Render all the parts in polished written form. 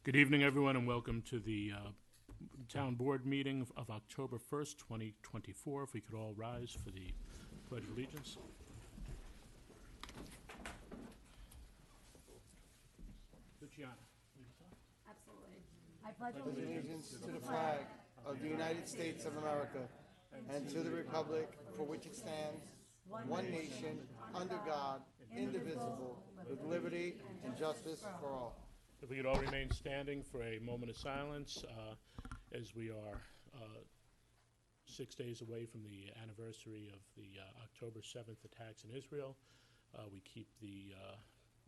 Good evening, everyone, and welcome to the Town Board meeting of October 1st, 2024. If we could all rise for the Pledge of Allegiance. Luciana. Absolutely. I pledge Allegiance to the flag of the United States of America and to the republic for which it stands, one nation, under God, indivisible, with liberty and justice for all. If we could all remain standing for a moment of silence as we are 6 days away from the anniversary of the October 7th attacks in Israel. We keep the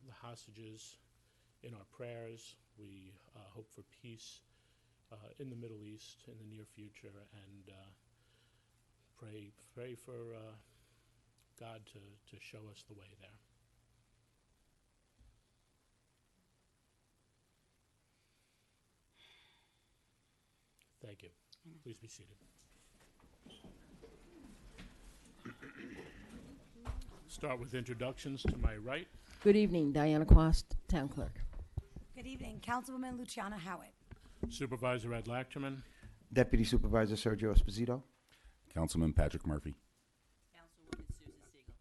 hostages in our prayers. We hope for peace in the Middle East in the near future, and pray for God to show us the way there. Thank you. Please be seated. Start with introductions to my right. Good evening, Diana Quast, Town Clerk. Good evening, Councilwoman Luciana Howitt. Supervisor Ed Lachterman. Deputy Supervisor Sergio Esposito. Councilman Patrick Murphy. Councilwoman Susan Siegel.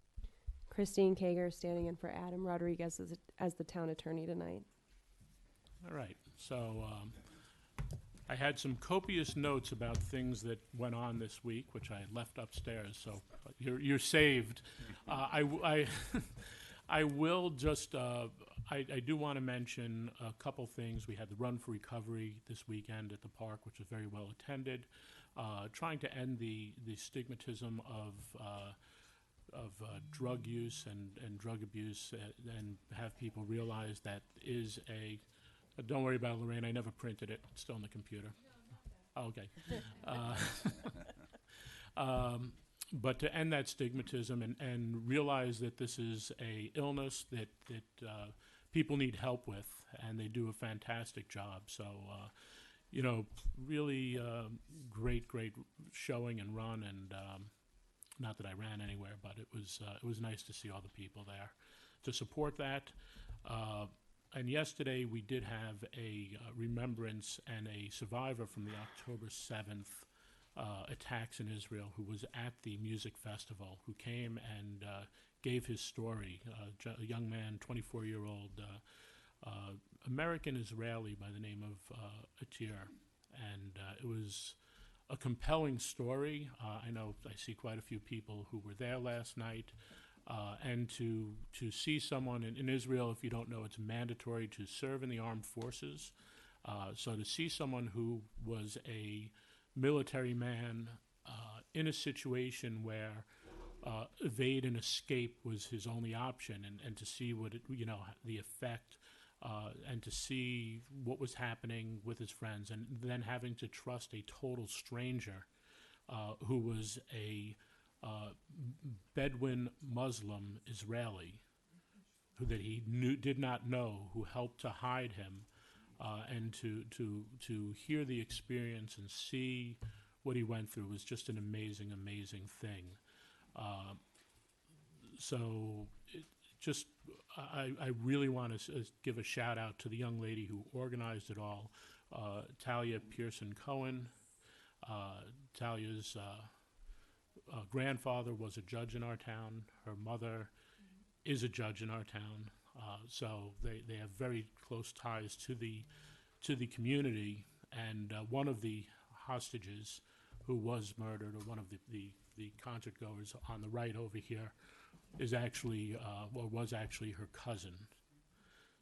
Christine Kager standing in for Adam Rodriguez as the town attorney tonight. All right. So I had some copious notes about things that went on this week, which I had left upstairs. So you're saved. I will just. I do want to mention a couple things. We had the Run for Recovery this weekend at the park, which was very well attended. Trying to end the stigmatism of drug use and drug abuse, and have people realize that is a. Don't worry about it, Lorraine. I never printed it. It's still on the computer. Oh, okay. But to end that stigmatism and realize that this is a illness that people need help with, and they do a fantastic job. So, really great showing and run, and not that I ran anywhere, but it was nice to see all the people there to support that. And yesterday we did have a remembrance and a survivor from the October 7th attacks in Israel who was at the music festival, who came and gave his story. A young man, 24-year-old American-Israeli by the name of Atir. And it was a compelling story. I know I see quite a few people who were there last night. And to see someone in Israel, if you don't know, it's mandatory to serve in the armed forces. So to see someone who was a military man in a situation where evade and escape was his only option, and to see what the effect, and to see what was happening with his friends, and then having to trust a total stranger who was a Bedouin Muslim Israeli that he did not know, who helped to hide him, and to hear the experience and see what he went through was just an amazing thing. I really want to give a shout out to the young lady who organized it all, Talia Pearson Cohen. Talia's grandfather was a judge in our town. Her mother is a judge in our town. So they have very close ties to the community. And one of the hostages who was murdered, or one of the concert goers on the right over here, is actually was actually her cousin.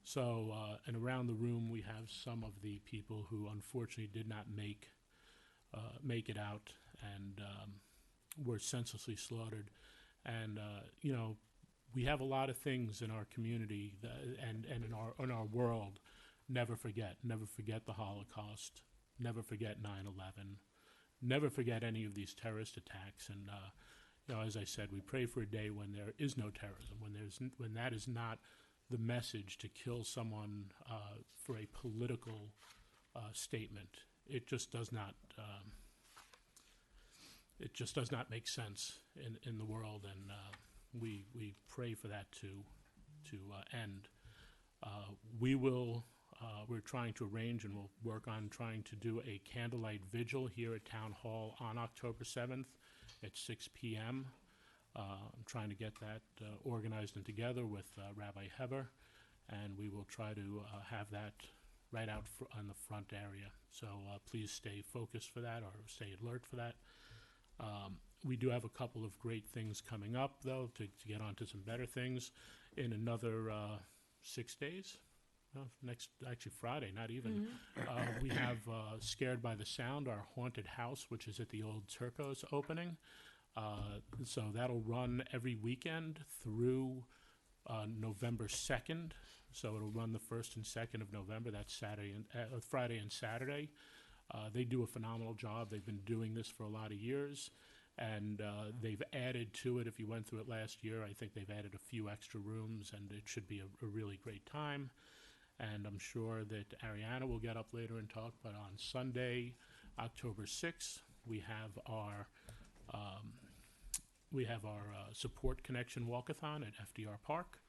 So and around the room we have some of the people who unfortunately did not make it out, and were senselessly slaughtered. And we have a lot of things in our community and in our world. Never forget the Holocaust. Never forget 9/11. Never forget any of these terrorist attacks. And as I said, we pray for a day when there is no terrorism, when that is not the message to kill someone for a political statement. It just does not. It just does not make sense in the world, and we pray for that to end. We will we're trying to arrange, and we'll work on trying to do a candlelight vigil here at Town Hall on October 7th at 6 p.m. I'm trying to get that organized and together with Rabbi Heber, and we will try to have that right out on the front area. So please stay focused for that, or stay alert for that. We do have a couple of great things coming up, though, to get on to some better things. In another 6 days, actually Friday, not even, we have Scared by the Sound, our haunted house, which is at the old Turco's opening. So that'll run every weekend through November 2nd. So it'll run the 1st and 2nd of November. That's Friday and Saturday. They do a phenomenal job. They've been doing this for a lot of years, and they've added to it. If you went through it last year, I think they've added a few extra rooms, and it should be a really great time. And I'm sure that Ariana will get up later and talk, but on Sunday, October 6th, we have our Support Connection Walkathon at FDR Park.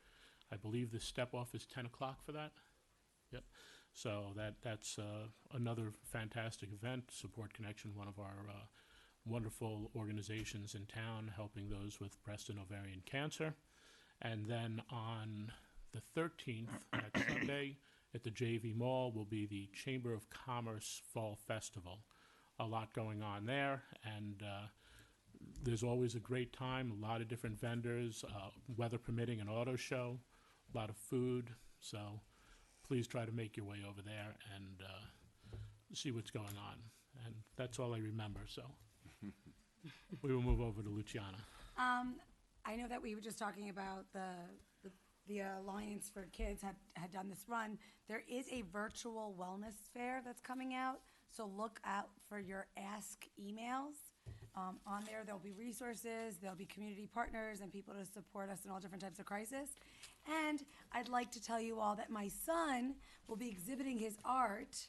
I believe the step-off is 10 o'clock for that. Yep. So that's another fantastic event. Support Connection, one of our wonderful organizations in town helping those with breast and ovarian cancer. And then on the 13th, that Sunday, at the JV Mall will be the Chamber of Commerce Fall Festival. A lot going on there, and there's always a great time, a lot of different vendors, weather permitting, an auto show, a lot of food. So please try to make your way over there and see what's going on. And that's all I remember, so we will move over to Luciana. I know that we were just talking about the Alliance for Kids had done this run. There is a virtual wellness fair that's coming out, so look out for your Ask emails. On there, there'll be resources, there'll be community partners and people to support us in all different types of crisis. And I'd like to tell you all that my son will be exhibiting his art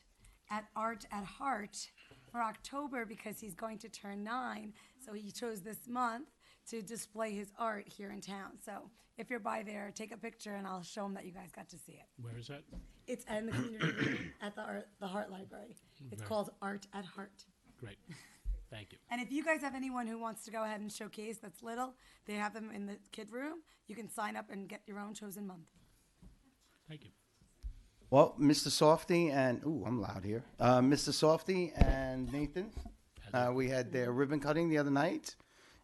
at Heart for October because he's going to turn 9. So he chose this month to display his art here in town. So if you're by there, take a picture and I'll show him that you guys got to see it. Where is that? It's in the community room at the Heart Library. It's Okay. called Art at Heart. Great. Thank you. And if you guys have anyone who wants to go ahead and showcase that's little, they have them in the kid room. You can sign up and get your own chosen month. Thank you. Well, Mr. Softy and, ooh, I'm loud here. Mr. Softy and Nathan, we had their ribbon cutting the other night.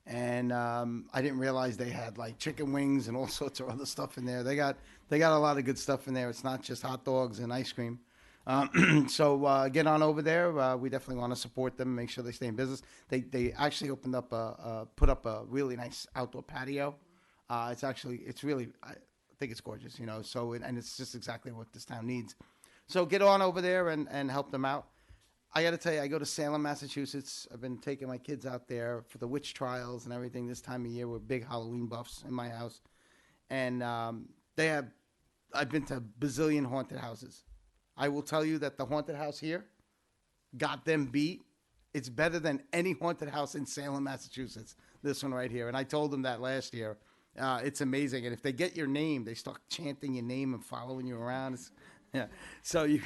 And I didn't realize they had like chicken wings and all sorts of other stuff in there. They got a lot of good stuff in there. It's not just hot dogs and ice cream. So get on over there. We definitely want to support them, make sure they stay in business. They actually opened up put up a really nice outdoor patio. It's really, I think it's gorgeous, you know. So and it's just exactly what this town needs. So get on over there and help them out. I got to tell you, I go to Salem, Massachusetts. I've been taking my kids out there for the witch trials and everything this time of year. We're big Halloween buffs in my house. And I've been to a bazillion haunted houses. I will tell you that the haunted house here got them beat. It's better than any haunted house in Salem, Massachusetts, this one right here. And I told them that last year. It's amazing. And if they get your name, they start chanting your name and following you around. Yeah. So you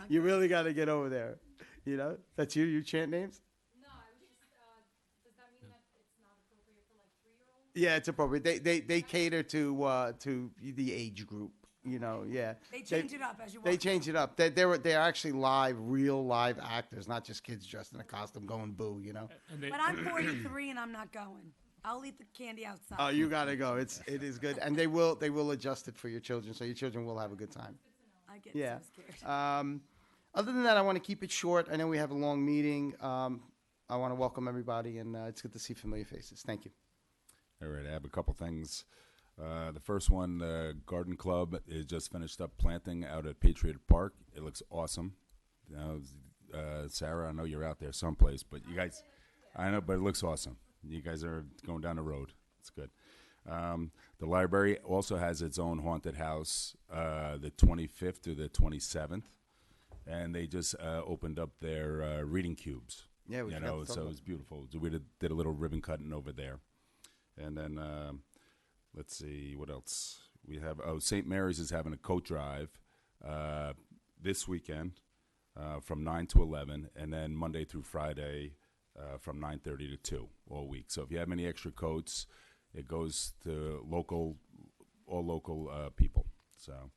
really got to get over there. You know, that's you. You chant names. No, I was just. Does that mean that it's not appropriate for like 3-year-olds? Yeah, it's appropriate. They cater to the age group. You know, yeah. They change it up as you walk. They change it up. They're actually real live actors, not just kids dressed in a costume going boo. You know. And they, But I'm 43 and I'm not going. I'll eat the candy outside. Oh, you gotta go. It is good, and they will adjust it for your children, so your children will have a good time. I get Yeah. so scared. Other than that, I want to keep it short. I know we have a long meeting. I want to welcome everybody, and it's good to see familiar faces. Thank you. All right, I have a couple things. The first one, the Garden Club is just finished up planting out at Patriot Park. It looks awesome. Sarah, I know you're out there someplace, but you guys, I know, but it looks awesome. You guys are going down the road. It's good. The library also has its own haunted house, the 25th to the 27th, and they just opened up their reading cubes. Yeah, we you forgot know, to talk so about it was beautiful. So we did a little ribbon cutting over there, and then let's see what else we have. Oh, St. Mary's is having a coat drive. this weekend from 9 to 11, and then Monday through Friday from 9:30 to 2 all week. So if you have any extra coats, it goes to all local people. So,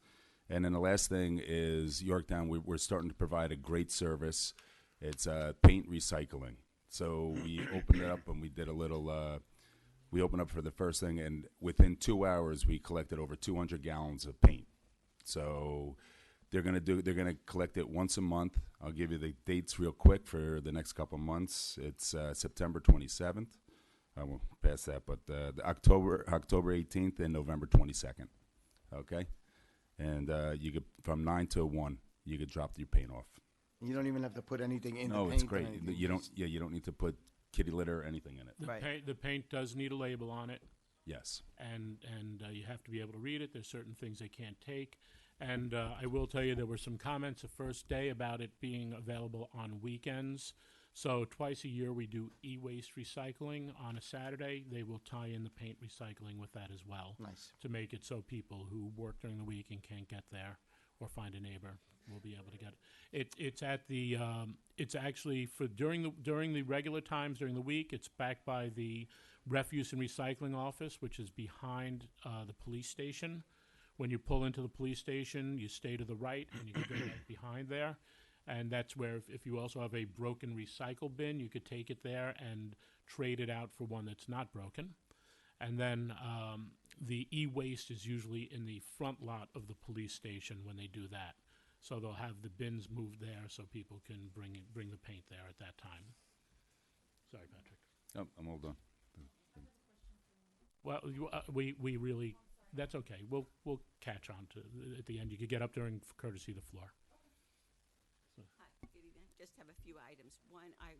and then the last thing is Yorktown. We're starting to provide a great service. It's paint recycling. So we opened it up and we did a little. We opened up for the first thing, and within 2 hours, we collected over 200 gallons of paint. So they're gonna collect it once a month. I'll give you the dates real quick for the next couple months. It's September 27th. I won't pass that, but the October 18th and November 22nd. Okay, and you could from 9 to 1, you could drop your paint off. You don't even have to put anything in the No, paint. it's or great. anything. You don't. Yeah, you don't need to put kitty litter or anything in it. Right. The paint does need a label on it, Yes. and you have to be able to read it. There's certain things they can't take. And I will tell you, there were some comments the first day about it being available on weekends. So twice a year we do e-waste recycling on a Saturday. They will tie in the paint recycling with that as well. Nice. To make it so people who work during the week and can't get there or find a neighbor will be able to get it. It's at the it's actually for during the regular times during the week. It's backed by the Refuse and Recycling Office, which is behind the police station. When you pull into the police station, you stay to the right and you can go right behind there. And that's where if you also have a broken recycle bin, you could take it there and trade it out for one that's not broken. And then the e-waste is usually in the front lot of the police station when they do that. So they'll have the bins moved there so people can bring the paint there at that time. Sorry, Patrick. Oh, I'm all done. Well, we really, that's okay. We'll catch on to at the end. You could get up there and courtesy the floor. Hi, good evening. Just have a few items. One, I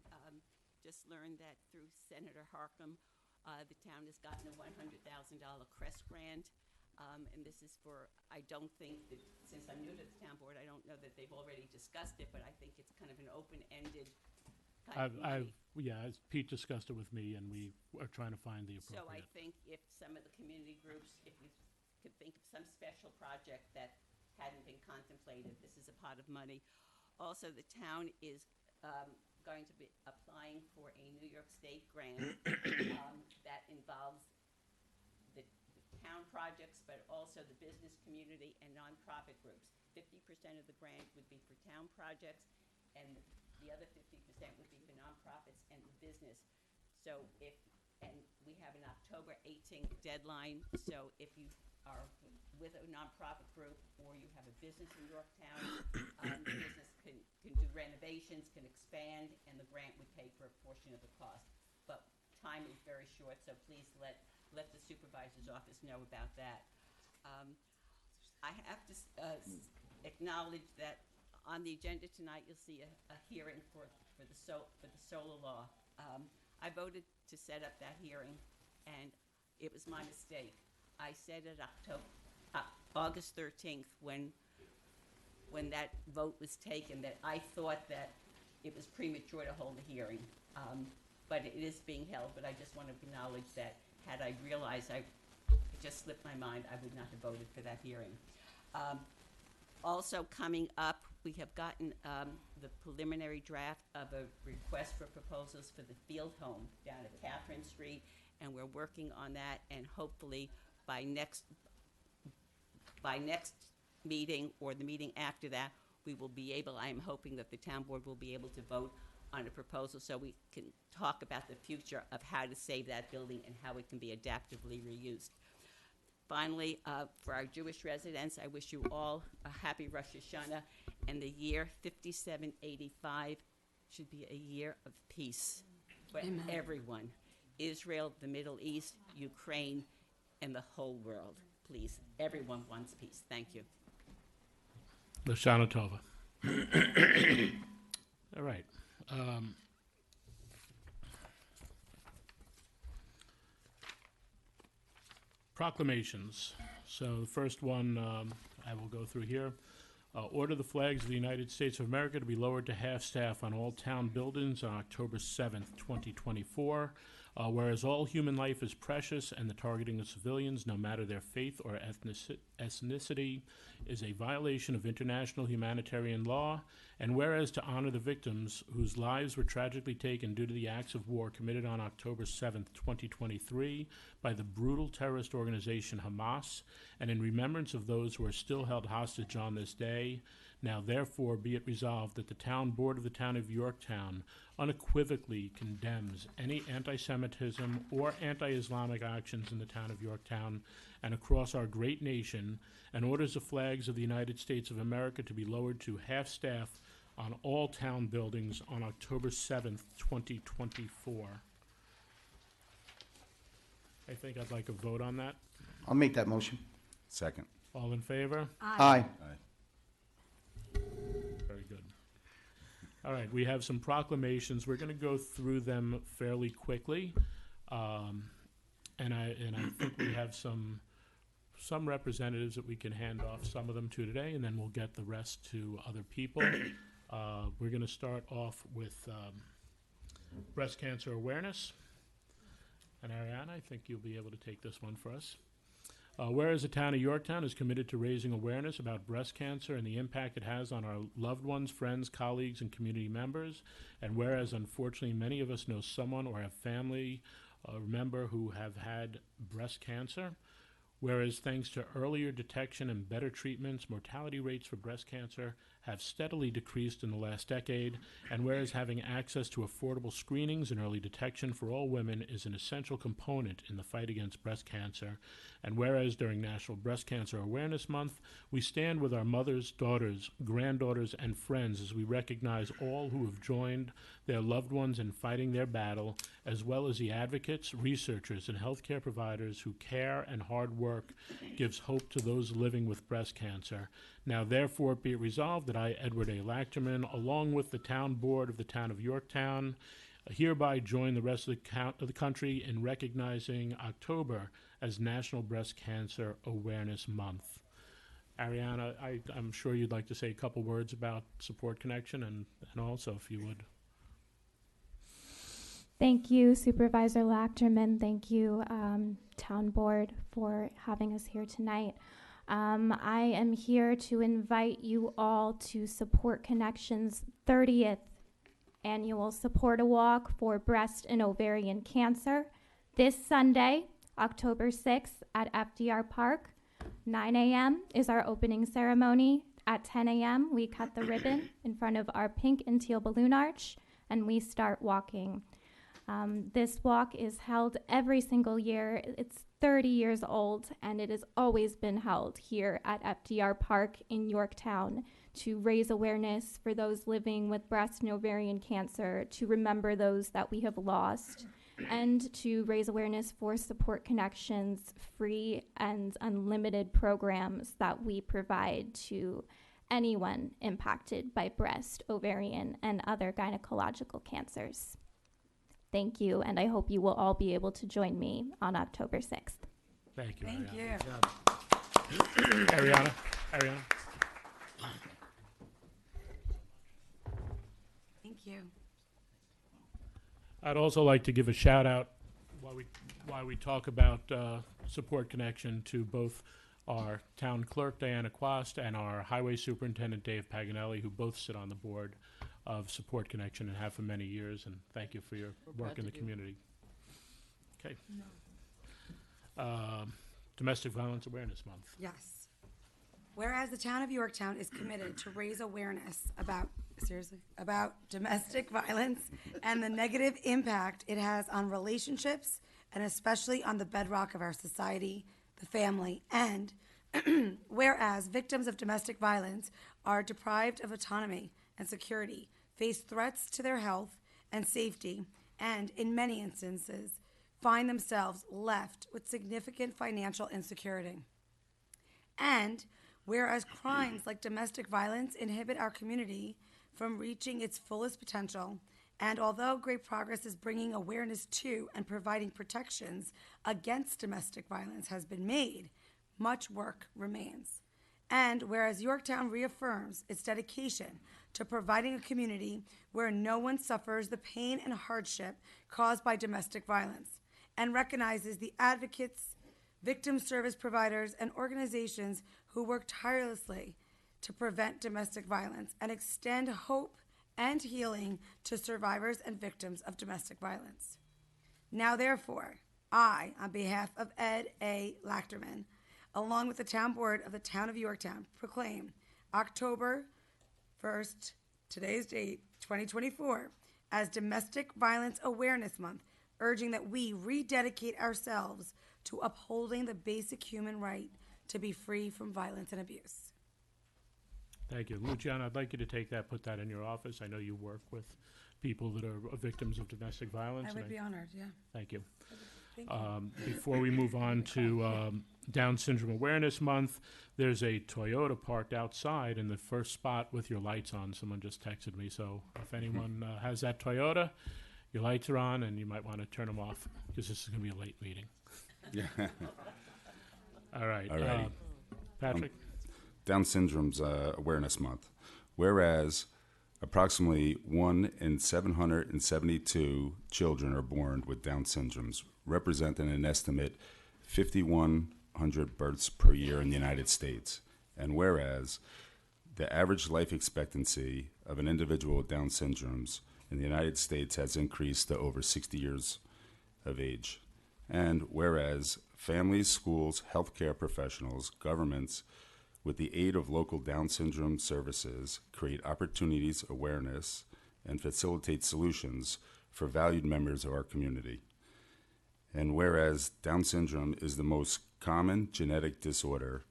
just learned that through Senator Harkam, the town has gotten a $100,000 CREST grant. And this is for, I don't think that, since I'm new to the town board, I don't know that they've already discussed it, but I think it's kind of an open-ended kind of money. Yeah, Pete discussed it with me, and we are trying to find the So I appropriate. think if some of the community groups, if you could think of some special project that hadn't been contemplated, this is a pot of money. Also, the town is going to be applying for a New York State grant that involves the town projects, but also the business community and nonprofit groups. 50% of the grant would be for town projects, and the other 50% would be for nonprofits and business. So and we have an October 18th deadline, so if you are with a nonprofit group or you have a business in Yorktown, the business can do renovations, can expand, and the grant would pay for a portion of the cost. But time is very short, so please let the supervisor's office know about that. I have to acknowledge that on the agenda tonight, you'll see a hearing for the solar law. I voted to set up that hearing, and it was my mistake. I said it August 13th when that vote was taken that I thought that it was premature to hold a hearing. But it is being held, but I just want to acknowledge that had I realized it just slipped my mind, I would not have voted for that hearing. Also coming up, we have gotten the preliminary draft of a request for proposals for the field home down at Catherine Street, and we're working on that, and hopefully by next meeting or the meeting after that, we will be able, I am hoping that the town board will be able to vote on a proposal so we can talk about the future of how to save that building and how it can be adaptively reused. Finally, for our Jewish residents, I wish you all a happy Rosh Hashanah, and the year 5785 should be a year of peace for everyone. Israel, the Middle East, Ukraine, and the whole world. Please, everyone wants peace. Thank you. Lashana Tova. All right. Proclamations. So the first one I will go through here. Order the flags of the United States of America to be lowered to half-staff on all town buildings on October 7th, 2024. Whereas all human life is precious and the targeting of civilians, no matter their faith or ethnicity, is a violation of international humanitarian law, and whereas to honor the victims whose lives were tragically taken due to the acts of war committed on October 7th, 2023 by the brutal terrorist organization Hamas, and in remembrance of those who are still held hostage on this day, now therefore be it resolved that the town board of the town of Yorktown unequivocally condemns any anti-Semitism or anti-Islamic actions in the town of Yorktown and across our great nation, and orders the flags of the United States of America to be lowered to half-staff on all town buildings on October 7th, 2024. I think I'd like a vote on that. I'll make that motion. Second. All in favor? Aye. Very good. All right, we have some proclamations. We're going to go through them fairly quickly. And I think we have some representatives that we can hand off some of them to today, and then we'll get the rest to other people. We're going to start off with breast cancer awareness. And Ariana, I think you'll be able to take this one for us. Whereas the town of Yorktown is committed to raising awareness about breast cancer and the impact it has on our loved ones, friends, colleagues, and community members, and whereas unfortunately many of us know someone or have family member who have had breast cancer, whereas thanks to earlier detection and better treatments, mortality rates for breast cancer have steadily decreased in the last decade, and whereas having access to affordable screenings and early detection for all women is an essential component in the fight against breast cancer, and whereas during National Breast Cancer Awareness Month, we stand with our mothers, daughters, granddaughters, and friends as we recognize all who have joined their loved ones in fighting their battle, as well as the advocates, researchers, and healthcare providers whose care and hard work gives hope to those living with breast cancer. Now therefore be it resolved that I, Edward A. Lachterman, along with the town board of the town of Yorktown, hereby join the rest of the country in recognizing October as National Breast Cancer Awareness Month. Ariana, I'm sure you'd like to say a couple words about Support Connection, and also if you would. Thank you, Supervisor Lachterman. Thank you, Town Board, for having us here tonight. I am here to invite you all to Support Connection's 30th annual Support a Walk for breast and ovarian cancer this Sunday, October 6th at FDR Park. 9 a.m. is our opening ceremony. At 10 a.m., we cut the ribbon in front of our pink and teal balloon arch, and we start walking. This walk is held every single year. It's 30 years old, and it has always been held here at FDR Park in Yorktown to raise awareness for those living with breast and ovarian cancer, to remember those that we have lost, and to raise awareness for Support Connection's free and unlimited programs that we provide to anyone impacted by breast, ovarian, and other gynecological cancers. Thank you, and I hope you will all be able to join me on October 6th. Thank you, Thank Ariana. you. Ariana? Thank you. I'd also like to give a shout out while we talk about Support Connection to both our town clerk, Diana Quast, and our highway superintendent, Dave Paganelli, who both sit on the board of Support Connection and have for many years, and thank you for your work in the community. Okay. Domestic Violence Awareness Month. Yes. Whereas the town of Yorktown is committed to raise awareness about domestic violence and the negative impact it has on relationships, and especially on the bedrock of our society, the family, and whereas victims of domestic violence are deprived of autonomy and security, face threats to their health and safety, and in many instances find themselves left with significant financial insecurity. And whereas crimes like domestic violence inhibit our community from reaching its fullest potential, and although great progress is bringing awareness to and providing protections against domestic violence has been made, much work remains. And whereas Yorktown reaffirms its dedication to providing a community where no one suffers the pain and hardship caused by domestic violence, and recognizes the advocates, victim service providers, and organizations who work tirelessly to prevent domestic violence and extend hope and healing to survivors and victims of domestic violence. Now, therefore, I, on behalf of Ed A. Lachterman, along with the town board of the town of Yorktown, proclaim October 1st, today's date, 2024, as Domestic Violence Awareness Month, urging that we rededicate ourselves to upholding the basic human right to be free from violence and abuse. Thank you. Luciano, I'd like you to take that, put that in your office. I know you work with people that are victims of domestic violence. I and would be honored, yeah. Thank you. Thank you. Before we move on to Down Syndrome Awareness Month, there's a Toyota parked outside in the first spot with your lights on. Someone just texted me. So if anyone has that Toyota, your lights are on and you might want to turn them off because this is going to be a late meeting. Yeah. All right. All righty. Patrick? Down Syndrome's Awareness Month. Whereas approximately 1 in 772 children are born with Down syndromes, representing an estimate 5,100 births per year in the United States. And whereas the average life expectancy of an individual with Down syndromes in the United States has increased to over 60 years of age. And whereas families, schools, healthcare professionals, governments, with the aid of local Down syndrome services, create opportunities, awareness, and facilitate solutions for valued members of our community. And whereas Down syndrome is the most common genetic disorder,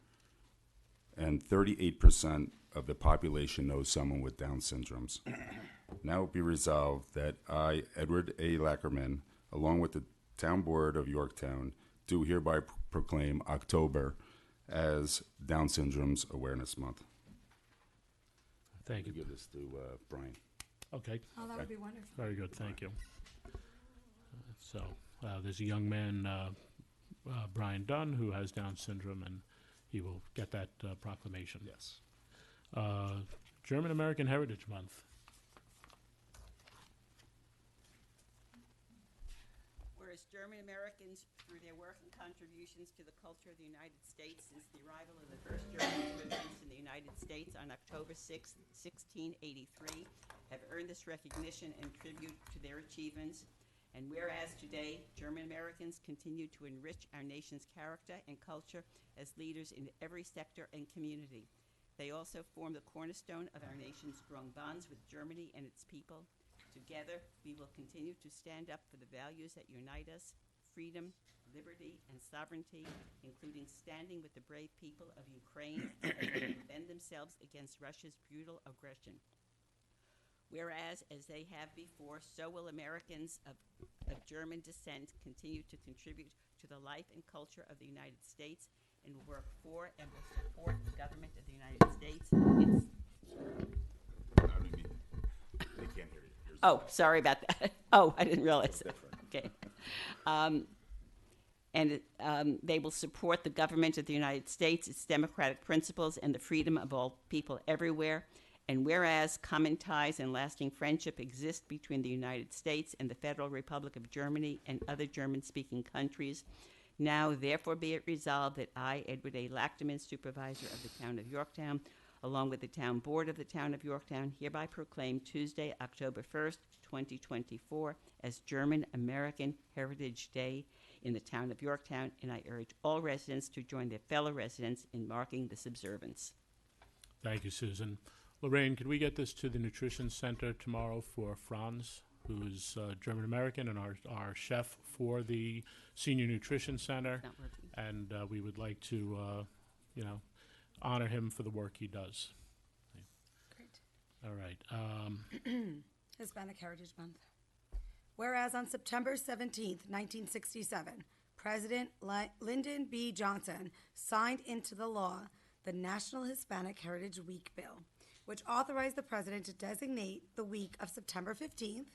and 38% of the population knows someone with Down syndromes. Now be resolved that I, Edward A. Lackerman, along with the Town Board of Yorktown, do hereby proclaim October as Down Syndrome's Awareness Month. Thank you. Give this to Brian. Okay. Oh, that would be wonderful. Very good. Thank you. So there's a young man, Brian Dunn, who has Down syndrome, and he will get that proclamation. Yes. German American Heritage Month. Whereas German Americans, through their work and contributions to the culture of the United States since the arrival of the first German immigrants in the United States on October 6, 1683, have earned this recognition and tribute to their achievements. And whereas today, German Americans continue to enrich our nation's character and culture as leaders in every sector and community. They also form the cornerstone of our nation's strong bonds with Germany and its people. Together, we will continue to stand up for the values that unite us: freedom, liberty, and sovereignty, including standing with the brave people of Ukraine as they defend themselves against Russia's brutal aggression. Whereas, as they have before, so will Americans of German descent continue to contribute to the life and culture of the United States and will work for and will support the government of the United States. They can't hear you. Oh, sorry about that. Oh, I didn't realize that. Okay. They will support the government of the United States, its democratic principles, and the freedom of all people everywhere. And whereas common ties and lasting friendship exist between the United States and the Federal Republic of Germany and other German-speaking countries, now therefore be it resolved that I, Edward A. Lachterman, Supervisor of the Town of Yorktown, along with the Town Board of the Town of Yorktown, hereby proclaim Tuesday, October 1st, 2024, as German American Heritage Day in the Town of Yorktown, and I urge all residents to join their fellow residents in marking this observance. Thank you, Susan. Lorraine, could we get this to the Nutrition Center tomorrow for Franz, who's German American and our chef for the Senior Nutrition Center? Not working. And we would like to, honor him for the work he does. Great. All right. Hispanic Heritage Month. Whereas on September 17th, 1967, President Lyndon B. Johnson signed into the law the National Hispanic Heritage Week Bill, which authorized the president to designate the week of September 15th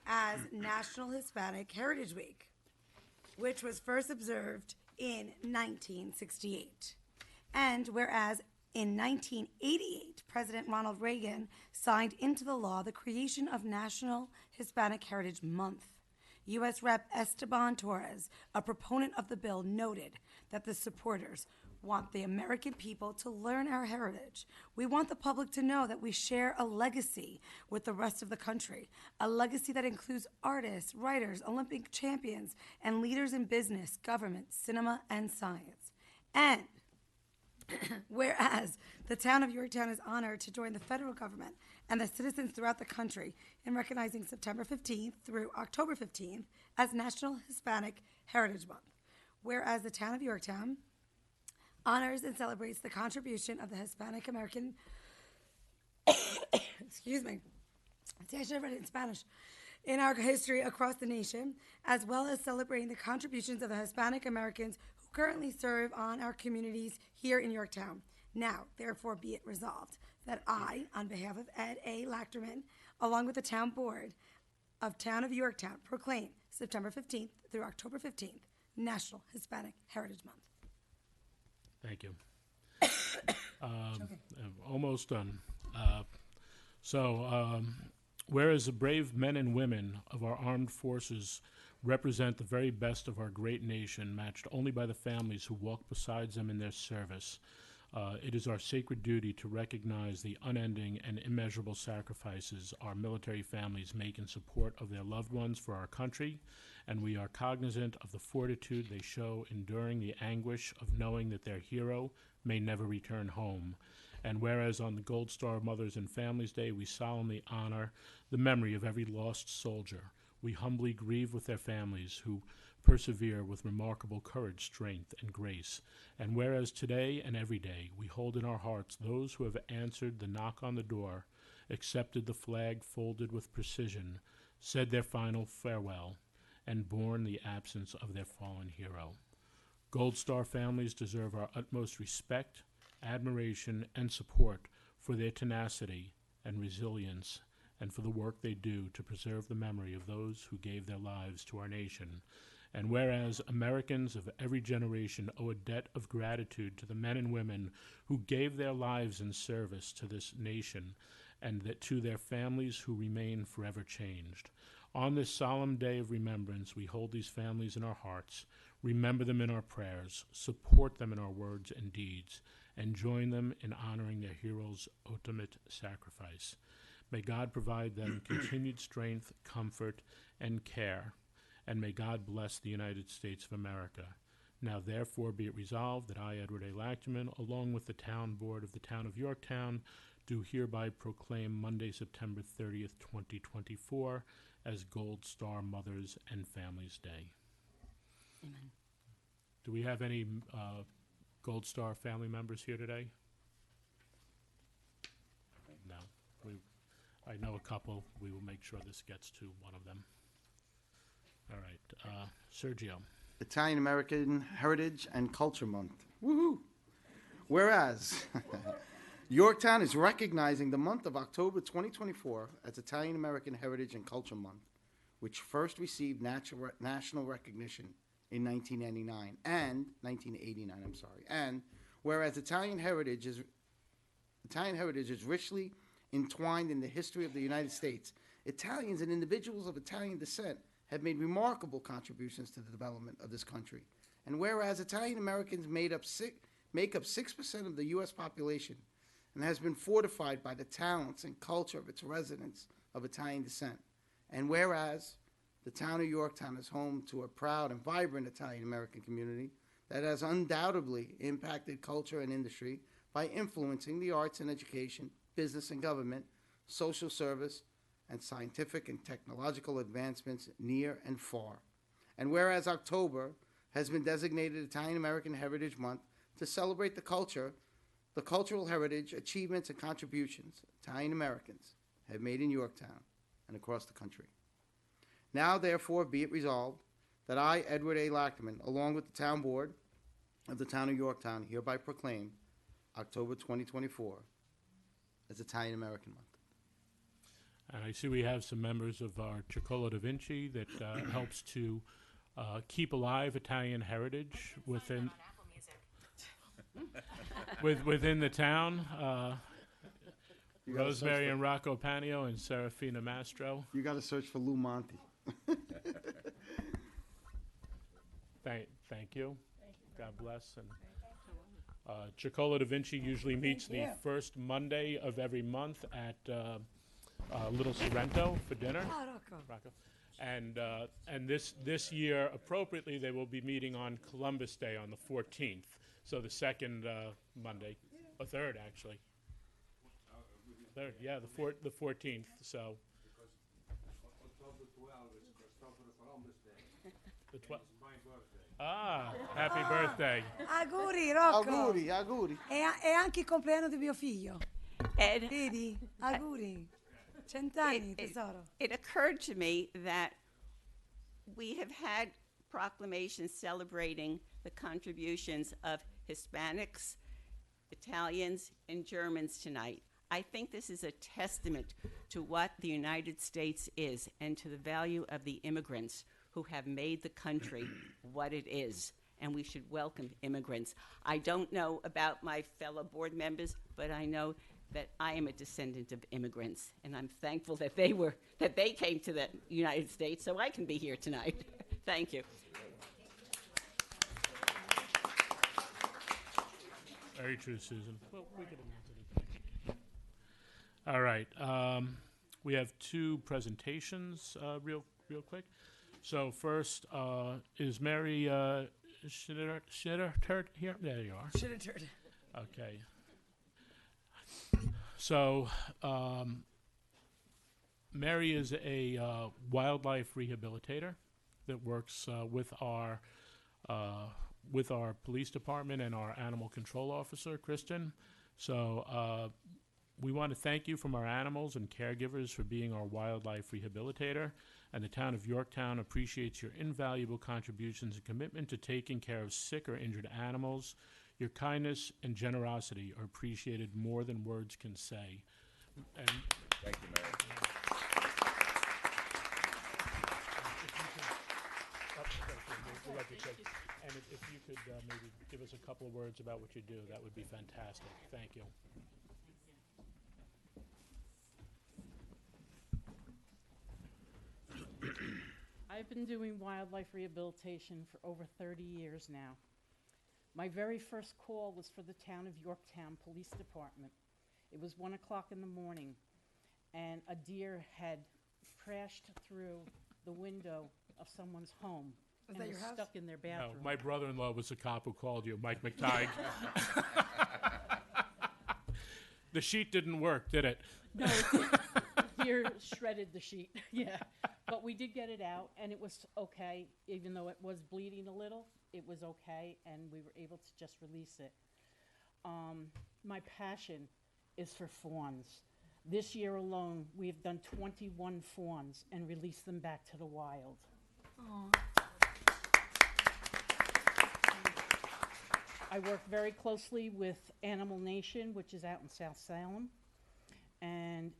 as National Hispanic Heritage Week, which was first observed in 1968. And whereas In 1988, President Ronald Reagan signed into the law the creation of National Hispanic Heritage Month. U.S. Rep. Esteban Torres, a proponent of the bill, noted that the supporters want the American people to learn our heritage. We want the public to know that we share a legacy with the rest of the country, a legacy that includes artists, writers, Olympic champions, and leaders in business, government, cinema, and science. And whereas the town of Yorktown is honored to join the federal government and the citizens throughout the country in recognizing September 15th through October 15th as National Hispanic Heritage Month. Whereas the town of Yorktown honors and celebrates the contribution of the Hispanic American, excuse me, see, I should have read it in Spanish, in our history across the nation, as well as celebrating the contributions of the Hispanic Americans who currently serve on our communities here in Yorktown. Now, therefore, be it resolved that I, on behalf of Ed A. Lachterman, along with the town board of Town of Yorktown, proclaim September 15th through October 15th, National Hispanic Heritage Month. Thank you. I'm almost done. Whereas the brave men and women of our armed forces represent the very best of our great nation, matched only by the families who walk beside them in their service, it is our sacred duty to recognize the unending and immeasurable sacrifices our military families make in support of their loved ones for our country, and we are cognizant of the fortitude they show enduring the anguish of knowing that their hero may never return home. And whereas on the Gold Star Mothers and Families Day we solemnly honor the memory of every lost soldier, we humbly grieve with their families who persevere with remarkable courage, strength, and grace. And whereas today and every day we hold in our hearts those who have answered the knock on the door, accepted the flag folded with precision, said their final farewell, and borne the absence of their fallen hero. Gold Star families deserve our utmost respect, admiration, and support for their tenacity and resilience, and for the work they do to preserve the memory of those who gave their lives to our nation. And whereas Americans of every generation owe a debt of gratitude to the men and women who gave their lives in service to this nation, and that to their families who remain forever changed. On this solemn day of remembrance, we hold these families in our hearts, remember them in our prayers, support them in our words and deeds, and join them in honoring their heroes' ultimate sacrifice. May God provide them continued strength, comfort, and care, and may God bless the United States of America. Now therefore be it resolved that I, Edward A. Lachterman, along with the town board of the town of Yorktown, do hereby proclaim Monday, September 30th, 2024, as Gold Star Mothers and Families Day. Amen. Do we have any Gold Star family members here today? No. I know a couple. We will make sure this gets to one of them. All right. Sergio. Italian American Heritage and Culture Month. Woohoo! Whereas Yorktown is recognizing the month of October 2024 as Italian American Heritage and Culture Month, which first received national recognition in 1989 and 1989. And whereas Italian heritage is richly entwined in the history of the United States, Italians and individuals of Italian descent have made remarkable contributions to the development of this country. And whereas Italian Americans make up 6% of the U.S. population and has been fortified by the talents and culture of its residents of Italian descent. And whereas the town of Yorktown is home to a proud and vibrant Italian American community that has undoubtedly impacted culture and industry by influencing the arts and education, business and government, social service, and scientific and technological advancements near and far. And whereas October has been designated Italian American Heritage Month to celebrate the cultural heritage, achievements, and contributions Italian Americans have made in Yorktown and across the country. Now, therefore, be it resolved that I, Edward A. Lachterman, along with the town board of the town of Yorktown, hereby proclaim October 2024 as Italian American Month. And I see we have some members of our Circolo da Vinci that helps to keep alive Italian heritage within. within the town, You gotta search Rosemary for- and Rocco Panio and Serafina Mastro. You got to search for Lou Monte. Thank you. God bless. And Chicola Da Vinci usually meets the you. first Monday of every month at Little Sorrento for dinner. Oh, Rocco. Rocco. And this year, appropriately, they will be meeting on Columbus Day on the 14th. So the second Monday, or third actually. Third, yeah, the 14th. So. The 12th. Ah, happy birthday. Auguri, Rocco. Auguri, auguri. E anche il compleanno di mio figlio. Ed, Vedi? Auguri. 100 anni, tesoro. it occurred to me that we have had proclamations celebrating the contributions of Hispanics, Italians, and Germans tonight. I think this is a testament to what the United States is and to the value of the immigrants who have made the country what it is. And we should welcome immigrants. I don't know about my fellow board members, but I know that I am a descendant of immigrants, and I'm thankful that they came to the United States so I can be here tonight. Thank you. Very true, Susan. Well, we could announce it. All right. We have two presentations, real quick. So first, is Mary Schnitter here? There you are. Should have turned. Okay. So, Mary is a wildlife rehabilitator that works with our police department and our animal control officer, Kristen. So, we want to thank you from our animals and caregivers for being our wildlife rehabilitator, and the town of Yorktown appreciates your invaluable contributions and commitment to taking care of sick or injured animals. Your kindness and generosity are appreciated more than words can say. And Thank you, Mary. we'll let you take- and if you could maybe give us a couple of words about what you do, that would be fantastic. Thank you. I've been doing wildlife rehabilitation for over 30 years now. My very first call was for the town of Yorktown Police Department. It was 1 o'clock in the morning, and a deer had crashed through the window of someone's home Was and that was your house? stuck in their No, bathroom. my brother-in-law was the cop who called you, Mike McTighe. The sheet didn't work, did it? No, it didn't. The deer shredded the sheet, yeah. But we did get it out, and it was okay. Even though it was bleeding a little, it was okay, and we were able to just release it. My passion is for fawns. This year alone, we have done 21 fawns and released them back to the wild. I work very closely with Animal Nation, which is out in South Salem, and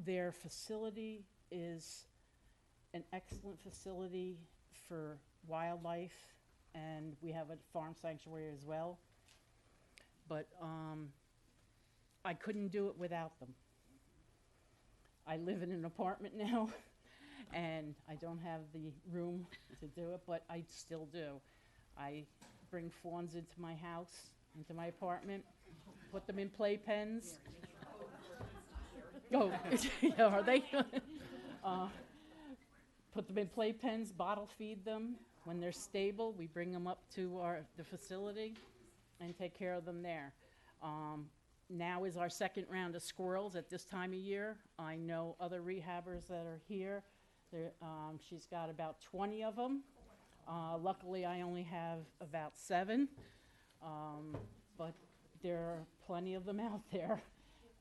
their facility is an excellent facility for wildlife, and we have a farm sanctuary as well. But I couldn't do it without them. I live in an apartment now, and I don't have the room to do it, but I still do. I bring fawns into my house, into my apartment, put them in playpens. Oh, yeah, are they? Put them in playpens, bottle feed them. When they're stable, we bring them up to the facility and take care of them there. Now is our second round of squirrels at this time of year. I know other rehabbers that are here. She's got about 20 of them. Luckily, I only have about 7, but there are plenty of them out there.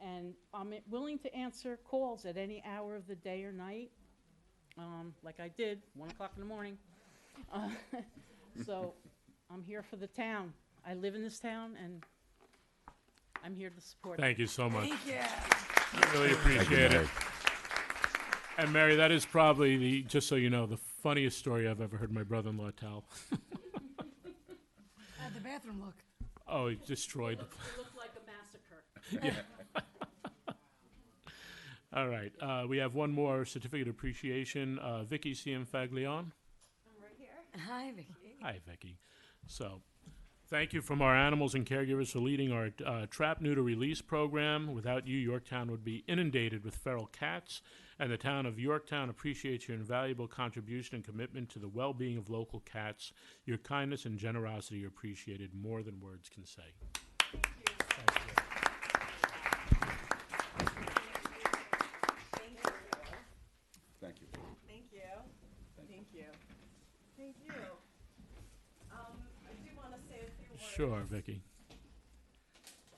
And I'm willing to answer calls at any hour of the day or night, like I did, 1 o'clock in the morning. So I'm here for the town. I live in this town, and I'm here to support Thank you so much. Thank you. Really Thank you, appreciate it. Mary. And Mary, that is probably just so you know, the funniest story I've ever heard my brother-in-law tell. How'd the bathroom look? Oh, he destroyed. It looked like a massacre. All right. We have one more certificate of appreciation. Vicky Cianfaglione. Hi, Vicky. Hi, Vicky. So, thank you from our animals and caregivers for leading our trap neuter release program. Without you, Yorktown would be inundated with feral cats, and the town of Yorktown appreciates your invaluable contribution and commitment to the well-being of local cats. Your kindness and generosity are appreciated more than words can say. Thank you. Thank you. Thank you. Thank you. Thank you. I do want to say a few words. Sure, Vicky.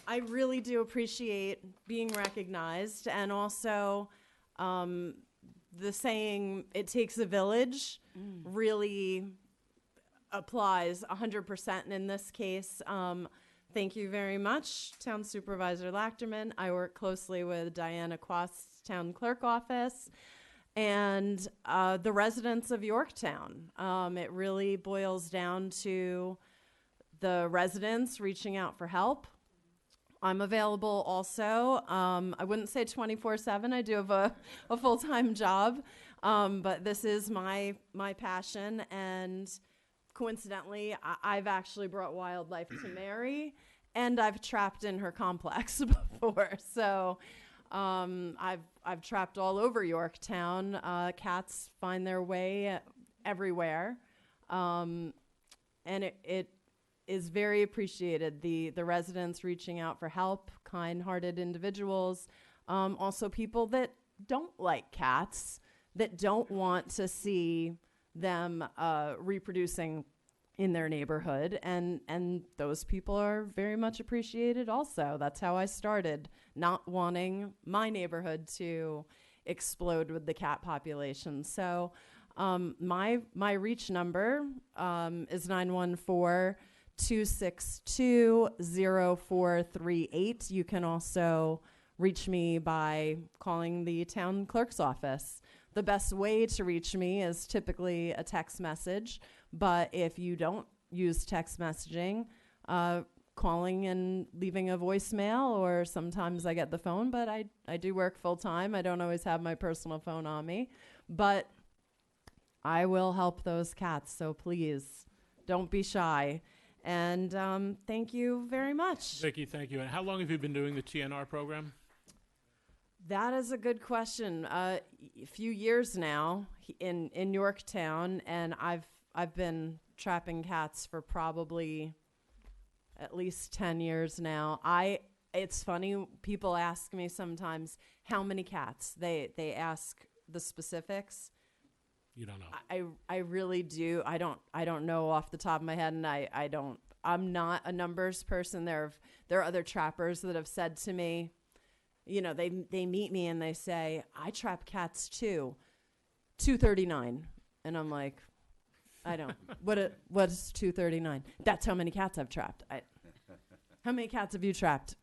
I really do appreciate being recognized, and also the saying, it takes a village, really applies 100%. And in this case, thank you very much, Town Supervisor Lachterman. I work closely with Diana Quast's Town Clerk Office and the residents of Yorktown. It really boils down to the residents reaching out for help. I'm available also. I wouldn't say 24/7. I do have a full-time job, but this is my passion. And coincidentally, I've actually brought wildlife to Mary, and I've trapped in her complex before. So I've trapped all over Yorktown. Cats find their way everywhere, and it is very appreciated. The residents reaching out for help, kind-hearted individuals, also people that don't like cats, that don't want to see them reproducing in their neighborhood, and those people are very much appreciated also. That's how I started, not wanting my neighborhood to explode with the cat population. So my reach number is 914-262-0438. You can also reach me by calling the town clerk's office. The best way to reach me is typically a text message, but if you don't use text messaging, calling and leaving a voicemail, or sometimes I get the phone, but I do work full time. I don't always have my personal phone on me, but I will help those cats, so please don't be shy. And thank you very much. Vicky, thank you. And how long have you been doing the TNR program? That is a good question. A few years now in Yorktown, and I've been trapping cats for probably at least 10 years now. It's funny, people ask me sometimes how many cats. They ask the specifics. You don't know. I really do. I don't know off the top of my head, and I'm not a numbers person. There are other trappers that have said to me, you know, they meet me and they say, I trap cats too. 239. And I'm like, I don't. What is 239? That's how many cats I've trapped. How many cats have you trapped?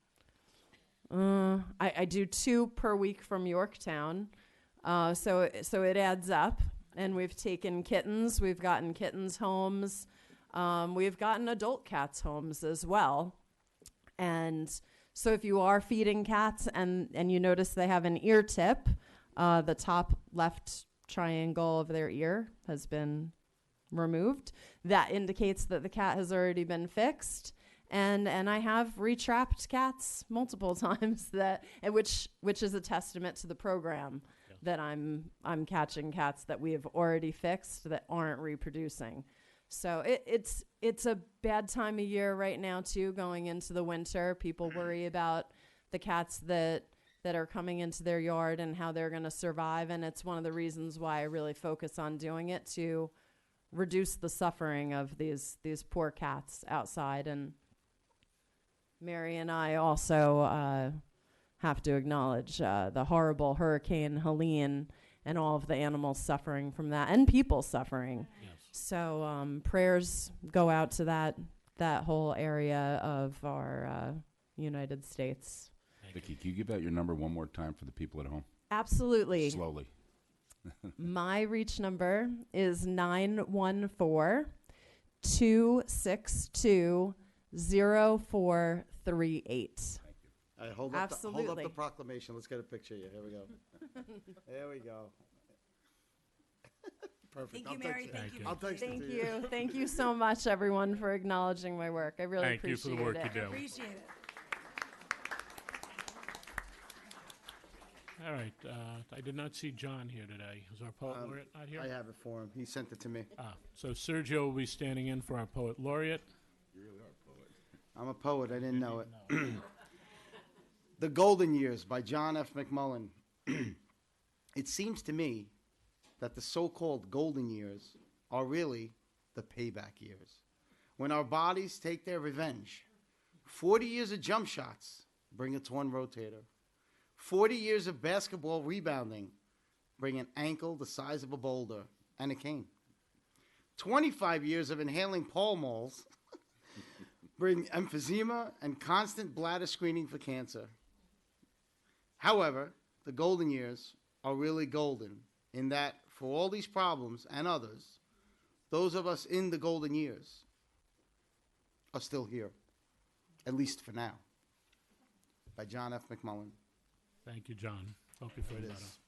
I do 2 per week from Yorktown. So it adds up. And we've taken kittens. We've gotten kittens homes. We've gotten adult cats homes as well. And so if you are feeding cats and you notice they have an ear tip, the top left triangle of their ear has been removed. That indicates that the cat has already been fixed. And I have retrapped cats multiple times, which is a testament to the program. That I'm catching cats that we have already fixed that aren't reproducing. So it's a bad time of year right now too, going into the winter. People worry about the cats that are coming into their yard and how they're going to survive, and it's one of the reasons why I really focus on doing it, to reduce the suffering of these poor cats outside. And Mary and I also have to acknowledge the horrible Hurricane Helene and all of the animals suffering from that, and people suffering. Yes. So prayers go out to that whole area of our United States. Vicky, can you give out your number one more time for the people at home? Absolutely. Slowly. My reach number is 914-262-0438. 0438. All right, hold up the Absolutely. proclamation. Let's get a picture of you. Here we go. There we go. Perfect. Thank I'll you, text Mary. it. Thank you. I'll text Thank it to you. Thank you so much, everyone, for acknowledging my work. I really Thank you for appreciate the work it. you do. Appreciate it. All right, I did not see John here today. Is our poet laureate not here? I have it for him. He sent it to me. So Sergio will be standing in for our poet laureate. I'm a poet. I didn't know it. The Golden Years by John F. McMullen. It seems to me that the so-called golden years are really the payback years, when our bodies take their revenge. 40 years of jump shots bring a torn rotator. 40 years of basketball rebounding bring an ankle the size of a boulder and a cane. 25 years of inhaling Pall Malls bring emphysema and constant bladder screening for cancer. However, the golden years are really golden in that for all these problems and others, those of us in the golden years are still here, at least for now. By John F. McMullen. Thank you, John. Hope you feel It better. is.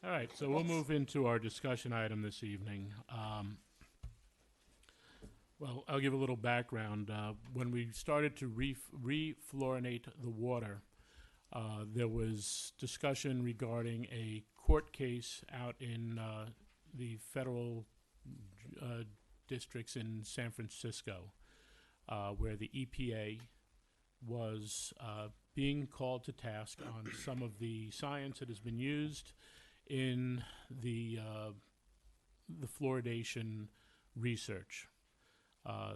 All right, so we'll move into our discussion item this evening. Well, I'll give a little background. When we started to refluorinate the water, there was discussion regarding a court case out in the federal districts in San Francisco, where the EPA was being called to task on some of the science that has been used in the fluoridation research. I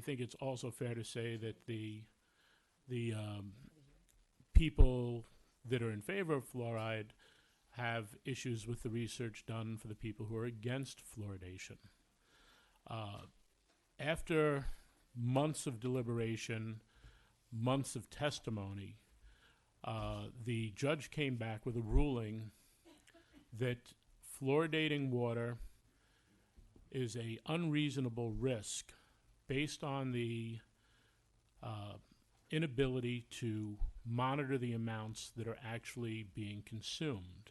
think it's also fair to say that the people that are in favor of fluoride have issues with the research done for the people who are against fluoridation. After months of deliberation, months of testimony, the judge came back with a ruling that fluoridating water is a unreasonable risk based on the inability to monitor the amounts that are actually being consumed.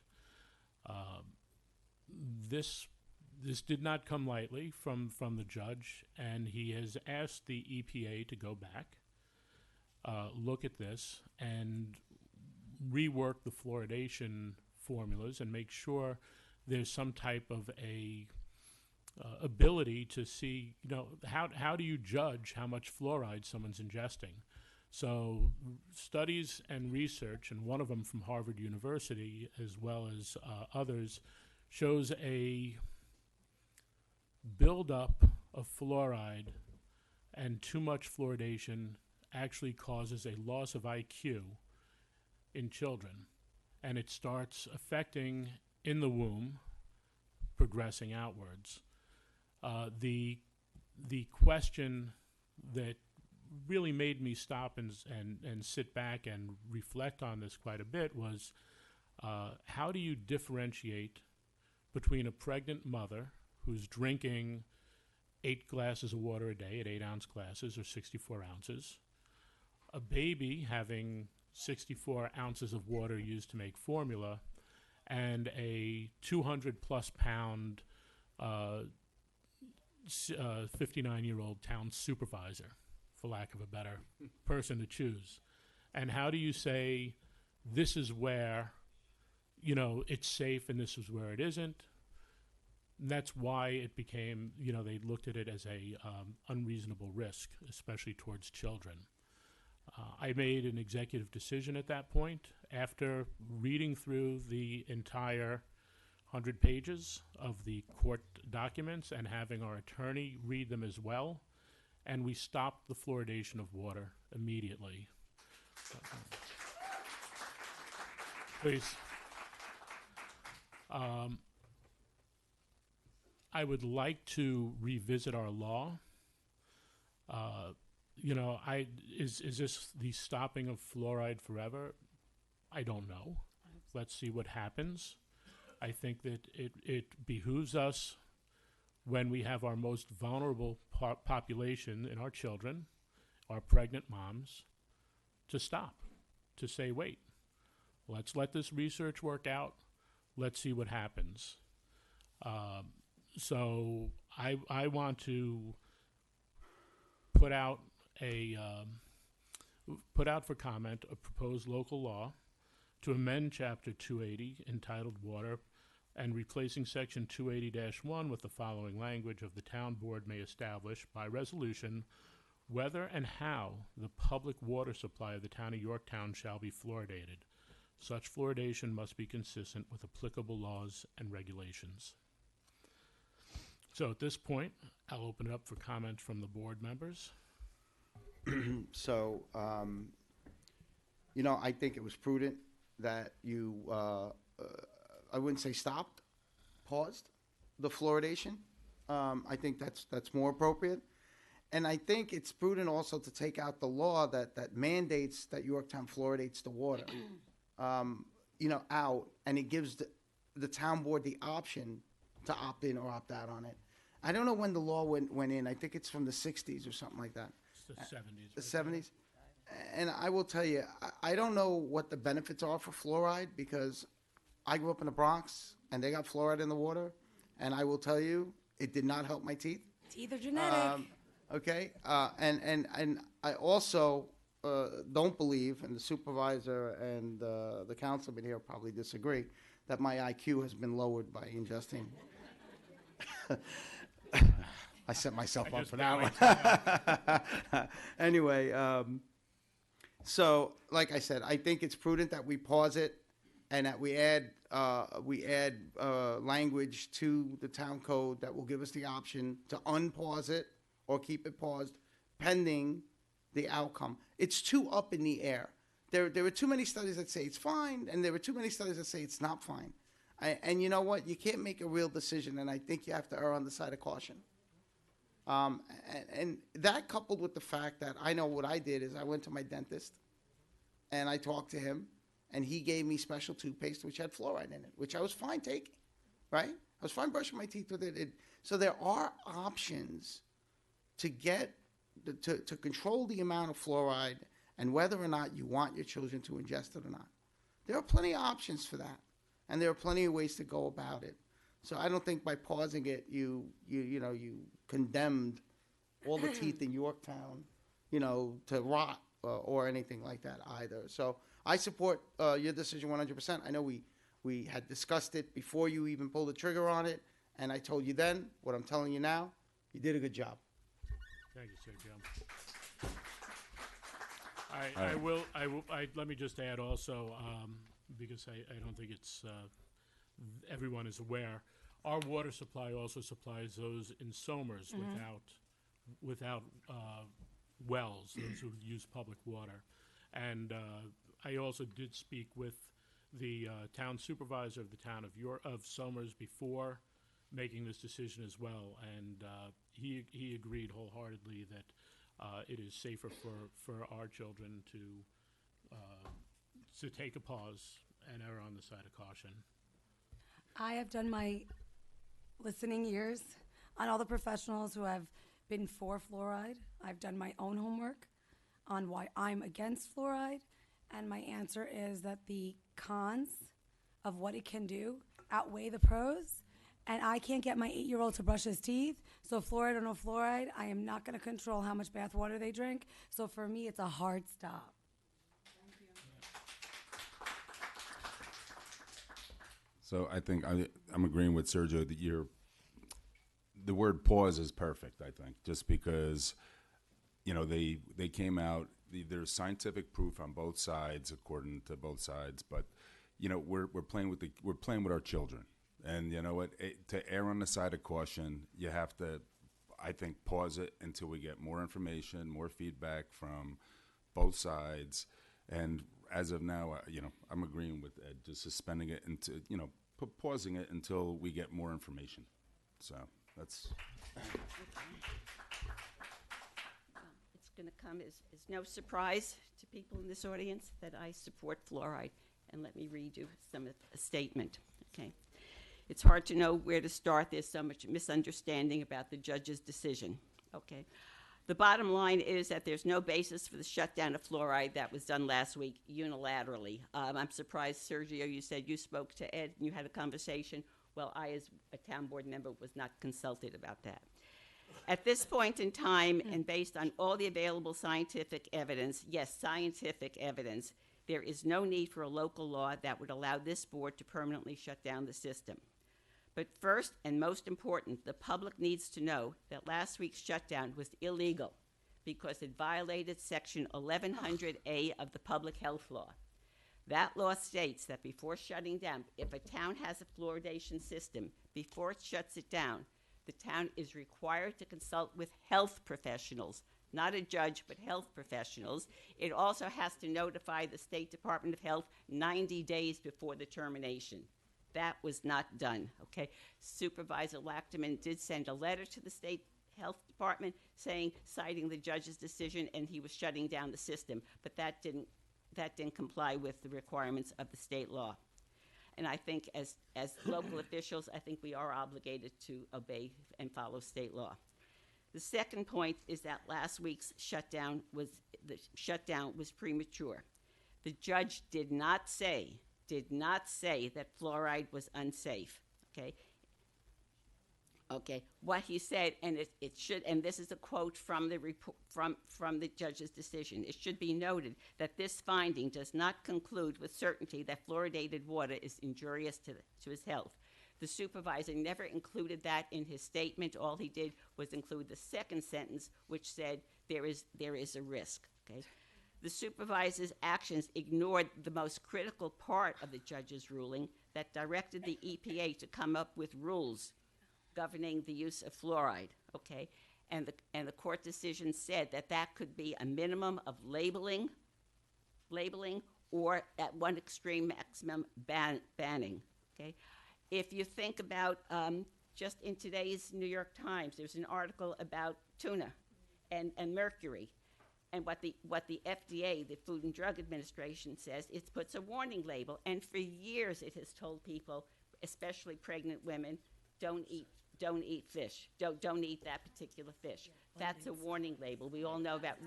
This did not come lightly from the judge, and he has asked the EPA to go back, look at this, and rework the fluoridation formulas and make sure there's some type of a ability to see, how do you judge how much fluoride someone's ingesting? So studies and research, and one of them from Harvard University as well as others, shows a buildup of fluoride, and too much fluoridation actually causes a loss of IQ in children, and it starts affecting in the womb, progressing outwards. The question that really made me stop and sit back and reflect on this quite a bit was, how do you differentiate between a pregnant mother who's drinking 8 glasses of water a day at 8-ounce glasses or 64 ounces, a baby having 64 ounces of water used to make formula, and a 200-plus pound 59-year-old town supervisor, for lack of a better person to choose? And how do you say this is where, it's safe and this is where it isn't? And that's why it became, they looked at it as a unreasonable risk, especially towards children. I made an executive decision at that point after reading through the entire 100 pages of the court documents and having our attorney read them as well, and we stopped the fluoridation of water immediately. Please. I would like to revisit our law. Is this the stopping of fluoride forever? I don't know. Let's see what happens. I think that it behooves us when we have our most vulnerable population in our children, our pregnant moms, to stop, to say, wait, let's let this research work out. Let's see what happens. So I want to put out for comment a proposed local law to amend Chapter 280 entitled Water and replacing Section 280-1 with the following language of the town board may establish by resolution whether and how the public water supply of the town of Yorktown shall be fluoridated. Such fluoridation must be consistent with applicable laws and regulations. So at this point, I'll open it up for comments from the board members. So, I think it was prudent that you, I wouldn't say stopped, paused the fluoridation. I think that's more appropriate. And I think it's prudent also to take out the law that mandates that Yorktown fluoridates the water, out, and it gives the town board the option to opt in or opt out on it. I don't know when the law went in. I think it's from the 60s or something like that. It's the 70s. The 70s? And I will tell you, I don't know what the benefits are for fluoride because I grew up in the Bronx and they got fluoride in the water. And I will tell you, it did not help my teeth. Teeth are genetic. Okay? And I also don't believe, and the supervisor and the councilman here probably disagree, that my IQ has been lowered by ingesting. I set myself up for that one. Anyway, so like I said, I think it's prudent that we pause it and that we add language to the town code that will give us the option to unpause it or keep it paused pending the outcome. It's too up in the air. There are too many studies that say it's fine, and there are too many studies that say it's not fine. And you know what? You can't make a real decision, and I think you have to err on the side of caution. And that coupled with the fact that I know what I did is I went to my dentist, and I talked to him, and he gave me special toothpaste which had fluoride in it, which I was fine taking, right? I was fine brushing my teeth with it. So there are options to get to control the amount of fluoride and whether or not you want your children to ingest it or not. There are plenty of options for that, and there are plenty of ways to go about it. So I don't think by pausing it, you condemned all the teeth in Yorktown, to rot or anything like that either. So I support your decision 100%. I know we had discussed it before you even pulled the trigger on it, and I told you then what I'm telling you now. You did a good job. Thank you, Sir Jim. Let me just add also, because I don't think it's, everyone is aware, our water supply also supplies those in Somers without wells, those who use public water. And I also did speak with the town supervisor of the town of Somers before making this decision as well, and he agreed wholeheartedly that it is safer for our children to take a pause and err on the side of caution. I have done my listening ears on all the professionals who have been for fluoride. I've done my own homework on why I'm against fluoride, and my answer is that the cons of what it can do outweigh the pros. And I can't get my 8-year-old to brush his teeth, so fluoride or no fluoride, I am not going to control how much bath water they drink. So for me, it's a hard stop. So I think I'm agreeing with Sergio that the word pause is perfect, I think, just because, they came out, there's scientific proof on both sides, according to both sides, but, we're playing with our children. And you know what? To err on the side of caution, you have to, I think, pause it until we get more information, more feedback from both sides. And as of now, I'm agreeing with Ed, just suspending it into, pausing it until we get more information. So that's. It's going to come as no surprise to people in this audience that I support fluoride. And let me read you a statement. Okay. It's hard to know where to start. There's so much misunderstanding about the judge's decision. Okay. The bottom line is that there's no basis for the shutdown of fluoride that was done last week unilaterally. I'm surprised, Sergio, you said you spoke to Ed and you had a conversation. Well, I, as a town board member, was not consulted about that. At this point in time, and based on all the available scientific evidence, yes, scientific evidence, there is no need for a local law that would allow this board to permanently shut down the system. But first and most important, the public needs to know that last week's shutdown was illegal because it violated Section 1100A of the Public Health Law. That law states that before shutting down, if a town has a fluoridation system, before it shuts it down, the town is required to consult with health professionals, not a judge, but health professionals. It also has to notify the State Department of Health 90 days before the termination. That was not done, okay? Supervisor Lachterman did send a letter to the State Health Department citing the judge's decision, and he was shutting down the system, but that didn't comply with the requirements of the state law. And I think as local officials, I think we are obligated to obey and follow state law. The second point is that last week's shutdown was premature. The judge did not say that fluoride was unsafe, okay? Okay, what he said, and it should, and this is a quote from the report, from the judge's decision. It should be noted that this finding does not conclude with certainty that fluoridated water is injurious to his health. The supervisor never included that in his statement. All he did was include the second sentence, which said there is a risk, okay? The supervisor's actions ignored the most critical part of the judge's ruling that directed the EPA to come up with rules governing the use of fluoride, okay? And the court decision said that could be a minimum of labeling, or at one extreme maximum banning, okay? If you think about, just in today's New York Times, there's an article about tuna and mercury. And what the FDA, the Food and Drug Administration, says, it puts a warning label. And for years it has told people, especially pregnant women, don't eat fish. Don't eat that particular fish. That's a warning label. We all know that.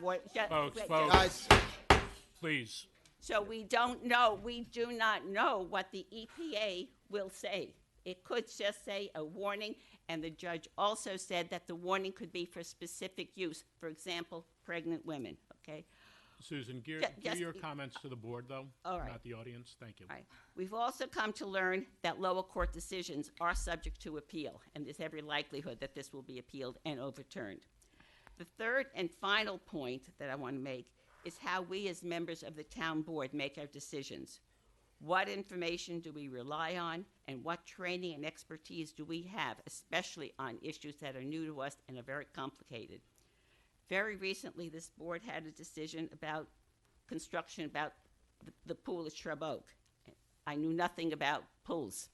Folks, Guys, please. So we do not know what the EPA will say. It could just say a warning, and the judge also said that the warning could be for specific use, for example, pregnant women, okay? Susan, gear your comments to the board, though, all right. not the audience. Thank you. All right. We've also come to learn that lower court decisions are subject to appeal, and there's every likelihood that this will be appealed and overturned. The third and final point that I want to make is how we as members of the town board make our decisions. What information do we rely on, and what training and expertise do we have, especially on issues that are new to us and are very complicated? Very recently, this board had a decision about construction about the pool at Shrub Oak. I knew nothing about pools,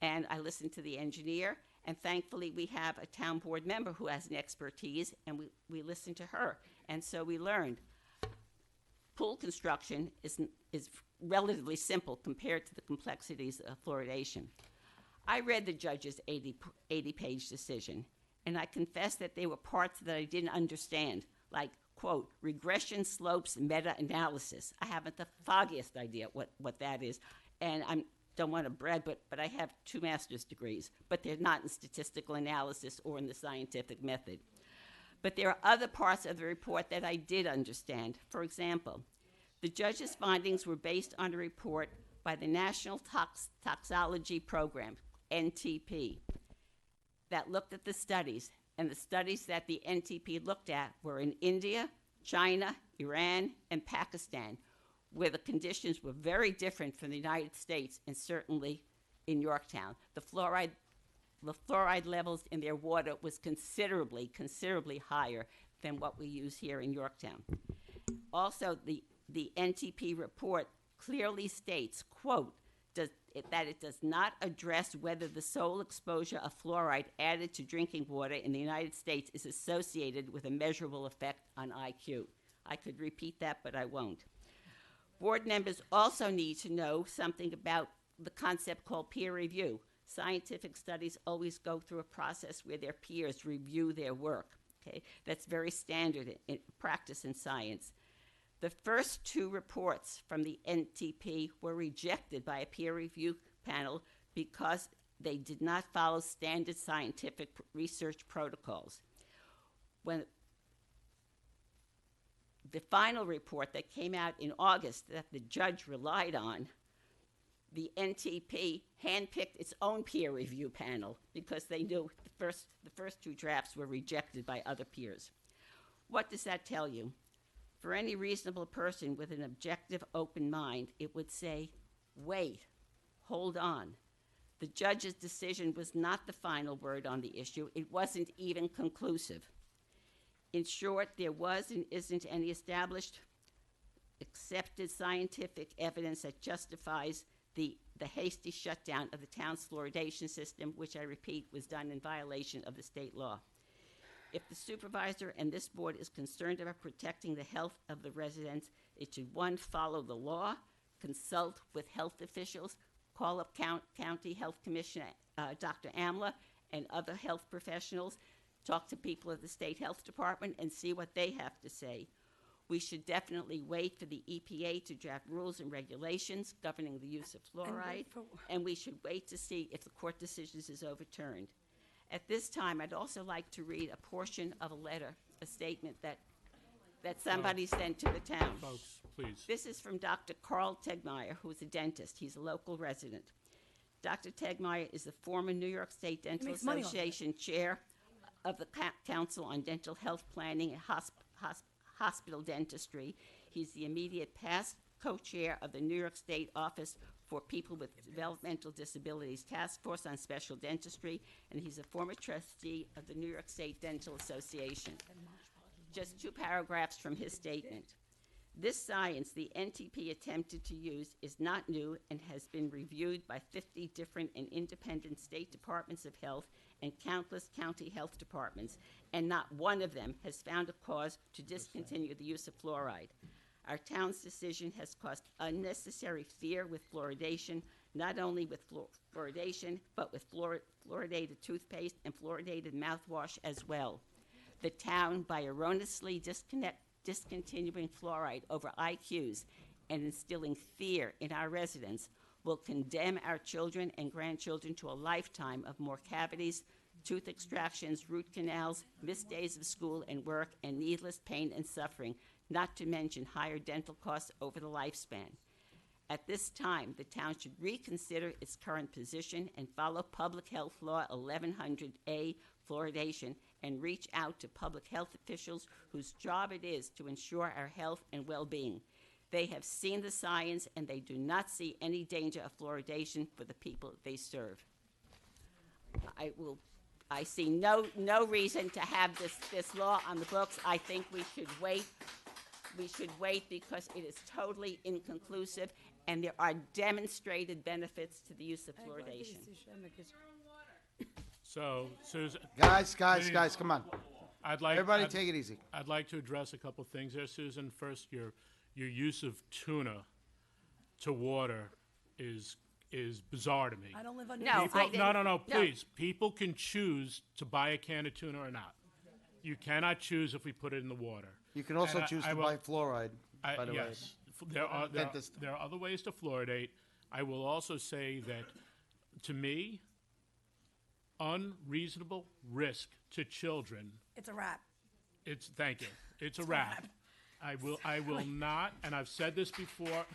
and I listened to the engineer, and thankfully we have a town board member who has an expertise, and we listened to her, and so we learned. Pool construction is relatively simple compared to the complexities of fluoridation. I read the judge's 80-page decision, and I confess that there were parts that I didn't understand, like, quote, regression slopes meta-analysis. I haven't the foggiest idea what that is, and I don't want to brag, but I have 2 master's degrees, but they're not in statistical analysis or in the scientific method. But there are other parts of the report that I did understand. For example, the judge's findings were based on a report by the National Toxicology Program, NTP, that looked at the studies. And the studies that the NTP looked at were in India, China, Iran, and Pakistan, where the conditions were very different from the United States and certainly in Yorktown. The fluoride levels in their water was considerably higher than what we use here in Yorktown. Also, the NTP report clearly states, quote, that it does not address whether the sole exposure of fluoride added to drinking water in the United States is associated with a measurable effect on IQ. I could repeat that, but I won't. Board members also need to know something about the concept called peer review. Scientific studies always go through a process where their peers review their work. Okay, that's very standard in practice in science. The first 2 reports from the NTP were rejected by a peer review panel because they did not follow standard scientific research protocols. When the final report that came out in August that the judge relied on, the NTP handpicked its own peer review panel because they knew the first 2 drafts were rejected by other peers. What does that tell you? For any reasonable person with an objective, open mind, it would say, wait, hold on. The judge's decision was not the final word on the issue. It wasn't even conclusive. In short, there was and isn't any established, accepted scientific evidence that justifies the hasty shutdown of the town's fluoridation system, which I repeat was done in violation of the state law. If the supervisor and this board is concerned about protecting the health of the residents, it should, 1, follow the law, consult with health officials, call up County Health Commissioner Dr. Amla and other health professionals, talk to people at the State Health Department and see what they have to say. We should definitely wait for the EPA to draft rules and regulations governing the use of fluoride, and we should wait to see if the court decisions is overturned. At this time, I'd also like to read a portion of a letter, a statement that somebody sent to the town. Folks, please. This is from Dr. Carl Tegmeyer, who is a dentist. He's a local resident. Dr. Tegmeyer is the former New York State Dental makes money off it. Association chair of the Council on Dental Health Planning and Hospital Dentistry. He's the immediate past co-chair of the New York State Office for People with Developmental Disabilities Task Force on Special Dentistry, and he's a former trustee of the New York State Dental Association. Just 2 paragraphs from his statement. This science the NTP attempted to use is not new and has been reviewed by 50 different and independent state departments of health and countless county health departments, and not one of them has found a cause to discontinue the use of fluoride. Our town's decision has caused unnecessary fear with fluoridation, not only with fluoridation, but with fluoridated toothpaste and fluoridated mouthwash as well. The town, by erroneously discontinuing fluoride over IQs and instilling fear in our residents, will condemn our children and grandchildren to a lifetime of more cavities, tooth extractions, root canals, missed days of school and work, and needless pain and suffering, not to mention higher dental costs over the lifespan. At this time, the town should reconsider its current position and follow Public Health Law 1100A, fluoridation, and reach out to public health officials whose job it is to ensure our health and well-being. They have seen the science, and they do not see any danger of fluoridation for the people they serve. I see no reason to have this law on the books. I think we should wait. We should wait because it is totally inconclusive, and there are demonstrated benefits to the use of fluoridation. So, Susan. Guys, please, come on. Everybody take it easy. I'd like to address a couple things there, Susan. First, your use of tuna to water is bizarre to me. I don't live on No, People, I didn't. no, please. People can choose to buy a can of tuna or not. You cannot choose if we put it in the water. You can also And choose I to will- buy fluoride, by the way. Yes, there are other ways to fluoridate. I will also say that, to me, unreasonable risk to children. It's a wrap. Thank you. It's a wrap. I will not, and I've said this before.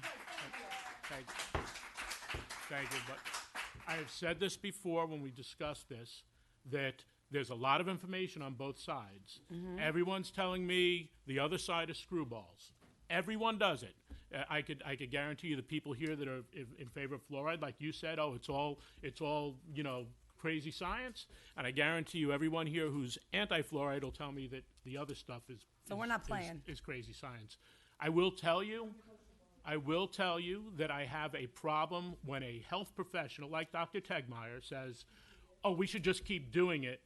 Thank you, but I have said this before when we discussed this, that there's a lot of information on both sides. Everyone's telling me the other side is screwballs. Everyone does it. I could guarantee you the people here that are in favor of fluoride, like you said, it's all crazy science. And I guarantee you everyone here who's anti-fluoride will tell me that the other stuff is We're not playing. Is crazy science. I will tell you that I have a problem when a health professional like Dr. Tegmeyer says, "Oh, we should just keep doing it,"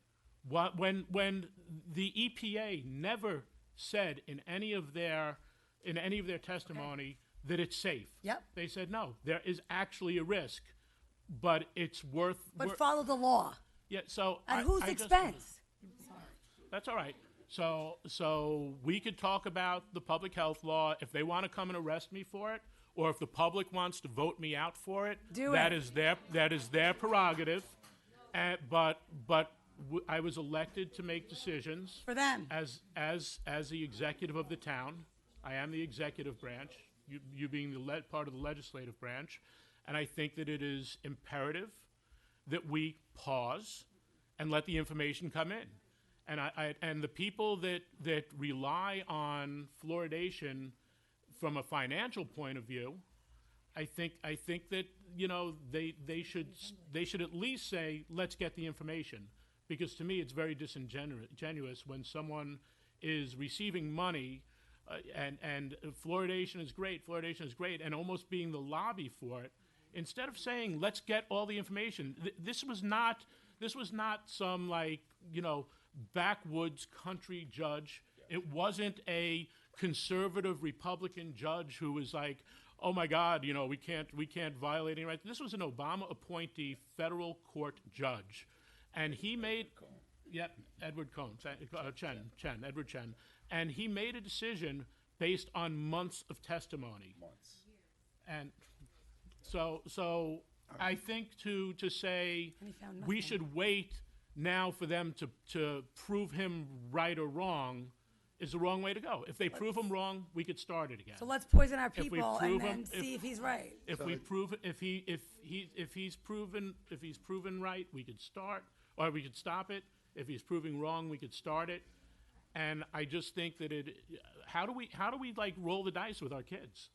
when the EPA never said in any of their testimony that it's safe. Yep. They said no, there is actually a risk. but it's worth. But follow the law. Yeah. So At whose I just- expense? That's all right. So we could talk about the public health law. If they want to come and arrest me for it, or if the public wants to vote me out for it, that is their prerogative. But I was elected to make decisions For them. as the executive of the town. I am the executive branch. You being the part of the legislative branch, and I think that it is imperative that we pause and let the information come in. And the people that rely on fluoridation from a financial point of view, I think that they should at least say, let's get the information, because to me it's very disingenuous when someone is receiving money and fluoridation is great, and almost being the lobby for it, instead of saying let's get all the information. This was not some backwoods country judge. It wasn't a conservative Republican judge who was like, oh my God, we can't violate any rights. This was an Obama appointee federal court judge, and he made Edward Chen, and he made a decision based on months of testimony. And so I think to say we should wait now for them to prove him right or wrong is the wrong way to go. If they prove him wrong, we could start it again. So let's poison our If we people and prove then him- see if he's right. If he's proven right, we could start, or we could stop it. If he's proving wrong, we could start it. And I just think that how do we roll the dice with our kids?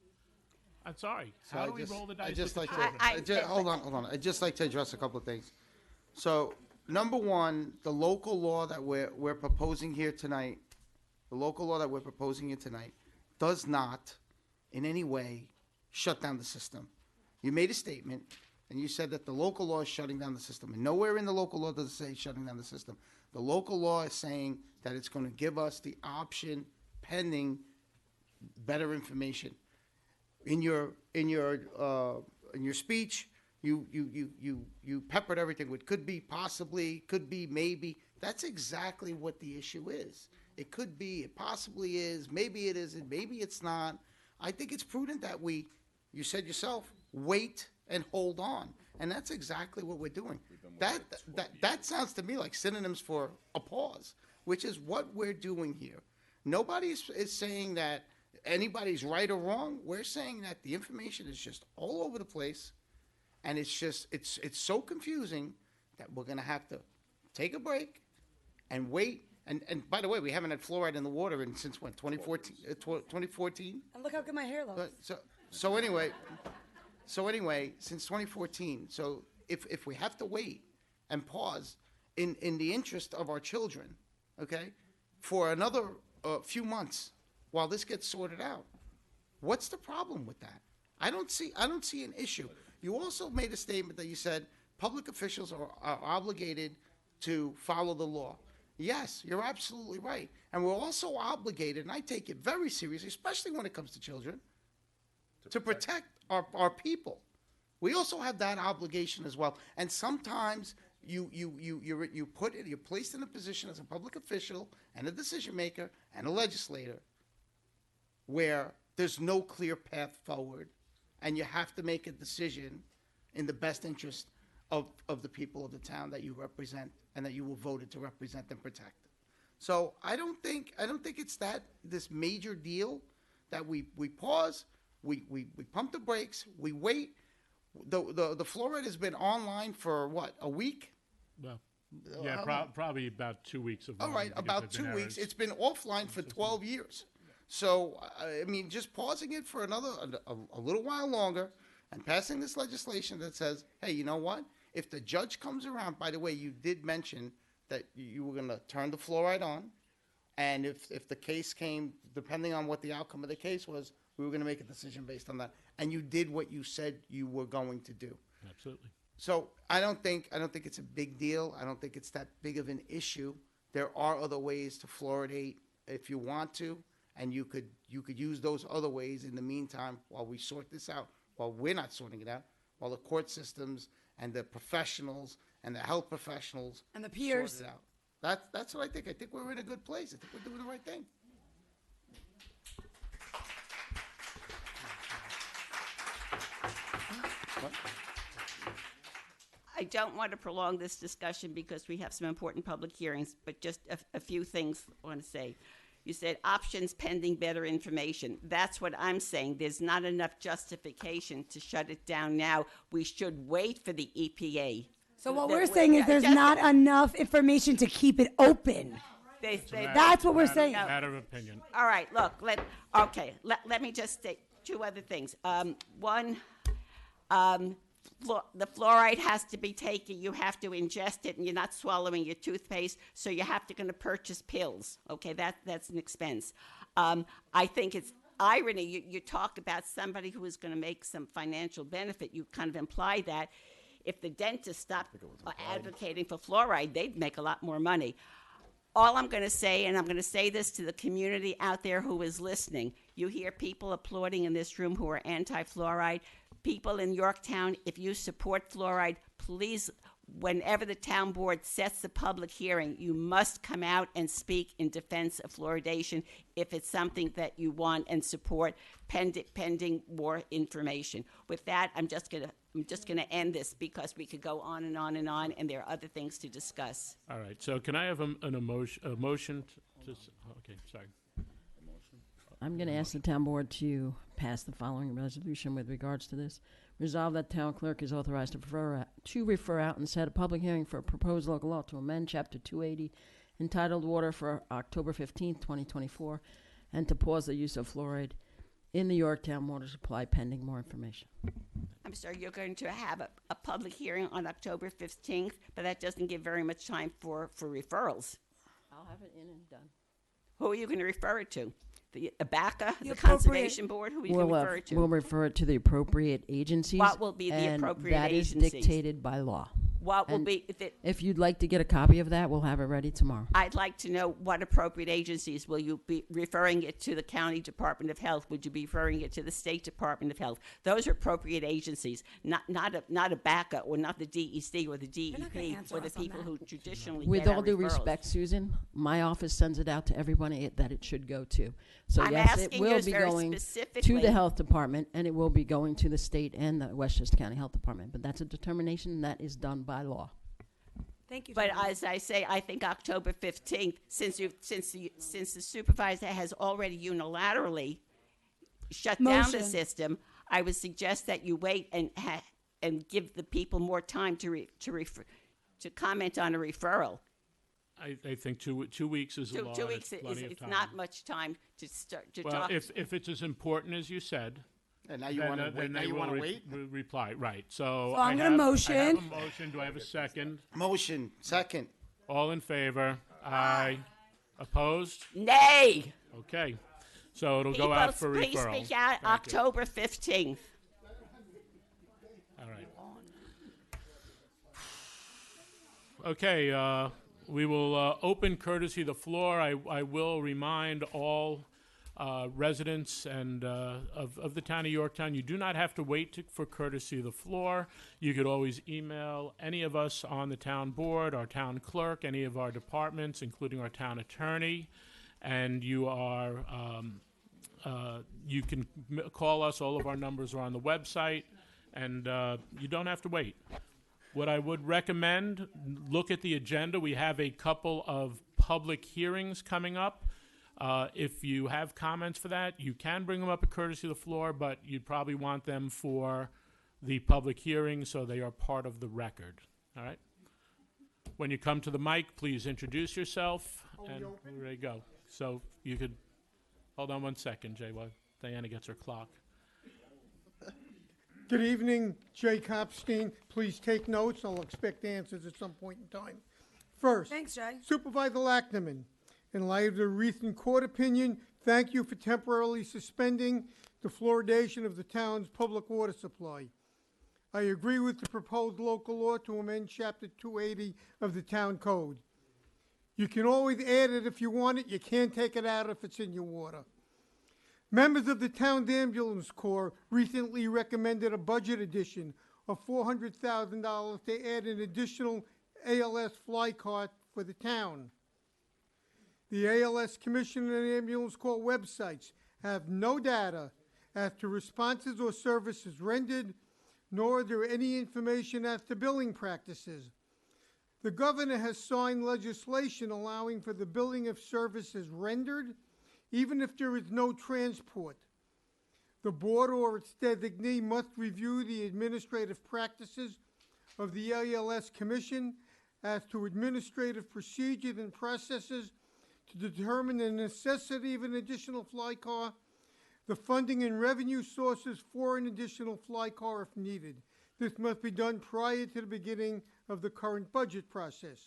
I'm sorry. So How I do we just- roll the I dice just with like the children? hold on. I'd just like to address a couple of things. So, number one, the local law that we're proposing here tonight, does not in any way shut down the system. You made a statement, and you said that the local law is shutting down the system. And nowhere in the local law does it say shutting down the system. The local law is saying that it's going to give us the option pending better information. In your speech, you peppered everything with could be, possibly, could be, maybe. That's exactly what the issue is. It could be, it possibly is, maybe it isn't, maybe it's not. I think it's prudent that you said yourself, wait and hold on. And that's exactly what we're doing. That sounds to me like synonyms for a pause, which is what we're doing here. Nobody is saying that anybody's right or wrong. We're saying that the information is just all over the place, and it's so confusing that we're going to have to take a break and wait. And by the way, we haven't had fluoride in the water since when? 2014? And look how good my hair looks. So anyway, since 2014. So if we have to wait and pause in the interest of our children, okay, for another few months while this gets sorted out, what's the problem with that? I don't see an issue. You also made a statement that you said public officials are obligated to follow the law. Yes, you're absolutely right. And we're also obligated, and I take it very seriously, especially when it comes to children, to protect our people. We also have that obligation as well. And sometimes you're placed in a position as a public official and a decision maker and a legislator where there's no clear path forward, and you have to make a decision in the best interest of the people of the town that you represent and that you were voted to represent and protect. So I don't think it's this major deal that we pause, we pump the brakes, we wait. The fluoride has been online for what, a week? Well, yeah, probably about 2 weeks. All right, about 2 weeks. It's been offline for 12 years. So, I mean, just pausing it for a little while longer and passing this legislation that says, hey, you know what? If the judge comes around, by the way, you did mention that you were going to turn the fluoride on, and if the case came, depending on what the outcome of the case was, we were going to make a decision based on that. And you did what you said you were going to do. Absolutely. So I don't think it's a big deal. I don't think it's that big of an issue. There are other ways to fluoridate if you want to, and you could use those other ways in the meantime while we sort this out, while we're not sorting it out, while the court systems and the professionals and the health professionals And the peers. sort it out. That's what I think. I think we're in a good place. I think we're doing the right thing. What? I don't want to prolong this discussion because we have some important public hearings, but just a few things I want to say. You said options pending better information. That's what I'm saying. There's not enough justification to shut it down now. We should wait for the EPA. So what we're saying is there's not enough information to keep it open. That's what we're saying. Matter of opinion. All right, look, let me just say two other things. One, the fluoride has to be taken. You have to ingest it, and you're not swallowing your toothpaste, so you have to going to purchase pills. Okay, that's an expense. I think it's irony. You talk about somebody who is going to make some financial benefit. You kind of imply that if the dentist stopped advocating for fluoride, they'd make a lot more money. All I'm going to say, and I'm going to say this to the community out there who is listening, you hear people applauding in this room who are anti-fluoride. People in Yorktown, if you support fluoride, please, whenever the town board sets the public hearing, you must come out and speak in defense of fluoridation if it's something that you want and support, pending more information. With that, I'm just gonna end this because we could go on and on and on, and there are other things to discuss. All right, so can I have a motion to, okay, sorry. I'm going to ask the town board to pass the following resolution with regards to this. Resolve that town clerk is authorized to refer out and set a public hearing for a proposed local law to amend Chapter 280 entitled Water for October 15th, 2024, and to pause the use of fluoride in the Yorktown water supply pending more information. I'm sorry, you're going to have a public hearing on October 15th, but that doesn't give very much time for referrals. I'll have it in and done. Who are you going to refer it to? The ABACA, the appropriate- Conservation Board? Who are you going to refer it to? We'll refer it to the appropriate agencies. What will be the and appropriate that is agencies? dictated by law. What will And be, If you'd like to get a copy of that, we'll have it ready tomorrow. I'd like to know what appropriate agencies. Will you be referring it to the County Department of Health? Would you be referring it to the State Department of Health? Those are appropriate agencies, not ABACA or not the DEC or the not gonna DEP answer or the us on people that. who traditionally With get all our due referrals. respect, Susan, my office sends it out to everybody that it should go to. So I'm yes, it asking will you be very going to specifically. the health department, and it will be going to the state and the Westchester County Health Department. But that's a determination that is done by law. Thank you. But gentlemen. as I say, I think October 15th, since the supervisor has already unilaterally shut down the Motion. system, I would suggest that you wait and give the people more time to comment on a referral. I think 2 weeks is a lot. 2 weeks It's plenty of it's time. not much time to start to Well, talk. if it's as important as you said, And now you then, want to then wait? Now they you will want to wait? reply. Right. So So I'm gonna I have motion. a motion. Do I have a second? Motion. Second. All in favor? Aye. Opposed? Nay. Okay. So it'll People, go out for please referral. speak out Thank you. October 15th. All right. Okay, we will open courtesy the floor. I will remind all residents and of the town of Yorktown, you do not have to wait for courtesy of the floor. You could always email any of us on the town board, our town clerk, any of our departments, including our town attorney, and you are you can call us. All of our numbers are on the website, and you don't have to wait. What I would recommend, look at the agenda. We have a couple of public hearings coming up. If you have comments for that, you can bring them up at courtesy of the floor, but you'd probably want them for the public hearing so they are part of the record. All right? When you come to the mic, please introduce yourself. And we're ready to go. So you could, hold on 1 second, Jay, while Diana gets her clock. Good evening, Jay Copstein. Please take notes. I'll expect answers at some point in time. First, Thanks, Jay. Supervisor Lachnerman, in light of the recent court opinion, thank you for temporarily suspending the fluoridation of the town's public water supply. I agree with the proposed local law to amend Chapter 280 of the town code. You can always add it if you want it. You can't take it out if it's in your water. Members of the town's ambulance corps recently recommended a budget addition of $400,000 to add an additional ALS fly car for the town. The ALS Commission and Ambulance Corps websites have no data as to responses or services rendered, nor are there any information as to billing practices. The governor has signed legislation allowing for the billing of services rendered, even if there is no transport. The board or its designee must review the administrative practices of the ALS Commission as to administrative procedures and processes to determine the necessity of an additional fly car, the funding and revenue sources for an additional fly car if needed. This must be done prior to the beginning of the current budget process.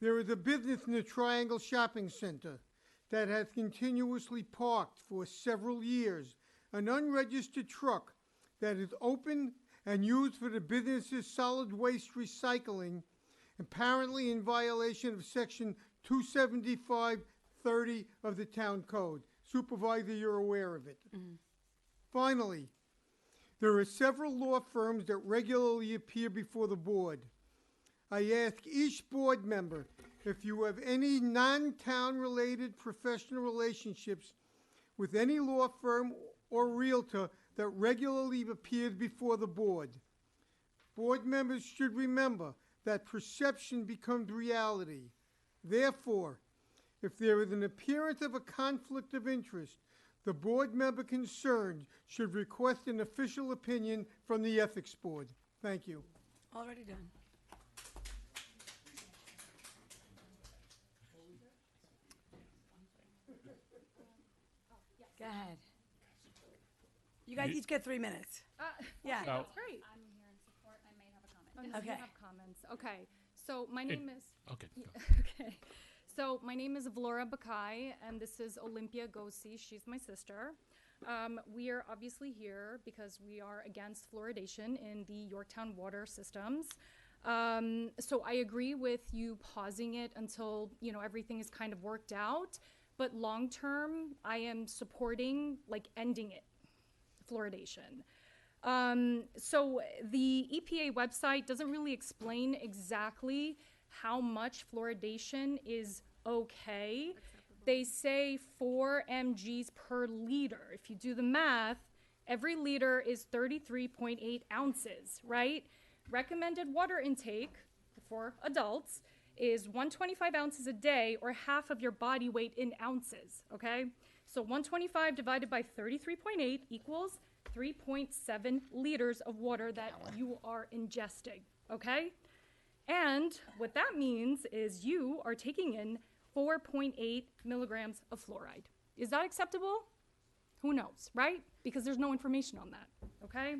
There is a business in the Triangle Shopping Center that has continuously parked for several years an unregistered truck that is open and used for the business's solid waste recycling, apparently in violation of Section 275-30 of the Town Code. Supervisor, you're aware of it. Finally, there are several law firms that regularly appear before the board. I ask each board member if you have any non-town related professional relationships with any law firm or realtor that regularly appears before the board. Board members should remember that perception becomes reality. Therefore, if there is an appearance of a conflict of interest, the board member concerned should request an official opinion from the Ethics Board. Thank you. Already done. Go ahead. You guys each get 3 minutes. Yeah. Oh. That's great. I'm here in support. I may have a comment. Okay. You have comments. Okay. So my name is. Okay. Okay. So my name is Vlora Bakai, and this is Olympia Gosi. She's my sister. We are obviously here because we are against fluoridation in the Yorktown water systems. So I agree with you pausing it until, everything is kind of worked out. But long term, I am supporting, ending it, fluoridation. So the EPA website doesn't really explain exactly how much fluoridation is okay. They say 4 mgs per liter. If you do the math, every liter is 33.8 ounces, right? Recommended water intake for adults is 125 ounces a day, or half of your body weight in ounces, okay? So 125 divided by 33.8 equals 3.7 liters of water that you are ingesting, okay? And what that means is you are taking in 4.8 milligrams of fluoride. Is that acceptable? Who knows, right? Because there's no information on that, okay?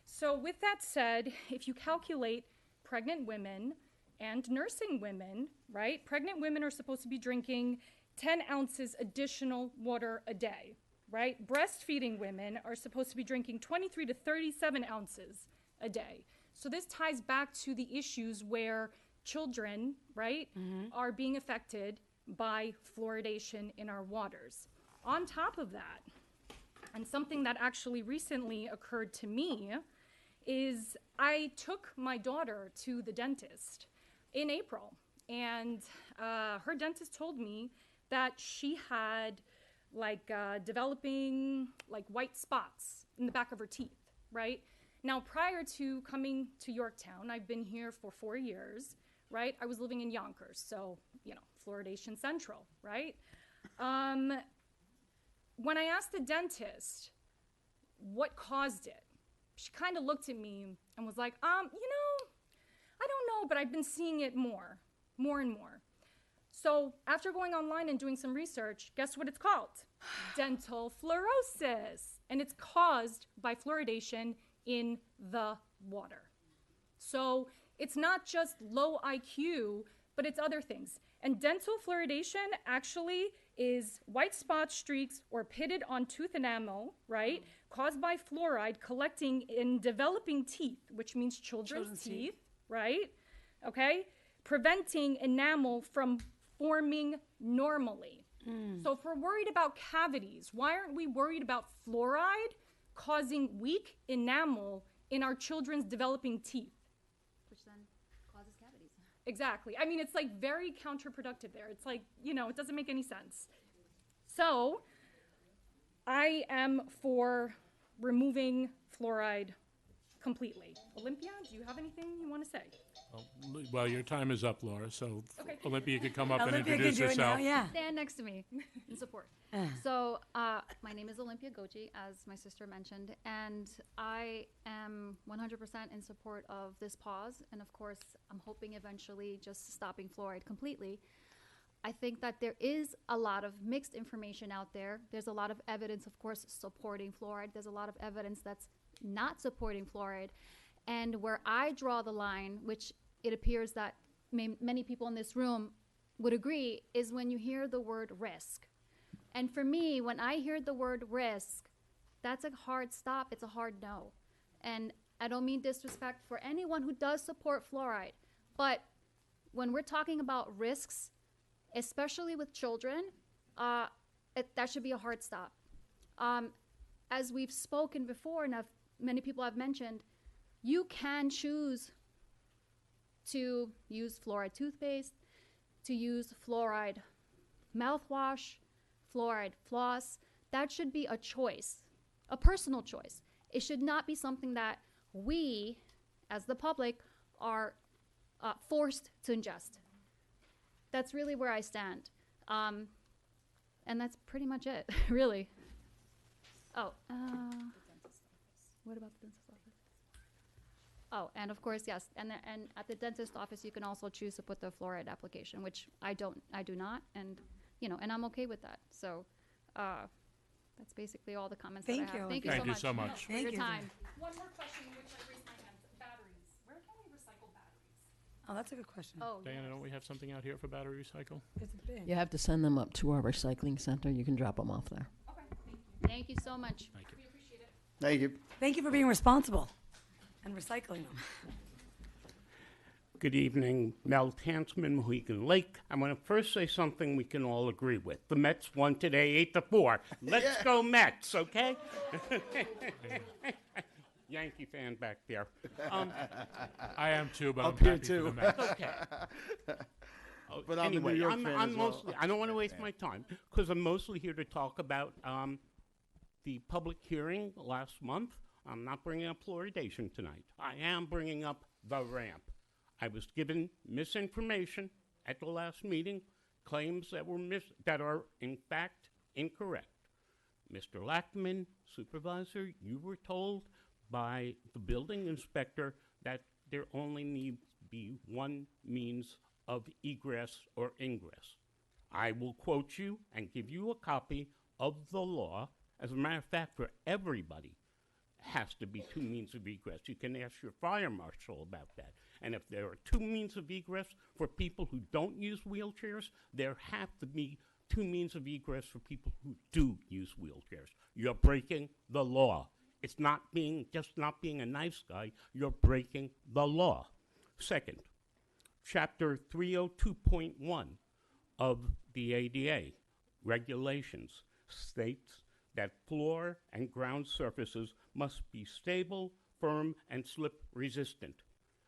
So with that said, if you calculate pregnant women and nursing women, right? Pregnant women are supposed to be drinking 10 ounces additional water a day, right? Breastfeeding women are supposed to be drinking 23 to 37 ounces a day. So this ties back to the issues where children, right, are being affected by fluoridation in our waters. On top of that, and something that actually recently occurred to me, is I took my daughter to the dentist in April, and her dentist told me that she had developing white spots in the back of her teeth, right? Now, prior to coming to Yorktown, I've been here for 4 years, right? I was living in Yonkers, so, fluoridation central, right? When I asked the dentist what caused it, she kind of looked at me and was like, I don't know, but I've been seeing it more and more. So after going online and doing some research, guess what it's called? Dental fluorosis. And it's caused by fluoridation in the water. So it's not just low IQ, but it's other things. And dental fluoridation actually is white spots, streaks, or pitted on tooth enamel, right? Caused by fluoride collecting in developing teeth, which means children's teeth, right? Okay? Preventing enamel from forming normally. So if we're worried about cavities, why aren't we worried about fluoride causing weak enamel in our children's developing teeth. Which then causes cavities. Exactly. I mean, it's like very counterproductive there. It's like, it doesn't make any sense. So, I am for removing fluoride completely. Olympia, do you have anything you want to say? Well, your time is up, Laura, so Okay. Olympia could come up Olympia and can introduce do it now, herself. yeah. Stand next to me in support. So, my name is Olympia Goji, as my sister mentioned, and I am 100% in support of this pause. And of course, I'm hoping eventually just stopping fluoride completely. I think that there is a lot of mixed information out there. There's a lot of evidence, of course, supporting fluoride. There's a lot of evidence that's not supporting fluoride. And where I draw the line, which it appears that many people in this room would agree, is when you hear the word risk. And for me, when I hear the word risk, that's a hard stop. It's a hard no. And I don't mean disrespect for anyone who does support fluoride, but when we're talking about risks, especially with children, that should be a hard stop. As we've spoken before, and many people have mentioned, you can choose to use fluoride toothpaste, to use fluoride mouthwash, fluoride floss. That should be a choice, a personal choice. It should not be something that we, as the public, are forced to ingest. That's really where I stand. And that's pretty much it, really. Oh, what about the dentist office? Oh, and of course, yes, and at the dentist office, you can also choose to put the fluoride application, which I do not, and and I'm okay with that. So, that's basically all the comments that I have. Thank you so much for your time. One more question, which I raised my hand. Batteries. Where can we recycle batteries? Oh, that's a good question. Oh, Diana, don't we have something out here for battery recycle? It's a big. You have to send them up to our recycling center. You can drop them off there. Okay, thank you. Thank you so much. Thank you. We appreciate it. Thank you. Thank you for being responsible and recycling them. Good evening, Mel Tansman, Mohegan Lake. I want to first say something we can all agree with. The Mets won today 8-4. Let's go Mets, okay? Yankee fan back there. I am too, but Up I'm here happy too. for the Mets. Okay. But I'm a Anyway, New York fan I'm as well. mostly, I don't want to waste my time because I'm mostly here to talk about the public hearing last month. I'm not bringing up fluoridation tonight. I am bringing up the ramp. I was given misinformation at the last meeting, claims that were that are in fact incorrect. Mr. Lackman, supervisor, you were told by the building inspector that there only needs to be one means of egress or ingress. I will quote you and give you a copy of the law. As a matter of fact, for everybody, has to be two means of egress. You can ask your fire marshal about that. And if there are two means of egress for people who don't use wheelchairs, there have to be two means of egress for people who do use wheelchairs. You're breaking the law. It's not not being a nice guy. You're breaking the law. Second, Chapter 302.1 of the ADA regulations states that floor and ground surfaces must be stable, firm, and slip resistant.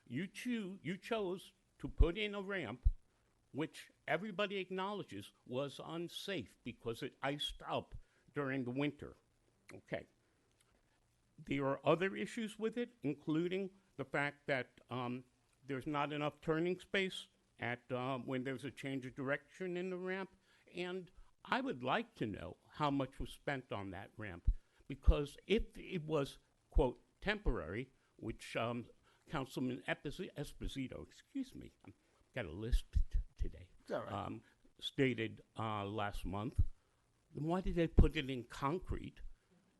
You chose to put in a ramp which everybody acknowledges was unsafe because it iced up during the winter. Okay. There are other issues with it, including the fact that there's not enough turning space at when there's a change of direction in the ramp. And I would like to know how much was spent on that ramp, because if it was, quote, temporary, which Councilman Esposito, excuse me, I've got a list today, It's all right. stated last month, then why did they put it in concrete?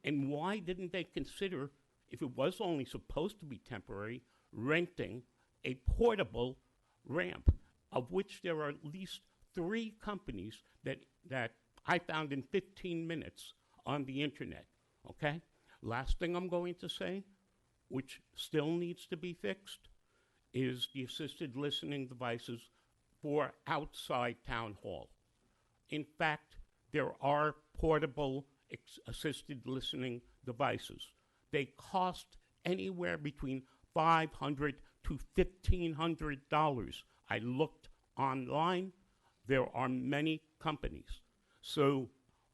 And why didn't they consider, if it was only supposed to be temporary, renting a portable ramp, of which there are at least 3 companies that I found in 15 minutes on the internet, okay? Last thing I'm going to say, which still needs to be fixed, is the assisted listening devices for outside town hall. In fact, there are portable assisted listening devices. They cost anywhere between $500 to $1,500. I looked online. There are many companies. So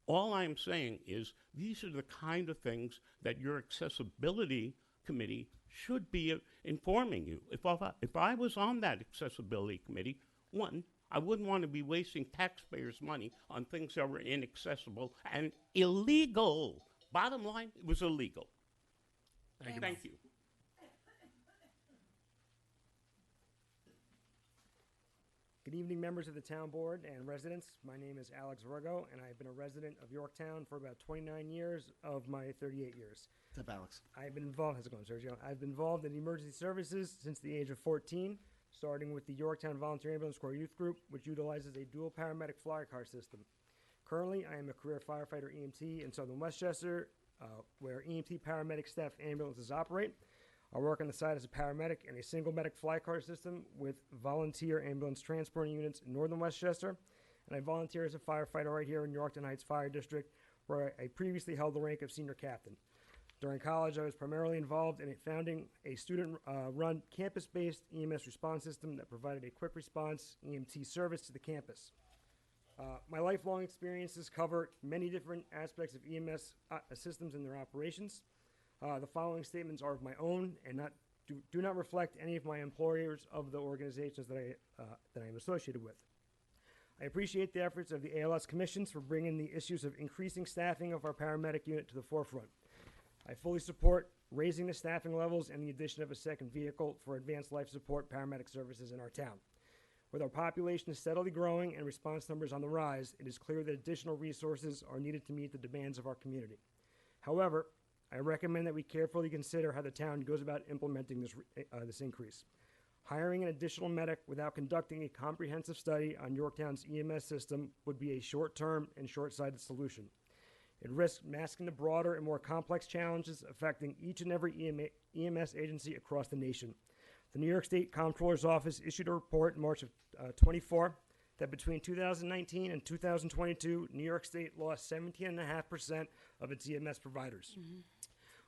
all I'm saying is these are the kind of things that your accessibility committee should be informing you. If I was on that accessibility committee, one, I wouldn't want to be wasting taxpayers' money on things that were inaccessible and illegal. Bottom line, it was illegal. Thank you. Good evening, members of the town board and residents. My name is Alex Virgo, and I've been a resident of Yorktown for about 29 years of my 38 years. What's up, Alex? I've been involved, how's it going, Sergio? I've been involved in emergency services since the age of 14, starting with the Yorktown Volunteer Ambulance Corps Youth Group, which utilizes a dual paramedic fly car system. Currently, I am a career firefighter EMT in Southern Westchester, where EMT paramedic staff ambulances operate. I work on the side as a paramedic in a single medic fly car system with volunteer ambulance transporting units in Northern Westchester, and I volunteer as a firefighter right here in Yorkton Heights Fire District, where I previously held the rank of senior captain. During college, I was primarily involved in founding a student-run campus-based EMS response system that provided a quick response EMT service to the campus. My lifelong experiences cover many different aspects of EMS systems and their operations. The following statements are of my own and do not reflect any of my employers of the organizations that I am associated with. I appreciate the efforts of the ALS commissions for bringing the issues of increasing staffing of our paramedic unit to the forefront. I fully support raising the staffing levels and the addition of a second vehicle for advanced life support paramedic services in our town. With our population steadily growing and response numbers on the rise, it is clear that additional resources are needed to meet the demands of our community. However, I recommend that we carefully consider how the town goes about implementing this increase. Hiring an additional medic without conducting a comprehensive study on Yorktown's EMS system would be a short-term and short-sighted solution. It risks masking the broader and more complex challenges affecting each and every EMS agency across the nation. The New York State Comptroller's Office issued a report in March of 24 that between 2019 and 2022, New York State lost 17.5% of its EMS providers. Mm-hmm.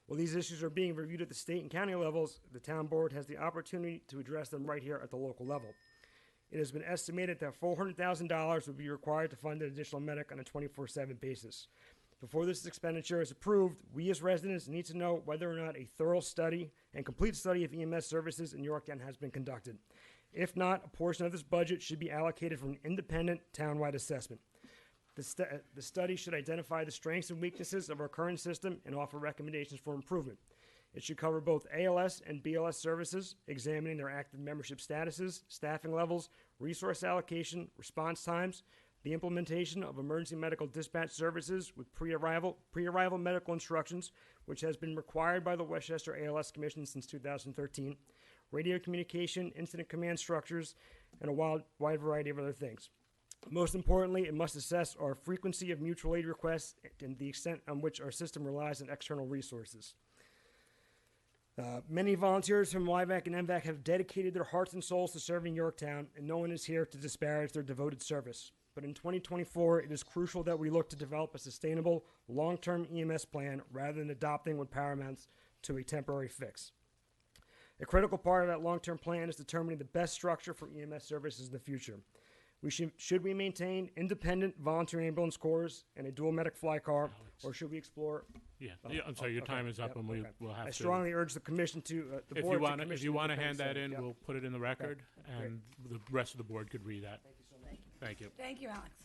While these issues are being reviewed at the state and county levels, the town board has the opportunity to address them right here at the local level. It has been estimated that $400,000 would be required to fund an additional medic on a 24/7 basis. Before this expenditure is approved, we as residents need to know whether or not a thorough study and complete study of EMS services in Yorktown has been conducted. If not, a portion of this budget should be allocated for an independent townwide assessment. The study should identify the strengths and weaknesses of our current system and offer recommendations for improvement. It should cover both ALS and BLS services, examining their active membership statuses, staffing levels, resource allocation, response times, the implementation of emergency medical dispatch services with pre-arrival medical instructions, which has been required by the Westchester ALS Commission since 2013, radio communication, incident command structures, and a wide variety of other things. Most importantly, it must assess our frequency of mutual aid requests and the extent on which our system relies on external resources. Many volunteers from YVAC and MVAC have dedicated their hearts and souls to serving Yorktown, and no one is here to disparage their devoted service. But in 2024, it is crucial that we look to develop a sustainable, long-term EMS plan rather than adopting what paramounts to a temporary fix. A critical part of that long-term plan is determining the best structure for EMS services in the future. Should we maintain independent volunteer ambulance corps and a dual medic fly car, or should we explore? Yeah, I'm sorry, your time is up, and we'll have to. I strongly urge the commission to, the board to commission. If you want to hand that in, yep. we'll put it in the record, and the rest of the board could read that. Thank you so much. Thank you. Thank you, Alex.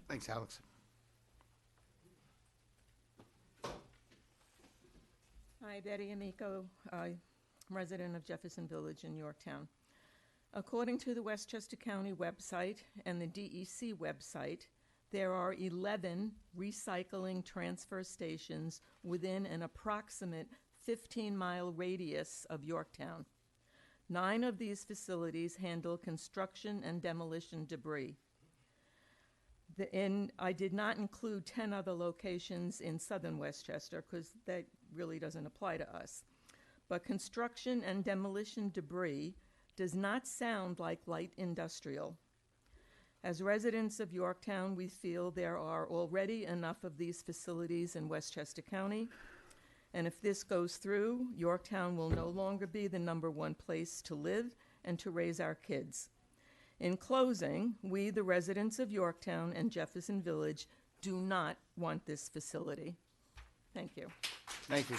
Thanks, Alex. Hi, Betty Amico, resident of Jefferson Village in Yorktown. According to the Westchester County website and the DEC website, there are 11 recycling transfer stations within an approximate 15-mile radius of Yorktown. 9 of these facilities handle construction and demolition debris. I did not include 10 other locations in southern Westchester because that really doesn't apply to us. But construction and demolition debris does not sound like light industrial. As residents of Yorktown, we feel there are already enough of these facilities in Westchester County, And if this goes through, Yorktown will no longer be the #1 place to live and to raise our kids. In closing, we, the residents of Yorktown and Jefferson Village, do not want this facility. Thank you. Thank you.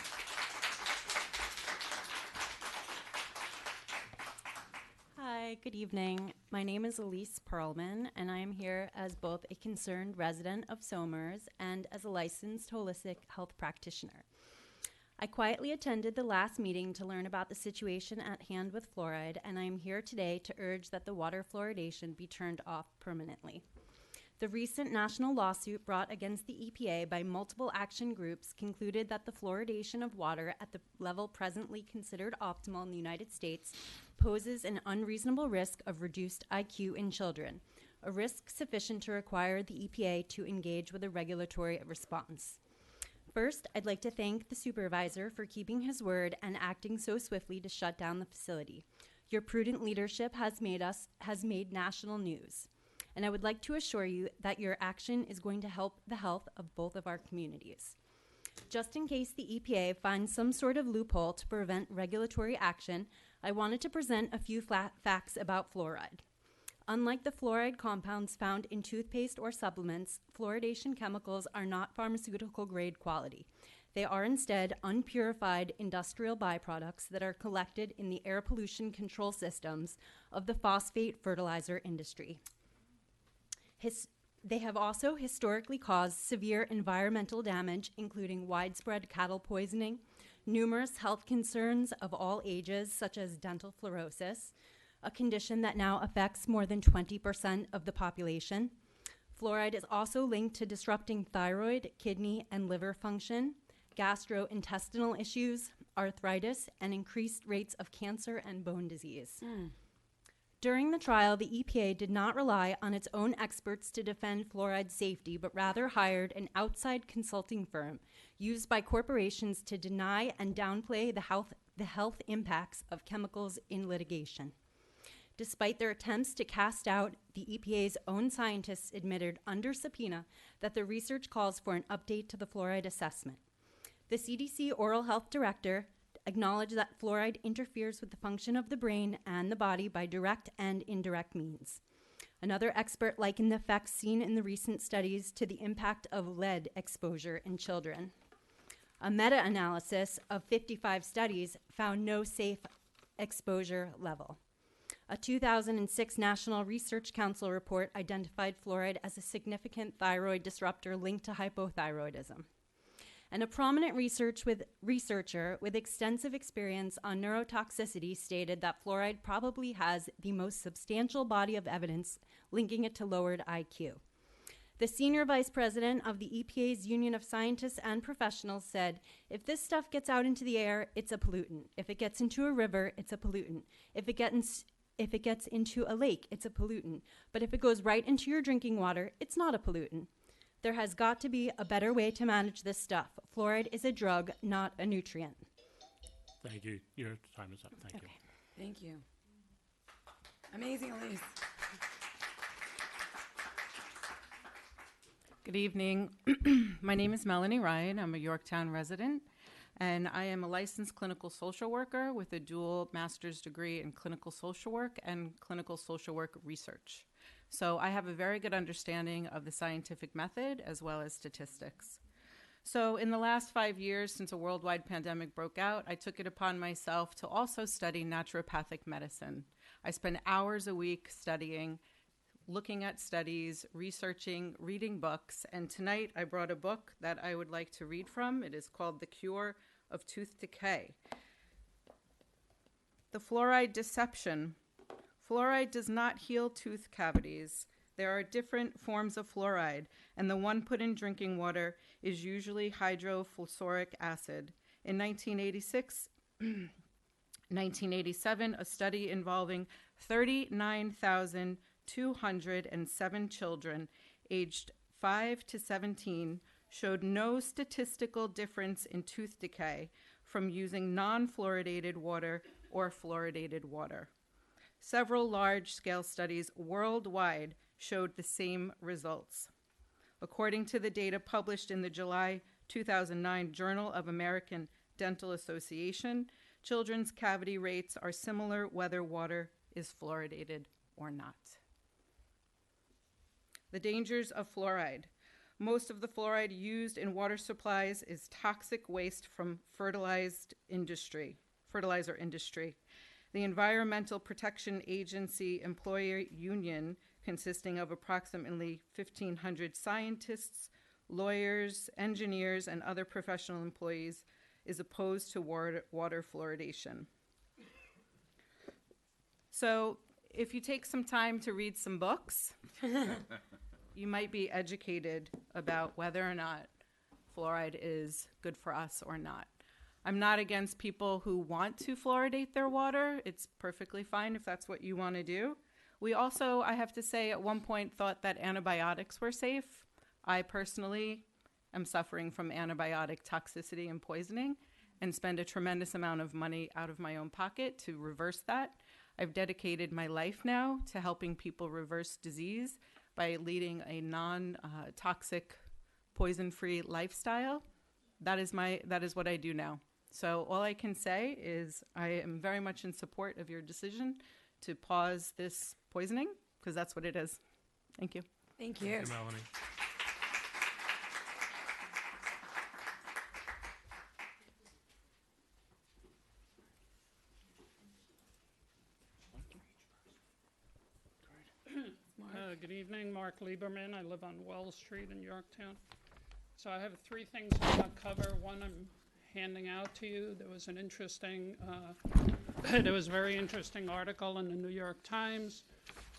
Hi, good evening. My name is Elise Perlman, and I am here as both a concerned resident of Somers and as a licensed holistic health practitioner. I quietly attended the last meeting to learn about the situation at hand with fluoride, and I am here today to urge that the water fluoridation be turned off permanently. The recent national lawsuit brought against the EPA by multiple action groups concluded that the fluoridation of water at the level presently considered optimal in the United States poses an unreasonable risk of reduced IQ in children, a risk sufficient to require the EPA to engage with a regulatory response. First, I'd like to thank the supervisor for keeping his word and acting so swiftly to shut down the facility. Your prudent leadership has made national news. And I would like to assure you that your action is going to help the health of both of our communities. Just in case the EPA finds some sort of loophole to prevent regulatory action, I wanted to present a few facts about fluoride. Unlike the fluoride compounds found in toothpaste or supplements, fluoridation chemicals are not pharmaceutical grade quality. They are instead unpurified industrial byproducts that are collected in the air pollution control systems of the phosphate fertilizer industry. They have also historically caused severe environmental damage, including widespread cattle poisoning, numerous health concerns of all ages, such as dental fluorosis, a condition that now affects more than 20% of the population. Fluoride is also linked to disrupting thyroid, kidney, and liver function, gastrointestinal issues, arthritis, and increased rates of cancer and bone disease. During the trial, the EPA did not rely on its own experts to defend fluoride safety, but rather hired an outside consulting firm used by corporations to deny and downplay the health impacts of chemicals in litigation. Despite their attempts to cast out, the EPA's own scientists admitted under subpoena that the research calls for an update to the fluoride assessment. The CDC oral health director acknowledge that fluoride interferes with the function of the brain and the body by direct and indirect means. Another expert likened the effects seen in the recent studies to the impact of lead exposure in children. A meta-analysis of 55 studies found no safe exposure level. A 2006 National Research Council report identified fluoride as a significant thyroid disruptor linked to hypothyroidism. And a prominent researcher with extensive experience on neurotoxicity stated that fluoride probably has the most substantial body of evidence linking it to lowered IQ. The senior vice president of the EPA's Union of Scientists and Professionals said, if this stuff gets out into the air, it's a pollutant. If it gets into a river, it's a pollutant. If it gets into a lake, it's a pollutant. But if it goes right into your drinking water, it's not a pollutant. There has got to be a better way to manage this stuff. Fluoride is a drug, not a nutrient. Thank you. Your time is up. Thank you. Thank you. Amazing, Elise. Good evening. My name is Melanie Ryan. I'm a Yorktown resident, and I am a licensed clinical social worker with a dual master's degree in clinical social work and clinical social work research. So I have a very good understanding of the scientific method as well as statistics. So in the last 5 years since a worldwide pandemic broke out, I took it upon myself to also study naturopathic medicine. I spend hours a week studying, looking at studies, researching, reading books, and tonight I brought a book that I would like to read from. It is called The Cure of Tooth Decay. The Fluoride Deception. Fluoride does not heal tooth cavities. There are different forms of fluoride, and the one put in drinking water is usually hydrofluoric acid. In 1987, a study involving 39,207 children aged 5 to 17 showed no statistical difference in tooth decay from using non-fluoridated water or fluoridated water. Several large-scale studies worldwide showed the same results. According to the data published in the July 2009 Journal of American Dental Association, children's cavity rates are similar whether water is fluoridated or not. The dangers of fluoride. Most of the fluoride used in water supplies is toxic waste from fertilizer industry. The Environmental Protection Agency Employer Union, consisting of approximately 1,500 scientists, lawyers, engineers, and other professional employees, is opposed to water fluoridation. So if you take some time to read some books, you might be educated about whether or not fluoride is good for us or not. I'm not against people who want to fluoridate their water. It's perfectly fine if that's what you want to do. We also, I have to say, at one point thought that antibiotics were safe. I personally am suffering from antibiotic toxicity and poisoning and spend a tremendous amount of money out of my own pocket to reverse that. I've dedicated my life now to helping people reverse disease by leading a non-toxic, poison-free lifestyle. That is what I do now. So all I can say is I am very much in support of your decision to pause this poisoning, because that's what it is. Thank you. Thank you. Thank you, Melanie. Good evening, Mark Lieberman. I live on Wells Street in Yorktown. So I have three things I want to cover. One I'm handing out to you. There was an interesting, there was a very interesting article in the New York Times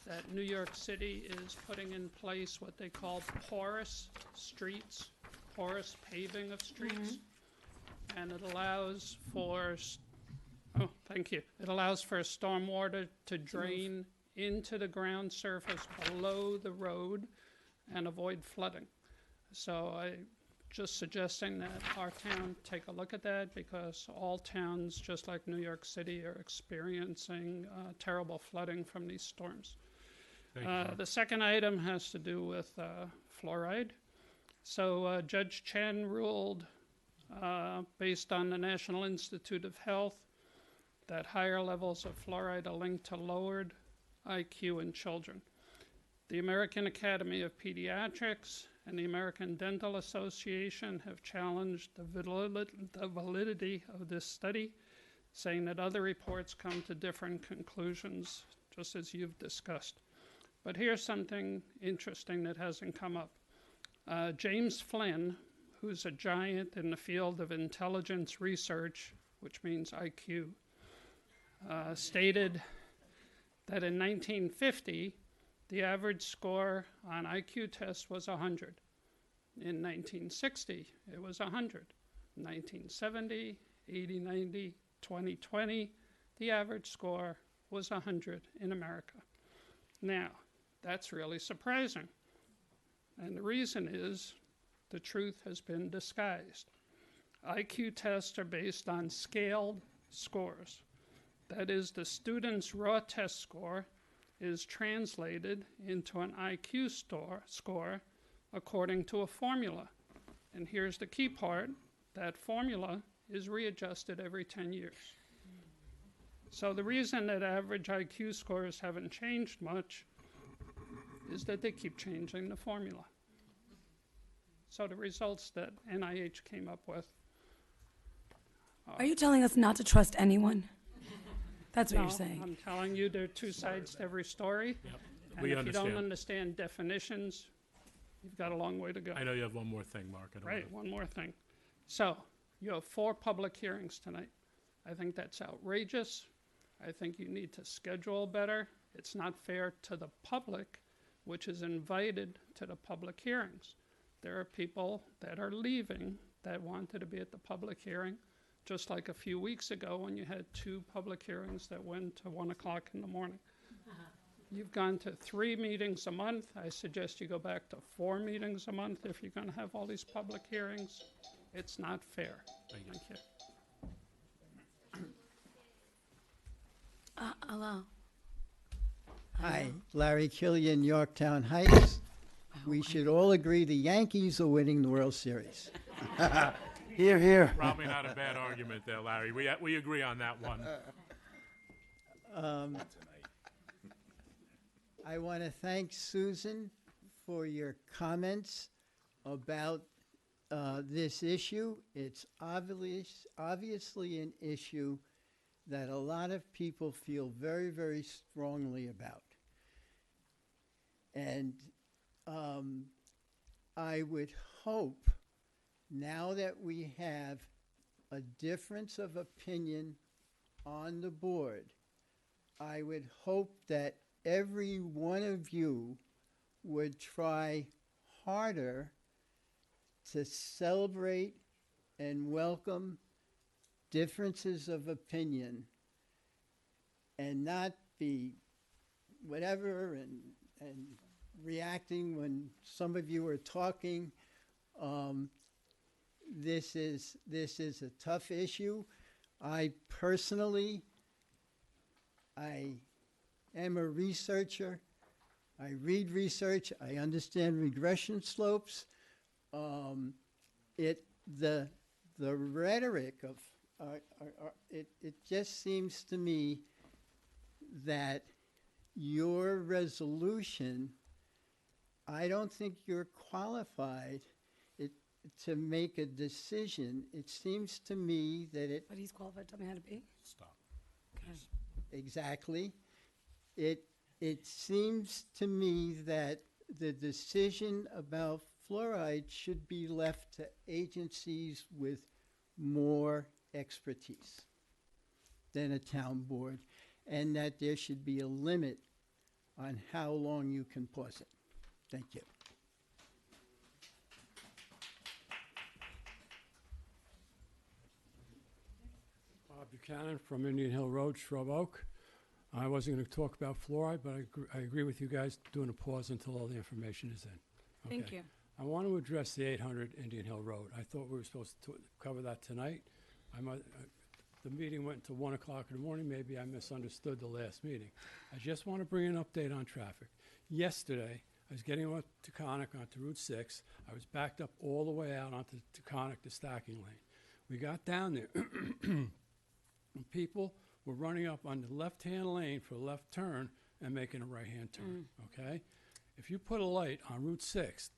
that New York City is putting in place what they call porous streets, porous paving of streets, and it allows for, it allows for stormwater to drain into the ground surface below the road and avoid flooding. So I just suggesting that our town take a look at that, because all towns, just like New York City, are experiencing terrible flooding from these storms. The second item has to do with fluoride. So Judge Chen ruled, based on the National Institute of Health, that higher levels of fluoride are linked to lowered IQ in children. The American Academy of Pediatrics and the American Dental Association have challenged the validity of this study, saying that other reports come to different conclusions, just as you've discussed. But here's something interesting that hasn't come up. James Flynn, who's a giant in the field of intelligence research, which means IQ, stated that in 1950, the average score on IQ tests was 100. In 1960, it was 100. 1970, 80, 90, 2020, the average score was 100 in America. Now, that's really surprising. And the reason is the truth has been disguised. IQ tests are based on scaled scores. That is, the student's raw test score is translated into an IQ score according to a formula. And here's the key part. That formula is readjusted every 10 years. So the reason that average IQ scores haven't changed much is that they keep changing the formula. So the results that NIH came up with. Are you telling us not to trust anyone? That's what No, you're saying. I'm telling you, there are two sides to every story. Yep. And We if you don't understand. understand definitions, you've got a long way to go. I know you have one more thing, Mark. I don't Right, wanna- one more thing. So, you have 4 public hearings tonight. I think that's outrageous. I think you need to schedule better. It's not fair to the public, which is invited to the public hearings. There are people that are leaving that wanted to be at the public hearing, just like a few weeks ago when you had 2 public hearings that went to 1 o'clock in the morning. You've gone to 3 meetings a month. I suggest you go back to 4 meetings a month if you're going to have all these public hearings. It's not fair. Thank you. Hello. Hi, Larry Killian, Yorktown Heights. We should all agree the Yankees are winning the World Series. Here, here. Probably not a bad argument there, Larry. We agree on that one. I want to thank Susan for your comments about this issue. It's obviously an issue that a lot of people feel very, very strongly about. And I would hope, now that we have a difference of opinion on the board, I would hope that every one of you would try harder to celebrate and welcome differences of opinion and not be whatever and reacting when some of you are talking. This is a tough issue. I personally, I am a researcher. I read research. I understand regression slopes. The rhetoric of it just seems to me that your resolution, I don't think you're qualified to make a decision. It seems to me that it... But he's qualified, tell me how to be. Stop. Okay. Exactly. It seems to me that the decision about fluoride should be left to agencies with more expertise than a town board, and that there should be a limit on how long you can pause it. Thank you. Bob Buchanan from Indian Hill Road, Shrub Oak. I wasn't going to talk about fluoride, but I agree with you guys doing a pause until all the information is in. Thank Okay. you. I want to address the 800 Indian Hill Road. I thought we were supposed to cover that tonight. The meeting went until 1 o'clock in the morning. Maybe I misunderstood the last meeting. I just want to bring an update on traffic. Yesterday, I was getting on Taconic onto Route 6. I was backed up all the way out onto Taconic, the stacking lane. We got down there. And people were running up on the left-hand lane for a left turn and making a right-hand turn, okay? If you put a light on Route 6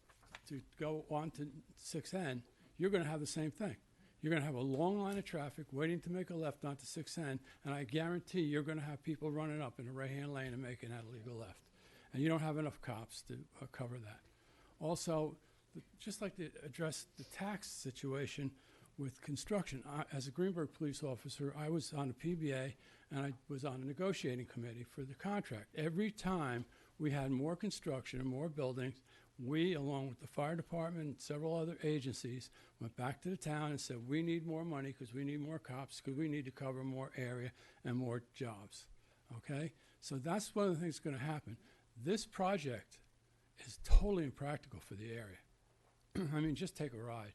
to go on to 6N, you're going to have the same thing. You're going to have a long line of traffic waiting to make a left onto 6N, and I guarantee you're going to have people running up in the right-hand lane and making that illegal left. And you don't have enough cops to cover that. Also, just like to address the tax situation with construction. As a Greenberg police officer, I was on a PBA and I was on a negotiating committee for the contract. Every time we had more construction and more buildings, we, along with the fire department and several other agencies, went back to the town and said, we need more money because we need more cops, because we need to cover more area and more jobs, okay? So that's one of the things that's going to happen. This project is totally impractical for the area. I mean, just take a ride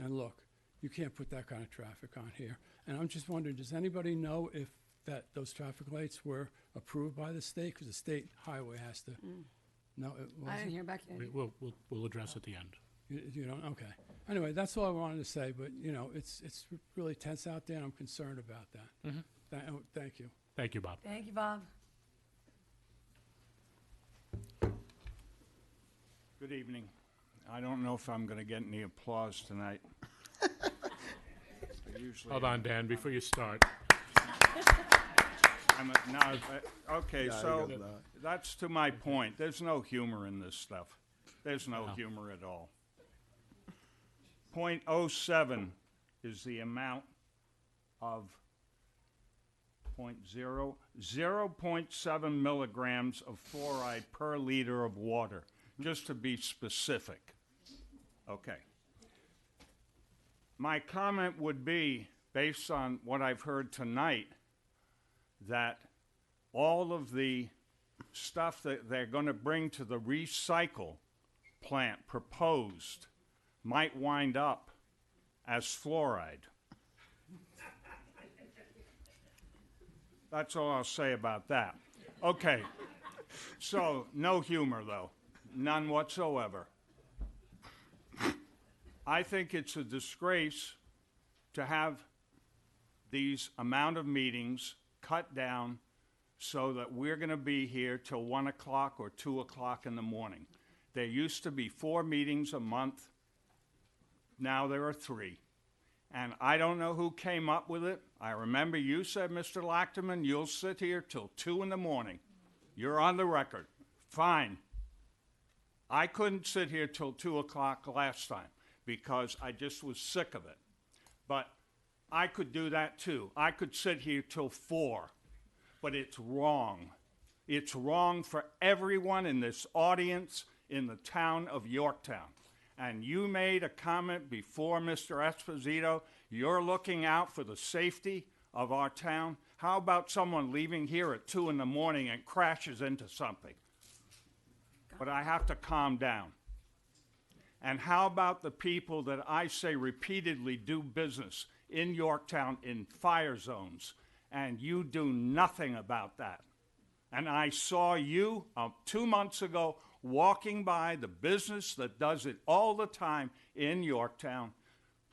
and look. You can't put that kind of traffic on here. And I'm just wondering, does anybody know if those traffic lights were approved by the state? Because the state highway has to. No, it wasn't. I didn't hear back yet. We'll address at the end. You don't? Okay. Anyway, that's all I wanted to say. But you know, it's really tense out there, and I'm concerned about that. Thank you. Thank you, Bob. Thank you, Bob. Good evening. I don't know if I'm going to get any applause tonight. Hold on, Dan, before you start. Okay, so that's to my point. There's no humor in this stuff. There's no humor at all. .07 is the amount of 0.7 milligrams of fluoride per liter of water, just to be specific. Okay. My comment would be, based on what I've heard tonight, that all of the stuff that they're going to bring to the recycle plant proposed might wind up as fluoride. That's all I'll say about that. Okay, so no humor, though. None whatsoever. I think it's a disgrace to have these amount of meetings cut down so that we're going to be here till 1 o'clock or 2 o'clock in the morning. There used to be 4 meetings a month. Now there are 3. And I don't know who came up with it. I remember you said, Mr. Lachterman, you'll sit here till 2 in the morning. You're on the record. Fine. I couldn't sit here till 2 o'clock last time because I just was sick of it. But I could do that too. I could sit here till 4. But it's wrong. It's wrong for everyone in this audience in the town of Yorktown. And you made a comment before, Mr. Esposito, you're looking out for the safety of our town. How about someone leaving here at 2 in the morning and crashes into something? But I have to calm down. And how about the people that I say repeatedly do business in Yorktown in fire zones, and you do nothing about that? And I saw you 2 months ago walking by the business that does it all the time in Yorktown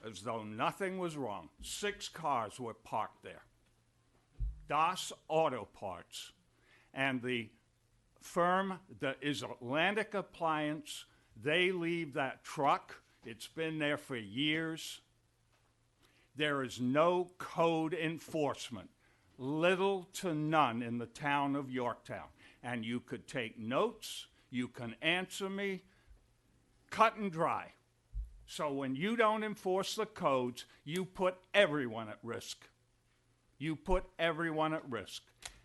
as though nothing was wrong. 6 cars were parked there. Das Auto Parts. And the firm that is Atlantic Appliance, they leave that truck. It's been there for years. There is no code enforcement, little to none in the town of Yorktown. And you could take notes, you can answer me, cut and dry. So when you don't enforce the codes, you put everyone at risk. You put everyone at risk.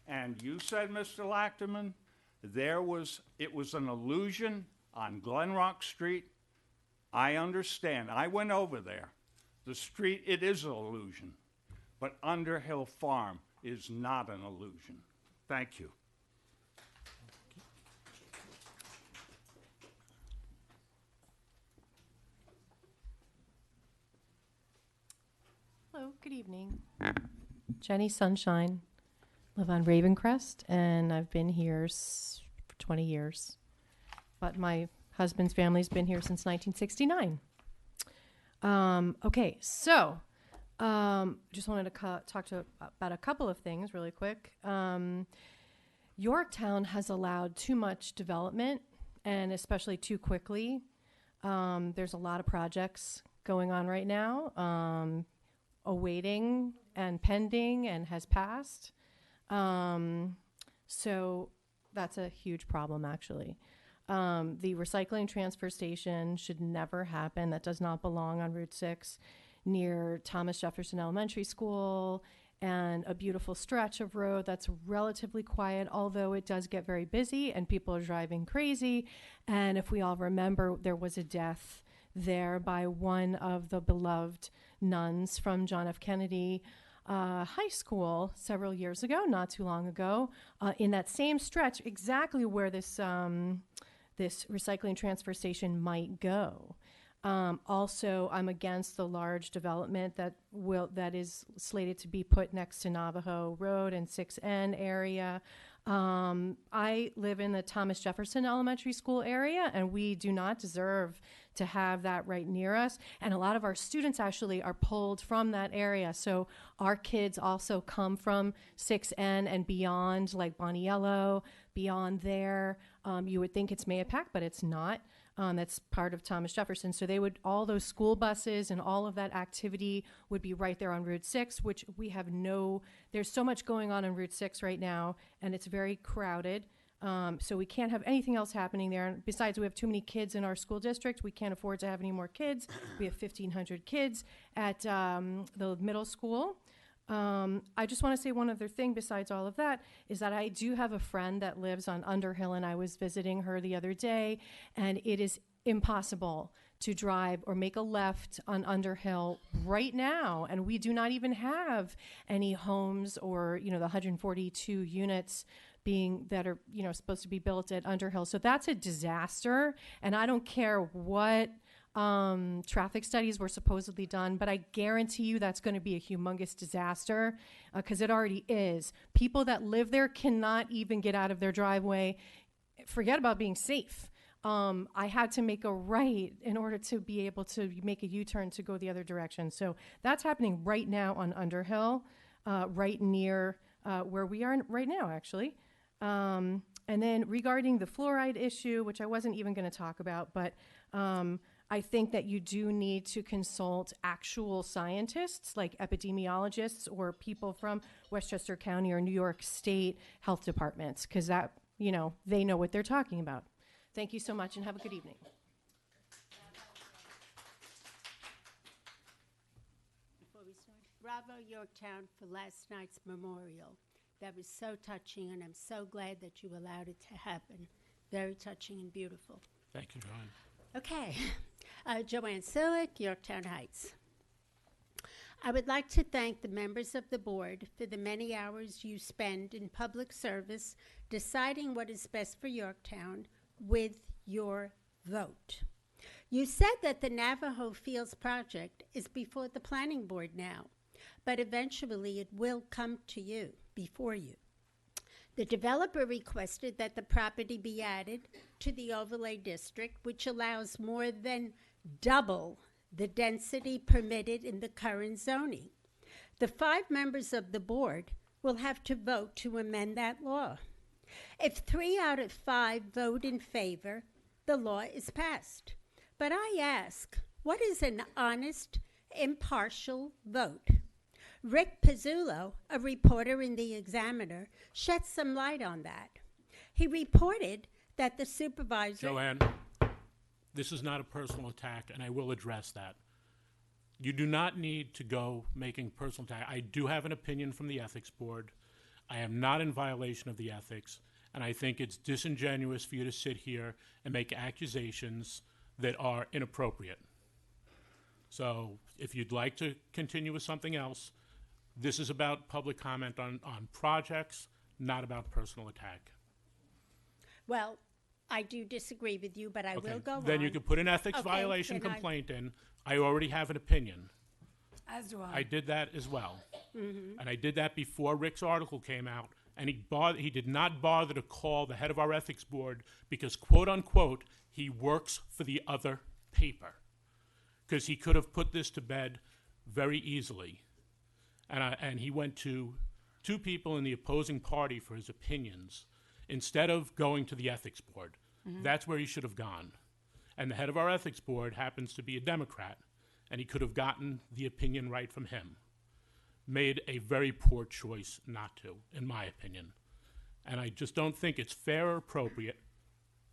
And you said, Mr. Lachterman, it was an illusion on Glenrock Street. I understand. I went over there. The street, it is an illusion. But Underhill Farm is not an illusion. Thank you. Hello, good evening. Jenny Sunshine. Live on Ravencrest, and I've been here for 20 years. But my husband's family's been here since 1969. Okay, so just wanted to talk about a couple of things really quick. Yorktown has allowed too much development, and especially too quickly. There's a lot of projects going on right now, awaiting and pending and has passed. So that's a huge problem, actually. The recycling transfer station should never happen. That does not belong on Route 6 near Thomas Jefferson Elementary School, and a beautiful stretch of road that's relatively quiet, although it does get very busy and people are driving crazy. And if we all remember, there was a death there by one of the beloved nuns from John F. Kennedy High School several years ago, not too long ago, in that same stretch, exactly where this this recycling transfer station might go. Also, I'm against the large development that is slated to be put next to Navajo Road and 6N area. I live in the Thomas Jefferson Elementary School area, and we do not deserve to have that right near us. And a lot of our students actually are pulled from that area. So our kids also come from 6N and beyond, like Boniello, beyond there. You would think it's Mahopac, but it's not. That's part of Thomas Jefferson. So all those school buses and all of that activity would be right there on Route 6, which we have there's so much going on Route 6 right now, and it's very crowded. So we can't have anything else happening there. And besides, we have too many kids in our school district. We can't afford to have any more kids. We have 1,500 kids at the middle school. I just want to say one other thing besides all of that is that I do have a friend that lives on Underhill, and I was visiting her the other day, and it is impossible to drive or make a left on Underhill right now, and we do not even have any homes or, the 142 units that are, supposed to be built at Underhill. So that's a disaster, and I don't care what traffic studies were supposedly done, but I guarantee you that's going to be a humongous disaster because it already is. People that live there cannot even get out of their driveway. Forget about being safe. I had to make a right in order to be able to make a U-turn to go the other direction. So that's happening right now on Underhill, right near where we are right now, actually. And then regarding the fluoride issue, which I wasn't even going to talk about, but I think that you do need to consult actual scientists like epidemiologists or people from Westchester County or New York State health departments, because that, you know, they know what they're talking about. Thank you so much and have a good evening. Before we start, bravo Yorktown for last night's memorial. That was so touching, and I'm so glad that you allowed it to happen. Very touching and beautiful. Thank you, Joanne. Okay. Joanne Silic, Yorktown Heights. I would like to thank the members of the board for the many hours you spend in public service deciding what is best for Yorktown with your vote. You said that the Navajo Fields project is before the planning board now, but eventually it will come to you, before you. The developer requested that the property be added to the overlay district, which allows more than double the density permitted in the current zoning. The 5 members of the board will have to vote to amend that law. If 3 out of 5 vote in favor, the law is passed. But I ask, what is an honest, impartial vote? Rick Pizzullo, a reporter in the Examiner, shed some light on that. He reported that the supervisor... Joanne, this is not a personal attack, and I will address that. You do not need to go making personal attack. I do have an opinion from the ethics board. I am not in violation of the ethics, and I think it's disingenuous for you to sit here and make accusations that are inappropriate. So if you'd like to continue with something else, this is about public comment on projects, not about personal attack. Well, I do disagree with you, but I will go on. Then you could put an ethics violation complaint in. I already have an opinion. As do I. I did that as well. Mhm. And I did that before Rick's article came out, and he did not bother to call the head of our ethics board because, quote unquote, he works for the other paper. Because he could have put this to bed very easily. And he went to 2 people in the opposing party for his opinions instead of going to the ethics board. Mhm. That's where he should have gone. And the head of our ethics board happens to be a Democrat, and he could have gotten the opinion right from him. Made a very poor choice not to, in my opinion. And I just don't think it's fair or appropriate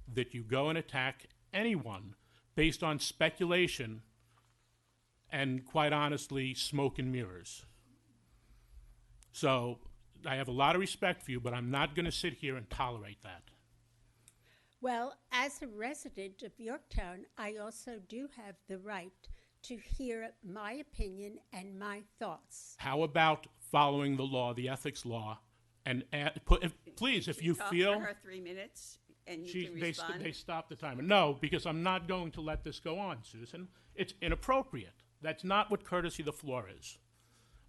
that you go and attack anyone based on speculation and, quite honestly, smoke and mirrors. So I have a lot of respect for you, but I'm not going to sit here and tolerate that. Well, as a resident of Yorktown, I also do have the right to hear my opinion and my thoughts. How about following the law, the ethics law, and please, if you Talk feel... for her 3 minutes, and you can respond. They stopped the timer. No, because I'm not going to let this go on, Susan. It's inappropriate. That's not what courtesy the floor is.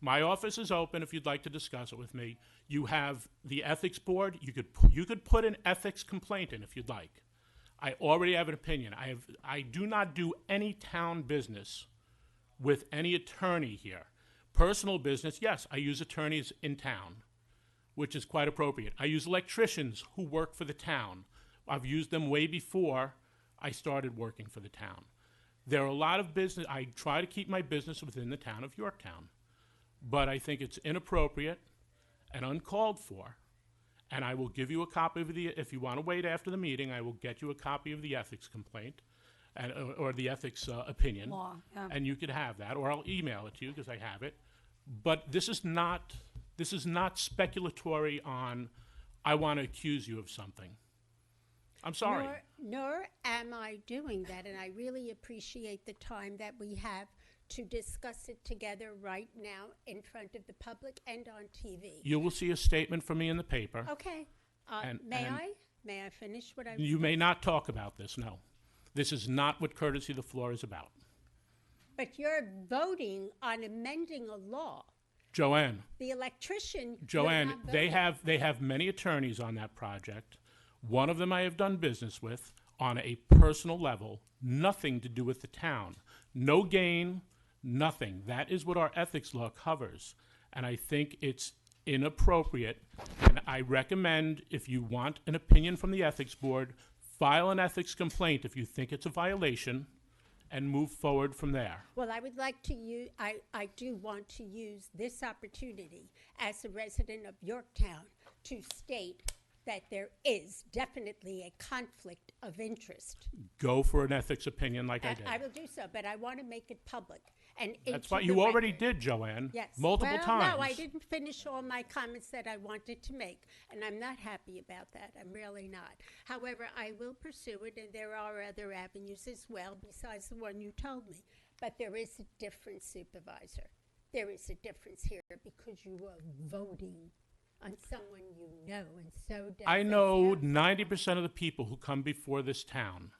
My office is open if you'd like to discuss it with me. You have the ethics board. You could put an ethics complaint in if you'd like. I already have an opinion. I do not do any town business with any attorney here. Personal business, yes, I use attorneys in town, which is quite appropriate. I use electricians who work for the town. I've used them way before I started working for the town. There are a lot of business. I try to keep my business within the town of Yorktown. But I think it's inappropriate and uncalled for, and I will give you a copy of if you want to wait after the meeting, I will get you a copy of the ethics complaint or the ethics opinion, Law, yeah. and you could have that, or I'll email it to you because I have it. But this is not speculatory on, I want to accuse you of something. I'm sorry. Nor am I doing that, and I really appreciate the time that we have to discuss it together right now in front of the public and on TV. You will see a statement from me in the paper. Okay. May I finish what I... You may not talk about this, no. This is not what courtesy the floor is about. But you're voting on amending a law. Joanne. The electrician... Joanne, would not they vote. have many attorneys on that project. One of them I have done business with. on a personal level, nothing to do with the town. No gain, nothing. That is what our ethics law covers. And I think it's inappropriate. And I recommend, if you want an opinion from the ethics board, file an ethics complaint if you think it's a violation and move forward from there. Well, I would like to use, I do want to use this opportunity as a resident of Yorktown to state that there is definitely a conflict of interest. Go for an ethics opinion like I did. I will do so, but I want to make it public. And That's into why the you already record. did, Joanne. Yes. Multiple well, times. No, I didn't finish all my comments that I wanted to make, and I'm not happy about that. I'm really not. However, I will pursue it, and there are other avenues as well besides the one you told me. But there is a difference, Supervisor. There is a difference here because you are voting on someone you know, and so does I know 90% of the people who come before this town.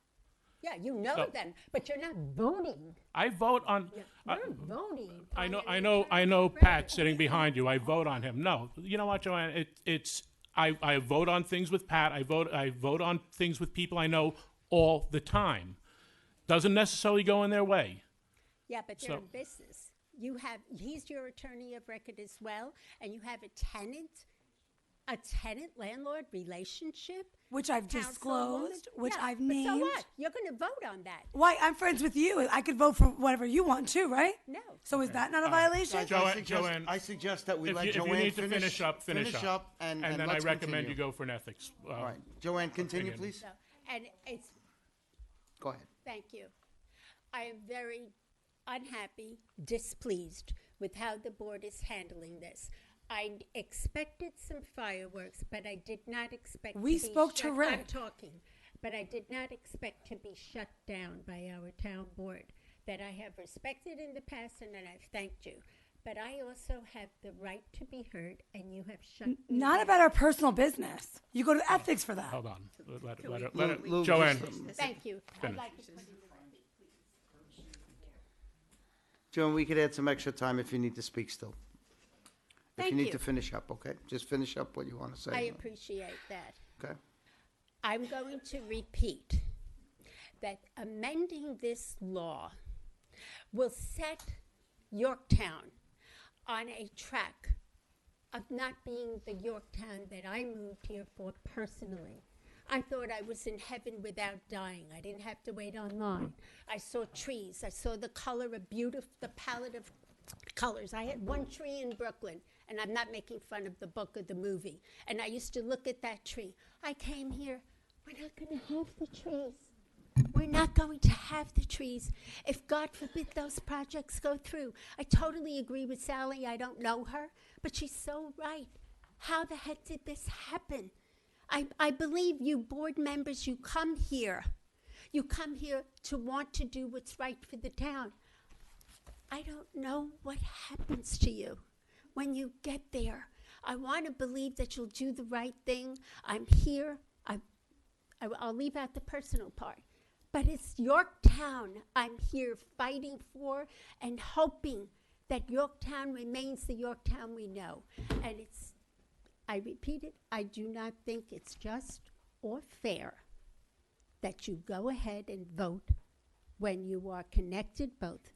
Yeah, you know So- them, but you're not voting. I vote on. You're voting. I know Pat sitting behind you. I vote on him. No, you know what, Joanne? I vote on things with Pat. I vote on things with people I know all the time. Doesn't necessarily go in their way. Yeah, but they're So- in business. He's your attorney of record as well, and you have a tenant-landlord relationship. Which I've Councilwoman. disclosed, which Yeah, I've but named. So what? You're going to vote on that. Why? I'm friends with you. I could vote for whatever you want too, right? No. So is that not a violation? Joanne, I suggest that we if let you, if Joanne you need to finish up, and then I let's recommend continue. you go for an ethics. All right, Joanne, continue, opinion. please. So, and it's Go ahead. Thank you. I am very unhappy, displeased with how the board is handling this. I expected some fireworks, but I did not expect We to be spoke shut, to Rick. I'm talking, but I did not expect to be shut down by our town board that I have respected in the past and that I've thanked you. But I also have the right to be heard, and you have shut me Not down. about our personal business. You go to ethics for that. Hold on. Let Can we- it- Lou, Joanne. Thank you. I'd Finish. like to put Joan, we could add some extra time if you need to speak still. If Thank you need you. to finish up, okay? Just finish up what you want to say. I appreciate that. Okay? I'm going to repeat that amending this law will set Yorktown on a track of not being the Yorktown that I moved here for personally. I thought I was in heaven without dying. I didn't have to wait online. I saw trees. I saw the color of the palette of colors. I had one tree in Brooklyn, and I'm not making fun of the book or the movie. And I used to look at that tree. I came here, we're not going to have the trees. We're not going to have the trees if, God forbid, those projects go through. I totally agree with Sally. I don't know her, but she's so right. How the heck did this happen? I believe you board members, you come here. You come here to want to do what's right for the town. I don't know what happens to you when you get there. I want to believe that you'll do the right thing. I'm here. I'll leave out the personal part. But it's Yorktown I'm here fighting for and hoping that Yorktown remains the Yorktown we know. And I repeat it, I do not think it's just or fair that you go ahead and vote when you are connected both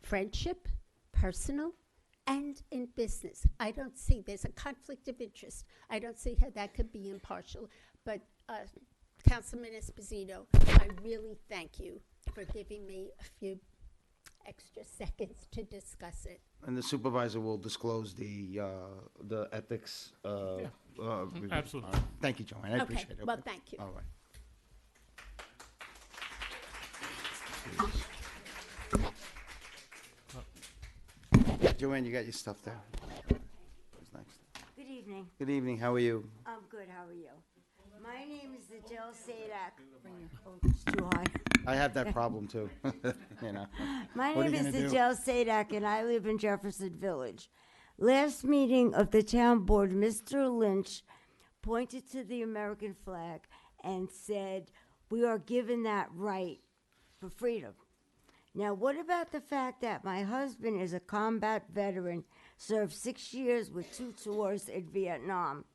friendship, personal, and in business. I don't see, there's a conflict of interest. I don't see how that could be impartial. But Councilman Esposito, I really thank you for giving me a few extra seconds to discuss it. And the supervisor will disclose the ethics. Review. absolutely. All right. Thank you, Joanne. I Okay, appreciate it. well, thank you. All right. Joanne, you got your stuff there. Who's next? Good evening. Good evening. How are you? I'm good. How are you? My name is Adele Sadak. Oh, it's too high. I have that problem too. You know. My What are name you is gonna do? Adele Sadak, and I live in Jefferson Village. Last meeting of the town board, Mr. Lynch pointed to the American flag and said, "We are given that right for freedom." Now, what about the fact that my husband is a combat veteran, served 6 years with 2 tours in Vietnam?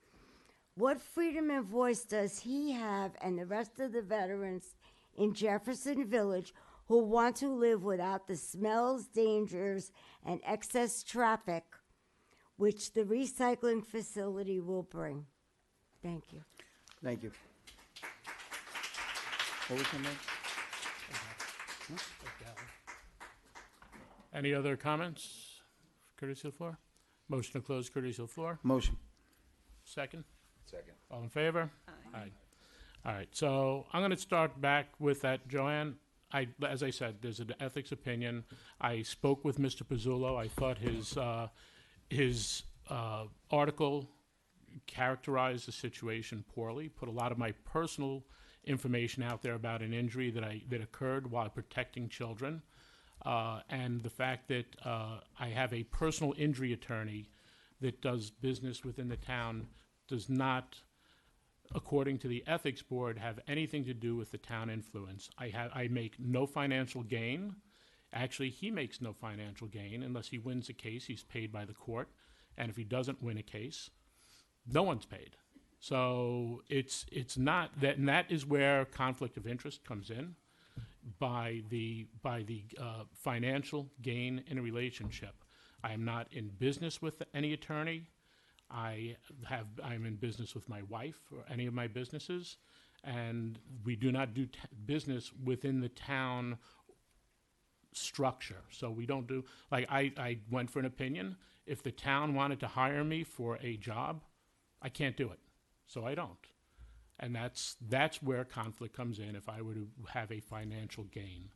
What freedom and voice does he have and the rest of the veterans in Jefferson Village who want to live without the smells, dangers, and excess traffic which the recycling facility will bring? Thank you. Thank you. What was your name? Any other comments? Courtesy of the floor? Motion to close courtesy of the floor? Motion. Second? Second. All in favor? Aye. All right, so I'm going to start back with that, Joanne. As I said, there's an ethics opinion. I spoke with Mr. Pizzullo. I thought his article characterized the situation poorly, put a lot of my personal information out there about an injury that occurred while protecting children, and the fact that I have a personal injury attorney that does business within the town does not, according to the ethics board, have anything to do with the town influence. I make no financial gain. Actually, he makes no financial gain unless he wins a case. He's paid by the court, and if he doesn't win a case, no one's paid. So it's not that, and that is where conflict of interest comes in, by the financial gain in a relationship. I am not in business with any attorney. I'm in business with my wife or any of my businesses, and we do not do business within the town structure. So we don't do, like, I went for an opinion. If the town wanted to hire me for a job, I can't do it, so I don't. And that's where conflict comes in if I were to have a financial gain.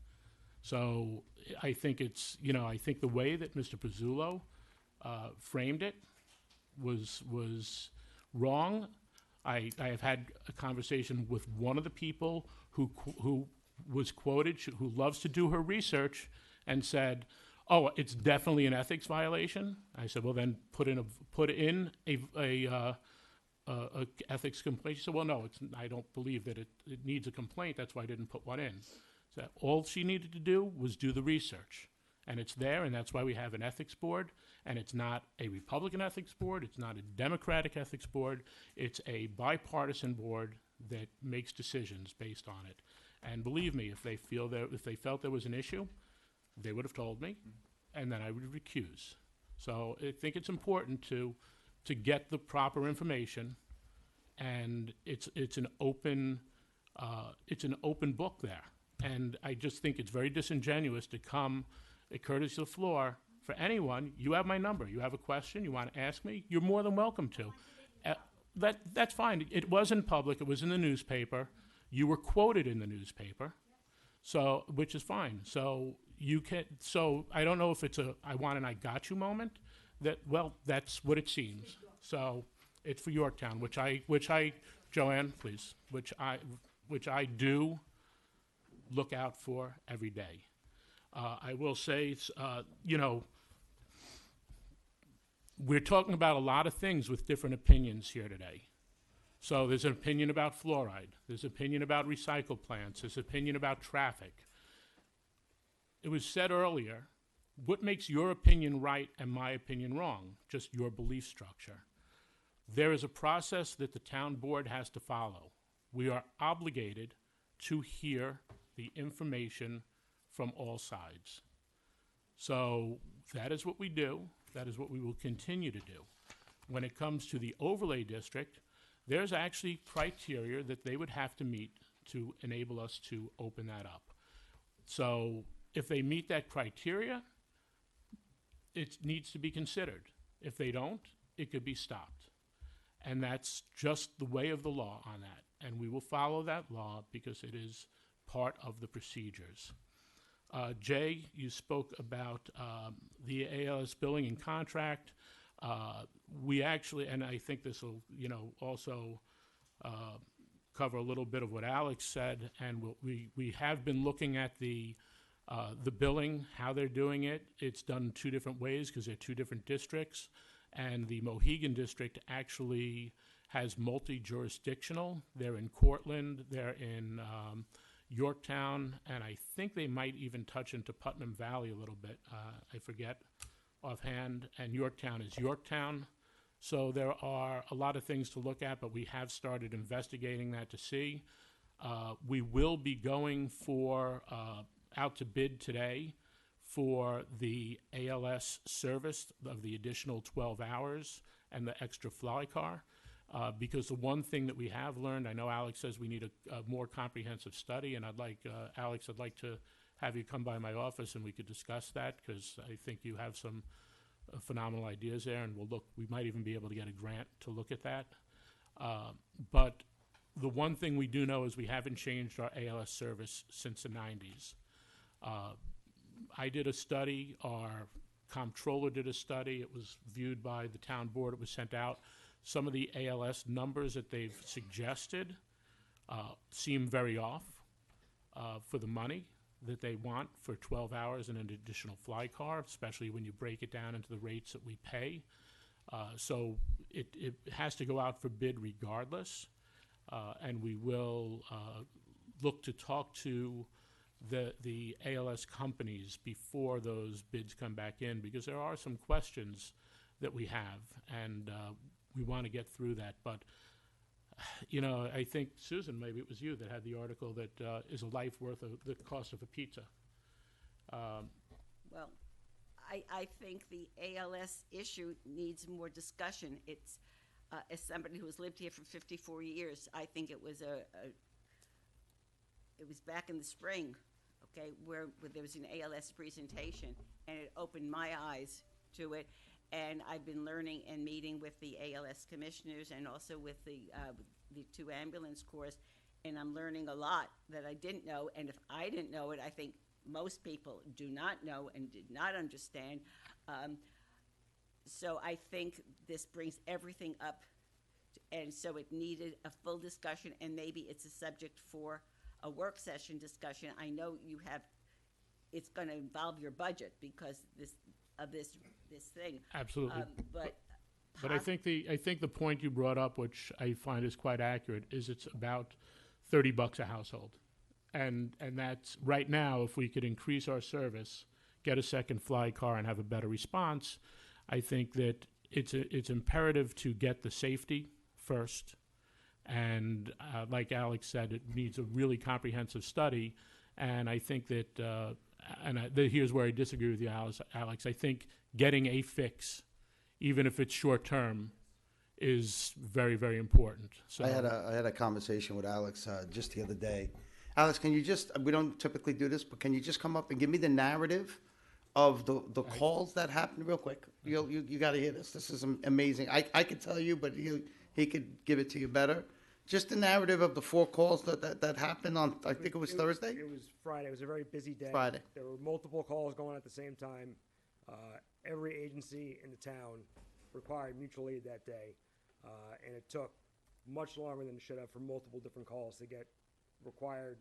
So I think it's, I think the way that Mr. Pizzullo framed it was wrong. I have had a conversation with one of the people who was quoted, who loves to do her research, and said, "Oh, it's definitely an ethics violation." I said, "Well, then put in a ethics complaint." She said, "Well, no, I don't believe that it needs a complaint. That's why I didn't put one in." So all she needed to do was do the research, and it's there, and that's why we have an ethics board. And it's not a Republican ethics board. It's not a Democratic ethics board. It's a bipartisan board that makes decisions based on it. And believe me, if they felt there was an issue, they would have told me, and then I would recuse. So I think it's important to get the proper information, and it's an open book there. And I just think it's very disingenuous to come at courtesy of the floor. For anyone, you have my number. You have a question, you want to ask me, you're more than welcome to. That's fine. It was in public. It was in the newspaper. You were quoted in the newspaper, so which is fine. So you can. So I don't know if it's a "I want and I got you" moment. That's what it seems. So it's for Yorktown, which I, Joanne, please, which I do look out for every day. I will say, we're talking about a lot of things with different opinions here today. So there's an opinion about fluoride. There's an opinion about recycle plants. There's an opinion about traffic. It was said earlier, what makes your opinion right and my opinion wrong? Just your belief structure. There is a process that the town board has to follow. We are obligated to hear the information from all sides. So that is what we do. That is what we will continue to do. When it comes to the overlay district, there's actually criteria that they would have to meet to enable us to open that up. So if they meet that criteria, it needs to be considered. If they don't, it could be stopped. And that's just the way of the law on that. And we will follow that law because it is part of the procedures. Jay, you spoke about the ALS billing and contract. We actually, and I think this will, also cover a little bit of what Alex said, and we have been looking at the billing, how they're doing it. It's done two different ways because they're two different districts, and the Mohegan district actually has multi-jurisdictional. They're in Cortland, they're in Yorktown, and I think they might even touch into Putnam Valley a little bit. I forget offhand. And Yorktown is Yorktown. So there are a lot of things to look at, but we have started investigating that to see. We will be going for out to bid today for the ALS service of the additional 12 hours and the extra fly car. Because the one thing that we have learned, I know Alex says we need a more comprehensive study, and I'd like, Alex, I'd like to have you come by my office and we could discuss that, because I think you have some phenomenal ideas there, and we might even be able to get a grant to look at that. But the one thing we do know is we haven't changed our ALS service since the 90s. I did a study, our comptroller did a study, it was viewed by the town board, it was sent out. Some of the ALS numbers that they've suggested seem very off for the money that they want for 12 hours and an additional fly car, especially when you break it down into the rates that we pay. So it has to go out for bid regardless, and we will look to talk to the ALS companies before those bids come back in, because there are some questions that we have, and we want to get through that. But, you know, I think, Susan, maybe it was you that had the article that is a life worth of the cost of a pizza. Well, I think the ALS issue needs more discussion. It's, as somebody who has lived here for 54 years, I think it was it was back in the spring, okay, where there was an ALS presentation, and it opened my eyes to it. And I've been learning and meeting with the ALS commissioners and also with the 2 ambulance corps, and I'm learning a lot that I didn't know. And if I didn't know it, I think most people do not know and did not understand. So I think this brings everything up, and so it needed a full discussion, and maybe it's a subject for a work session discussion. I know you have, it's going to involve your budget because this thing. Absolutely. But I pos- think the point you brought up, which I find is quite accurate, is it's about $30 a household, and that's right now. If we could increase our service, get a second fly car, and have a better response, I think that it's imperative to get the safety first. And like Alex said, it needs a really comprehensive study. And I think that, here's where I disagree with you, Alex. I think getting a fix, even if it's short term, is very, very important. So I had a conversation with Alex just the other day. Alex, can you just, we don't typically do this, but can you just come up and give me the narrative of the calls that happened real quick? You got to hear this. This is amazing. I could tell you, but he could give it to you better. Just the narrative of the 4 calls that happened on, I think it was Thursday? It was Friday. It was a very busy day. Friday. There were multiple calls going at the same time. Every agency in the town required mutual aid that day, and it took much longer than it should have for multiple different calls to get required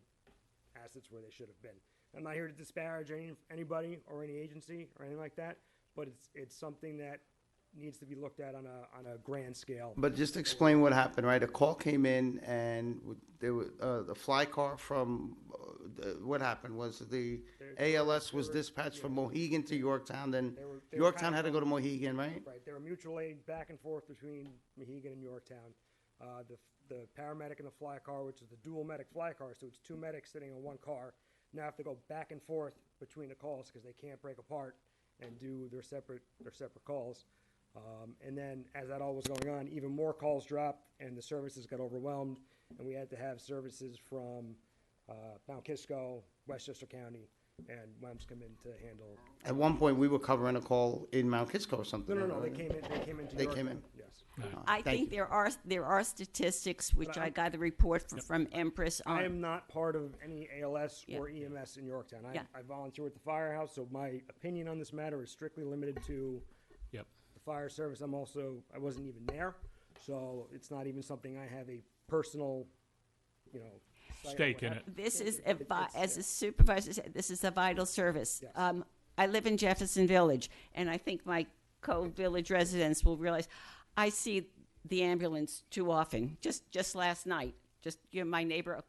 assets where they should have been. I'm not here to disparage anybody or any agency or anything like that, but it's something that needs to be looked at on a grand scale. But just explain what happened, right? A call came in, and there was the fly car from what happened was the ALS was dispatched from Mohegan to Yorktown. Then They were Yorktown kind had to of go to Mohegan, right? Right. There were mutual aid back and forth between Mohegan and Yorktown. The paramedic and the fly car, which is the dual medic fly car, so it's 2 medics sitting on one car, now have to go back and forth between the calls because they can't break apart and do their separate calls. And then as that all was going on, even more calls dropped and the services got overwhelmed, and we had to have services from Mount Kisco, Westchester County, and WEMS come in to handle. At one point, we were covering a call in Mount Kisco or something. No, right? they came into They Yorktown. came in. Yes. I Thank think you. there are statistics, which But I got the report from Empress on. I am not part of any ALS or EMS in Yorktown. I volunteer with the firehouse, so my opinion on this matter is strictly limited to Yep. the fire service. I wasn't even there, so it's not even something I have a personal, site on Stake what in it. happened. This is, It's- as a supervisor said, this is a vital service. Yes. I live in Jefferson Village, and I think my co-village residents will realize I see the ambulance too often. Just last night, my neighbor,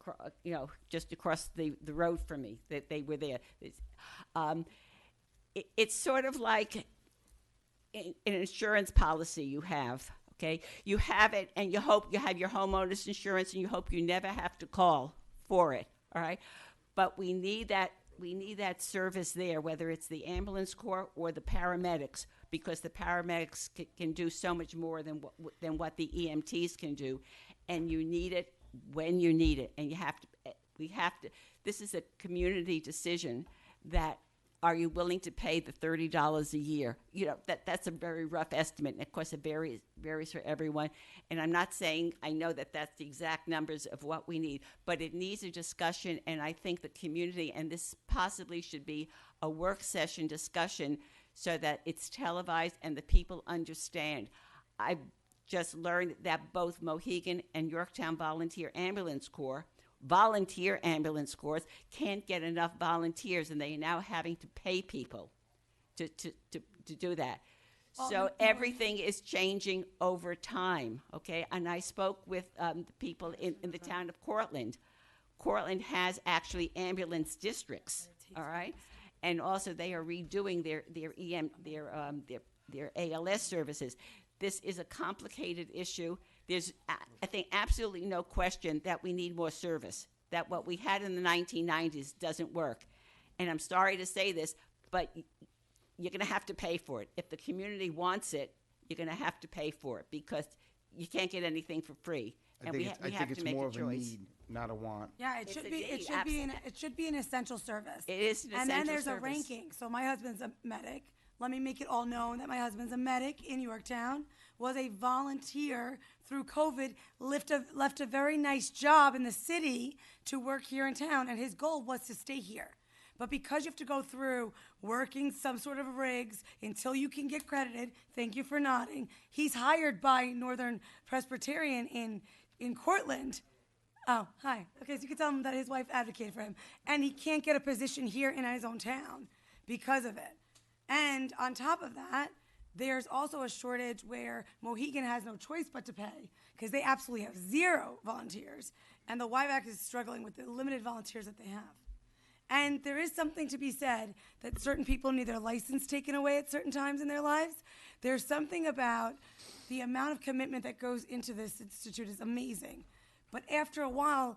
just across the road from me, that they were there. It's sort of like an insurance policy you have, okay? You have it, and you hope you have your homeowner's insurance, and you hope you never have to call for it, all right? But we need that service there, whether it's the ambulance corps or the paramedics, because the paramedics can do so much more than what the EMTs can do, and you need it when you need it, and we have to. This is a community decision that. Are you willing to pay the $30 a year? You know, that's a very rough estimate, and of course it varies for everyone. And I'm not saying I know that that's the exact numbers of what we need, but it needs a discussion, and I think the community, and this possibly should be a work session discussion so that it's televised and the people understand. I've just learned that both Mohegan and Yorktown Volunteer Ambulance Corps can't get enough volunteers, and they are now having to pay people to do that. So everything is changing over time, okay? And I spoke with the people in the town of Cortland. Cortland has actually ambulance districts, all right? And also they are redoing their ALS services. This is a complicated issue. There's, I think, absolutely no question that we need more service, that what we had in the 1990s doesn't work. And I'm sorry to say this, but you're going to have to pay for it. If the community wants it, you're going to have to pay for it because you can't get anything for free. And we have to make a choice. More of a need, not a want. Yeah, it should be an essential service. It is an essential service. And then there's a ranking. So my husband's a medic. Let me make it all known that my husband's a medic in Yorktown, was a volunteer through COVID, left a very nice job in the city to work here in town, and his goal was to stay here. But because you have to go through working some sort of rigs until you can get credited, thank you for nodding, he's hired by Northern Presbyterian in Cortland. Oh, hi. Okay, so you can tell him that his wife advocated for him. And he can't get a position here in his own town because of it. And on top of that, there's also a shortage where Mohegan has no choice but to pay because they absolutely have zero volunteers. And the YVAC is struggling with the limited volunteers that they have. And there is something to be said that certain people need their license taken away at certain times in their lives. There's something about the amount of commitment that goes into this institute is amazing. But after a while,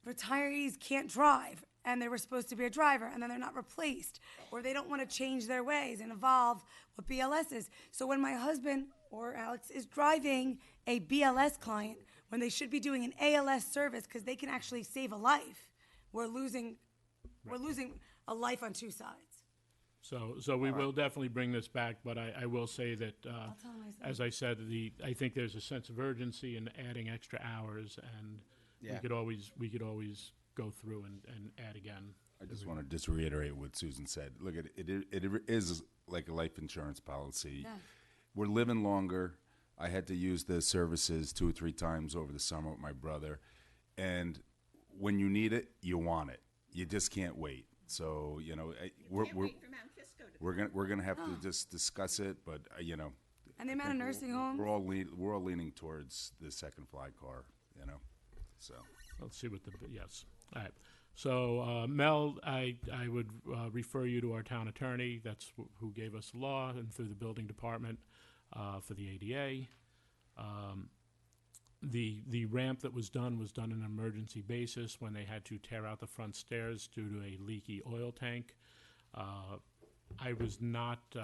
retirees can't drive, and they were supposed to be a driver, and then they're not replaced, or they don't want to change their ways and evolve what BLS is. So when my husband or Alex is driving a BLS client when they should be doing an ALS service because they can actually save a life, we're losing a life on two sides. So we will definitely bring this back, but I will say that, as I said, I think there's a sense of urgency in adding extra hours, and we could always go through and add again. I just want to just reiterate what Susan said. Look, it is like a life insurance policy. Yeah. We're living longer. I had to use the services 2 or 3 times over the summer with my brother, and when you need it, you want it. You just can't wait. So we're gonna have to just discuss it, but And the amount of nursing homes. We're all leaning towards the second flag car, So let's see what yes. All right. So Mel, I would refer you to our town attorney. That's who gave us the law, and through the building department for the ADA. The ramp that was done on an emergency basis when they had to tear out the front stairs due to a leaky oil tank. I was not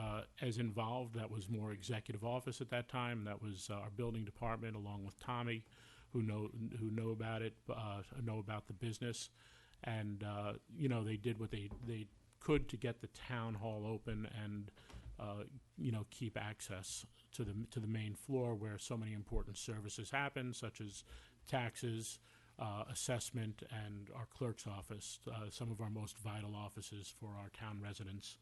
as involved. That was more executive office at that time. That was our building department along with Tommy, who know about it, know about the business, and they did what they could to get the town hall open and keep access to the main floor where so many important services happen, such as taxes, assessment, and our clerk's office, some of our most vital offices for our town residents.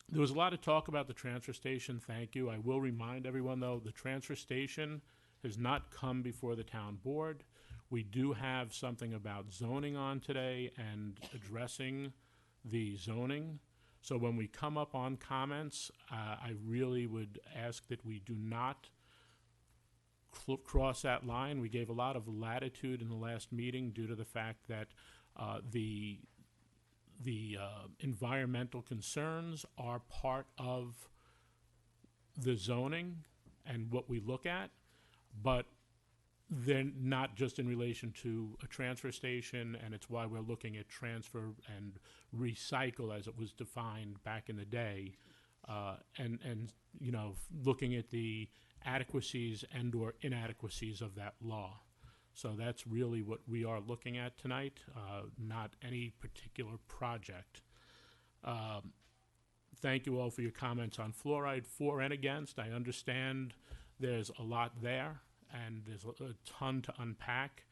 There was a lot of talk about the transfer station. Thank you. I will remind everyone, though, the transfer station has not come before the town board. We do have something about zoning on today and addressing the zoning. So when we come up on comments, I really would ask that we do not cross that line. We gave a lot of latitude in the last meeting due to the fact that the environmental concerns are part of the zoning, and what we look at, but they're not just in relation to a transfer station, and it's why we're looking at transfer and recycle as it was defined back in the day, and you know, looking at the adequacies and or inadequacies of that law. So that's really what we are looking at tonight, not any particular project. Thank you all for your comments on fluoride, for and against. I understand there's a lot there, and there's a ton to unpack.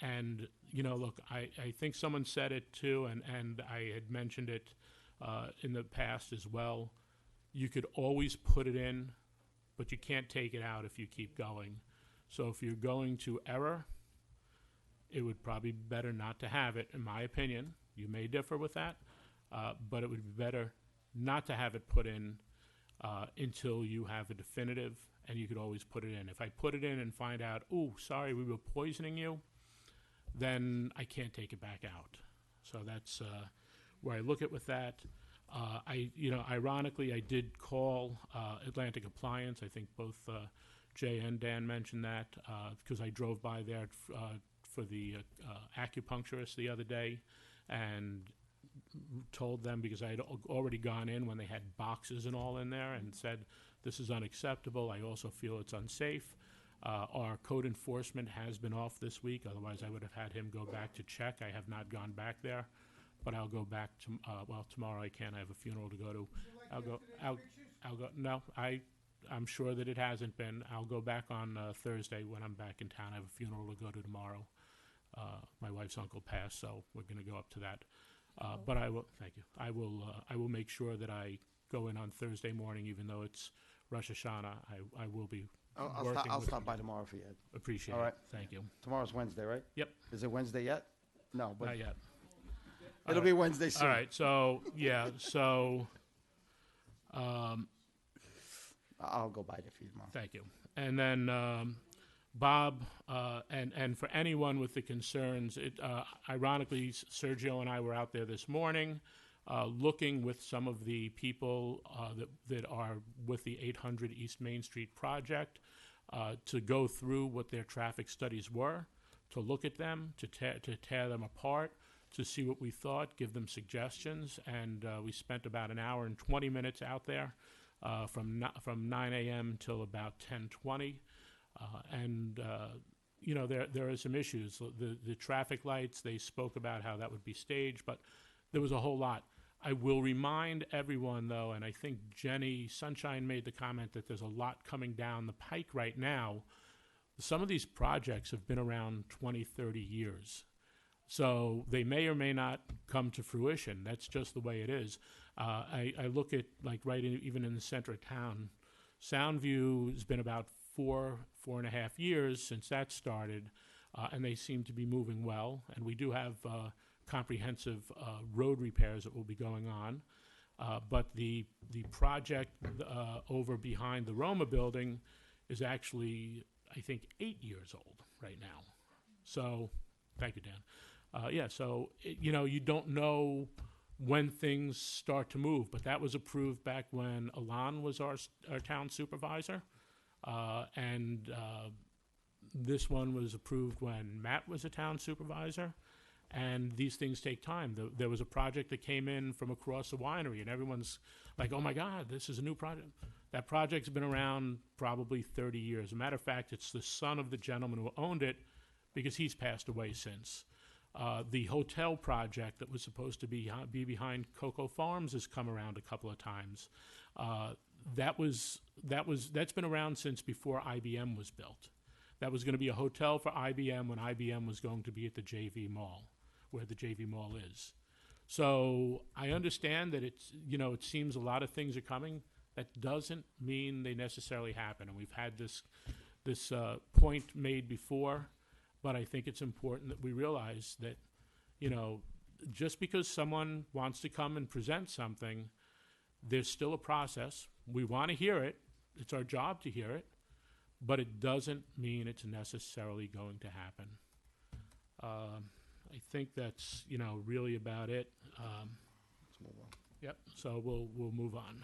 And, you know, look, I think someone said it too, and I had mentioned it in the past as well. You could always put it in, but you can't take it out if you keep going. So if you're going to error, it would probably be better not to have it, in my opinion. You may differ with that, but it would be better not to have it put in until you have a definitive, and you could always put it in. If I put it in and find out, oh, sorry, we were poisoning you, then I can't take it back out. So that's where I look at with that. Ironically, I did call Atlantic Appliance. I think both Jay and Dan mentioned that because I drove by there for the acupuncturist the other day and told them, because I had already gone in when they had boxes and all in there, and said, this is unacceptable. I also feel it's unsafe. Our code enforcement has been off this week. Otherwise, I would have had him go back to check. I have not gone back there, but I'll go back to, tomorrow I can't. I have a funeral to go to. I'll go. No, I'm sure that it hasn't been. I'll go back on Thursday when I'm back in town. I have a funeral to go to tomorrow. My wife's uncle passed, so we're going to go up to that. But I will. Thank you. I will make sure that I go in on Thursday morning, even though it's Rosh Hashanah. I will be. I'll stop by tomorrow for you. Appreciate All right. it. Thank you. Tomorrow's Wednesday, right? Yep. Is it Wednesday yet? No, but Not yet. It'll be Wednesday soon. All right. So yeah. So. I'll go by there for you tomorrow. Thank you. And then Bob, and for anyone with the concerns, ironically, Sergio and I were out there this morning looking with some of the people that are with the 800 East Main Street project to go through what their traffic studies were, to look at them, to tear them apart, to see what we thought, give them suggestions. And we spent about an hour and 20 minutes out there from 9 a.m. till about 10:20. You know, there are some issues. The traffic lights, they spoke about how that would be staged, but there was a whole lot. I will remind everyone, though, and I think Jenny Sunshine made the comment that there's a lot coming down the pike right now. Some of these projects have been around 20, 30 years. So they may or may not come to fruition. That's just the way it is. I look at, like, even in the center of town, Soundview has been about 4.5 years since that started, and they seem to be moving well. And we do have comprehensive road repairs that will be going on. But the project over behind the Roma building is actually, I think, 8 years old right now. So, thank you, Dan. So, you don't know when things start to move, but that was approved back when Alon was our town supervisor. And this one was approved when Matt was a town supervisor. And these things take time. There was a project that came in from across the winery, and everyone's like, oh my God, this is a new project. That project's been around probably 30 years. As a matter of fact, it's the son of the gentleman who owned it, because he's passed away since. The hotel project that was supposed to be behind Cocoa Farms has come around a couple of times. That's been around since before IBM was built. That was going to be a hotel for IBM when IBM was going to be at the JV Mall, where the JV Mall is. So I understand that it seems a lot of things are coming. That doesn't mean they necessarily happen. And we've had this point made before, but I think it's important that we realize that, just because someone wants to come and present something, there's still a process. We want to hear it. It's our job to hear it, but it doesn't mean it's necessarily going to happen. I think that's, really about it. Let's move on. Yep. So we'll move on.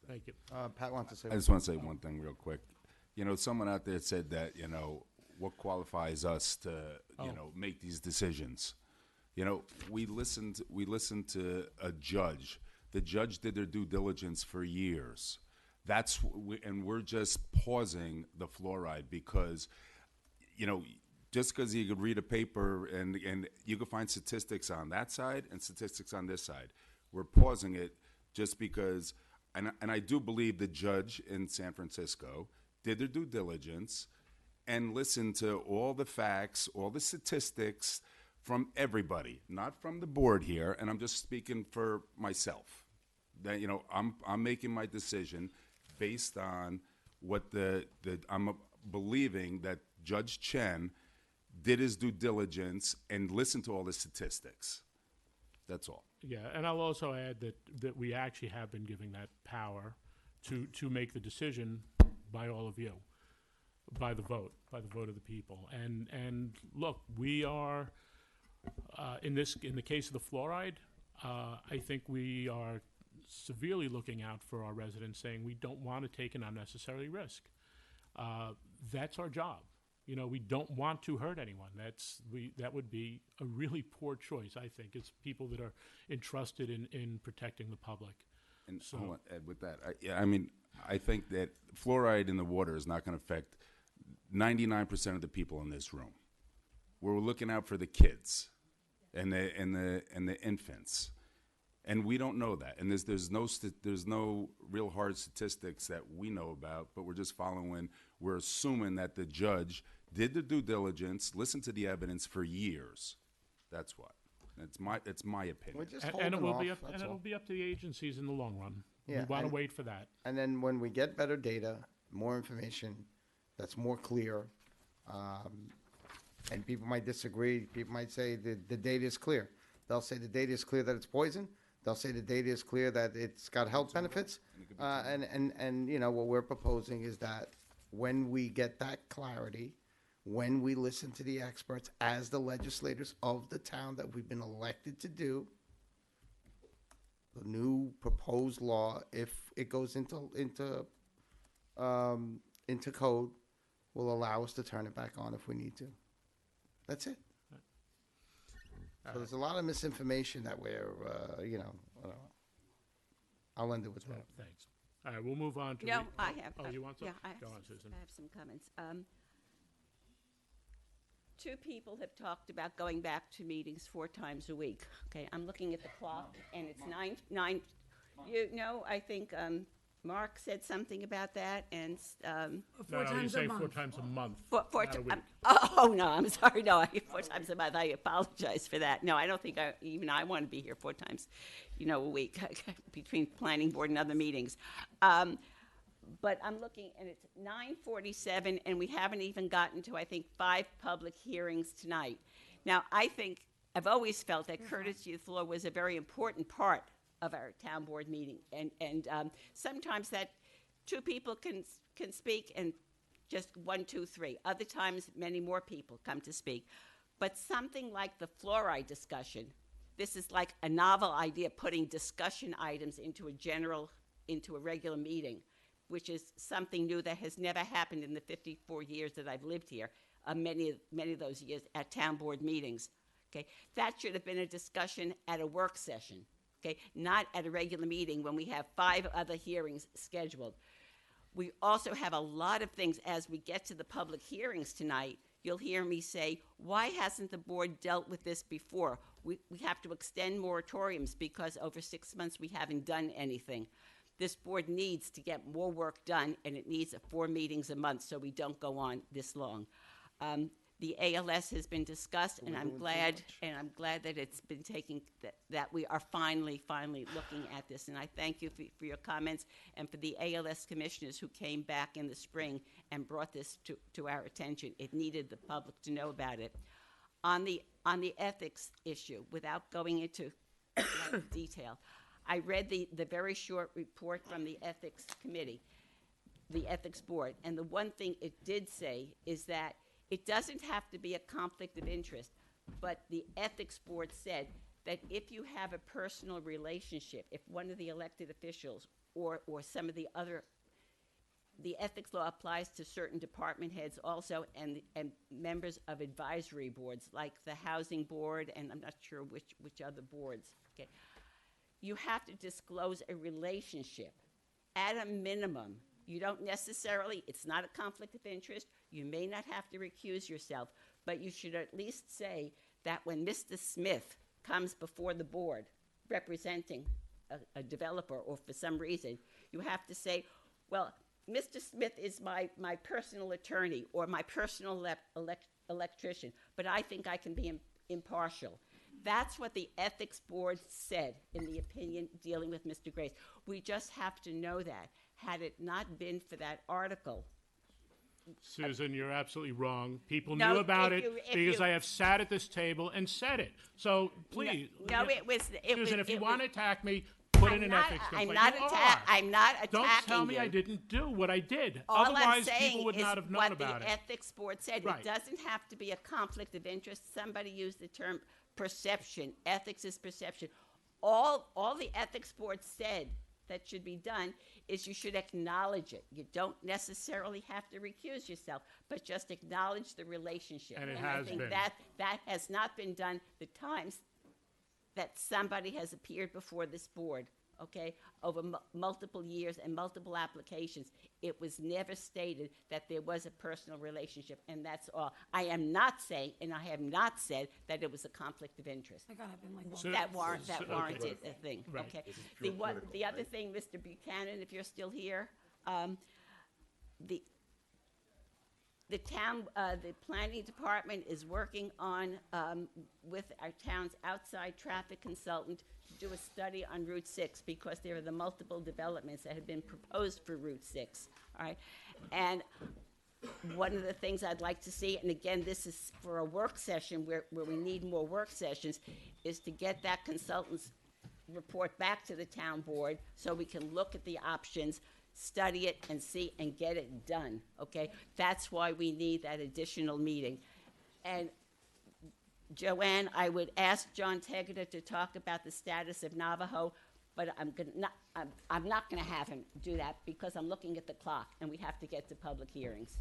Thank you. Pat wants to say. I just want to say one thing real quick. You know, someone out there said that, you know, what qualifies us to, you know, make these decisions. You know, we listened to a judge. The judge did their due diligence for years. And we're just pausing the fluoride because, you know, just because you could read a paper and you could find statistics on that side and statistics on this side. We're pausing it just because, and I do believe the judge in San Francisco did their due diligence and listened to all the facts, all the statistics from everybody, not from the board here, and I'm just speaking for myself. That, you know, I'm making my decision based on what I'm believing that Judge Chen did his due diligence and listened to all the statistics. That's all. Yeah, and I'll also add that we actually have been giving that power to make the decision by all of you, by the vote of the people. And look, we are in the case of the fluoride, I think we are severely looking out for our residents, saying we don't want to take an unnecessary risk. That's our job. You know, we don't want to hurt anyone. That would be a really poor choice, I think. It's people that are entrusted in protecting the public. And So- hold on, Ed, with that, I mean, I think that fluoride in the water is not going to affect 99% of the people in this room. We're looking out for the kids and the infants, and we don't know that. And there's no real hard statistics that we know about, but we're just following. We're assuming that the judge did the due diligence, listened to the evidence for years. That's what. It's my opinion. We're just And it holding will off, be up, that's and all. it'll be up to the agencies in the long run. Yeah, We want to and- wait for that. And then when we get better data, more information, that's more clear, and people might disagree, people might say the data is clear. They'll say the data is clear that it's poison. They'll say the data is clear that it's got health benefits. And you know, what we're proposing is that when we get that clarity, when we listen to the experts as the legislators of the town that we've been elected to do, the new proposed law, if it goes into code, will allow us to turn it back on if we need to. That's it. So there's a lot of misinformation that we're, you know, I'll end it with that. Thanks. All right, we'll move on to. No, I have. Oh, you want to? Yeah, I have Go some- on, Susan. I have some comments. Two people have talked about going back to meetings 4 times a week. Okay, I'm looking at the clock, and it's nine. You know, I think Mark said something about that, and No, you're saying 4 times a month. Four not a week. oh no, I'm sorry. No, 4 times a month. I apologize for that. No, I don't think even I want to be here 4 times, a week between planning board and other meetings. But I'm looking, and it's 9:47, and we haven't even gotten to, I think, 5 public hearings tonight. Now, I've always felt that courtesy of the floor was a very important part of our town board meeting, and sometimes that 2 people can speak, and just 1, 2, 3. Other times, many more people come to speak. But something like the fluoride discussion, this is like a novel idea, putting discussion items into a regular meeting, which is something new that has never happened in the 54 years that I've lived here, many of those years at town board meetings. Okay, that should have been a discussion at a work session, okay, not at a regular meeting when we have 5 other hearings scheduled. We also have a lot of things as we get to the public hearings tonight. You'll hear me say, why hasn't the board dealt with this before? We have to extend moratoriums because over 6 months we haven't done anything. This board needs to get more work done, and it needs 4 meetings a month so we don't go on this long. The ALS has been discussed, and I'm glad that it's been taking, that we are finally looking at this. And I thank you for your comments and for the ALS commissioners who came back in the spring and brought this to our attention. It needed the public to know about it. On the ethics issue, without going into detail, I read the very short report from the ethics committee, the ethics board, and the one thing it did say is that it doesn't have to be a conflict of interest, but the ethics board said that if you have a personal relationship, if one of the elected officials or some of the other, the ethics law applies to certain department heads also, and members of advisory boards like the housing board, and I'm not sure which other boards. Okay, you have to disclose a relationship at a minimum. You don't necessarily, it's not a conflict of interest. You may not have to recuse yourself, but you should at least say that when Mr. Smith comes before the board representing a developer, or for some reason, you have to say, well, Mr. Smith is my personal attorney or my personal electrician, but I think I can be impartial. That's what the ethics board said in the opinion dealing with Mr. Grace. We just have to know that. Had it not been for that article, Susan, you're absolutely wrong. People No, knew about if it you- if because you- I have sat at this table and said it. So please. no, it was. Susan, if you it want to was- attack me, put I'm in an not- ethics I'm complaint. not You atta- are. I'm not Don't attacking tell me you. I didn't do what I did. All Otherwise, I'm saying people would is not have known what about the it. ethics board said. Right. It doesn't have to be a conflict of interest. Somebody used the term perception. Ethics is perception. All the ethics board said that should be done is you should acknowledge it. You don't necessarily have to recuse yourself, but just acknowledge the relationship. And it I has think been. that has not been done the times that somebody has appeared before this board, okay, over multiple years and multiple applications. It was never stated that there was a personal relationship, and that's all. I am not saying, and I have not said, that it was a conflict of interest. I gotta been like, So- That okay. warranted a thing, Right. okay? This is The other thing, Mr. Buchanan, if you're still here, the town, the planning department is working on, with our town's outside traffic consultant to do a study on Route 6, because there are the multiple developments that have been proposed for Route 6, all right? And one of the things I'd like to see, and again, this is for a work session where we need more work sessions, is to get that consultant's report back to the town board so we can look at the options, study it, and see, and get it done, okay? That's why we need that additional meeting. And Joanne, I would ask John Tegeta to talk about the status of Navajo, but I'm not gonna have him do that because I'm looking at the clock and we have to get to public hearings.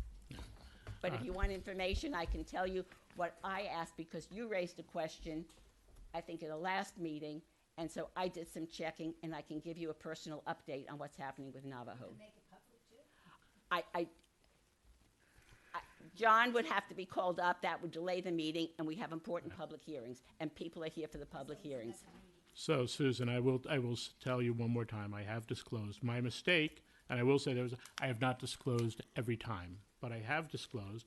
But if you want information, I can tell you what I asked, because you raised a question, I think at the last meeting, and so I did some checking, and I can give you a personal update on what's happening with Navajo. John would have to be called up, that would delay the meeting, and we have important public hearings, and people are here for the public hearings. So, Susan, I will tell you one more time, I have disclosed my mistake, and I will say I have not disclosed every time, but I have disclosed,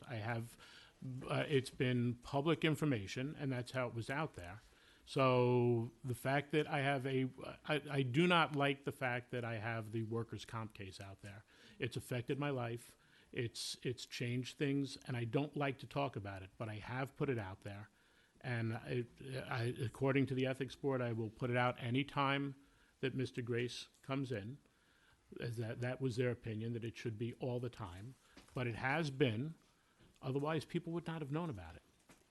it's been public information, and that's how it was out there. So the fact that I do not like the fact that I have the workers' comp case out there. It's affected my life, it's changed things, and I don't like to talk about it, but I have put it out there. And according to the ethics board, I will put it out any time that Mr. Grace comes in. That was their opinion, that it should be all the time. But it has been, otherwise people would not have known about it,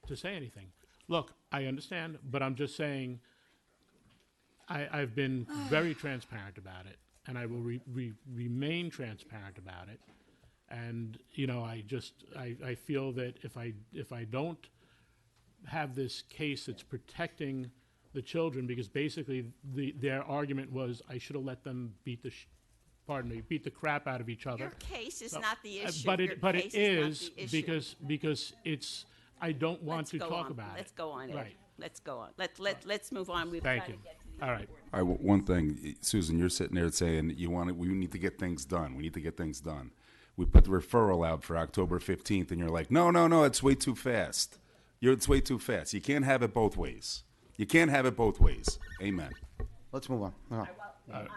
to say anything. Look, I understand, but I'm just saying I've been very transparent about it, and I will remain transparent about it. And, you know, I feel that if I don't have this case that's protecting the children, because basically their argument was I should have let them beat the crap out of each other. Your case is not the issue. But Your it case is not the issue. because it's, I don't want to talk about it. Let's go on, Ed. Right. Let's go on. Let's move on. We've Thank got you. to get to the All right. All right, one thing, Susan, you're sitting there saying we need to get things done. We need to get things done. We put the referral out for October 15th, and you're like, no, it's way too fast. It's way too fast. You can't have it both ways. You can't have it both ways. Amen. Let's move on. I'll Amen.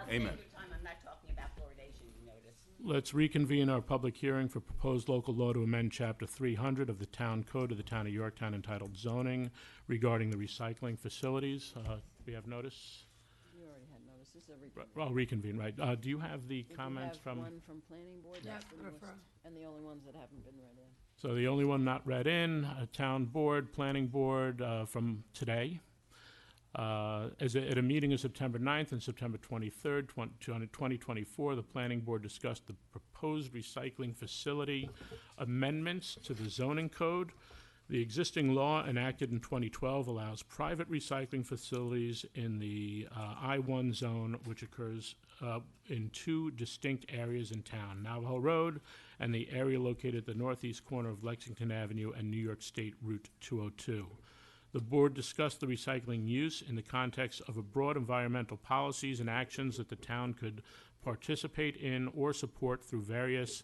save your time. I'm not talking about fluoridation, you notice. Let's reconvene our public hearing for proposed local law to amend Chapter 300 of the Town Code of the Town of Yorktown entitled Zoning regarding the recycling facilities. We have notice? You already had notice. This is a Well, reconvene, right. Do you have the We comments have from? one from planning board, that's the most, and the only ones that haven't been read in. So the only one not read in, Town Board, Planning Board from today. At a meeting of September 9th and September 23rd, 2024, the Planning Board discussed the proposed recycling facility amendments to the zoning code. The existing law enacted in 2012 allows private recycling facilities in the I-1 zone, which occurs in two distinct areas in town, Navajo Road and the area located at the northeast corner of Lexington Avenue and New York State Route 202. The board discussed the recycling use in the context of a broad environmental policies and actions that the town could participate in or support through various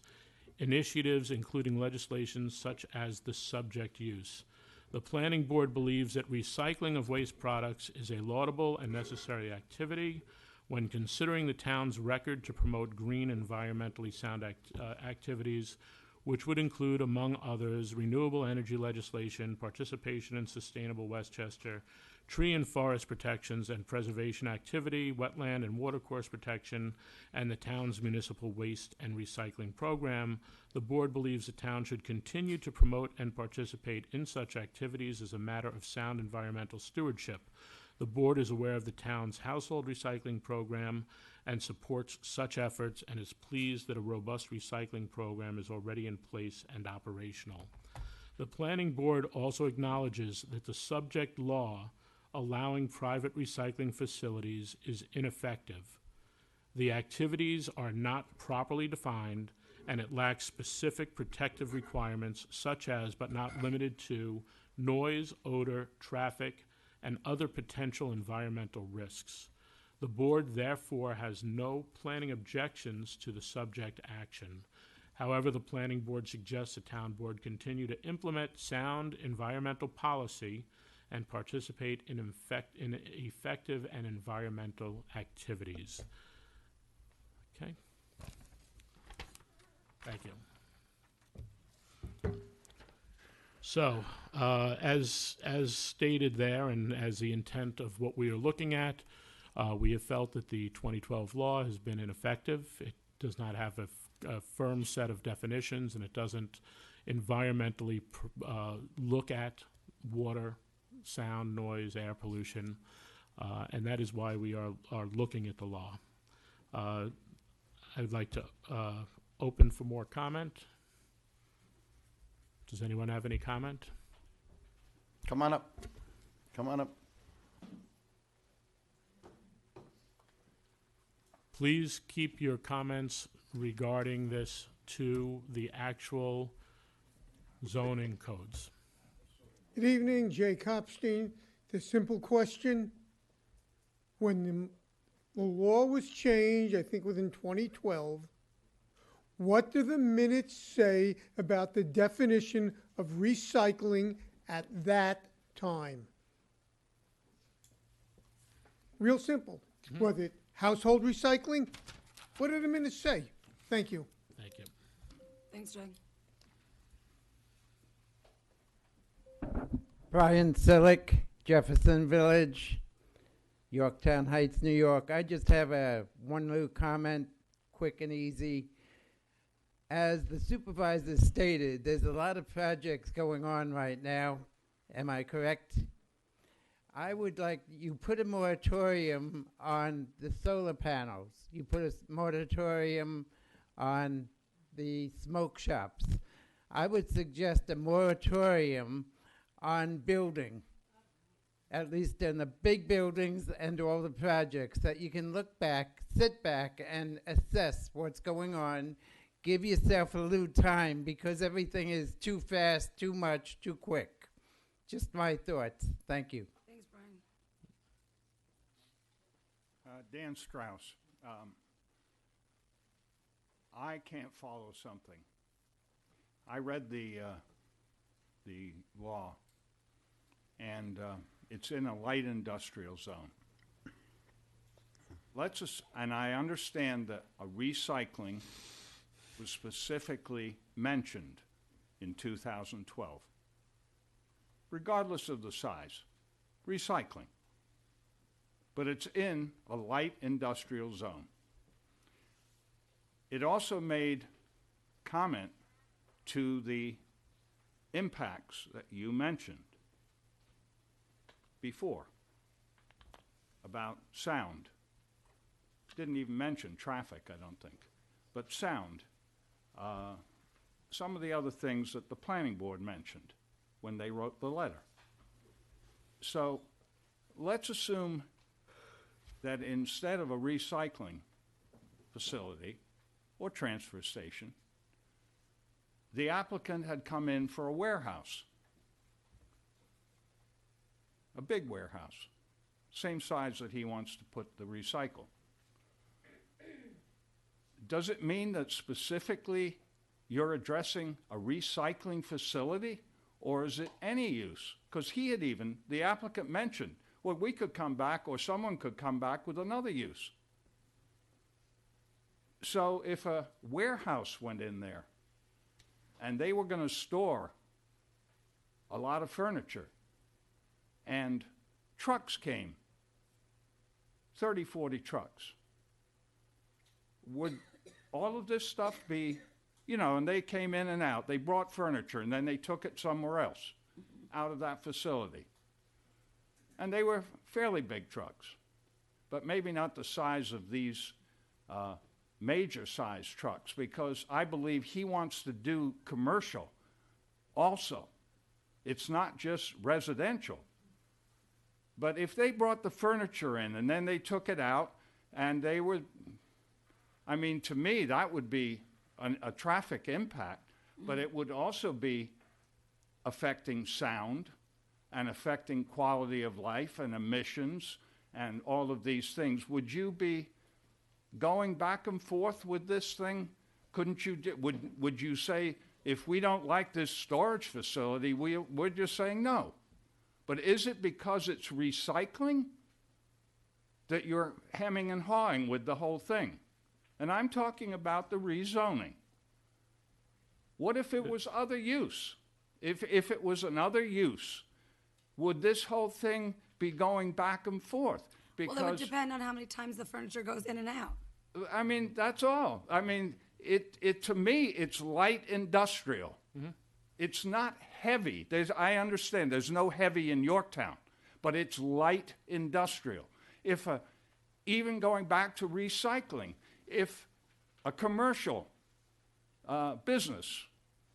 initiatives, including legislation such as the subject use. The planning board believes that recycling of waste products is a laudable and necessary activity when considering the town's record to promote green, environmentally sound activities, which would include, among others, renewable energy legislation, participation in sustainable Westchester, tree and forest protections and preservation activity, wetland and watercourse protection, and the town's municipal waste and recycling program. The board believes the town should continue to promote and participate in such activities as a matter of sound environmental stewardship. The board is aware of the town's household recycling program and supports such efforts and is pleased that a robust recycling program is already in place and operational. The planning board also acknowledges that the subject law allowing private recycling facilities is ineffective. The activities are not properly defined, and it lacks specific protective requirements such as, but not limited to, noise, odor, traffic, and other potential environmental risks. The board therefore has no planning objections to the subject action. However, the planning board suggests the town board continue to implement sound environmental policy and participate in effective and environmental activities. Okay. Thank you. So, as stated there, and as the intent of what we are looking at, we have felt that the 2012 law has been ineffective. It does not have a firm set of definitions, and it doesn't environmentally look at water, sound, noise, air pollution, and that is why we are looking at the law. I'd like to open for more comment. Does anyone have any comment? Come on up. Come on up. Please keep your comments regarding this to the actual zoning codes. Good evening, Jay Kopstein. The simple question, when the law was changed, I think within 2012, what do the minutes say about the definition of recycling at that time? Real simple. Was it household recycling? What do the minutes say? Thank you. Thank you. Thanks, Jay. Brian Sillick, Jefferson Village, Yorktown Heights, New York. I just have one little comment, quick and easy. As the supervisor stated, there's a lot of projects going on right now. Am I correct? I would like you put a moratorium on the solar panels. You put a moratorium on the smoke shops. I would suggest a moratorium on building, at least in the big buildings and all the projects, that you can look back, sit back, and assess what's going on. Give yourself a little time, because everything is too fast, too much, too quick. Just my thoughts. Thank you. Thanks, Brian. Dan Strauss. I can't follow something. I read the law, and it's in a light industrial zone. And I understand that a recycling was specifically mentioned in 2012, regardless of the size, recycling. But it's in a light industrial zone. It also made comment to the impacts that you mentioned before. about sound. Didn't even mention traffic, I don't think, but sound. Some of the other things that the planning board mentioned when they wrote the letter. So let's assume that instead of a recycling facility or transfer station, the applicant had come in for a warehouse, a big warehouse, same size that he wants to put the recycle. Does it mean that specifically you're addressing a recycling facility, or is it any use? Because the applicant mentioned, well, we could come back, or someone could come back with another use. So if a warehouse went in there and they were going to store a lot of furniture and trucks came, 30, 40 trucks, would all of this stuff be, and they came in and out, they brought furniture and then they took it somewhere else out of that facility. And they were fairly big trucks, but maybe not the size of these major size trucks, because I believe he wants to do commercial also. It's not just residential. But if they brought the furniture in and then they took it out and they were, to me, that would be a traffic impact, but it would also be affecting sound and affecting quality of life and emissions and all of these things. Would you be going back and forth with this thing? Couldn't you, would you say, if we don't like this storage facility, we're just saying no? But is it because it's recycling that you're hemming and hawing with the whole thing? And I'm talking about the rezoning. What if it was other use? If it was another use, would this whole thing be going back and forth? Well, it would depend on how many times the furniture goes in and out. That's all. To me, it's light industrial. Mm-hmm. It's not heavy. I understand there's no heavy in Yorktown, but it's light industrial. Even going back to recycling, if a commercial business,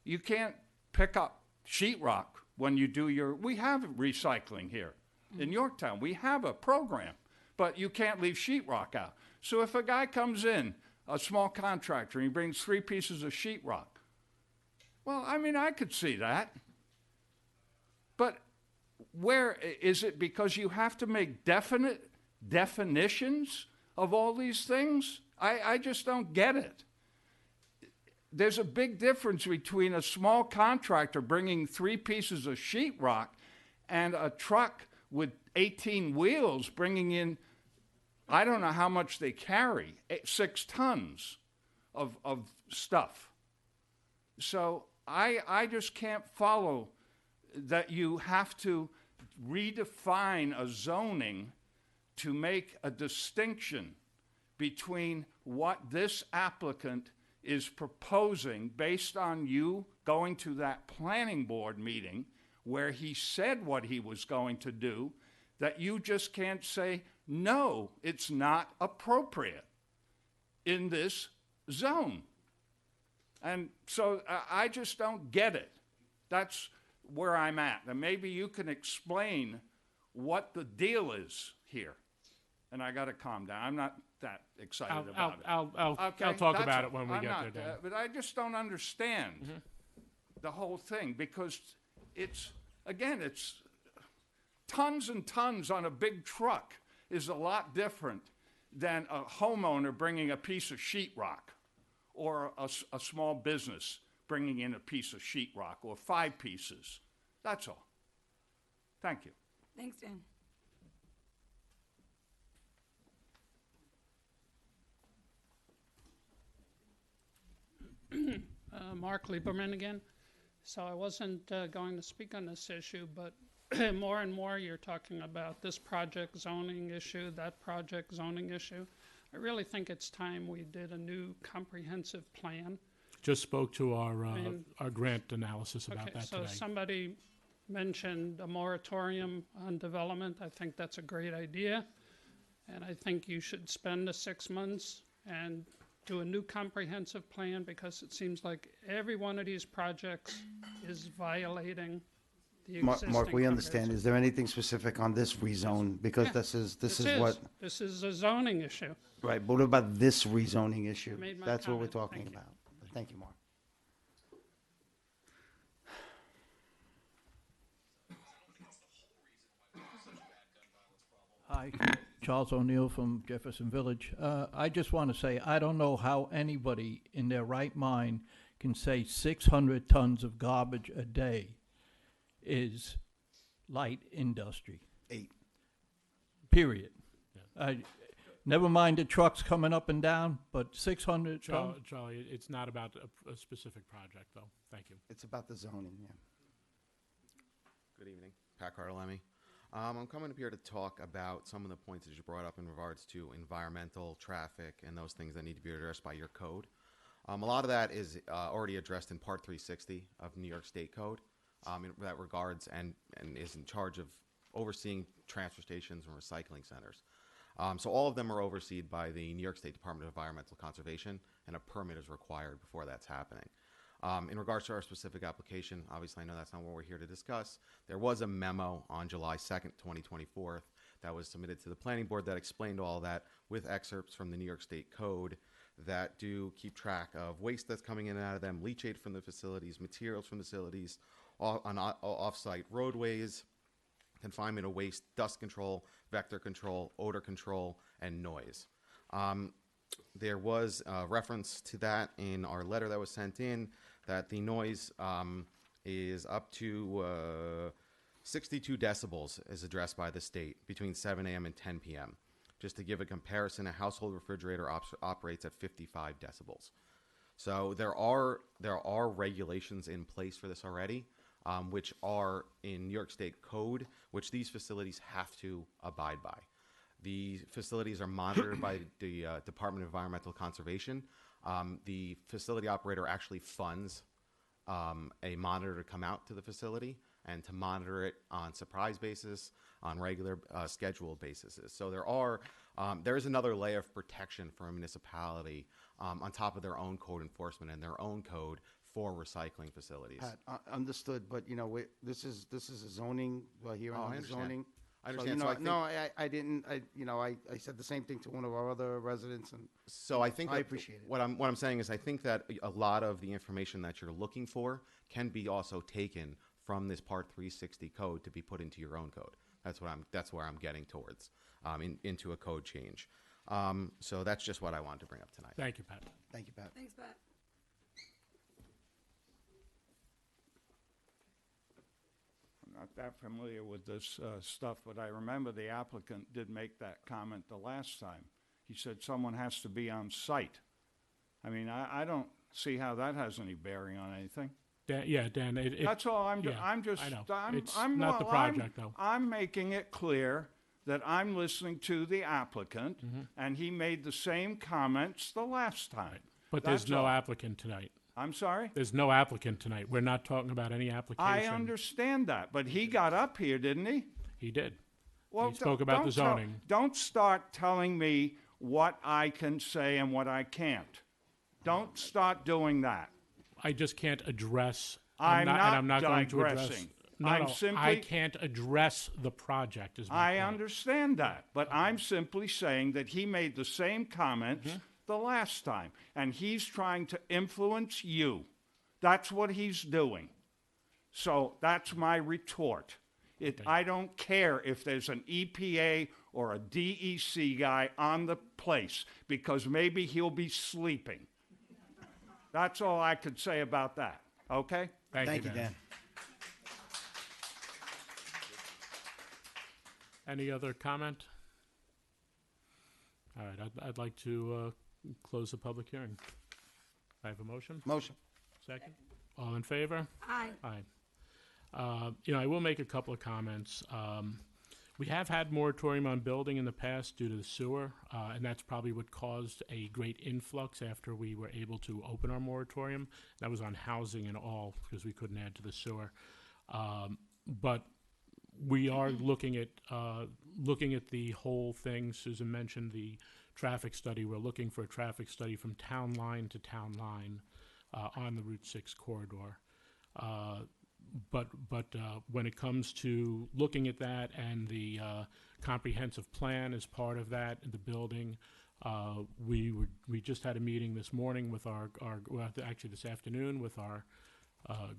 you can't pick up sheetrock when you do we have recycling here in Yorktown. We have a program, but you can't leave sheetrock out. So if a guy comes in, a small contractor, and he brings 3 pieces of sheetrock, well, I could see that. But where is it because you have to make definite definitions of all these things? I just don't get it. There's a big difference between a small contractor bringing 3 pieces of sheetrock and a truck with 18 wheels bringing in, I don't know how much they carry, 6 tons of stuff. So I just can't follow that you have to redefine a zoning to make a distinction between what this applicant is proposing based on you going to that planning board meeting where he said what he was going to do, that you just can't say, no, it's not appropriate in this zone. And so I just don't get it. That's where I'm at. And maybe you can explain what the deal is here. And I got to calm down. I'm not that excited about it. I'll talk about it when we get there, Dan. But I just don't understand the whole thing, because it's tons and tons on a big truck is a lot different than a homeowner bringing a piece of sheetrock or a small business bringing in a piece of sheetrock or 5 pieces. That's all. Thank you. Thanks, Dan. Mark Lieberman again. So I wasn't going to speak on this issue, but more and more you're talking about this project zoning issue, that project zoning issue. I really think it's time we did a new comprehensive plan. Just spoke to our grant analysis about that so today. Somebody mentioned a moratorium on development. I think that's a great idea. And I think you should spend the 6 months and do a new comprehensive plan, because it seems like every one of these projects is violating the existing. Mark, we understand. comprehensive- Is there anything specific on this rezone? Because Yeah, this is This what, This is a zoning issue. right, but what about this rezoning issue? I made my That's what we're comment. talking Thank you. about. Thank you, Mark. Hi, Charles O'Neill from Jefferson Village. I just want to say, I don't know how anybody in their right mind can say 600 tons of garbage a day is light industry. 8. Period. Never mind the trucks coming up and down, but 600 Charlie, tons? Charlie, it's not about a specific project, though. Thank you. It's about the zoning, yeah. Good evening, Pat Cartolemi. I'm coming up here to talk about some of the points that you brought up in regards to environmental, traffic, and those things that need to be addressed by your code. A lot of that is already addressed in Part 360 of New York State Code in that regards, and is in charge of overseeing transfer stations and recycling centers. So all of them are overseen by the New York State Department of Environmental Conservation, and a permit is required before that's happening. In regards to our specific application, obviously I know that's not what we're here to discuss. There was a memo on July 2nd, 2024 that was submitted to the planning board that explained all that with excerpts from the New York State Code that do keep track of waste that's coming in and out of them, leachate from the facilities, materials from the facilities, off-site roadways, confinement of waste, dust control, vector control, odor control, and noise. There was a reference to that in our letter that was sent in, that the noise is up to 62 decibels is addressed by the state between 7 a.m. and 10 p.m. Just to give a comparison, a household refrigerator operates at 55 decibels. So there are regulations in place for this already, which are in New York State Code, which these facilities have to abide by. The facilities are monitored by the Department of Environmental Conservation. The facility operator actually funds a monitor to come out to the facility and to monitor it on surprise basis, on regular scheduled basis. So there is another layer of protection for a municipality on top of their own code enforcement and their own code for recycling facilities. Pat, understood, but this is a zoning, hearing Oh, I on the understand. zoning. I understand. I said the same thing to one of our other residents, and So I think I that appreciate it. what I'm saying is I think that a lot of the information that you're looking for can be also taken from this Part 360 code to be put into your own code. That's where I'm getting towards into a code change. So that's just what I wanted to bring up tonight. Thank you, Pat. Thank you, Pat. Thanks, Pat. I'm not that familiar with this stuff, but I remember the applicant did make that comment the last time. He said someone has to be on site. I mean, I don't see how that has any bearing on anything. Dan, That's all I'm yeah, I'm just I know. I'm, It's I'm not the well, I'm- project, though. I'm making it clear that I'm listening to the applicant, Mm-hmm. and he made the same comments the last time. But That's there's no all. applicant tonight. I'm sorry? There's no applicant tonight. We're not talking about any application. I understand that, but he got up here, didn't he? He did. Well, He spoke about the don't tell- zoning. Don't start telling me what I can say and what I can't. Don't start doing that. I just can't address. I'm and I'm not not going to address. digressing. No, I'm no, I simply- can't address the project. Is my I point. understand that, but I'm simply saying that he made the same comments Mm-hmm. the last time, and he's trying to influence you. That's what he's doing. So that's my retort. I don't care if there's an EPA or a DEC guy on the place, because maybe he'll be sleeping. That's all I could say about that, okay? Thank you, Dan. Any other comment? All right, I'd like to close the public hearing. I have a motion? Motion. Second? All in favor? Aye. Aye. I will make a couple of comments. We have had moratorium on building in the past due to the sewer, and that's probably what caused a great influx after we were able to open our moratorium. That was on housing and all, because we couldn't add to the sewer. But we are looking at the whole thing. Susan mentioned the traffic study. We're looking for a traffic study from town line to town line on the Route 6 corridor. But when it comes to looking at that and the comprehensive plan as part of that in the building, we just had a meeting this morning with actually this afternoon with our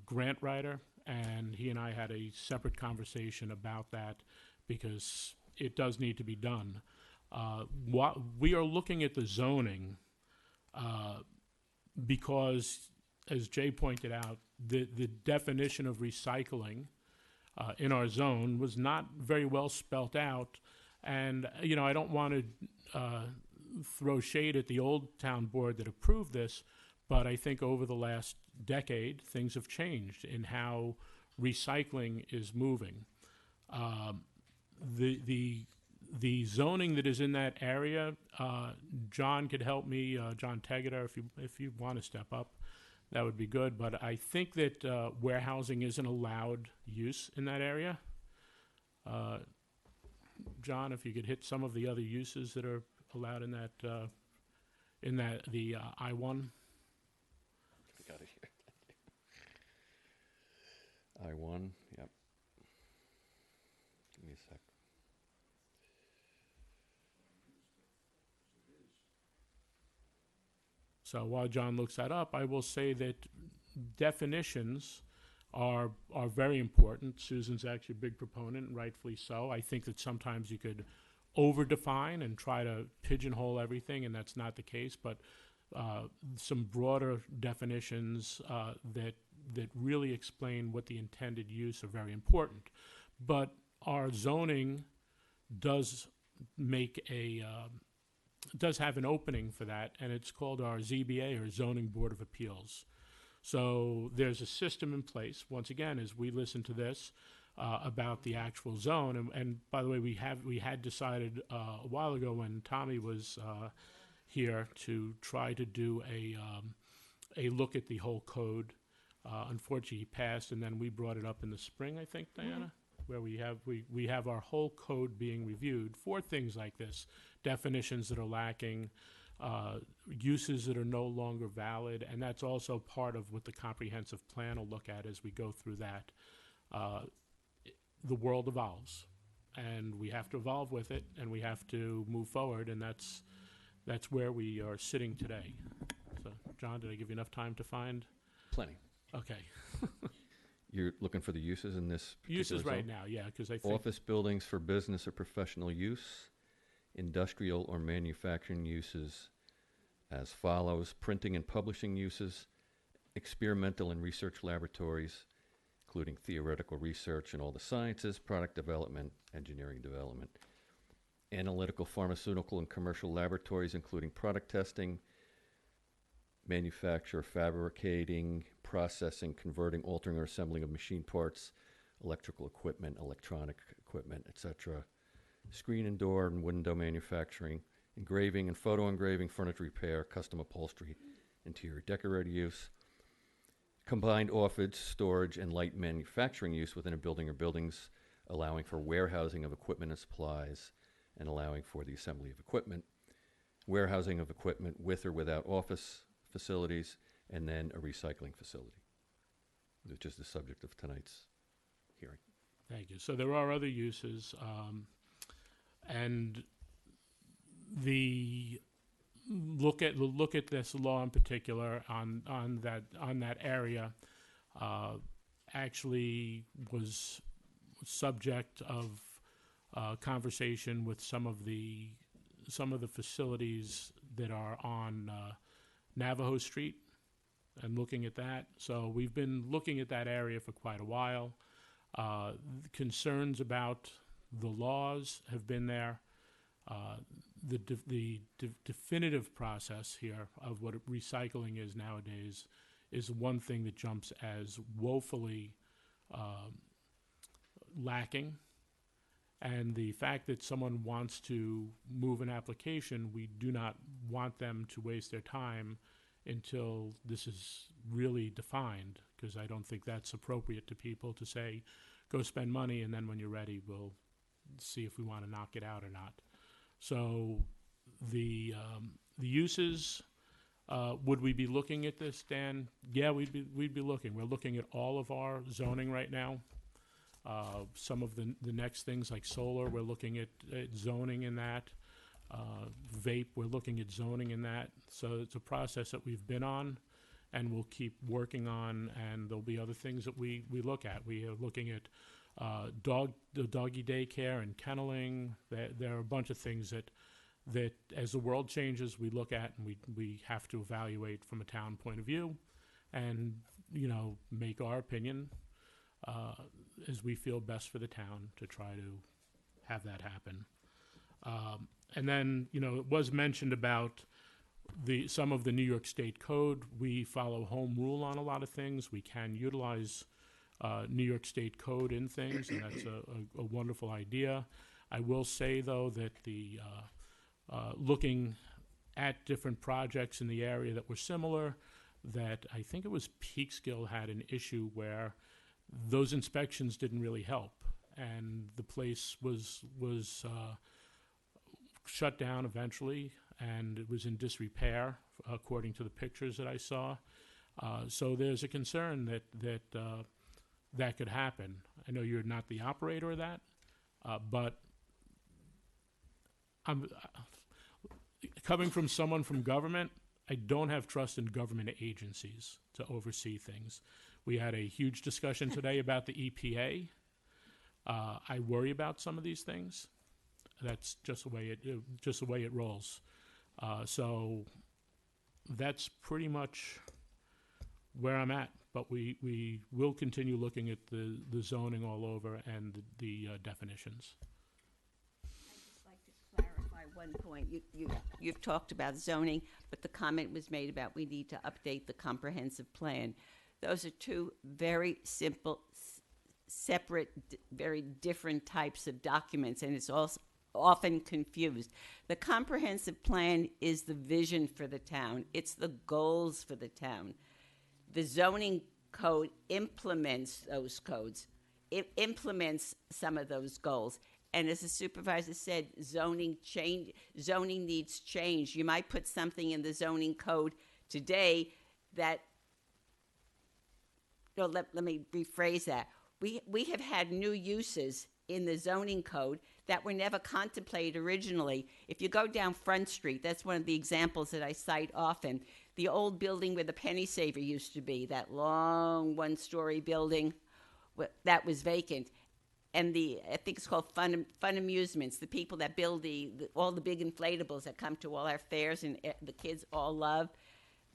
grant writer, and he and I had a separate conversation about that because it does need to be done. We are looking at the zoning because, as Jay pointed out, the definition of recycling in our zone was not very well spelt out. And, I don't want to throw shade at the old town board that approved this, but I think over the last decade, things have changed in how recycling is moving. The zoning that is in that area, John could help me, John Tegeter, if you want to step up, that would be good. But I think that warehousing isn't allowed use in that area. John, if you could hit some of the other uses that are allowed in that the I-1. Got it here. I-1, yep. Give me a sec. So while John looks that up, I will say that definitions are very important. Susan's actually a big proponent, and rightfully so. I think that sometimes you could over-define and try to pigeonhole everything, and that's not the case. But some broader definitions that really explain what the intended use are very important. But our zoning does make does have an opening for that, and it's called our ZBA, or Zoning Board of Appeals. So there's a system in place, once again, as we listen to this, about the actual zone. And by the way, we had decided a while ago when Tommy was here to try to do a look at the whole code. Unfortunately, he passed, and then we brought it up in the spring, I think, Diana, where we have our whole code being reviewed for things like this, definitions that are lacking, uses that are no longer valid, and that's also part of what the comprehensive plan will look at as we go through that. The world evolves, and we have to evolve with it, and we have to move forward, and that's where we are sitting today. So, John, did I give you enough time to find? Plenty. Okay. You're looking for the uses in this particular Uses right zone? now, yeah, because I think Office buildings for business or professional use, industrial or manufacturing uses as follows: printing and publishing uses, experimental and research laboratories, including theoretical research in all the sciences, product development, engineering development, analytical, pharmaceutical, and commercial laboratories, including product testing, manufacture, fabricating, processing, converting, altering, or assembling of machine parts, electrical equipment, electronic equipment, etc., screen and door and window manufacturing, engraving and photo engraving, furniture repair, custom upholstery, interior decorator use, combined office, storage, and light manufacturing use within a building or buildings, allowing for warehousing of equipment and supplies, and allowing for the assembly of equipment, warehousing of equipment with or without office facilities, and then a recycling facility, which is the subject of tonight's hearing. Thank you. So there are other uses, and the look at this law in particular on that area actually was subject of conversation with some of the facilities that are on Navajo Street, and looking at that. So we've been looking at that area for quite a while. Concerns about the laws have been there. The definitive process here of what recycling is nowadays is one thing that jumps as woefully lacking. And the fact that someone wants to move an application, we do not want them to waste their time until this is really defined, because I don't think that's appropriate to people to say, go spend money, and then when you're ready, we'll see if we want to knock it out or not. So the uses, would we be looking at this, Dan? Yeah, we'd be looking. We're looking at all of our zoning right now. Some of the next things like solar, we're looking at zoning in that. Vape, we're looking at zoning in that. So it's a process that we've been on and we'll keep working on, and there'll be other things that we look at. We are looking at the doggy daycare and kenneling. There are a bunch of things that as the world changes, we look at and we have to evaluate from a town point of view and, make our opinion as we feel best for the town to try to have that happen. And then, it was mentioned about some of the New York State code. We follow home rule on a lot of things. We can utilize New York State code in things, and that's a wonderful idea. I will say, though, that the looking at different projects in the area that were similar, that I think it was Peekskill had an issue where those inspections didn't really help, and the place was shut down eventually, and it was in disrepair, according to the pictures that I saw. So there's a concern that could happen. I know you're not the operator of that, but I'm coming from someone from government. I don't have trust in government agencies to oversee things. We had a huge discussion today about the EPA. I worry about some of these things. That's just the way it rolls. So that's pretty much where I'm at. But we will continue looking at the zoning all over and the definitions. Clarify one point. You've talked about zoning, but the comment was made about we need to update the comprehensive plan. Those are two very simple, separate, very different types of documents, and it's also often confused. The comprehensive plan is the vision for the town. It's the goals for the town. The zoning code implements those codes. It implements some of those goals. And as the supervisor said, zoning needs change. You might put something in the zoning code today that, let me rephrase that. We have had new uses in the zoning code that were never contemplated originally. If you go down Front Street, that's one of the examples that I cite often. The old building where the Penny Saver used to be, that long one-story building that was vacant. And I think it's called Fun Amusements, the people that build all the big inflatables that come to all our fairs and the kids all love.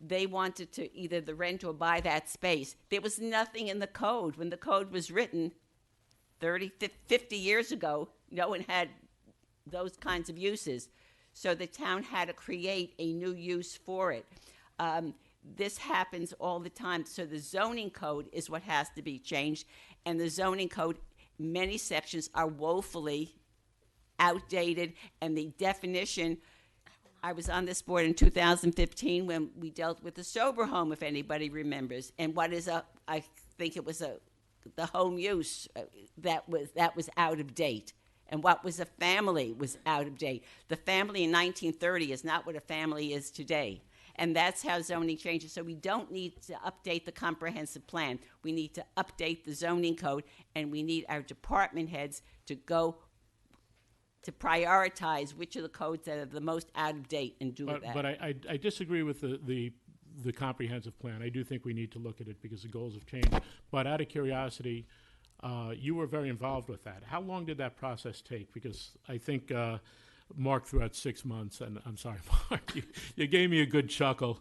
They wanted to either the rent or buy that space. There was nothing in the code. When the code was written 30, 50 years ago, no one had those kinds of uses. So the town had to create a new use for it. This happens all the time. So the zoning code is what has to be changed. And the zoning code, many sections are woefully outdated. And the definition, I was on this board in 2015 when we dealt with the sober home, if anybody remembers. And I think it was the home use that was out of date. And what was a family was out of date. The family in 1930 is not what a family is today. And that's how zoning changes. So we don't need to update the comprehensive plan. We need to update the zoning code, and we need our department heads to go to prioritize which of the codes that are the most out of date and do that. But I disagree with the comprehensive plan. I do think we need to look at it because the goals have changed. But out of curiosity, you were very involved with that. How long did that process take? Because I think Mark threw out 6 months, and I'm sorry, Mark, you gave me a good chuckle.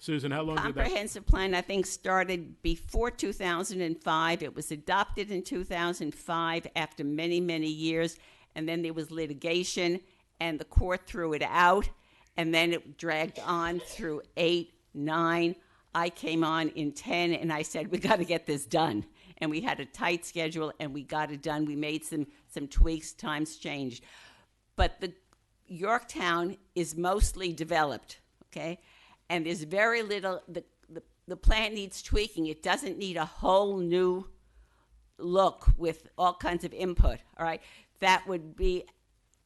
Susan, how long did that? Comprehensive plan, I think, started before 2005. It was adopted in 2005 after many, many years, and then there was litigation, and the court threw it out, and then it dragged on through 8, 9. I came on in 10, and I said, we got to get this done. And we had a tight schedule, and we got it done. We made some tweaks, times changed. But the Yorktown is mostly developed, okay? And there's very little, the plan needs tweaking. It doesn't need a whole new look with all kinds of input, all right, that would be,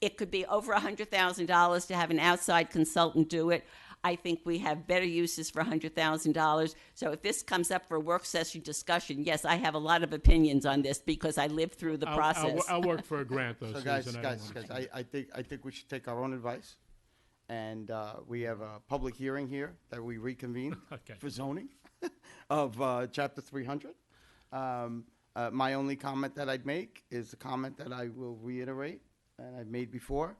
it could be over $100,000 to have an outside consultant do it. I think we have better uses for $100,000. So if this comes up for a work session discussion, yes, I have a lot of opinions on this because I lived through the process. I'll work for a grant, though, So Susan. guys, I think we should take our own advice. And we have a public hearing here that we reconvene Okay. for zoning of chapter 300. My only comment that I'd make is a comment that I will reiterate and I've made before.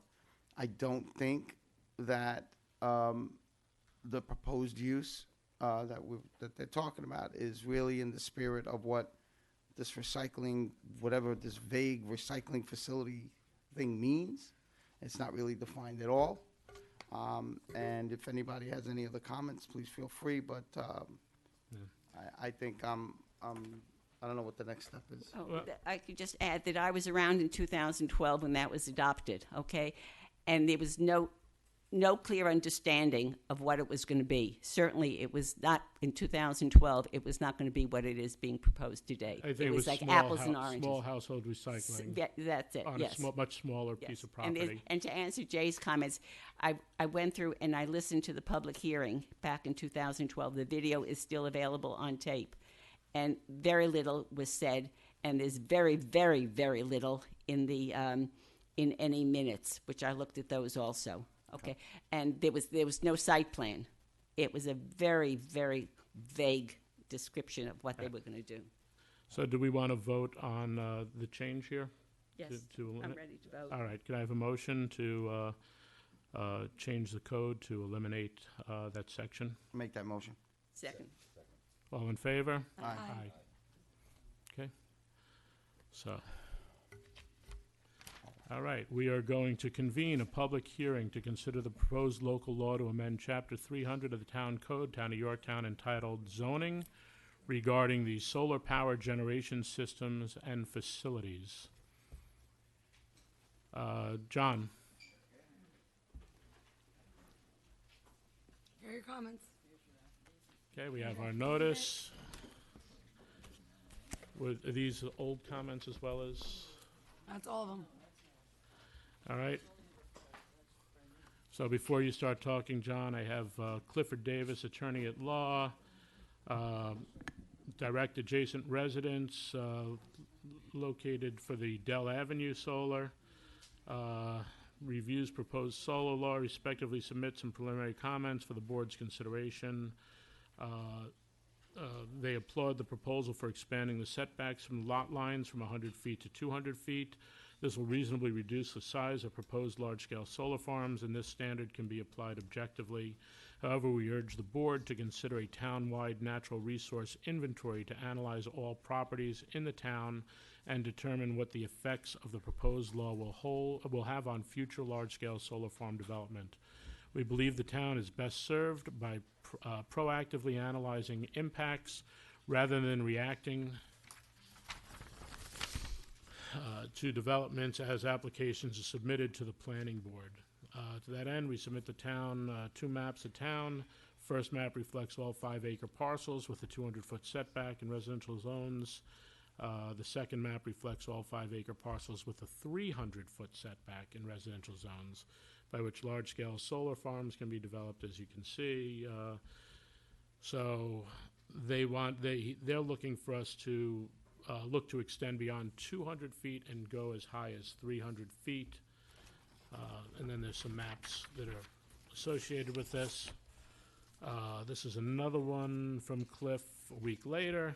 I don't think that the proposed use that they're talking about is really in the spirit of what this recycling, whatever this vague recycling facility thing means. It's not really defined at all. And if anybody has any other comments, please feel free. But I think I don't know what the next step is. I could just add that I was around in 2012 when that was adopted, okay? And there was no clear understanding of what it was going to be. Certainly, it was not, in 2012, it was not going to be what it is being proposed today. I think it was like small apples and oranges. Small household recycling. That's it, On yes. a much smaller Yes. piece of And property. and to answer Jay's comments, I went through and I listened to the public hearing back in 2012. The video is still available on tape. And very little was said, and there's very, very, very little in the in any minutes, which I looked at those also. Okay, and there was no site plan. It was a very, very vague description of what they were going to do. So do we want to vote on the change here? Yes, to I'm eliminate? ready to vote. All right, can I have a motion to change the code to eliminate that section? Make that motion. Second. All in favor? Aye. Okay. So, all right, we are going to convene a public hearing to consider the proposed local law to amend Chapter 300 of the Town Code, Town of Yorktown, entitled Zoning, regarding the solar power generation systems and facilities. John? Hear your comments. Okay, we have our notice. Are these old comments as well as? That's all of them. All right. So before you start talking, John, I have Clifford Davis, attorney at law, direct adjacent residence located for the Dell Avenue Solar. Reviews proposed solar law, respectively submit some preliminary comments for the board's consideration. They applaud the proposal for expanding the setbacks from lot lines from 100 feet to 200 feet. This will reasonably reduce the size of proposed large-scale solar farms, and this standard can be applied objectively. However, we urge the board to consider a town-wide natural resource inventory to analyze all properties in the town and determine what the effects of the proposed law will have on future large-scale solar farm development. We believe the town is best served by proactively analyzing impacts rather than reacting to developments as applications are submitted to the planning board. To that end, we submit the town 2 maps of town. First map reflects all 5-acre parcels with a 200-foot setback in residential zones. The second map reflects all 5-acre parcels with a 300-foot setback in residential zones, by which large-scale solar farms can be developed, as you can see. So they're looking for us to look to extend beyond 200 feet and go as high as 300 feet. And then there's some maps that are associated with this. This is another one from Cliff a week later.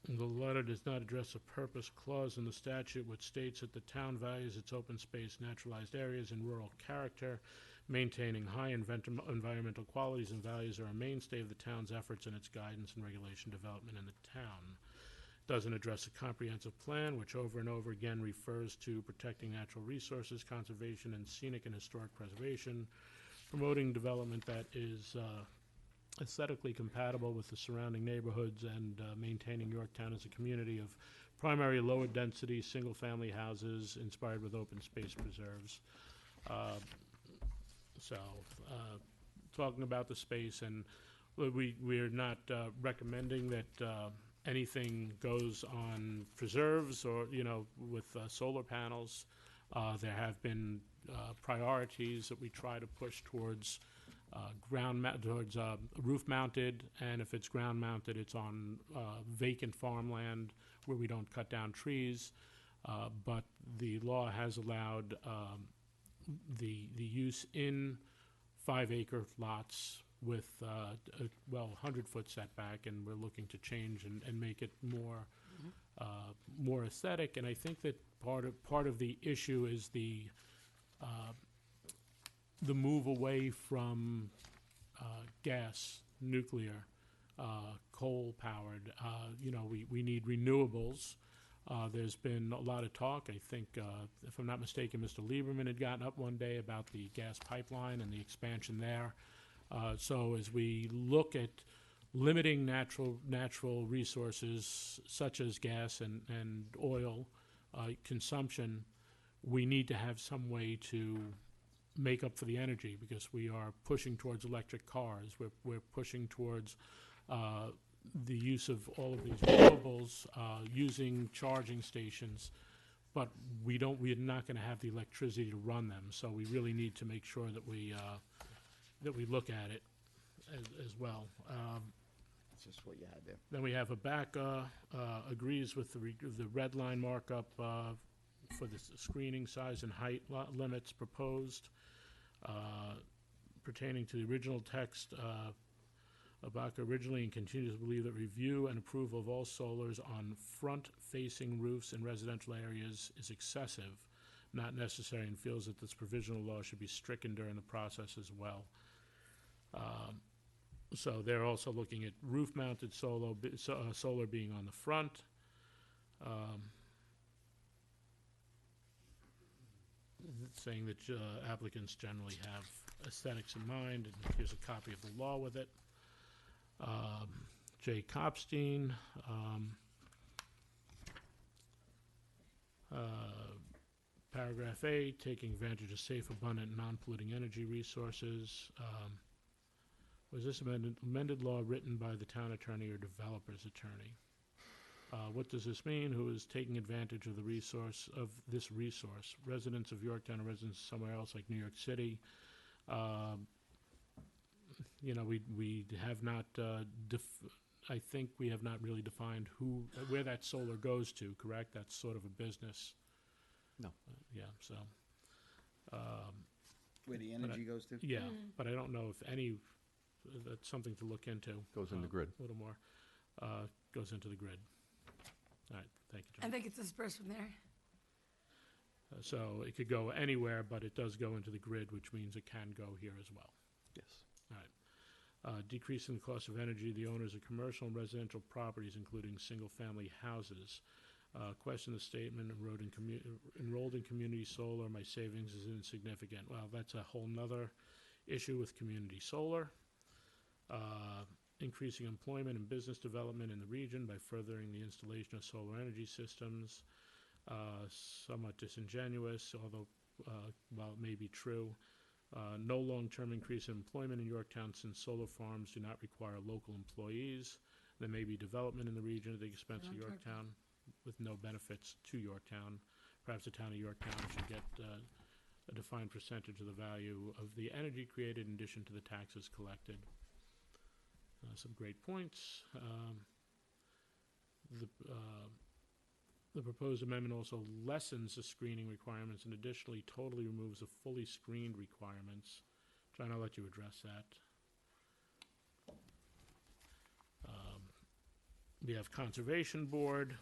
The letter does not address a purpose clause in the statute which states that the town values its open space, naturalized areas, and rural character. Maintaining high environmental qualities and values are a mainstay of the town's efforts in its guidance and regulation development in the town. Doesn't address a comprehensive plan, which over and over again refers to protecting natural resources, conservation, and scenic and historic preservation, promoting development that is aesthetically compatible with the surrounding neighborhoods, and maintaining Yorktown as a community of primary lower density single-family houses inspired with open space preserves. Talking about the space, and Well, we're not recommending that anything goes on preserves or, with solar panels. There have been priorities that we try to push towards roof mounted, and if it's ground mounted, it's on vacant farmland where we don't cut down trees. But the law has allowed the use in 5-acre lots with 100-foot setback, and we're looking to change and make it more aesthetic. And I think that part of the issue is the move away from gas, nuclear, coal-powered. We need renewables. There's been a lot of talk. I think, if I'm not mistaken, Mr. Lieberman had gotten up one day about the gas pipeline and the expansion there. So as we look at limiting natural resources such as gas and oil consumption, we need to have some way to make up for the energy, because we are pushing towards electric cars. We're pushing towards the use of all of these renewables, using charging stations, but we're not going to have the electricity to run them. So we really need to make sure that we look at it as well. That's just what you had there. Then we have Abaca agrees with the red line markup for the screening size and height limits proposed. Pertaining to the original text, Abaca originally and continues to believe that review and approval of all solars on front-facing roofs in residential areas is excessive, not necessary, and feels that this provisional law should be stricken during the process as well. So they're also looking at roof-mounted solar being on the front. Saying that applicants generally have aesthetics in mind, and here's a copy of the law with it. Jay Kopstein, paragraph A, taking advantage of safe, abundant, non-polluting energy resources. Was this amended law written by the town attorney or developer's attorney? What does this mean? Who is taking advantage of this resource? Residents of Yorktown or residents somewhere else like New York City? We have not, I think we have not really defined where that solar goes to, correct? That's sort of a business. No. Yeah, so. Where the energy goes to? Yeah, but I don't know if that's something to look into. Goes in the grid. A little more. Goes into the grid. All right, thank you, I John. think it's dispersed from there. So it could go anywhere, but it does go into the grid, which means it can go here as well. Yes. All right. Decreasing the cost of energy, the owners of commercial and residential properties, including single-family houses. Question the statement, enrolled in community solar, my savings is insignificant. Well, that's a whole nother issue with community solar. Increasing employment and business development in the region by furthering the installation of solar energy systems. Somewhat disingenuous, although, while it may be true. No long-term increase in employment in Yorktown since solar farms do not require local employees. There may be development in the region at the expense of Yorktown with no benefits to Yorktown. Perhaps the town of Yorktown should get a defined percentage of the value of the energy created in addition to the taxes collected. Some great points. The proposed amendment also lessens the screening requirements and additionally totally removes the fully screened requirements. John, I'll let you address that. We have Conservation Board.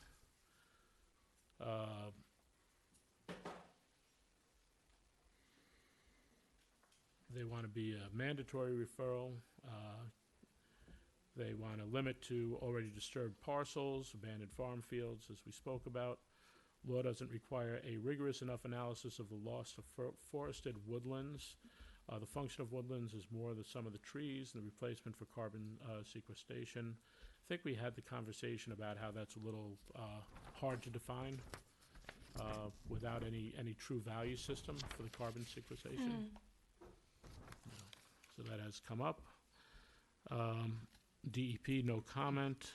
They want to be a mandatory referral. They want to limit to already disturbed parcels, abandoned farm fields, as we spoke about. Law doesn't require a rigorous enough analysis of the loss of forested woodlands. The function of woodlands is more the sum of the trees and the replacement for carbon sequestration. I think we had the conversation about how that's a little hard to define without any true value system for the carbon sequestration. So that has come up. DEP, no comment.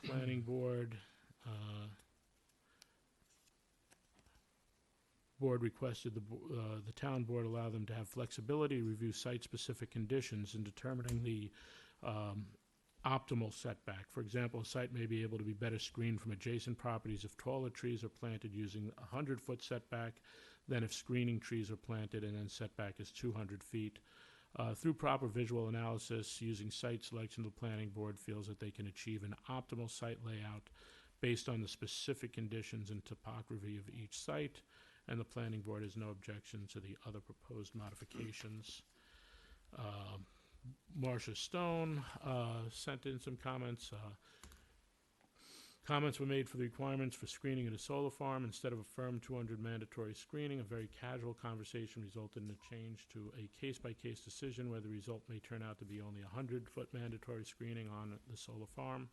Planning board, board requested the town board allow them to have flexibility to review site-specific conditions in determining the optimal setback. For example, a site may be able to be better screened from adjacent properties if taller trees are planted using a 100-foot setback than if screening trees are planted and then setback is 200 feet. Through proper visual analysis, using site selection, the planning board feels that they can achieve an optimal site layout based on the specific conditions and topography of each site, and the planning board has no objection to the other proposed modifications. Marcia Stone sent in some comments. Comments were made for the requirements for screening at a solar farm. Instead of a firm 200 mandatory screening, a very casual conversation resulted in a change to a case-by-case decision where the result may turn out to be only a 100-foot mandatory screening on the solar farm.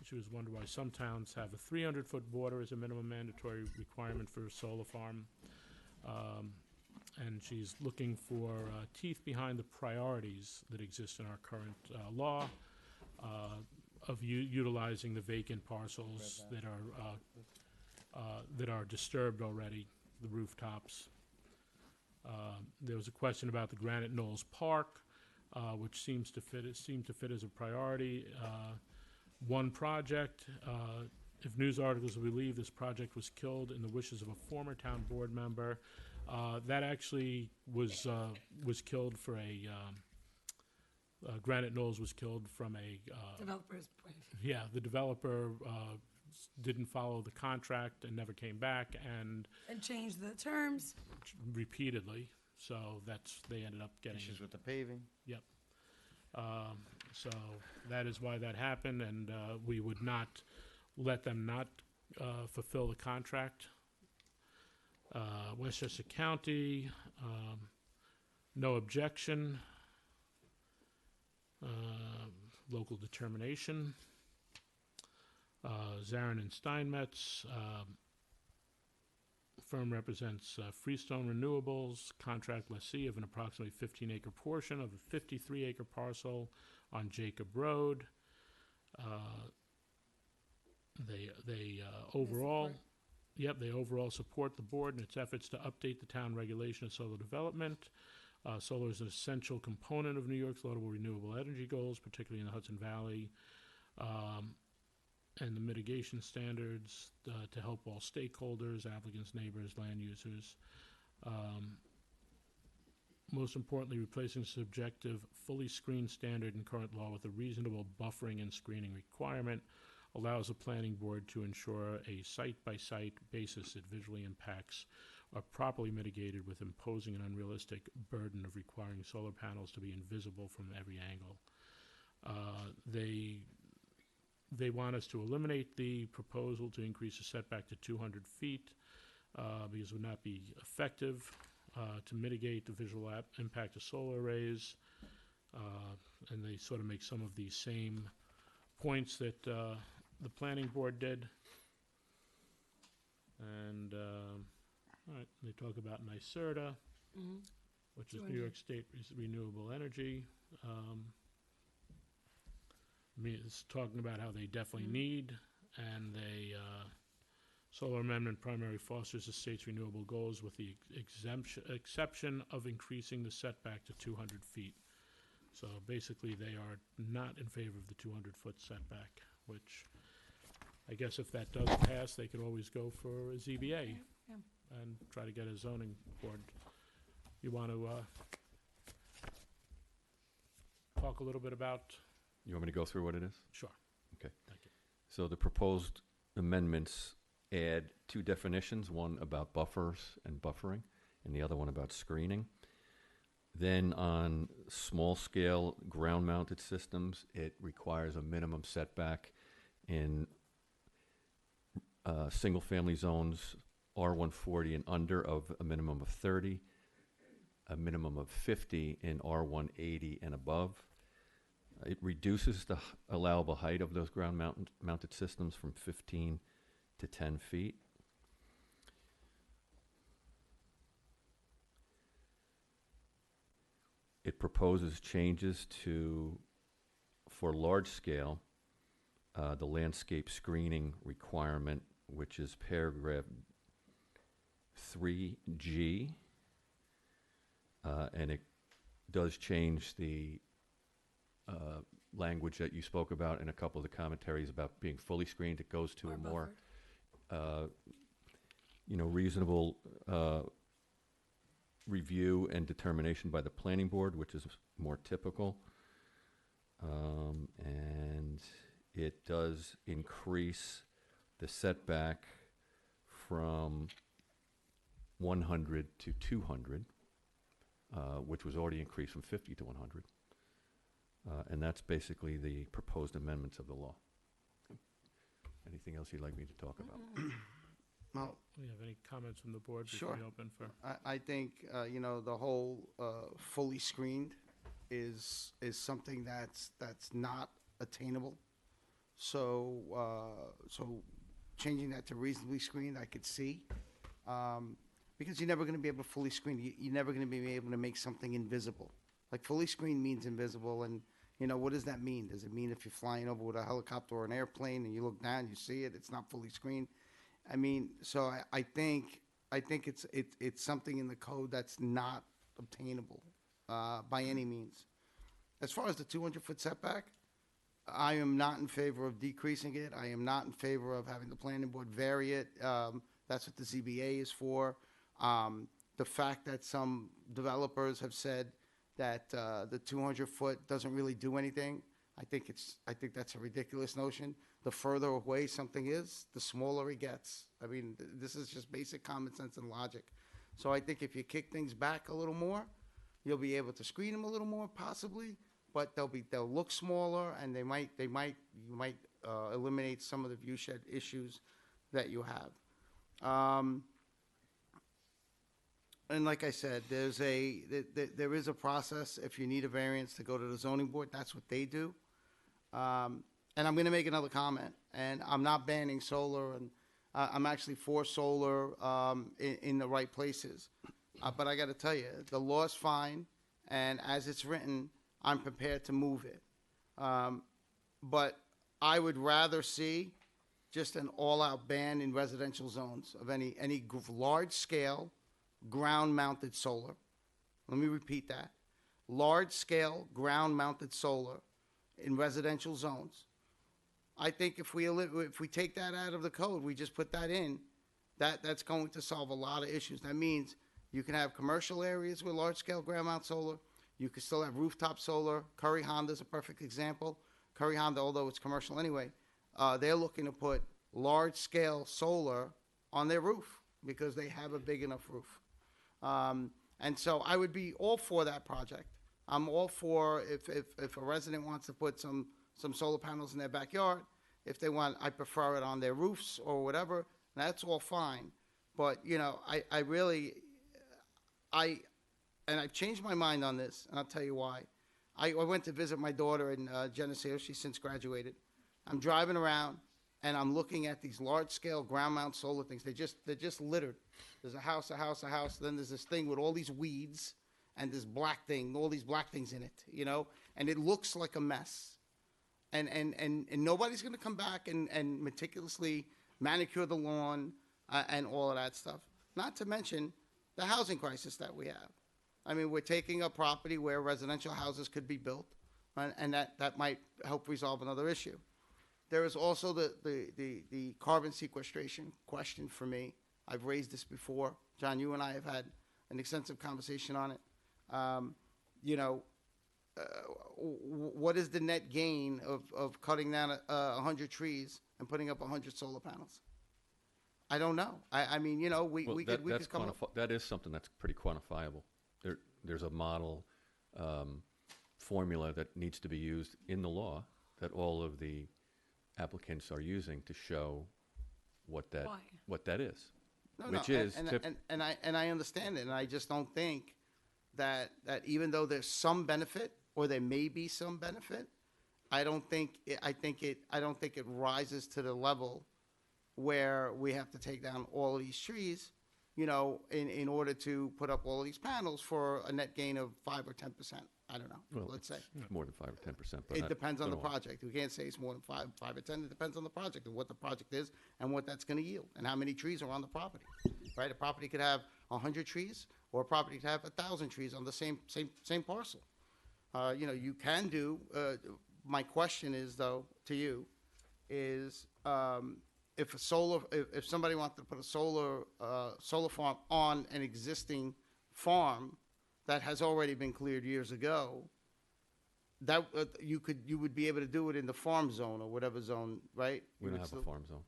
She was wondering why some towns have a 300-foot border as a minimum mandatory requirement for a solar farm. And she's looking for teeth behind the priorities that exist in our current law of utilizing the vacant parcels that are disturbed already, the rooftops. There was a question about the Granite Knolls Park, which seemed to fit as a priority. One project, if news articles are believed, this project was killed in the wishes of a former town board member. That actually was killed for a Granite Knolls was killed from a Developer's point. Yeah, the developer didn't follow the contract and never came back and changed the terms repeatedly. So they ended up getting Issues with the paving. Yep. So that is why that happened, and we would not let them not fulfill the contract. Westchester County, no objection. Local determination. Zarin and Steinmetz. Firm represents Freestone Renewables, contract lessee of an approximately 15-acre portion of a 53-acre parcel on Jacob Road. They overall, they overall support the board in its efforts to update the town regulation of solar development. Solar is an essential component of New York's laudable renewable energy goals, particularly in the Hudson Valley, and the mitigation standards to help all stakeholders, applicants, neighbors, land users. Most importantly, replacing the subjective, fully screened standard in current law with a reasonable buffering and screening requirement allows the planning board to ensure a site-by-site basis that visually impacts are properly mitigated with imposing an unrealistic burden of requiring solar panels to be invisible from every angle. They want us to eliminate the proposal to increase the setback to 200 feet because it would not be effective to mitigate the visual impact of solar arrays. And they sort of make some of these same points that the planning board did. And all right, they talk about NYSERDA, which is New York State Renewable Energy. It's talking about how they definitely need, and solar amendment primarily fosters the state's renewable goals with the exception of increasing the setback to 200 feet. So basically, they are not in favor of the 200-foot setback, which I guess if that does pass, they could always go for a ZBA and try to get a zoning board. You want to talk a little bit about? You want me to go through what it is? Sure. Okay. Thank you. So the proposed amendments add two definitions, one about buffers and buffering, and the other one about screening. Then on small-scale ground-mounted systems, it requires a minimum setback in single-family zones, R140 and under, of a minimum of 30, a minimum of 50 in R180 and above. It reduces the allowable height of those ground-mounted systems from 15 to 10 feet. it proposes changes for large scale, the landscape screening requirement, which is paragraph 3G, and it does change the language that you spoke about in a couple of the commentaries about being fully screened. It goes to a more, reasonable review and determination by the planning board, which is more typical. And it does increase the setback from 100 to 200, which was already increased from 50 to 100. And that's basically the proposed amendments of the law. Anything else you'd like me to talk about? Well, Do you have any comments from the board before sure. we open for? I think, the whole fully screened is something that's not attainable. So, changing that to reasonably screened, I could see. Because you're never going to be able to fully screen. You're never going to be able to make something invisible. Like fully screened means invisible, and what does that mean? Does it mean if you're flying over with a helicopter or an airplane and you look down, you see it, it's not fully screened? I mean, so I think it's something in the code that's not obtainable by any means. As far as the 200-foot setback, I am not in favor of decreasing it. I am not in favor of having the planning board vary it. That's what the ZBA is for. The fact that some developers have said that the 200-foot doesn't really do anything, I think that's a ridiculous notion. The further away something is, the smaller it gets. I mean, this is just basic common sense and logic. So I think if you kick things back a little more, you'll be able to screen them a little more, possibly. But they'll look smaller, and you might eliminate some of the view shed issues that you have. And like I said, there is a process. If you need a variance to go to the zoning board, that's what they do. And I'm going to make another comment. And I'm not banning solar, and I'm actually for solar in the right places. But I got to tell you, the law's fine, and as it's written, I'm prepared to move it. But I would rather see just an all-out ban in residential zones of any large-scale ground-mounted solar. Let me repeat that. Large-scale ground-mounted solar in residential zones. I think if we take that out of the code, we just put that in, that's going to solve a lot of issues. That means you can have commercial areas with large-scale ground-mount solar. You can still have rooftop solar. Curry Honda is a perfect example. Curry Honda, although it's commercial anyway, they're looking to put large-scale solar on their roof because they have a big enough roof. And so I would be all for that project. I'm all for if a resident wants to put some solar panels in their backyard. If they want, I prefer it on their roofs or whatever. That's all fine. But, and I've changed my mind on this, and I'll tell you why. I went to visit my daughter in Geneseo. She's since graduated. I'm driving around, and I'm looking at these large-scale ground-mount solar things. They're just littered. There's a house. Then there's this thing with all these weeds and this black thing, all these black things in it, and it looks like a mess. And nobody's going to come back and meticulously manicure the lawn and all of that stuff. Not to mention the housing crisis that we have. I mean, we're taking a property where residential houses could be built, and that might help resolve another issue. There is also the carbon sequestration question for me. I've raised this before. John, you and I have had an extensive conversation on it. What is the net gain of cutting down 100 trees and putting up 100 solar panels? I don't know. I mean, we could come up. That is something that's pretty quantifiable. There's a model formula that needs to be used in the law that all of the applicants are using to show what that is. And I understand it, and I just don't think that even though there's some benefit, or there may be some benefit, I don't think it rises to the level where we have to take down all of these trees, in order to put up all of these panels for a net gain of 5 or 10%. I don't know, Well, let's say. it's more than 5 or 10%. But It depends on the don't know. project. We can't say it's more than five or 10. It depends on the project and what the project is and what that's gonna yield and how many trees are on the property, right? A property could have 100 trees, or a property could have 1,000 trees on the same parcel. You know, you can do, my question is though, to you, is, if somebody wanted to put a solar farm on an existing farm that has already been cleared years ago, that, you would be able to do it in the farm zone or whatever zone, right? We You don't would have a still- farm zone.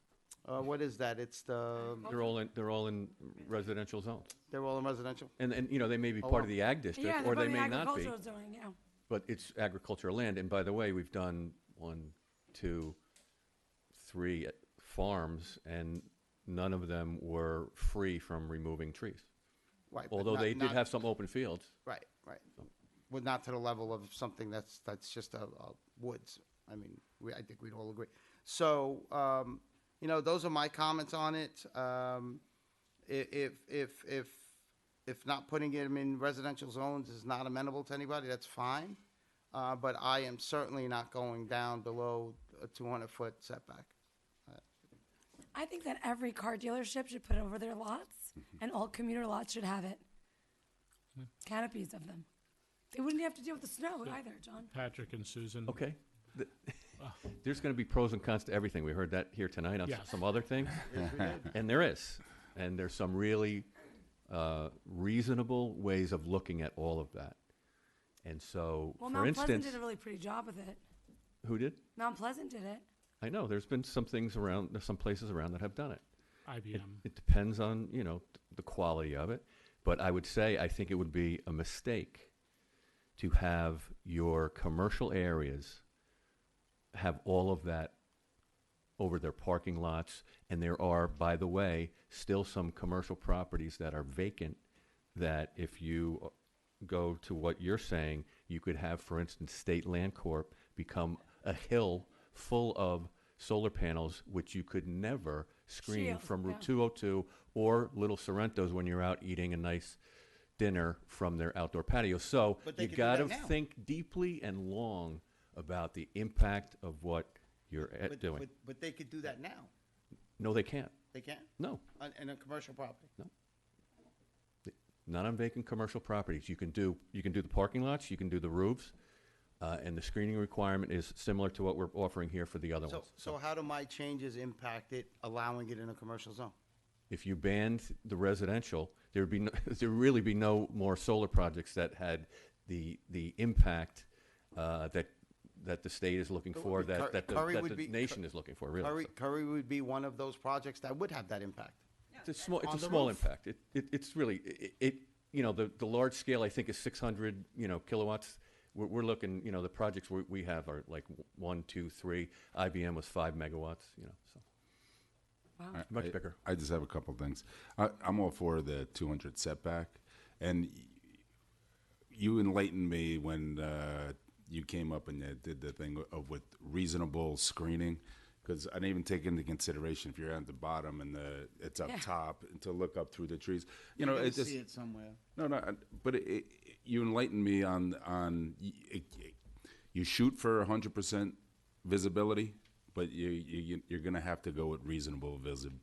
What is that? It's the, They're all in residential zones. they're all in residential? And you know, they may be Oh, part of wow. the ag district, Yeah, or they're they putting may not be. agricultural zoning, yeah. But it's agricultural land. And by the way, we've done 1, 2, 3 farms, and none of them were free from removing trees. Right, but Although not- they did not- have some open fields. Right, right. But not to the level of something that's just a woods. I mean, I think we'd all agree. So, you know, those are my comments on it. If not putting them in residential zones is not amenable to anybody, that's fine. But I am certainly not going down below a 200-foot setback. I think that every car dealership should put it over their lots, and all commuter lots should have it. Canopies of them. They wouldn't have to deal with the snow either, John. Patrick and Susan. Okay. There's going to be pros and cons to everything. We heard that here tonight on Yes. some other things. Yes, we did. And there is. And there's some really reasonable ways of looking at all of that. And so, Well, for Mount Pleasant instance, did a really pretty job with it. who did? Mount Pleasant did it. I know, there's been some things around, there's some places around that have done it. IBM. It depends on, you know, the quality of it. But I would say, I think it would be a mistake to have your commercial areas have all of that over their parking lots. And there are, by the way, still some commercial properties that are vacant that if you go to what you're saying, you could have, for instance, State Land Corp become a hill full of solar panels, which you could never screen Shield, from Route yeah. 202 or Little Sorrento's when you're out eating a nice dinner from their outdoor patio. So But they you could do got to that now. think deeply and long about the impact of what you're doing. But they could do that now. No, they can't. They can't? No. In a commercial property? No. Not on vacant commercial properties. You can do the parking lots, you can do the roofs, and the screening requirement is similar to what we're offering here for the other ones. So how do my changes impact it, allowing it in a commercial zone? If you banned the residential, there would be there would really be no more solar projects that had the impact that the state is looking for, that the nation is looking for. Really, Curry would be one of those projects that would have that impact. it's a small On the small roof. impact. It's really you know, the large scale I think is 600 kilowatts. We're looking, you know, the projects we have are like 1, 2, 3. IBM was 5 megawatts. You know, so. Wow. Much bigger. I just have a couple things. I'm all for the 200 setback, and you enlightened me when you came up and did the thing of with reasonable screening, because I didn't even take into consideration if you're at the bottom and it's up Yeah. top and to look up through the trees. You You're know, gonna it just see it somewhere. No, but you enlightened me on you shoot for 100% visibility. But you're going to have to go with reasonable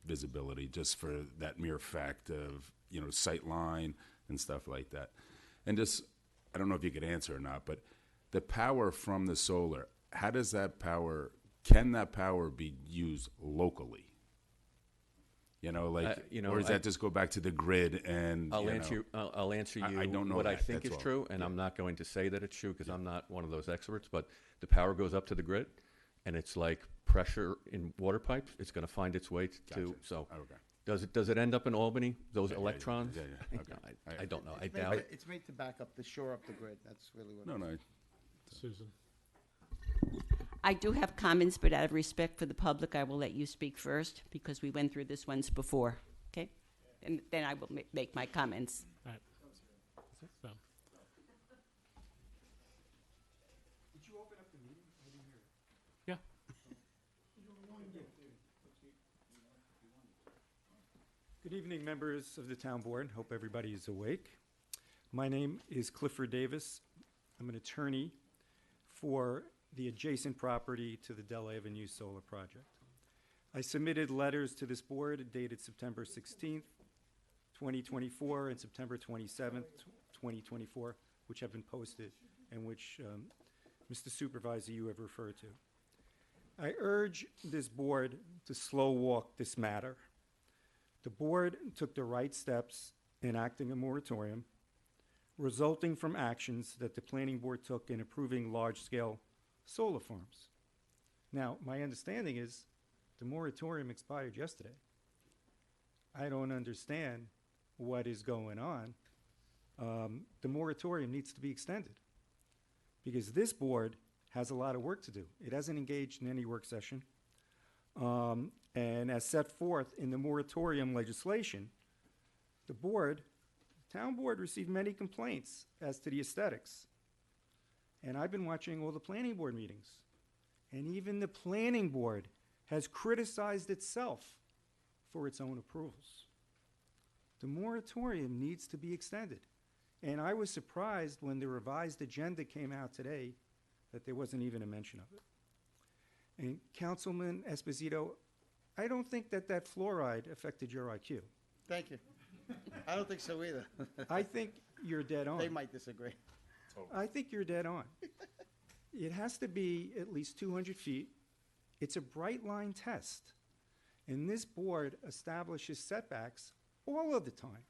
visibility just for that mere fact of, you know, sight line and stuff like that. And just, I don't know if you could answer or not, but the power from the solar, how does that power, can that power be used locally? You know, like, or does that just go back to the grid and, I'll answer you I don't know what I that, think that's is all. true, and I'm not going to say that it's true because I'm not one of those experts, but the power goes up to the grid, and it's like pressure in water pipes. It's going to find its way to, so does it end up in Albany, those electrons? Yeah. Okay. I don't know. I It's doubt made, it. it's made to back up, to shore up the grid. That's really what. No, no. Susan. I do have comments, but out of respect for the public, I will let you speak first because we went through this once before, okay? And then I will make my comments. All right. So, Did you open up the meeting? I didn't hear it. yeah. Good evening, members of the town board. Hope everybody is awake. My name is Clifford Davis. I'm an attorney for the adjacent property to the Dell Avenue Solar Project. I submitted letters to this board dated September 16th, 2024, and September 27th, 2024, which have been posted and which, Mr. Supervisor, you have referred to. I urge this board to slow walk this matter. The board took the right steps in enacting a moratorium resulting from actions that the planning board took in approving large-scale solar farms. Now, my understanding is the moratorium expired yesterday. I don't understand what is going on. The moratorium needs to be extended because this board has a lot of work to do. It hasn't engaged in any work session. And as set forth in the moratorium legislation, the town board received many complaints as to the aesthetics. And I've been watching all the planning board meetings. And even the planning board has criticized itself for its own approvals. The moratorium needs to be extended. And I was surprised when the revised agenda came out today that there wasn't even a mention of it. And Councilman Esposito, I don't think that fluoride affected your IQ. Thank you. I don't think so either. I think you're dead on. They might disagree. I think you're dead on. It has to be at least 200 feet. It's a bright line test. And this board establishes setbacks all of the time.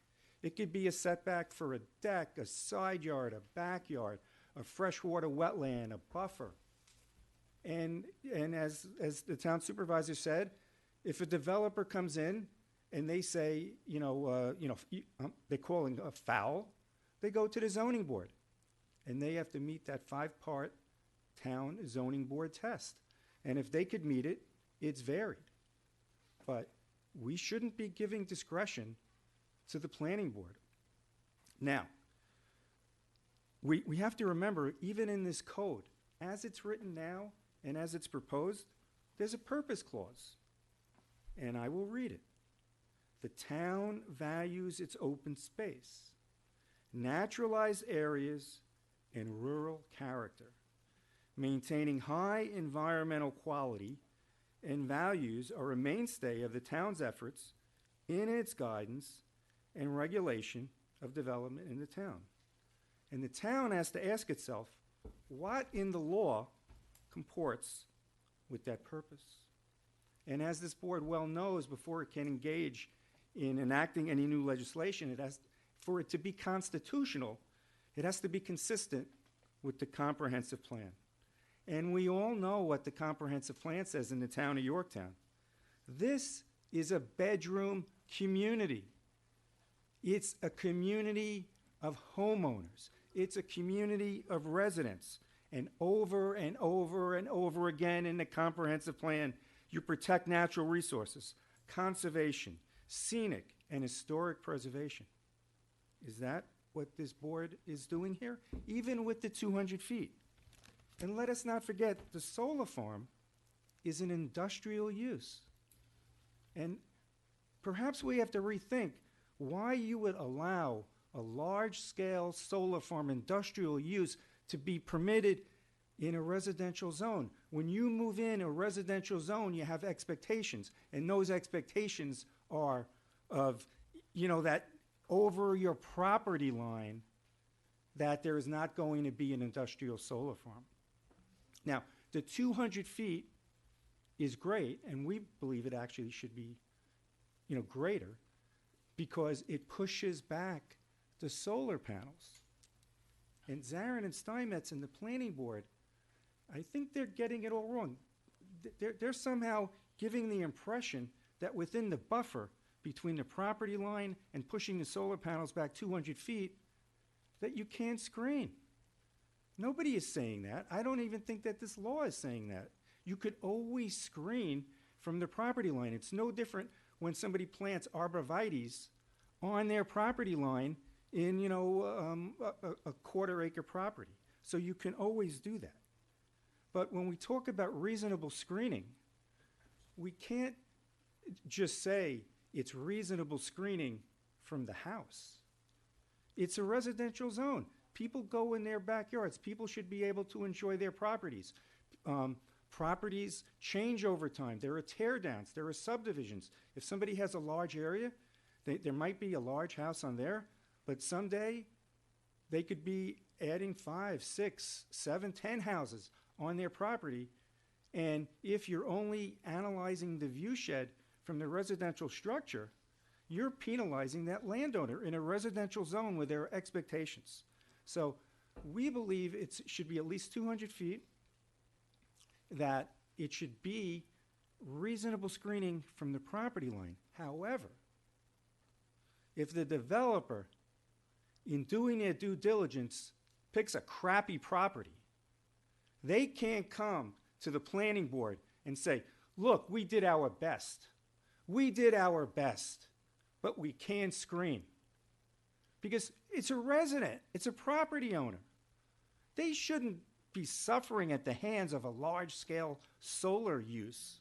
It could be a setback for a deck, a side yard, a backyard, a freshwater wetland, a buffer. And as the town supervisor said, if a developer comes in and they say, they're calling a foul, they go to the zoning board. And they have to meet that 5-part town zoning board test. And if they could meet it, it's varied. But we shouldn't be giving discretion to the planning board. Now, we have to remember, even in this code, as it's written now and as it's proposed, there's a purpose clause. And I will read it. The town values its open space, naturalized areas, and rural character, maintaining high environmental quality and values are a mainstay of the town's efforts in its guidance and regulation of development in the town. And the town has to ask itself, what in the law comports with that purpose? And as this board well knows, before it can engage in enacting any new legislation, for it to be constitutional, it has to be consistent with the comprehensive plan. And we all know what the comprehensive plan says in the town of Yorktown. This is a bedroom community. It's a community of homeowners. It's a community of residents. And over and over and over again in the comprehensive plan, you protect natural resources, conservation, scenic, and historic preservation. Is that what this board is doing here? Even with the 200 feet. And let us not forget, the solar farm is an industrial use. And perhaps we have to rethink why you would allow a large-scale solar farm industrial use to be permitted in a residential zone. When you move in a residential zone, you have expectations, and those expectations are of, that over your property line, that there is not going to be an industrial solar farm. Now, the 200 feet is great, and we believe it actually should be, greater, because it pushes back the solar panels. And Zarin and Steinmetz and the planning board, I think they're getting it all wrong. They're somehow giving the impression that within the buffer between the property line and pushing the solar panels back 200 feet, that you can't screen. Nobody is saying that. I don't even think that this law is saying that. You could always screen from the property line. It's no different when somebody plants arborvitaes on their property line in, a quarter-acre property. So you can always do that. But when we talk about reasonable screening, we can't just say it's reasonable screening from the house. It's a residential zone. People go in their backyards. People should be able to enjoy their properties. Properties change over time. There are tear downs. There are subdivisions. If somebody has a large area, there might be a large house on there, but someday they could be adding 5, 6, 7, 10 houses on their property. And if you're only analyzing the view shed from the residential structure, you're penalizing that landowner in a residential zone with their expectations. So we believe it should be at least 200 feet, that it should be reasonable screening from the property line. However, if the developer, in doing their due diligence, picks a crappy property, they can't come to the planning board and say, look, we did our best. We did our best, but we can't screen. Because it's a resident, it's a property owner. They shouldn't be suffering at the hands of a large-scale solar use.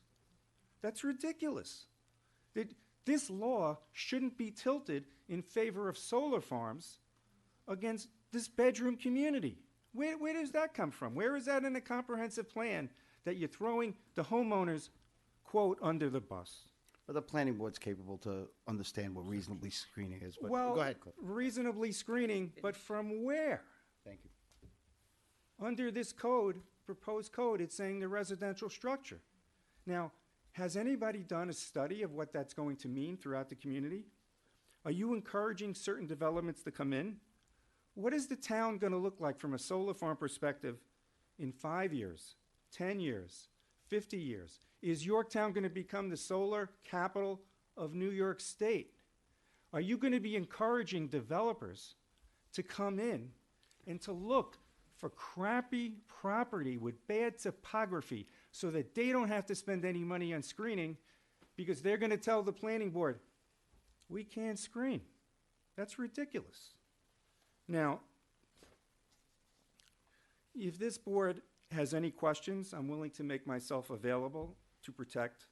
That's ridiculous. This law shouldn't be tilted in favor of solar farms against this bedroom community. Where does that come from? Where is that in a comprehensive plan that you're throwing the homeowners, quote, under the bus? But the planning board's capable to understand what reasonably screening is. But Well, go ahead, Cliff. reasonably screening, but from where? Thank you. Under this code, proposed code, it's saying the residential structure. Now, has anybody done a study of what that's going to mean throughout the community? Are you encouraging certain developments to come in? What is the town going to look like from a solar farm perspective in 5 years, 10 years, 50 years? Is Yorktown going to become the solar capital of New York State? Are you going to be encouraging developers to come in and to look for crappy property with bad topography so that they don't have to spend any money on screening because they're going to tell the planning board, we can't screen? That's ridiculous. Now, if this board has any questions, I'm willing to make myself available to protect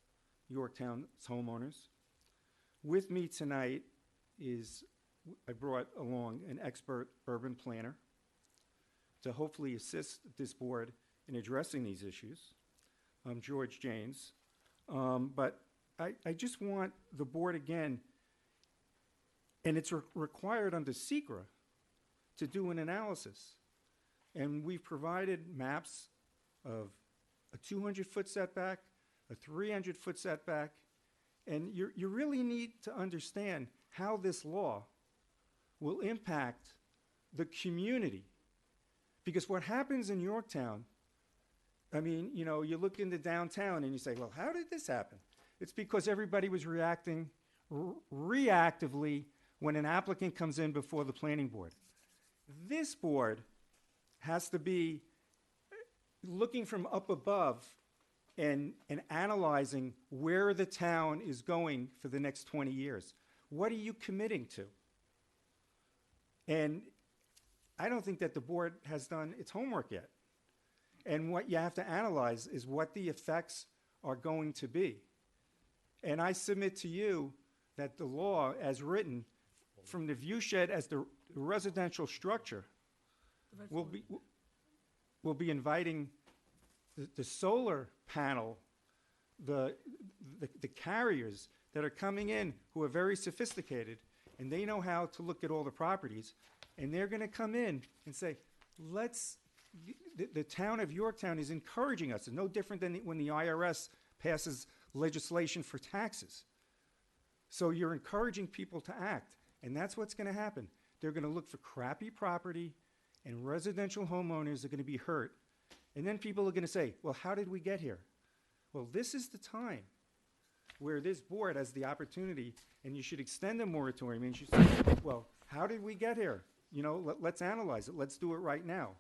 Yorktown's homeowners. With me tonight I brought along an expert urban planner to hopefully assist this board in addressing these issues. George James. But I just want the board again, and it's required under SECRA to do an analysis. And we've provided maps of a 200-foot setback, a 300-foot setback, and you really need to understand how this law will impact the community. Because what happens in Yorktown, I mean, you know, you look into downtown and you say, well, how did this happen? It's because everybody was reacting reactively when an applicant comes in before the planning board. This board has to be looking from up above and analyzing where the town is going for the next 20 years. What are you committing to? And I don't think that the board has done its homework yet. And what you have to analyze is what the effects are going to be. And I submit to you that the law as written from the view shed as the residential structure will be inviting the solar panel, the carriers that are coming in who are very sophisticated and they know how to look at all the properties, and they're going to come in and say, the town of Yorktown is encouraging us. It's no different than when the IRS passes legislation for taxes. So you're encouraging people to act, and that's what's going to happen. They're going to look for crappy property, and residential homeowners are going to be hurt. And then people are going to say, well, how did we get here? Well, this is the time where this board has the opportunity, and you should extend the moratorium, and you should say, well, how did we get here? You know, let's analyze it. Let's do it right now.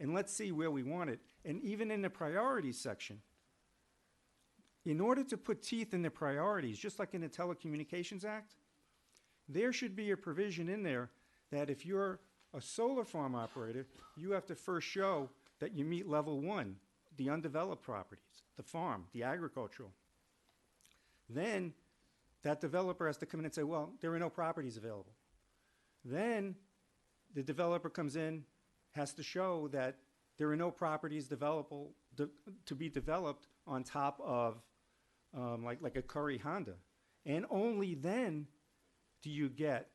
And let's see where we want it. And even in the priorities section, in order to put teeth in the priorities, just like in the Telecommunications Act, there should be a provision in there that if you're a solar farm operator, you have to first show that you meet level 1, the undeveloped properties, the farm, the agricultural. Then that developer has to come in and say, well, there are no properties available. Then the developer comes in has to show that there are no properties developable to be developed on top of like a Curry Honda. And only then do you get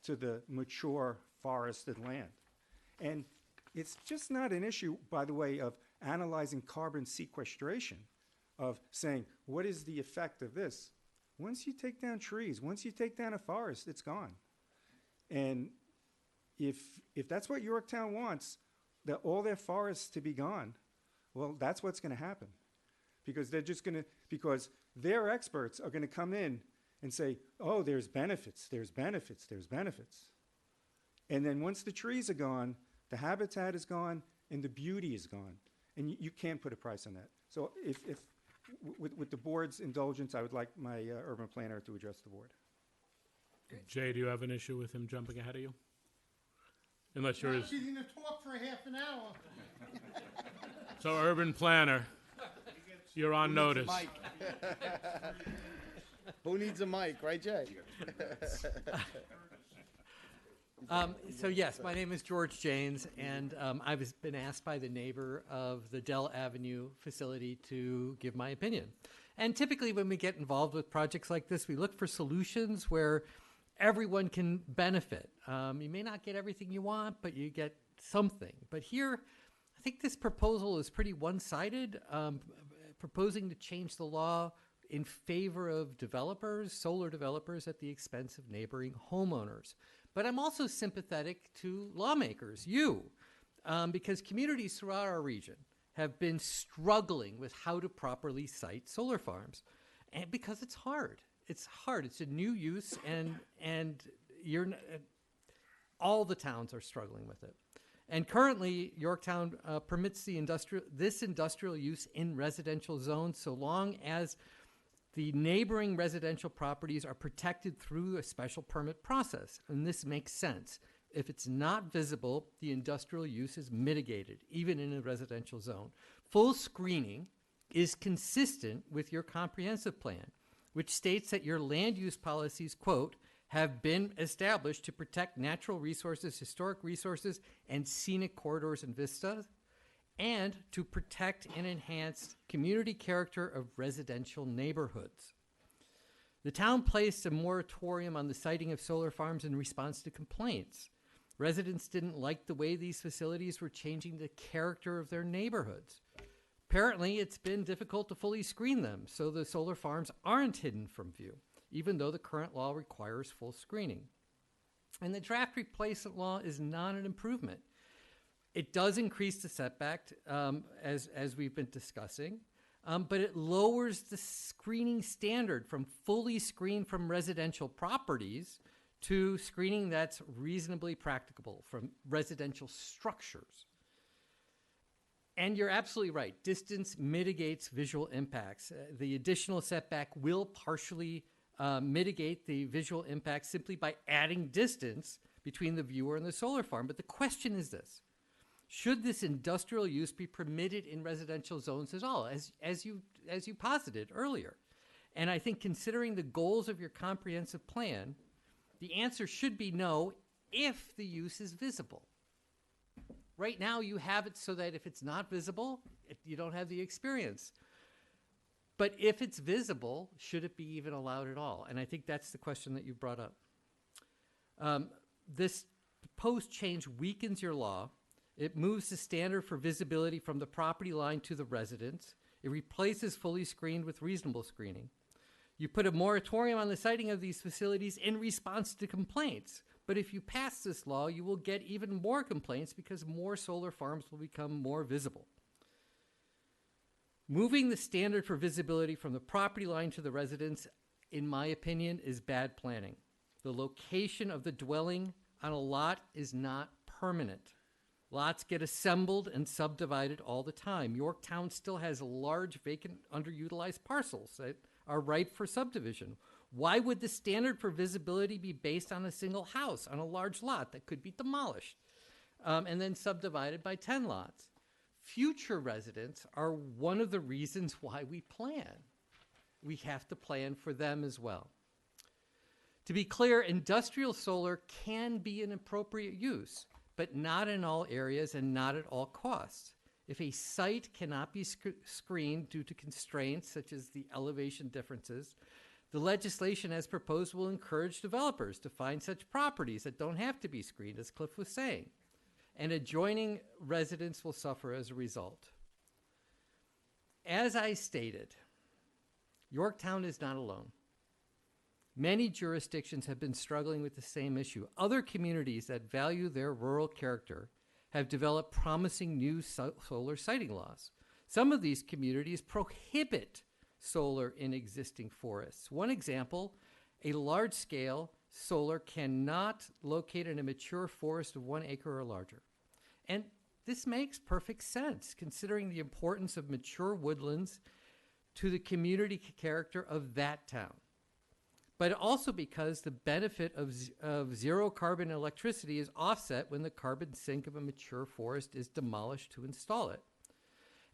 to the mature forested land. And it's just not an issue, by the way, of analyzing carbon sequestration, of saying, what is the effect of this? Once you take down trees, once you take down a forest, it's gone. And if that's what Yorktown wants, that all their forests to be gone, well, that's what's going to happen. Because they're just going to, because their experts are going to come in and say, oh, there's benefits, there's benefits, there's benefits. And then once the trees are gone, the habitat is gone, and the beauty is gone. And you can't put a price on that. So if with the board's indulgence, I would like my urban planner to address the board. Jay, do you have an issue with him jumping ahead of you? Unless you're his... She's going to talk for half an hour. So, urban planner, you're on notice. Who needs a mic, right, Jay? So yes, my name is George Janes, and I've been asked by the neighbor of the Dell Avenue facility to give my opinion. And typically when we get involved with projects like this, we look for solutions where everyone can benefit. You may not get everything you want, but you get something. But here, I think this proposal is pretty one-sided, proposing to change the law in favor of developers, solar developers, at the expense of neighboring homeowners. But I'm also sympathetic to lawmakers, because communities throughout our region have been struggling with how to properly site solar farms, and because it's hard. It's hard. It's a new use, and all the towns are struggling with it. And currently, Yorktown permits this industrial use in residential zones so long as the neighboring residential properties are protected through a special permit process, and this makes sense. If it's not visible, the industrial use is mitigated, even in a residential zone. Full screening is consistent with your comprehensive plan, which states that your land use policies, quote, have been established to protect natural resources, historic resources, and scenic corridors and vistas, and to protect and enhance community character of residential neighborhoods. The town placed a moratorium on the siting of solar farms in response to complaints. Residents didn't like the way these facilities were changing the character of their neighborhoods. Apparently, it's been difficult to fully screen them, so the solar farms aren't hidden from view, even though the current law requires full screening. And the draft replacement law is not an improvement. It does increase the setback, as we've been discussing, but it lowers the screening standard from fully screened from residential properties to screening that's reasonably practicable from residential structures. And you're absolutely right. Distance mitigates visual impacts. The additional setback will partially mitigate the visual impact simply by adding distance between the viewer and the solar farm. But the question is this: should this industrial use be permitted in residential zones at all, as you posited earlier? And I think considering the goals of your comprehensive plan, the answer should be no if the use is visible. Right now, you have it so that if it's not visible, you don't have the experience. But if it's visible, should it be even allowed at all? And I think that's the question that you brought up. This proposed change weakens your law. It moves the standard for visibility from the property line to the residence. It replaces fully screened with reasonable screening. You put a moratorium on the siting of these facilities in response to complaints. But if you pass this law, you will get even more complaints because more solar farms will become more visible. Moving the standard for visibility from the property line to the residence, in my opinion, is bad planning. The location of the dwelling on a lot is not permanent. Lots get assembled and subdivided all the time. Yorktown still has large vacant underutilized parcels that are ripe for subdivision. Why would the standard for visibility be based on a single house on a large lot that could be demolished and then subdivided by 10 lots? Future residents are one of the reasons why we plan. We have to plan for them as well. To be clear, industrial solar can be an appropriate use, but not in all areas and not at all costs. If a site cannot be screened due to constraints such as the elevation differences, the legislation as proposed will encourage developers to find such properties that don't have to be screened, as Cliff was saying, and adjoining residents will suffer as a result. As I stated, Yorktown is not alone. Many jurisdictions have been struggling with the same issue. Other communities that value their rural character have developed promising new solar siting laws. Some of these communities prohibit solar in existing forests. One example, a large-scale solar cannot locate in a mature forest of 1 acre or larger. And this makes perfect sense, considering the importance of mature woodlands to the community character of that town. But also because the benefit of zero carbon electricity is offset when the carbon sink of a mature forest is demolished to install it.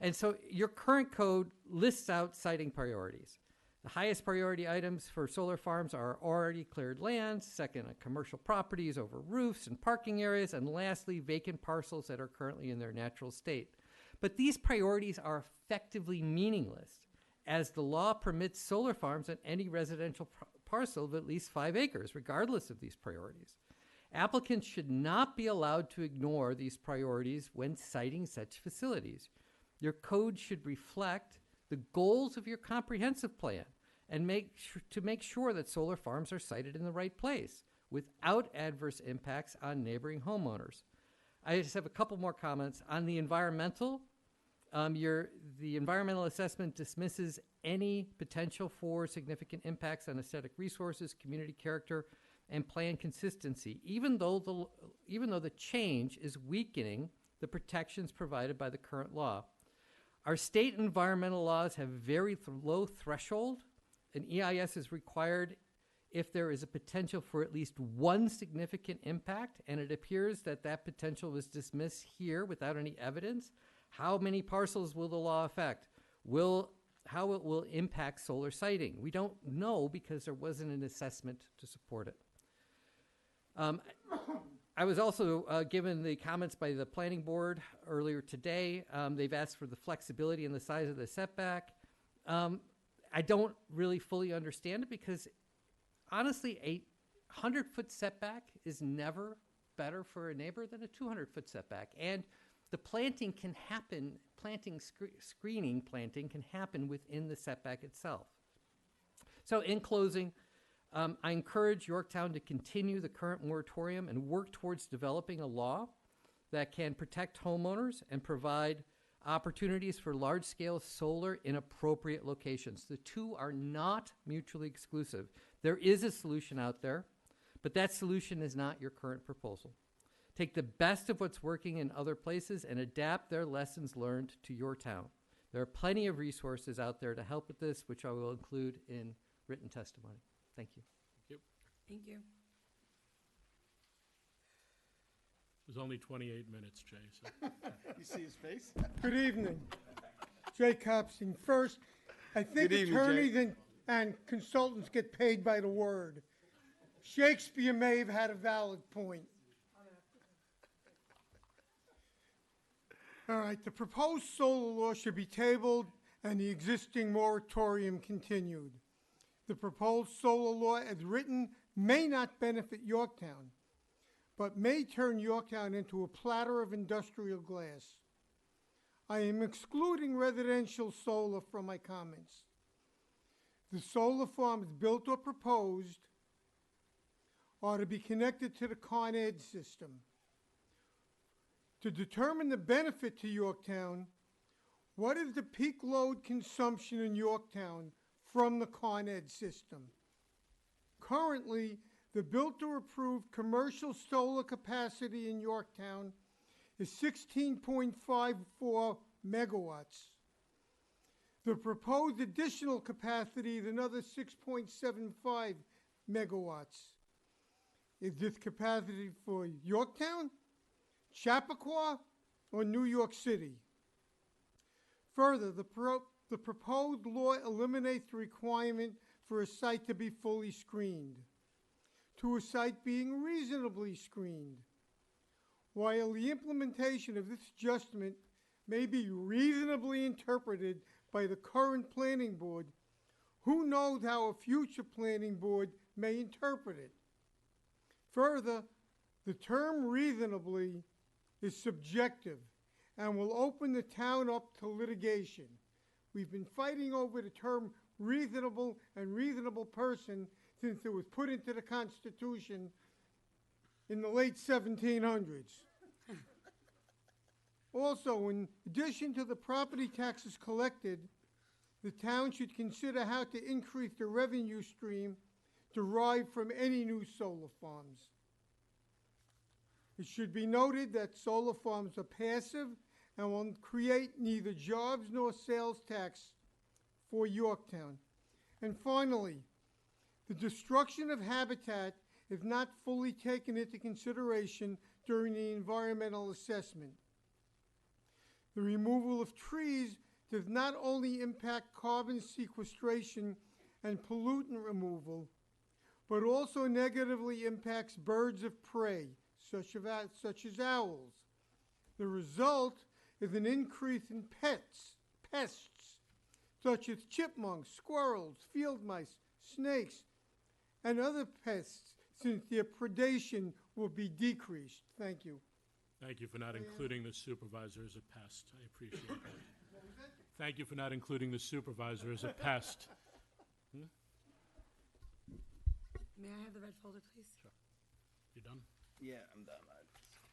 And so your current code lists out siting priorities. The highest priority items for solar farms are already cleared lands, second, commercial properties over roofs and parking areas, and lastly, vacant parcels that are currently in their natural state. But these priorities are effectively meaningless, as the law permits solar farms on any residential parcel of at least 5 acres, regardless of these priorities. Applicants should not be allowed to ignore these priorities when siting such facilities. Your code should reflect the goals of your comprehensive plan and make sure that solar farms are sited in the right place without adverse impacts on neighboring homeowners. I just have a couple more comments. On the environmental, the environmental assessment dismisses any potential for significant impacts on aesthetic resources, community character, and plan consistency, even though the change is weakening the protections provided by the current law. Our state environmental laws have very low threshold. An EIS is required if there is a potential for at least one significant impact, and it appears that that potential was dismissed here without any evidence. How many parcels will the law affect? How it will impact solar siting? We don't know because there wasn't an assessment to support it. I was also given the comments by the planning board earlier today. They've asked for the flexibility and the size of the setback. I don't really fully understand it because, honestly, a 100-foot setback is never better for a neighbor than a 200-foot setback. And the planting can happen, screening planting can happen within the setback itself. So in closing, I encourage Yorktown to continue the current moratorium and work towards developing a law that can protect homeowners and provide opportunities for large-scale solar in appropriate locations. The two are not mutually exclusive. There is a solution out there, but that solution is not your current proposal. Take the best of what's working in other places and adapt their lessons learned to your town. There are plenty of resources out there to help with this, which I will include in written testimony. Thank you. Thank you. It was only 28 minutes, Jay. So. You see his face? Good evening. Jay Copstein. First, I think Good evening, attorneys Jay. and consultants get paid by the word. Shakespeare may have had a valid point. All right, the proposed solar law should be tabled and the existing moratorium continued. The proposed solar law as written may not benefit Yorktown, but may turn Yorktown into a platter of industrial glass. I am excluding residential solar from my comments. The solar farms built or proposed are to be connected to the Con Ed system. To determine the benefit to Yorktown, what is the peak load consumption in Yorktown from the Con Ed system? Currently, the built or approved commercial solar capacity in Yorktown is 16.54 megawatts. The proposed additional capacity is another 6.75 megawatts. Is this capacity for Yorktown, Chappaqua, or New York City? Further, the proposed law eliminates the requirement for a site to be fully screened to a site being reasonably screened. While the implementation of this adjustment may be reasonably interpreted by the current planning board, who knows how a future planning board may interpret it? Further, the term reasonably is subjective and will open the town up to litigation. We've been fighting over the term reasonable and reasonable person since it was put into the Constitution in the late 1700s. Also, in addition to the property taxes collected, the town should consider how to increase the revenue stream derived from any new solar farms. It should be noted that solar farms are passive and will create neither jobs nor sales tax for Yorktown. And finally, the destruction of habitat is not fully taken into consideration during the environmental assessment. The removal of trees does not only impact carbon sequestration and pollutant removal, but also negatively impacts birds of prey, such as owls. The result is an increase in pests, such as chipmunks, squirrels, field mice, snakes, and other pests, since their predation will be decreased. Thank you. Thank you for not including the supervisor as a pest. I appreciate that. Thank you for not including the supervisor as a pest. May I have the red folder, please? Sure. You done? Yeah, I'm done.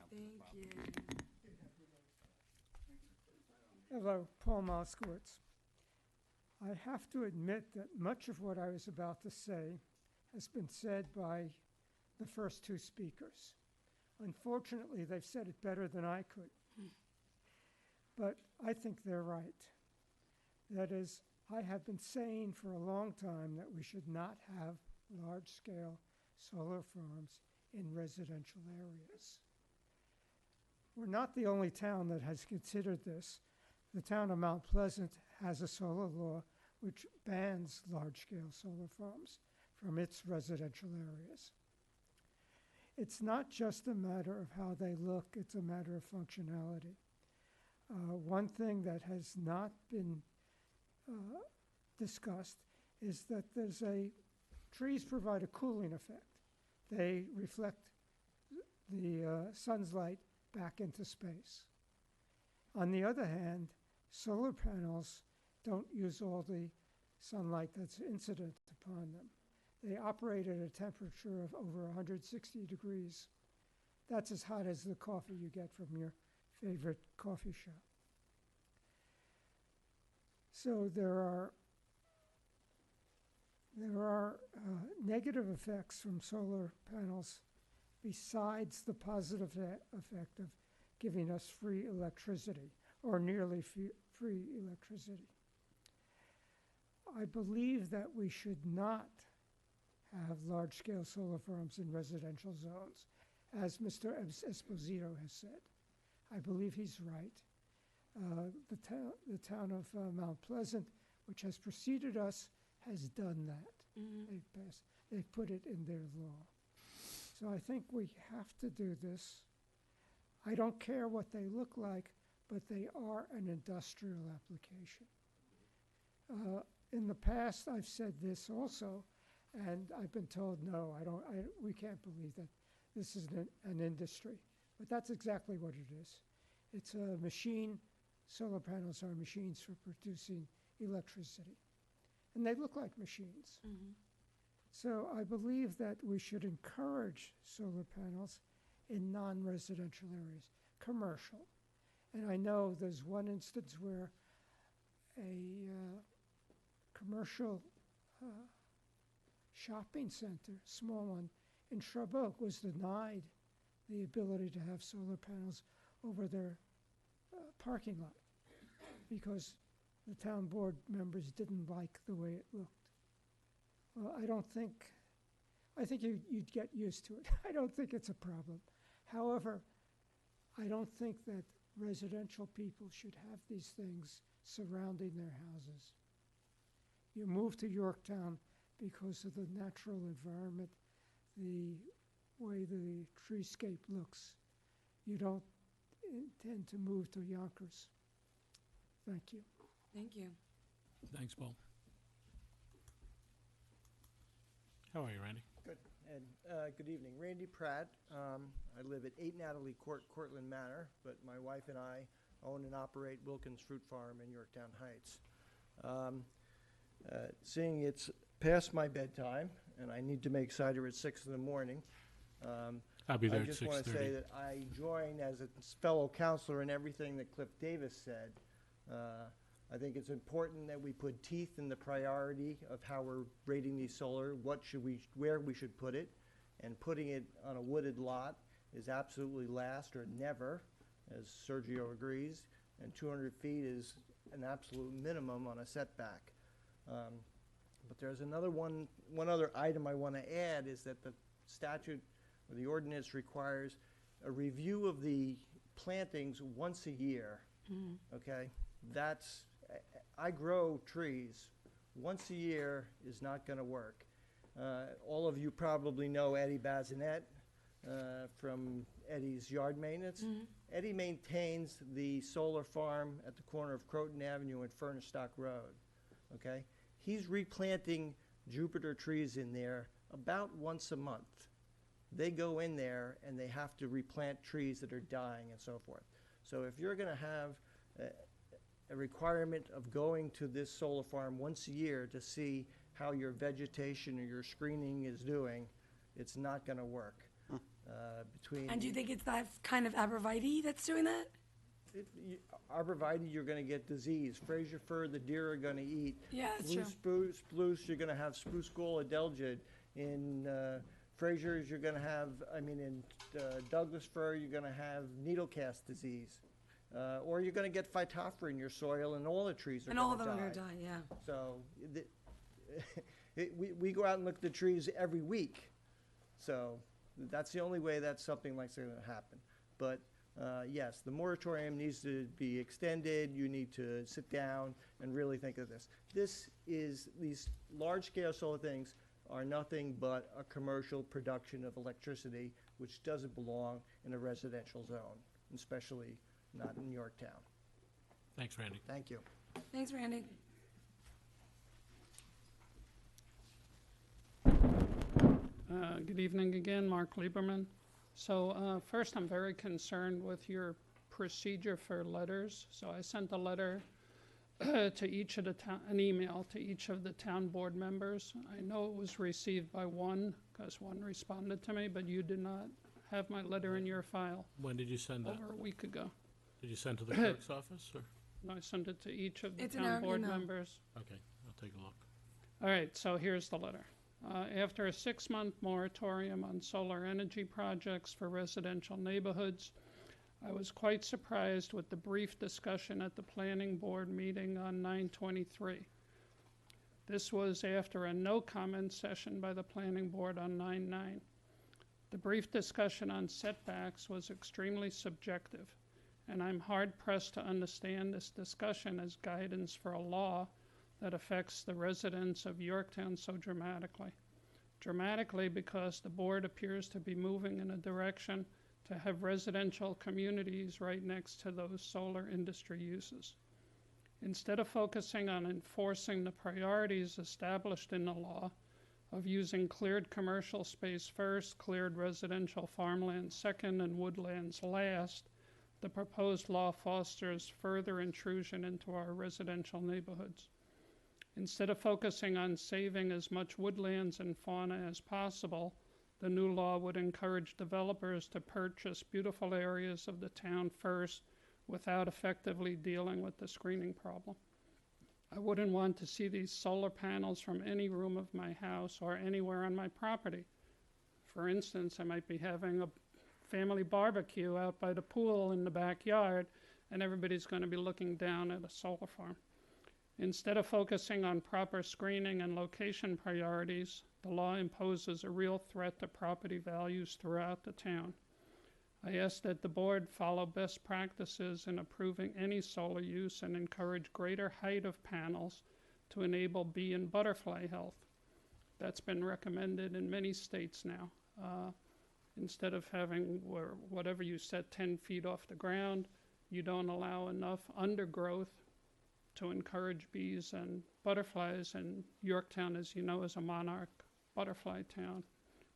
Thank you. Hello, Paul Moskowitz. I have to admit that much of what I was about to say has been said by the first two speakers. Unfortunately, they've said it better than I could. But I think they're right. That is, I have been saying for a long time that we should not have large-scale solar farms in residential areas. We're not the only town that has considered this. The town of Mount Pleasant has a solar law which bans large-scale solar farms from its residential areas. It's not just a matter of how they look, it's a matter of functionality. One thing that has not been discussed is that trees provide a cooling effect. They reflect the sun's light back into space. On the other hand, solar panels don't use all the sunlight that's incident upon them. They operate at a temperature of over 160 degrees. That's as hot as the coffee you get from your favorite coffee shop. So there are negative effects from solar panels besides the positive effect of giving us free electricity, or nearly free electricity. I believe that we should not have large-scale solar farms in residential zones, as Mr. Esposito has said. I believe he's right. The town of Mount Pleasant, which has preceded us, has done that. They've put it in their law. So I think we have to do this. I don't care what they look like, but they are an industrial application. In the past, I've said this also, and I've been told, no, we can't believe that this is an industry. But that's exactly what it is. It's a machine. Solar panels are machines for producing electricity. And they look like machines. So I believe that we should encourage solar panels in non-residential areas, commercial. And I know there's one instance where a commercial shopping center, small one, in Shrub Oak was denied the ability to have solar panels over their parking lot because the town board members didn't like the way it looked. Well, I think you'd get used to it. I don't think it's a problem. However, I don't think that residential people should have these things surrounding their houses. You move to Yorktown because of the natural environment, the way the treescape looks. you don't intend to move to Yonkers. Thank you. Thank you. Thanks, Paul. How are you, Randy? Good. And good evening. Randy Pratt. I live at 8 Natalie Court, Cortland Manor, but my wife and I own and operate Wilkins Fruit Farm in Yorktown Heights. Seeing it's past my bedtime and I need to make cider at 6 in the morning, I'll be there I at just want to 6:30. say that I join as a fellow counselor in everything that Cliff Davis said. I think it's important that we put teeth in the priority of how we're rating these solar, where we should put it, and putting it on a wooded lot is absolutely last or never, as Sergio agrees, and 200 feet is an absolute minimum on a setback. But there's one other item I want to add is that the statute or the ordinance requires a review of the plantings once a year. Okay, I grow trees. Once a year is not going to work. All of you probably know Eddie Bazinet from Eddie's Yard Maintenance. Eddie maintains the solar farm at the corner of Croton Avenue and Furnace Stock Road. Okay, he's replanting Jupiter trees in there about once a month. They go in there and they have to replant trees that are dying and so forth. So if you're going to have a requirement of going to this solar farm once a year to see how your vegetation or your screening is doing, it's not going to work. And do you think it's that kind of arborvitae that's doing that? Arborvitae, you're going to get disease. Fraser fir, the deer are going to eat. Yeah, that's Blue spruce, you're going to have spruce gall adelgid. In Fraser's, you're going to have, in Douglas fir, you're going to have needlecast disease. Or you're going to get phytophthora in your soil, and all the trees are And going all to of die. them are going to die, yeah. So we go out and look at the trees every week. So that's the only way that something like that's going to happen. But yes, the moratorium needs to be extended. You need to sit down and really think of this. These large-scale solar things are nothing but a commercial production of electricity, which doesn't belong in a residential zone, especially not in Yorktown. Thanks, Randy. Thank you. Thanks, Randy. Good evening again, Mark Lieberman. So first, I'm very concerned with your procedure for letters. So I sent a letter to each of the an email to each of the town board members. I know it was received by one because one responded to me, but you did not have my letter in your file. When did you send that? Over a week ago. Did you send to the clerk's office, or? No, I sent it to each of the It's in town our board email. members. Okay, I'll take a look. All right, so here's the letter. After a 6-month moratorium on solar energy projects for residential neighborhoods, I was quite surprised with the brief discussion at the planning board meeting on 9/23. This was after a no-comment session by the planning board on 9/9. The brief discussion on setbacks was extremely subjective, and I'm hard-pressed to understand this discussion as guidance for a law that affects the residents of Yorktown so dramatically. Dramatically because the board appears to be moving in a direction to have residential communities right next to those solar industry uses. Instead of focusing on enforcing the priorities established in the law of using cleared commercial space first, cleared residential farmland second, and woodlands last, the proposed law fosters further intrusion into our residential neighborhoods. Instead of focusing on saving as much woodlands and fauna as possible, the new law would encourage developers to purchase beautiful areas of the town first without effectively dealing with the screening problem. I wouldn't want to see these solar panels from any room of my house or anywhere on my property. For instance, I might be having a family barbecue out by the pool in the backyard, and everybody's going to be looking down at a solar farm. Instead of focusing on proper screening and location priorities, the law imposes a real threat to property values throughout the town. I ask that the board follow best practices in approving any solar use and encourage greater height of panels to enable bee and butterfly health. That's been recommended in many states now. instead of having whatever you set 10 feet off the ground, you don't allow enough undergrowth to encourage bees and butterflies. And Yorktown, as you know, is a monarch butterfly town,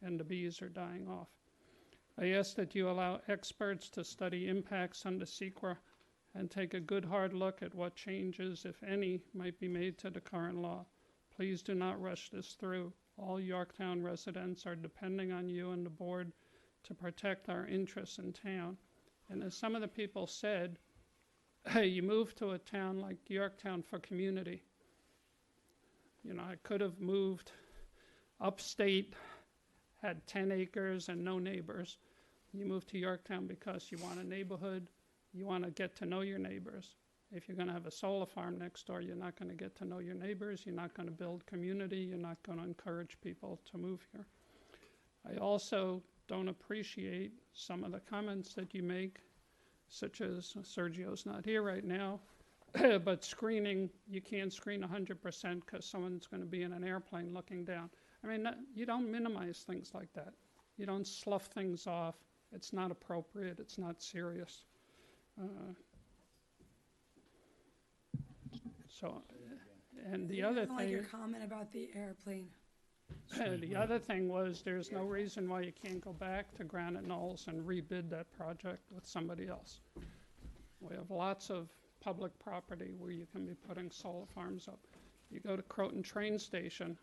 and the bees are dying off. I ask that you allow experts to study impacts on the SEQA and take a good hard look at what changes, if any, might be made to the current law. Please do not rush this through. All Yorktown residents are depending on you and the board to protect our interests in town. And as some of the people said, hey, you moved to a town like Yorktown for community. You know, I could have moved upstate, had 10 acres and no neighbors. You moved to Yorktown because you want a neighborhood, you want to get to know your neighbors. If you're going to have a solar farm next door, you're not going to get to know your neighbors, you're not going to build community, you're not going to encourage people to move here. I also don't appreciate some of the comments that you make, such as Sergio's not here right now, but screening, you can't screen 100% because someone's going to be in an airplane looking down. I mean, you don't minimize things like that. You don't slough things off. It's not appropriate. It's not serious. And the other I don't like thing, your comment about the airplane. the other thing was there's no reason why you can't go back to Granite Knolls and rebid that project with somebody else. We have lots of public property where you can be putting solar farms up. You go to Croton train station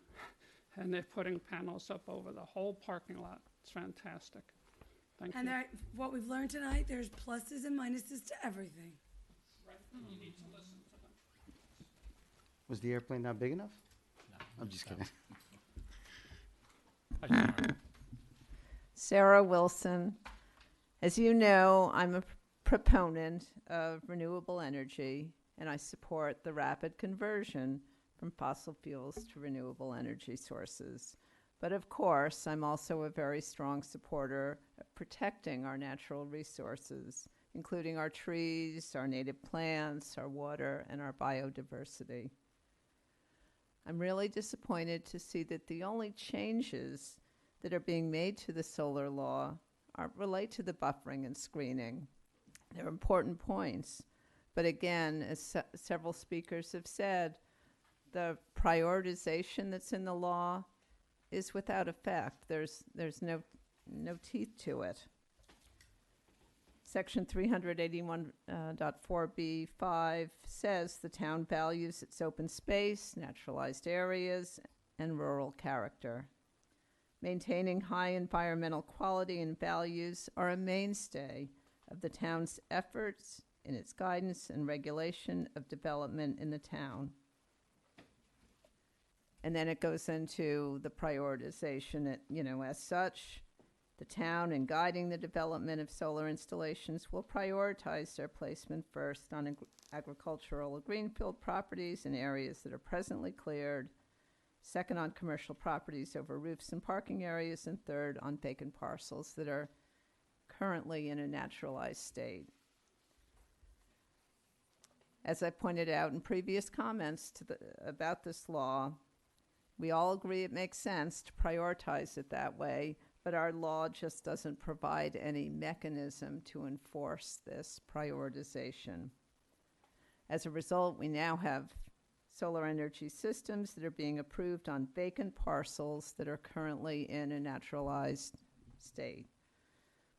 and they're putting panels up over the whole parking lot. It's fantastic. Thank And you. what we've learned tonight, there's pluses and minuses to everything. Right. You need to listen to them. Was the airplane not big enough? No. I'm just kidding. Sarah Wilson. As you know, I'm a proponent of renewable energy, and I support the rapid conversion from fossil fuels to renewable energy sources. But of course, I'm also a very strong supporter of protecting our natural resources, including our trees, our native plants, our water, and our biodiversity. I'm really disappointed to see that the only changes that are being made to the solar law relate to the buffering and screening. They're important points. But again, as several speakers have said, the prioritization that's in the law is without effect. There's no teeth to it. Section 381.4b5 says the town values its open space, naturalized areas, and rural character. Maintaining high environmental quality and values are a mainstay of the town's efforts in its guidance and regulation of development in the town. And then it goes into the prioritization, as such. The town, in guiding the development of solar installations, will prioritize their placement first on agricultural or greenfield properties in areas that are presently cleared, second on commercial properties over roofs and parking areas, and third on vacant parcels that are currently in a naturalized state. As I pointed out in previous comments about this law, we all agree it makes sense to prioritize it that way, but our law just doesn't provide any mechanism to enforce this prioritization. As a result, we now have solar energy systems that are being approved on vacant parcels that are currently in a naturalized state.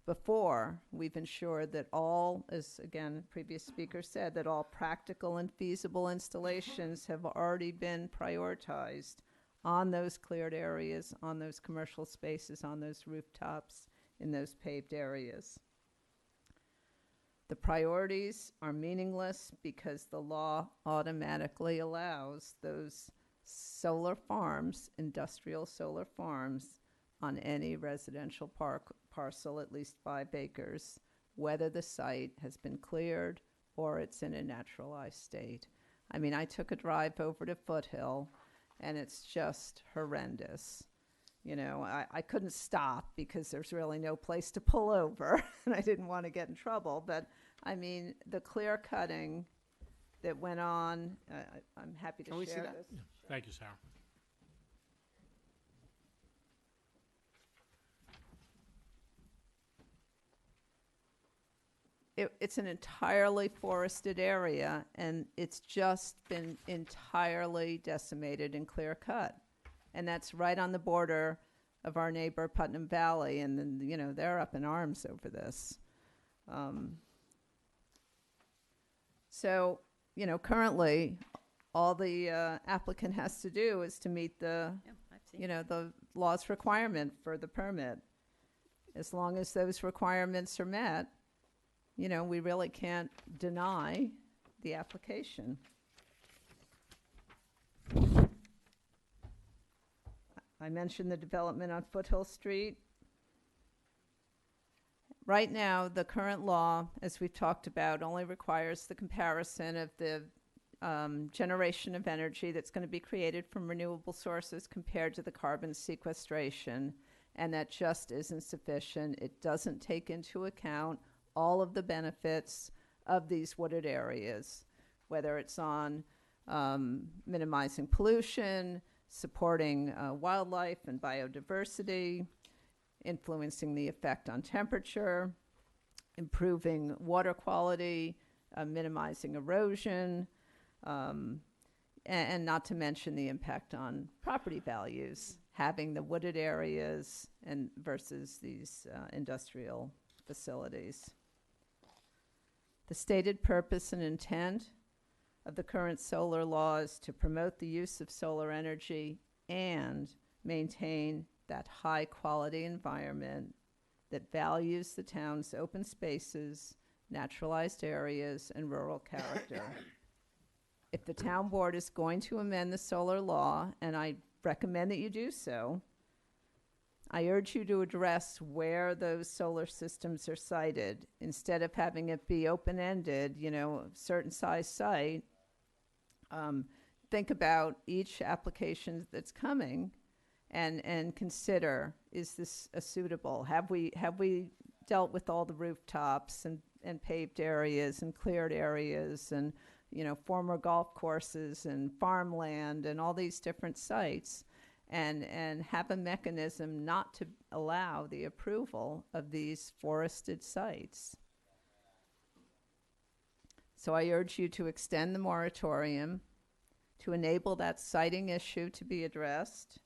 Before, we've ensured that all, as again previous speaker said, that all practical and feasible installations have already been prioritized on those cleared areas, on those commercial spaces, on those rooftops, in those paved areas. The priorities are meaningless because the law automatically allows those solar farms, industrial solar farms, on any residential parcel at least 5 acres, whether the site has been cleared or it's in a naturalized state. I mean, I took a drive over to Foothill, and it's just horrendous. I couldn't stop because there's really no place to pull over, and I didn't want to get in trouble. But, I mean, the clear cutting that went on, I'm happy to share this. Yeah. Thank you, Sarah. it's an entirely forested area, and it's just been entirely decimated and clear cut. And that's right on the border of our neighbor Putnam Valley, and then, you know, they're up in arms over this. So, you know, currently, all the applicant has to do is to meet the, you know, the law's requirement for the permit. As long as those requirements are met, you know, we really can't deny the application. I mentioned the development on Foothill Street. Right now, the current law, as we've talked about, only requires the comparison of the generation of energy that's going to be created from renewable sources compared to the carbon sequestration, and that just isn't sufficient. It doesn't take into account all of the benefits of these wooded areas, whether it's on minimizing pollution, supporting wildlife and biodiversity, influencing the effect on temperature, improving water quality, minimizing erosion, and not to mention the impact on property values, having the wooded areas and versus these industrial facilities. The stated purpose and intent of the current solar law is to promote the use of solar energy and maintain that high-quality environment that values the town's open spaces, naturalized areas, and rural character. If the town board is going to amend the solar law, and I recommend that you do so, I urge you to address where those solar systems are sited. Instead of having it be open-ended, you know, a certain size site, think about each application that's coming and consider, is this suitable? Have we dealt with all the rooftops and paved areas and cleared areas and, you know, former golf courses and farmland and all these different sites, and have a mechanism not to allow the approval of these forested sites. So I urge you to extend the moratorium, to enable that siting issue to be addressed,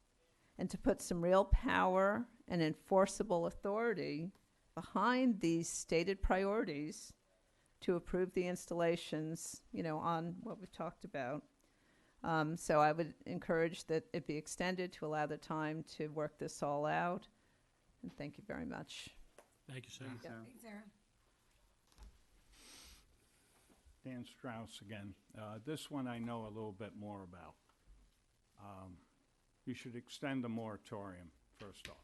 and to put some real power and enforceable authority behind these stated priorities to approve the installations, you know, on what we've talked about. So I would encourage that it be extended to allow the time to work this all out. And thank you very much. Thank you, Sarah. Thanks, Sarah. Dan Strauss again. This one I know a little bit more about. You should extend the moratorium, first off.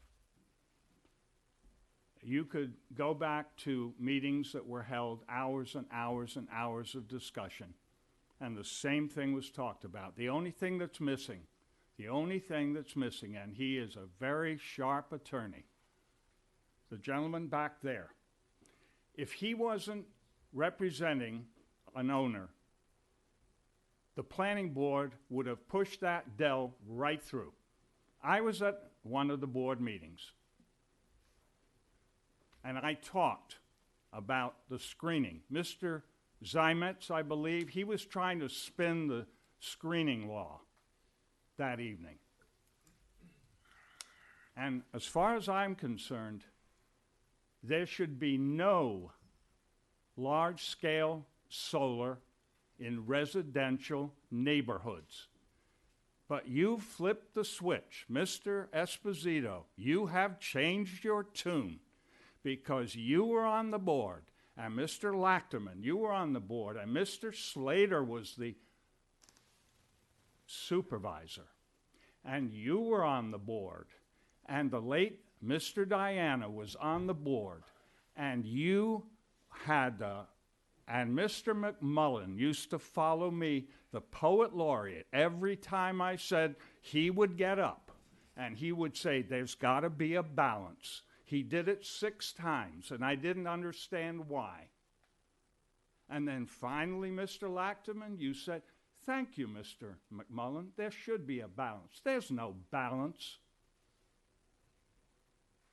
You could go back to meetings that were held, hours and hours and hours of discussion, and the same thing was talked about. The only thing that's missing, and he is a very sharp attorney, the gentleman back there, if he wasn't representing an owner, the planning board would have pushed that Dell right through. I was at one of the board meetings, and I talked about the screening. Mr. Zimetz, I believe, he was trying to spin the screening law that evening. And as far as I'm concerned, there should be no large-scale solar in residential neighborhoods. But you flipped the switch. Mr. Esposito, you have changed your tune because you were on the board, and Mr. Lachterman, you were on the board, and Mr. Slater was the supervisor, and you were on the board, and the late Mr. Diana was on the board, and you had and Mr. McMullen used to follow me, the poet laureate, every time I said he would get up and he would say, there's got to be a balance. He did it 6 times, and I didn't understand why. And then finally, Mr. Lachterman, you said, thank you, Mr. McMullen. There should be a balance. There's no balance.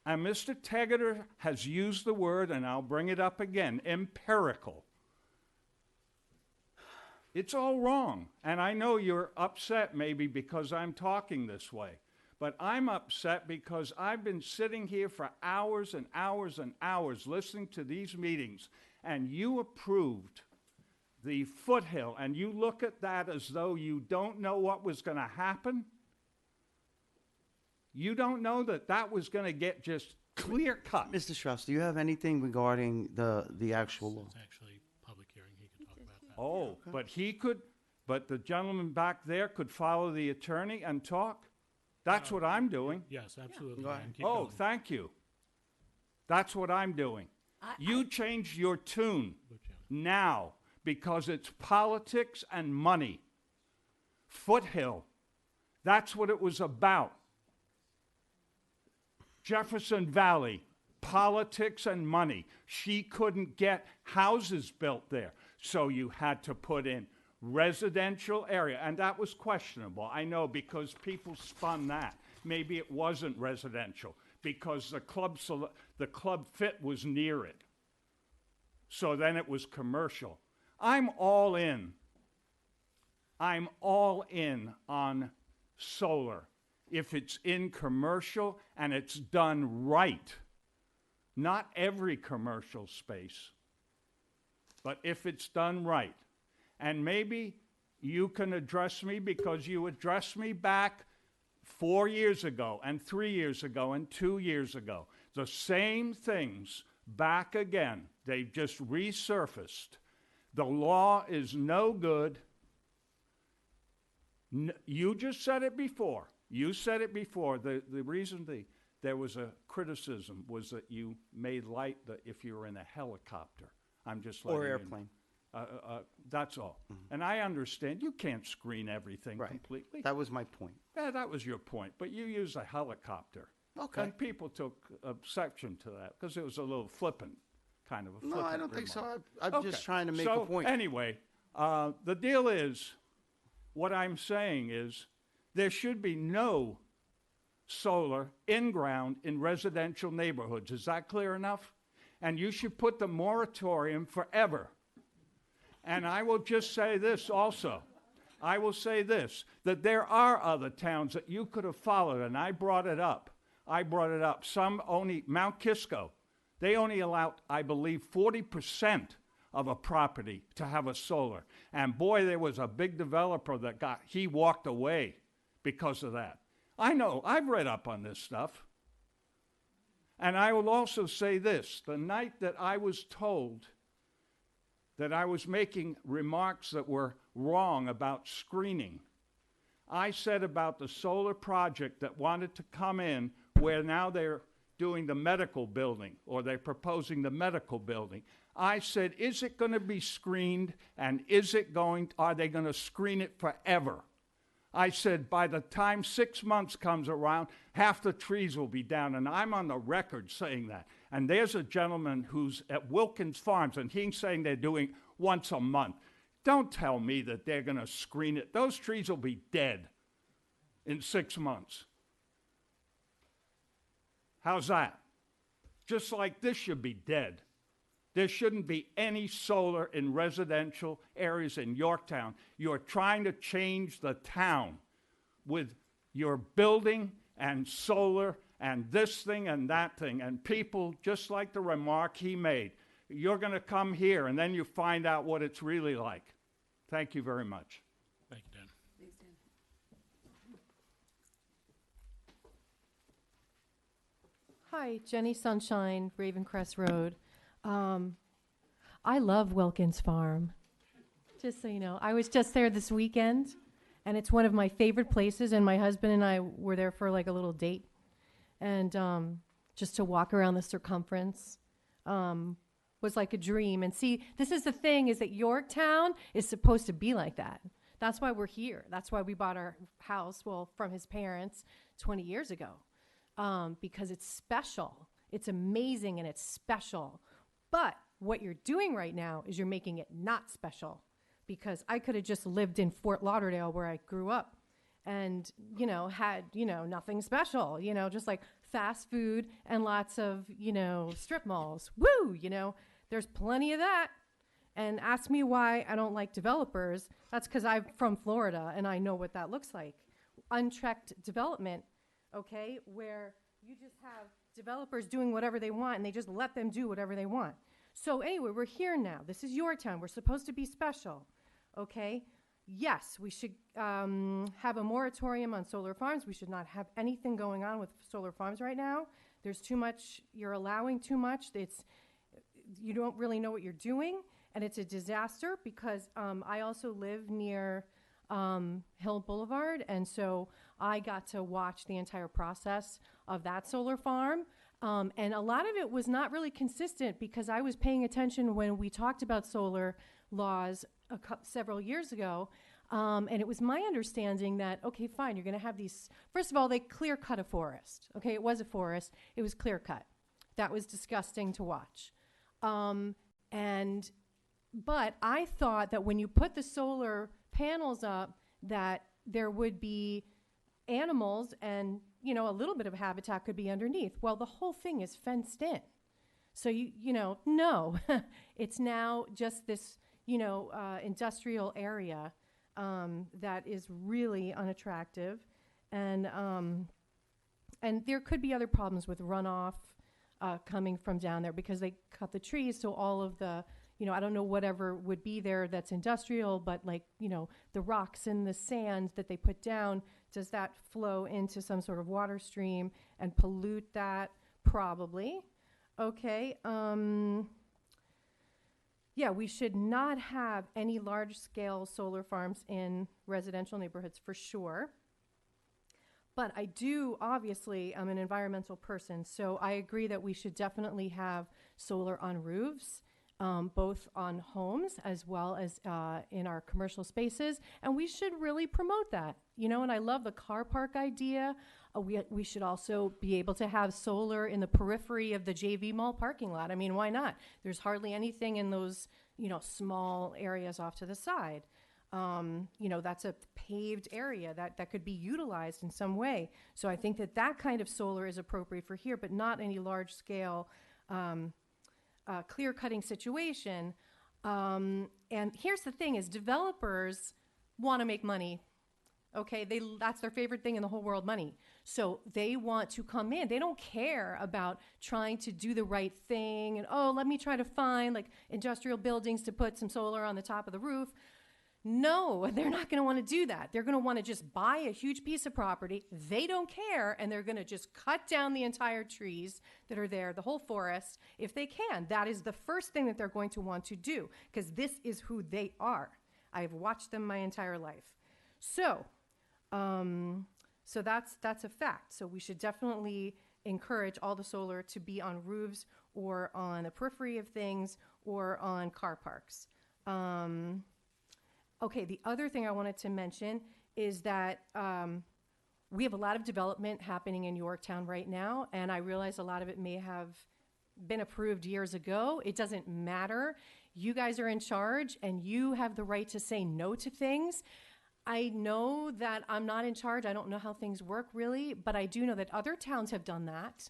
And Mr. Tegeter has used the word, and I'll bring it up again, empirical. It's all wrong. And I know you're upset maybe because I'm talking this way. But I'm upset because I've been sitting here for hours and hours and hours listening to these meetings, and you approved the Foothill, and you look at that as though you don't know what was going to happen. You don't know that that was going to get just clear cut. Mr. Strauss, do you have anything regarding the actual law? It's actually public hearing, he can talk about that. Oh, but he could, but the gentleman back there could follow the attorney and talk? That's what I'm doing. Yes, absolutely. Go ahead. man. Keep Oh, going. thank you. That's what I'm doing. You changed your tune now because it's politics and money. Foothill, that's what it was about. Jefferson Valley, politics and money. She couldn't get houses built there, so you had to put in residential area, and that was questionable. I know, because people spun that. Maybe it wasn't residential because the Club Fit was near it. So then it was commercial. I'm all in. I'm all in on solar if it's in commercial and it's done right. Not every commercial space, but if it's done right. And maybe you can address me because you addressed me back 4 years ago and 3 years ago and 2 years ago. The same things back again. They've just resurfaced. The law is no good. You just said it before. You said it before. The reason there was a criticism was that you made light that if you were in a helicopter. I'm just letting Or you know. airplane. That's all. And I understand you can't screen everything completely. That was my point. Yeah, that was your point. But you used a helicopter. Okay. And people took exception to that because it was a little flippant, kind of a flippant No, I don't think so. remark. I'm just trying to make a point. Anyway, the deal is, what I'm saying is, there should be no solar in-ground in residential neighborhoods. Is that clear enough? And you should put the moratorium forever. And I will just say this also. I will say this, that there are other towns that you could have followed, and I brought it up. Some only, Mount Kisco, they only allowed, I believe, 40% of a property to have a solar. And boy, there was a big developer that he walked away because of that. I know, I've read up on this stuff. And I will also say this, the night that I was told that I was making remarks that were wrong about screening, I said about the solar project that wanted to come in where now they're doing the medical building, or they're proposing the medical building. I said, is it going to be screened, and are they going to screen it forever? I said, by the time 6 months comes around, half the trees will be down, and I'm on the record saying that. And there's a gentleman who's at Wilkins Farms, and he's saying they're doing once a month. Don't tell me that they're going to screen it. Those trees will be dead in 6 months. How's that? Just like this should be dead. There shouldn't be any solar in residential areas in Yorktown. You're trying to change the town with your building and solar and this thing and that thing. And people, just like the remark he made, you're going to come here and then you find out what it's really like. Thank you very much. Thank you, Dan. Hi, Jenny Sunshine, Ravencrest Road. I love Wilkins Farm. Just so you know, I was just there this weekend, and it's one of my favorite places, and my husband and I were there for like a little date, and just to walk around the circumference was like a dream. And see, this is the thing, is that Yorktown is supposed to be like that. That's why we're here. That's why we bought our house, well, from his parents 20 years ago, because it's special. It's amazing and it's special. But what you're doing right now is you're making it not special, because I could have just lived in Fort Lauderdale where I grew up and, had, nothing special, just like fast food and lots of, strip malls. Woo, there's plenty of that. And ask me why I don't like developers. That's because I'm from Florida and I know what that looks like. Unchecked development, okay, where you just have developers doing whatever they want and they just let them do whatever they want. So anyway, we're here now. This is your town. We're supposed to be special, okay? Yes, we should have a moratorium on solar farms. We should not have anything going on with solar farms right now. There's too much, you're allowing too much. You don't really know what you're doing, and it's a disaster because I also live near Hill Boulevard, and so I got to watch the entire process of that solar farm. And a lot of it was not really consistent because I was paying attention when we talked about solar laws several years ago. And it was my understanding that, okay, fine, you're going to have these. First of all, they clear cut a forest. Okay, it was a forest. It was clear cut. That was disgusting to watch. But I thought that when you put the solar panels up, that there would be animals and, a little bit of habitat could be underneath. Well, the whole thing is fenced in. So, no, it's now just this, industrial area that is really unattractive. And there could be other problems with runoff coming from down there because they cut the trees. So all of the, I don't know whatever would be there that's industrial, but the rocks and the sand that they put down, does that flow into some sort of water stream and pollute that? Probably. Okay. Yeah, we should not have any large-scale solar farms in residential neighborhoods for sure. But I do, obviously, I'm an environmental person, so I agree that we should definitely have solar on roofs, both on homes as well as in our commercial spaces, and we should really promote that. And I love the car park idea. We should also be able to have solar in the periphery of the JV Mall parking lot. I mean, why not? There's hardly anything in those, small areas off to the side. That's a paved area that could be utilized in some way. So I think that kind of solar is appropriate for here, but not any large scale clear-cutting situation. And here's the thing is developers want to make money. Okay, that's their favorite thing in the whole world, money. So they want to come in. They don't care about trying to do the right thing and, let me try to find industrial buildings to put some solar on the top of the roof. No, they're not going to want to do that. They're going to want to just buy a huge piece of property. They don't care, and they're going to just cut down the entire trees that are there, the whole forest, if they can. That is the first thing that they're going to want to do, because this is who they are. I've watched them my entire life. So that's a fact. So we should definitely encourage all the solar to be on roofs or on the periphery of things or on car parks. Okay, the other thing I wanted to mention is that we have a lot of development happening in Yorktown right now, and I realize a lot of it may have been approved years ago. It doesn't matter. You guys are in charge, and you have the right to say no to things. I know that I'm not in charge. I don't know how things work really, but I do know that other towns have done that.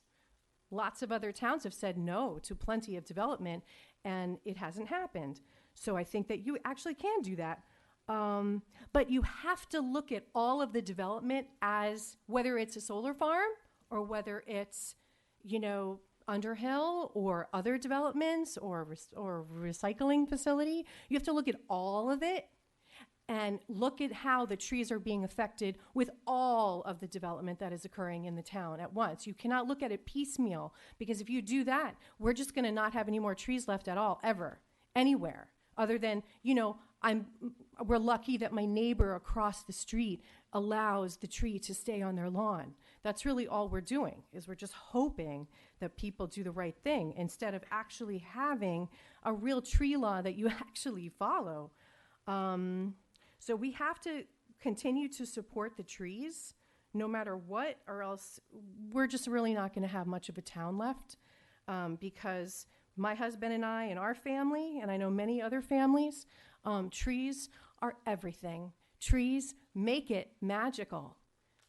Lots of other towns have said no to plenty of development, and it hasn't happened. So I think that you actually can do that. But you have to look at all of the development as whether it's a solar farm or whether it's, Underhill or other developments or recycling facility. You have to look at all of it and look at how the trees are being affected with all of the development that is occurring in the town at once. You cannot look at it piecemeal, because if you do that, we're just going to not have any more trees left at all, ever, anywhere, other than, we're lucky that my neighbor across the street allows the tree to stay on their lawn. That's really all we're doing, is we're just hoping that people do the right thing instead of actually having a real tree law that you actually follow. So we have to continue to support the trees no matter what, or else we're just really not going to have much of a town left, because my husband and I and our family, and I know many other families, trees are everything. Trees make it magical.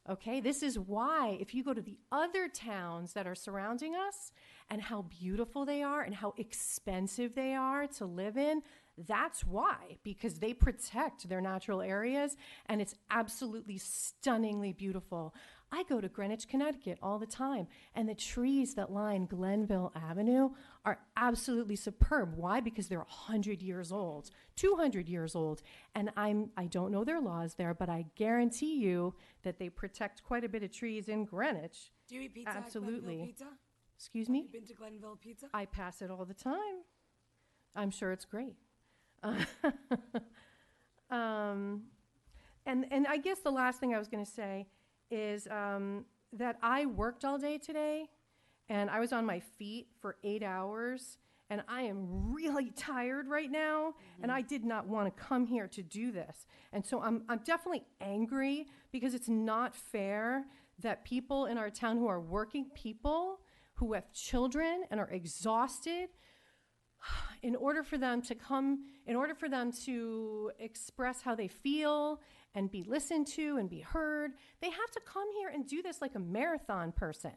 Okay, this is why if you go to the other towns that are surrounding us and how beautiful they are and how expensive they are to live in, that's why, because they protect their natural areas and it's absolutely stunningly beautiful. I go to Greenwich, Connecticut all the time, and the trees that line Glenville Avenue are absolutely superb. Why? Because they're 100 years old, 200 years old. And I don't know their laws there, but I guarantee you that they protect quite a bit of trees in Greenwich. Do you eat pizza at Absolutely. Glenville Pizza? Excuse Have me? you been to Glenville Pizza? I pass it all the time. I'm sure it's great. And I guess the last thing I was going to say is that I worked all day today, and I was on my feet for 8 hours, and I am really tired right now, and I did not want to come here to do this. And so I'm definitely angry because it's not fair that people in our town who are working people, who have children and are exhausted, in order for them to express how they feel and be listened to and be heard, they have to come here and do this like a marathon person.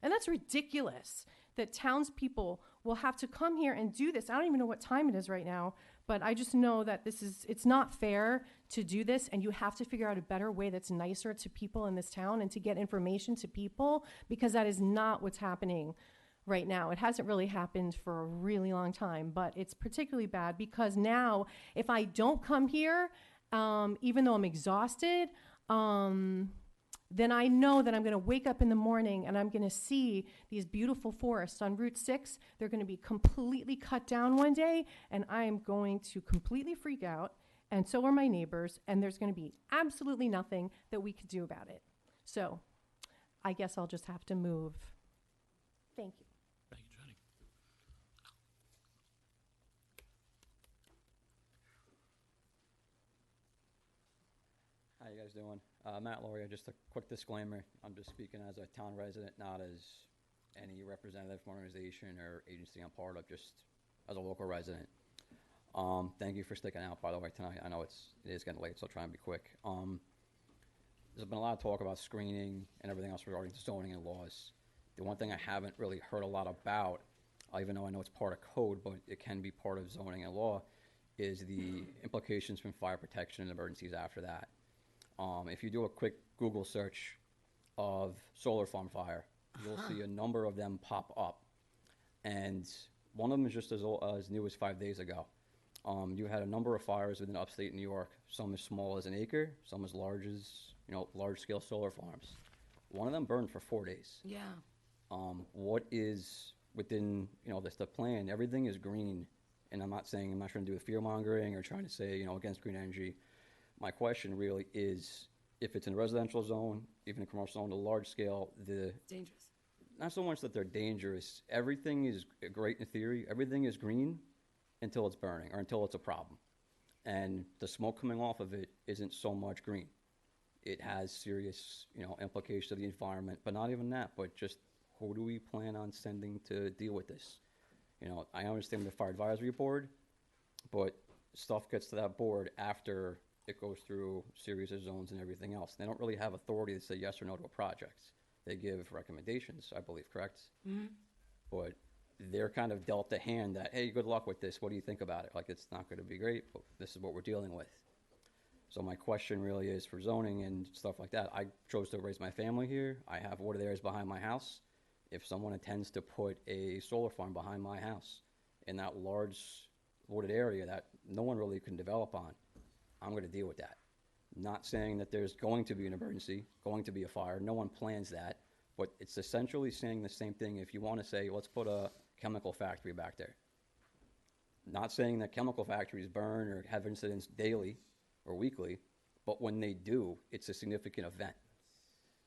And that's ridiculous that townspeople will have to come here and do this. I don't even know what time it is right now, but I just know that it's not fair to do this, and you have to figure out a better way that's nicer to people in this town and to get information to people, because that is not what's happening right now. It hasn't really happened for a really long time, but it's particularly bad because now if I don't come here, even though I'm exhausted, then I know that I'm going to wake up in the morning and I'm going to see these beautiful forests on Route 6. They're going to be completely cut down one day, and I am going to completely freak out, and so are my neighbors, and there's going to be absolutely nothing that we could do about it. So I guess I'll just have to move. Thank you. Thank you, Jenny. How you guys doing? Matt Lauria, just a quick disclaimer. I'm just speaking as a town resident, not as any representative from organization or agency I'm part of, just as a local resident. Thank you for sticking out, by the way, tonight. I know it is getting late, so I'll try and be quick. There's been a lot of talk about screening and everything else regarding zoning and laws. The one thing I haven't really heard a lot about, even though I know it's part of code, but it can be part of zoning and law, is the implications from fire protection and emergencies after that. If you do a quick Google search of solar farm fire, you'll see a number of them pop up. And one of them is just as new as 5 days ago. You had a number of fires within upstate New York, some as small as an acre, some as large as, large-scale solar farms. One of them burned for 4 days. Yeah. What is within, the plan? Everything is green. And I'm not trying to do with fear-mongering or trying to say, against green energy. My question really is, if it's in a residential zone, even a commercial zone, a large scale, Dangerous. not so much that they're dangerous. Everything is great in theory. Everything is green until it's burning or until it's a problem. And the smoke coming off of it isn't so much green. It has serious, implications to the environment, but not even that, but just who do we plan on sending to deal with this? I understand the fire advisory board, but stuff gets to that board after it goes through series of zones and everything else. They don't really have authority to say yes or no to a project. They give recommendations, I believe, correct? Mm-hmm. But they're kind of dealt the hand that, hey, good luck with this. What do you think about it? Like, it's not going to be great, but this is what we're dealing with. So my question really is for zoning and stuff like that. I chose to raise my family here. I have wooded areas behind my house. If someone intends to put a solar farm behind my house in that large wooded area that no one really can develop on, I'm going to deal with that. Not saying that there's going to be an emergency, going to be a fire. No one plans that. But it's essentially saying the same thing if you want to say, let's put a chemical factory back there. Not saying that chemical factories burn or have incidents daily or weekly, but when they do, it's a significant event.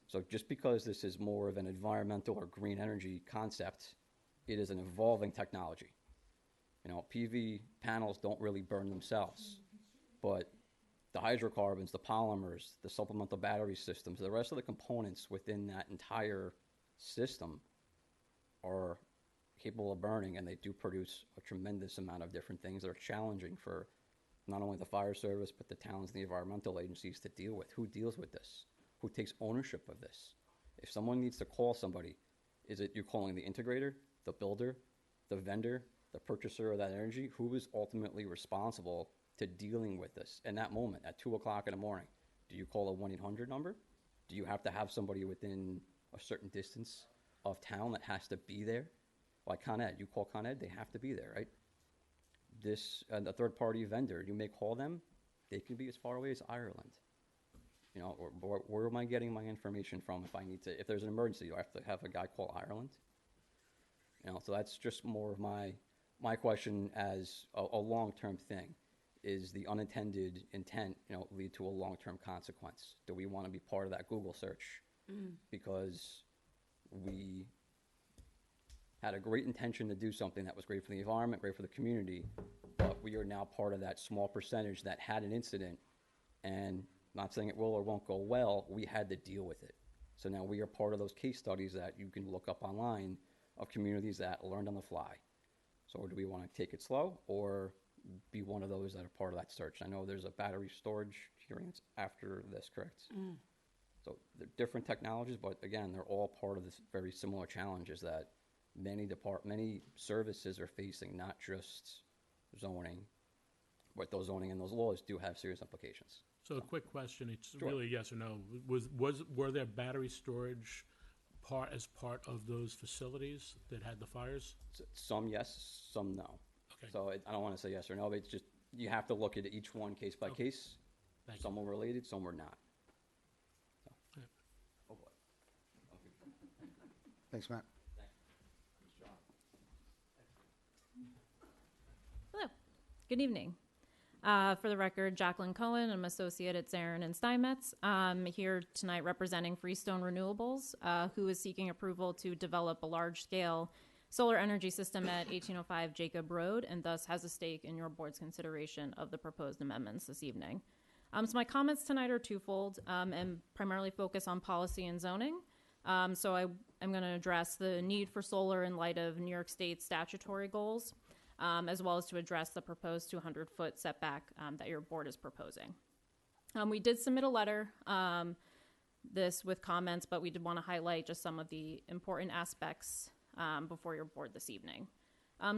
So just because this is more of an environmental or green energy concept, it is an evolving technology. PV panels don't really burn themselves, but the hydrocarbons, the polymers, the supplemental battery systems, the rest of the components within that entire system are capable of burning, and they do produce a tremendous amount of different things that are challenging for not only the fire service, but the towns and the environmental agencies to deal with. Who deals with this? who takes ownership of this? If someone needs to call somebody, is it you're calling the integrator, the builder, the vendor, the purchaser of that energy? Who is ultimately responsible to dealing with this in that moment at 2 o'clock in the morning? Do you call a 1-800 number? Do you have to have somebody within a certain distance of town that has to be there? Like Con Ed, you call Con Ed, they have to be there, right? This, and a third-party vendor, you may call them, they can be as far away as Ireland. You know, or where am I getting my information from if I need to, if there's an emergency, do I have to have a guy call Ireland? You know, so that's just more of my question as a long-term thing. Is the unintended intent, you know, lead to a long-term consequence? Do we want to be part of that Google search? Because we had a great intention to do something that was great for the environment, great for the community, but we are now part of that small percentage that had an incident, and not saying it will or won't go well, we had to deal with it. So now we are part of those case studies that you can look up online of communities that learned on the fly. So do we want to take it slow or be one of those that are part of that search? I know there's a battery storage hearing that's after this, correct? So they're different technologies, but again, they're all part of this very similar challenges that many services are facing, not just zoning, but those zoning and those laws do have serious implications. So a quick question, it's Sure. really yes or no. Were there battery storage as part of those facilities that had the fires? Some yes, some no. Okay. So I don't want to say yes or no, but it's just, you have to look at each one case by case. Thank Some were related, some were not. Thanks, Matt. Hello. Good evening. For the record, Jacqueline Cohen, I'm associate at Zarin and Steinmetz. I'm here tonight representing Freestone Renewables, who is seeking approval to develop a large-scale solar energy system at 1805 Jacob Road, and thus has a stake in your board's consideration of the proposed amendments this evening. So my comments tonight are twofold and primarily focus on policy and zoning. So I'm going to address the need for solar in light of New York State's statutory goals, as well as to address the proposed 200-foot setback that your board is proposing. We did submit a letter, this with comments, but we did want to highlight just some of the important aspects before your board this evening.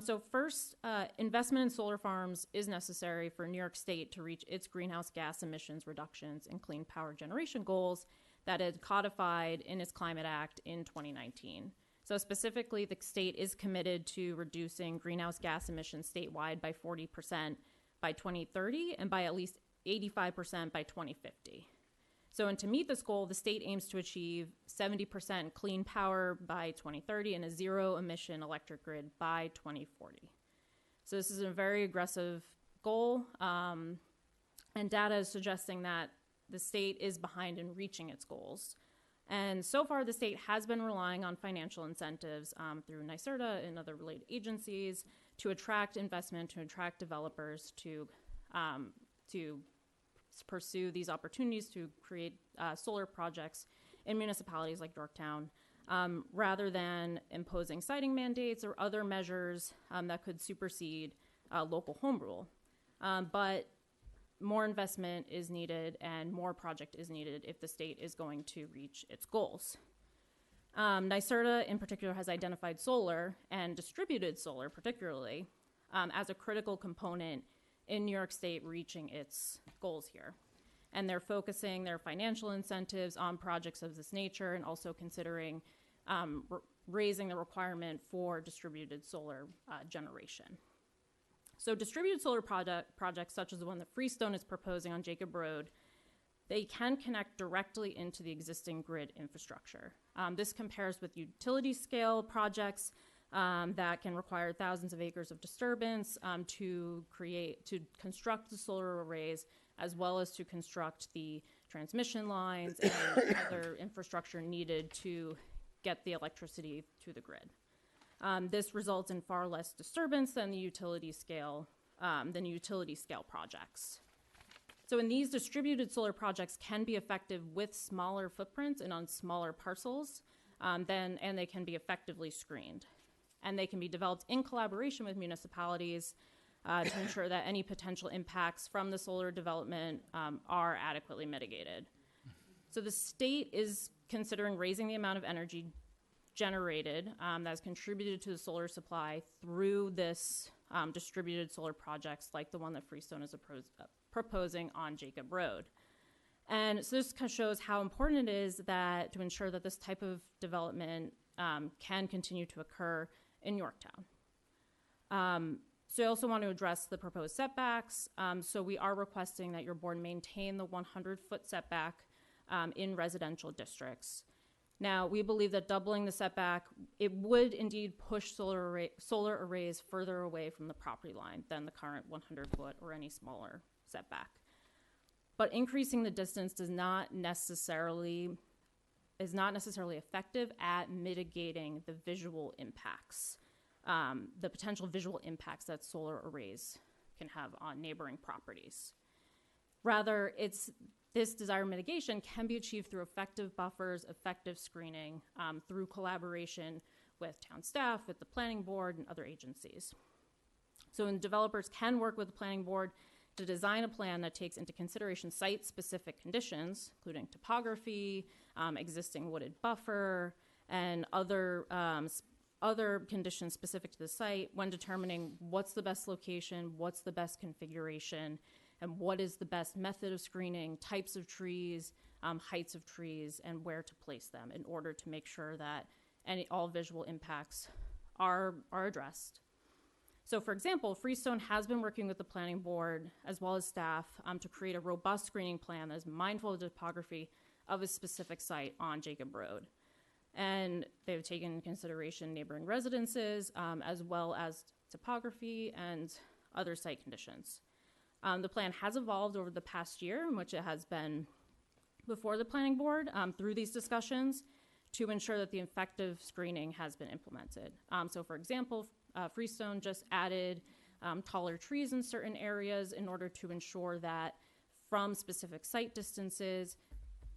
So first, investment in solar farms is necessary for New York State to reach its greenhouse gas emissions reductions and clean power generation goals that it codified in its Climate Act in 2019. So specifically, the state is committed to reducing greenhouse gas emissions statewide by 40% by 2030 and by at least 85% by 2050. So, and to meet this goal, the state aims to achieve 70% clean power by 2030 and a zero-emission electric grid by 2040. So this is a very aggressive goal, and data is suggesting that the state is behind in reaching its goals. And so far, the state has been relying on financial incentives through NYSERDA and other related agencies to attract investment, to attract developers to pursue these opportunities to create solar projects in municipalities like Yorktown, rather than imposing siting mandates or other measures that could supersede local home rule. But more investment is needed and more project is needed if the state is going to reach its goals. NYSERDA in particular has identified solar and distributed solar particularly as a critical component in New York State reaching its goals here. And they're focusing their financial incentives on projects of this nature and also considering raising the requirement for distributed solar generation. So distributed solar projects such as the one that Freestone is proposing on Jacob Road, they can connect directly into the existing grid infrastructure. This compares with utility scale projects that can require thousands of acres of disturbance to construct the solar arrays, as well as to construct the transmission lines and other infrastructure needed to get the electricity to the grid. This results in far less disturbance than the utility scale projects. So in these distributed solar projects can be effective with smaller footprints and on smaller parcels, and they can be effectively screened. And they can be developed in collaboration with municipalities to ensure that any potential impacts from the solar development are adequately mitigated. So the state is considering raising the amount of energy generated that's contributed to the solar supply through this distributed solar projects like the one that Freestone is proposing on Jacob Road. And so this kind of shows how important it is that to ensure that this type of development can continue to occur in Yorktown. So I also want to address the proposed setbacks. So we are requesting that your board maintain the 100-foot setback in residential districts. Now, we believe that doubling the setback, it would indeed push solar arrays further away from the property line than the current 100-foot or any smaller setback. But increasing the distance is not necessarily effective at mitigating the visual impacts, the potential visual impacts that solar arrays can have on neighboring properties. Rather, this desired mitigation can be achieved through effective buffers, effective screening, through collaboration with town staff, with the planning board, and other agencies. So developers can work with the planning board to design a plan that takes into consideration site-specific conditions, including topography, existing wooded buffer, and other conditions specific to the site when determining what's the best location, what's the best configuration, and what is the best method of screening, types of trees, heights of trees, and where to place them in order to make sure that all visual impacts are addressed. So for example, Freestone has been working with the planning board as well as staff to create a robust screening plan that is mindful of the topography of a specific site on Jacob Road. And they've taken into consideration neighboring residences as well as topography and other site conditions. The plan has evolved over the past year in which it has been before the planning board through these discussions to ensure that the effective screening has been implemented. So for example, Freestone just added taller trees in certain areas in order to ensure that from specific site distances,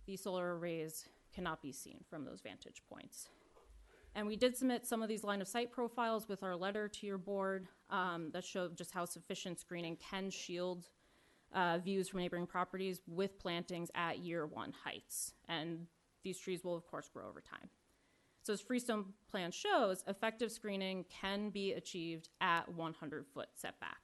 the solar arrays cannot be seen from those vantage points. And we did submit some of these line of sight profiles with our letter to your board that showed just how sufficient screening can shield views from neighboring properties with plantings at year one heights. And these trees will of course grow over time. So as Freestone plan shows, effective screening can be achieved at 100-foot setback.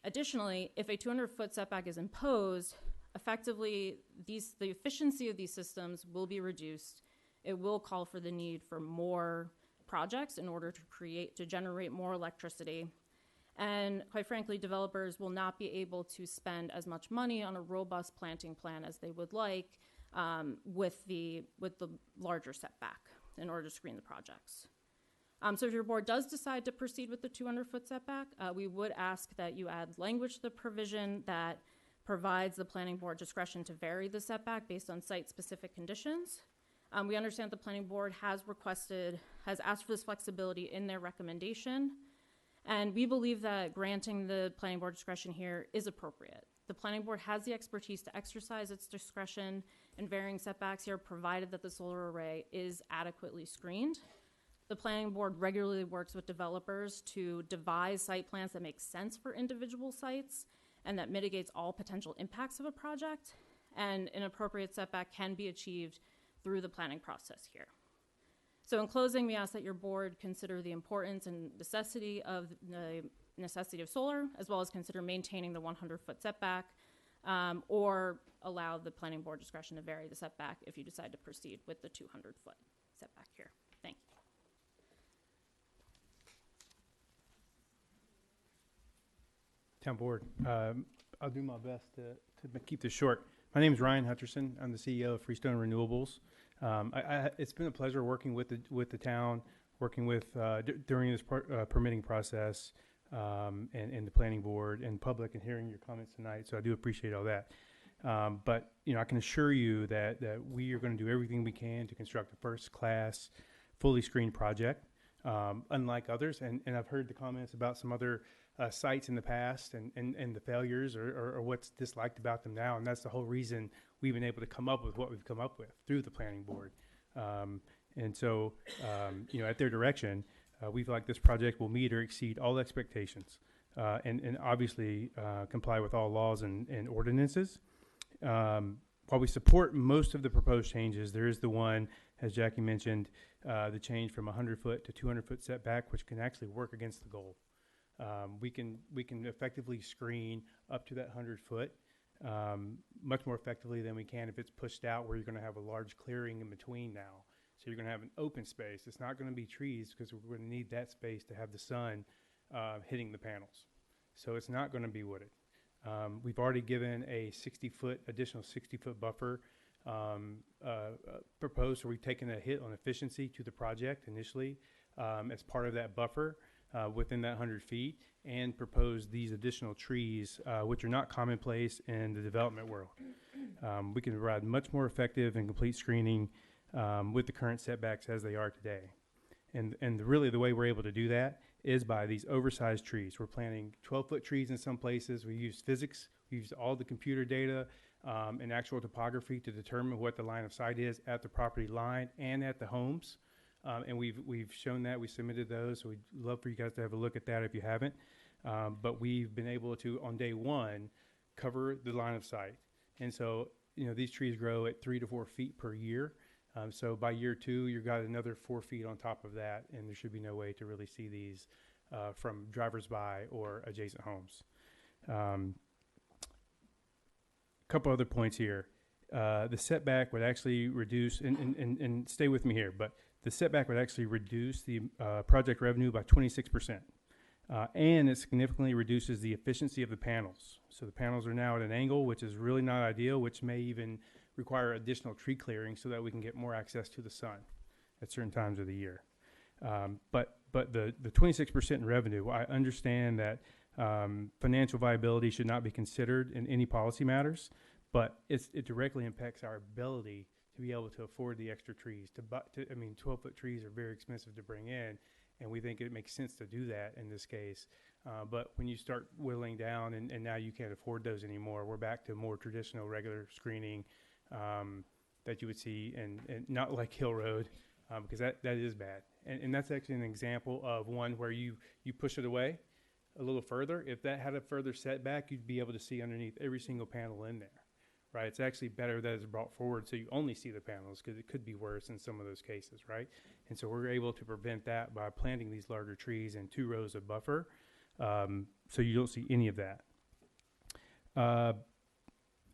Additionally, if a 200-foot setback is imposed, effectively the efficiency of these systems will be reduced. It will call for the need for more projects in order to generate more electricity. And quite frankly, developers will not be able to spend as much money on a robust planting plan as they would like with the larger setback in order to screen the projects. So if your board does decide to proceed with the 200-foot setback, we would ask that you add language to the provision that provides the planning board discretion to vary the setback based on site-specific conditions. We understand the planning board has asked for this flexibility in their recommendation, and we believe that granting the planning board discretion here is appropriate. The planning board has the expertise to exercise its discretion in varying setbacks here, provided that the solar array is adequately screened. The planning board regularly works with developers to devise site plans that make sense for individual sites and that mitigates all potential impacts of a project, and an appropriate setback can be achieved through the planning process here. So in closing, we ask that your board consider the importance and necessity of solar, as well as consider maintaining the 100-foot setback, or allow the planning board discretion to vary the setback if you decide to proceed with the 200-foot setback here. Thank you. Town board, I'll do my best to keep this short. My name is Ryan Hutcherson. I'm the CEO of Freestone Renewables. It's been a pleasure working with the town, working with during this permitting process, and the planning board and public, and hearing your comments tonight. So I do appreciate all that. But I can assure you that we are going to do everything we can to construct a first-class, fully screened project, unlike others. And I've heard the comments about some other sites in the past and the failures or what's disliked about them now. And that's the whole reason we've been able to come up with what we've come up with through the planning board. And so, at their direction, we feel like this project will meet or exceed all expectations and obviously comply with all laws and ordinances. while we support most of the proposed changes, there is the one, as Jackie mentioned, the change from 100-foot to 200-foot setback, which can actually work against the goal. We can effectively screen up to that 100-foot much more effectively than we can if it's pushed out, where you're going to have a large clearing in between now. So you're going to have an open space. It's not going to be trees, because we're going to need that space to have the sun hitting the panels. So it's not going to be wooded. We've already given a additional 60-foot buffer proposed, so we've taken a hit on efficiency to the project initially as part of that buffer within that 100 feet, and proposed these additional trees, which are not commonplace in the development world. We can provide much more effective and complete screening with the current setbacks as they are today. And really the way we're able to do that is by these oversized trees. We're planting 12-foot trees in some places. We use physics. We use all the computer data and actual topography to determine what the line of sight is at the property line and at the homes. And we've shown that. We submitted those. So we'd love for you guys to have a look at that if you haven't. But we've been able to, on day one, cover the line of sight. And so, these trees grow at 3 to 4 feet per year. So by year 2, you've got another 4 feet on top of that, and there should be no way to really see these from drivers by or adjacent homes. Couple other points here. The setback would actually reduce, and stay with me here, but the setback would actually reduce the project revenue by 26%. And it significantly reduces the efficiency of the panels. So the panels are now at an angle, which is really not ideal, which may even require additional tree clearing so that we can get more access to the sun at certain times of the year. But the 26% in revenue, I understand that financial viability should not be considered in any policy matters, but it directly impacts our ability to be able to afford the extra trees. 12-foot trees are very expensive to bring in, and we think it makes sense to do that in this case. But when you start whittling down and now you can't afford those anymore, we're back to more traditional regular screening that you would see, and not like Hill Road, because that is bad. And that's actually an example of one where you push it away a little further. If that had a further setback, you'd be able to see underneath every single panel in there, right? It's actually better that it's brought forward so you only see the panels, because it could be worse in some of those cases, right? And so we're able to prevent that by planting these larger trees in 2 rows of buffer, so you don't see any of that.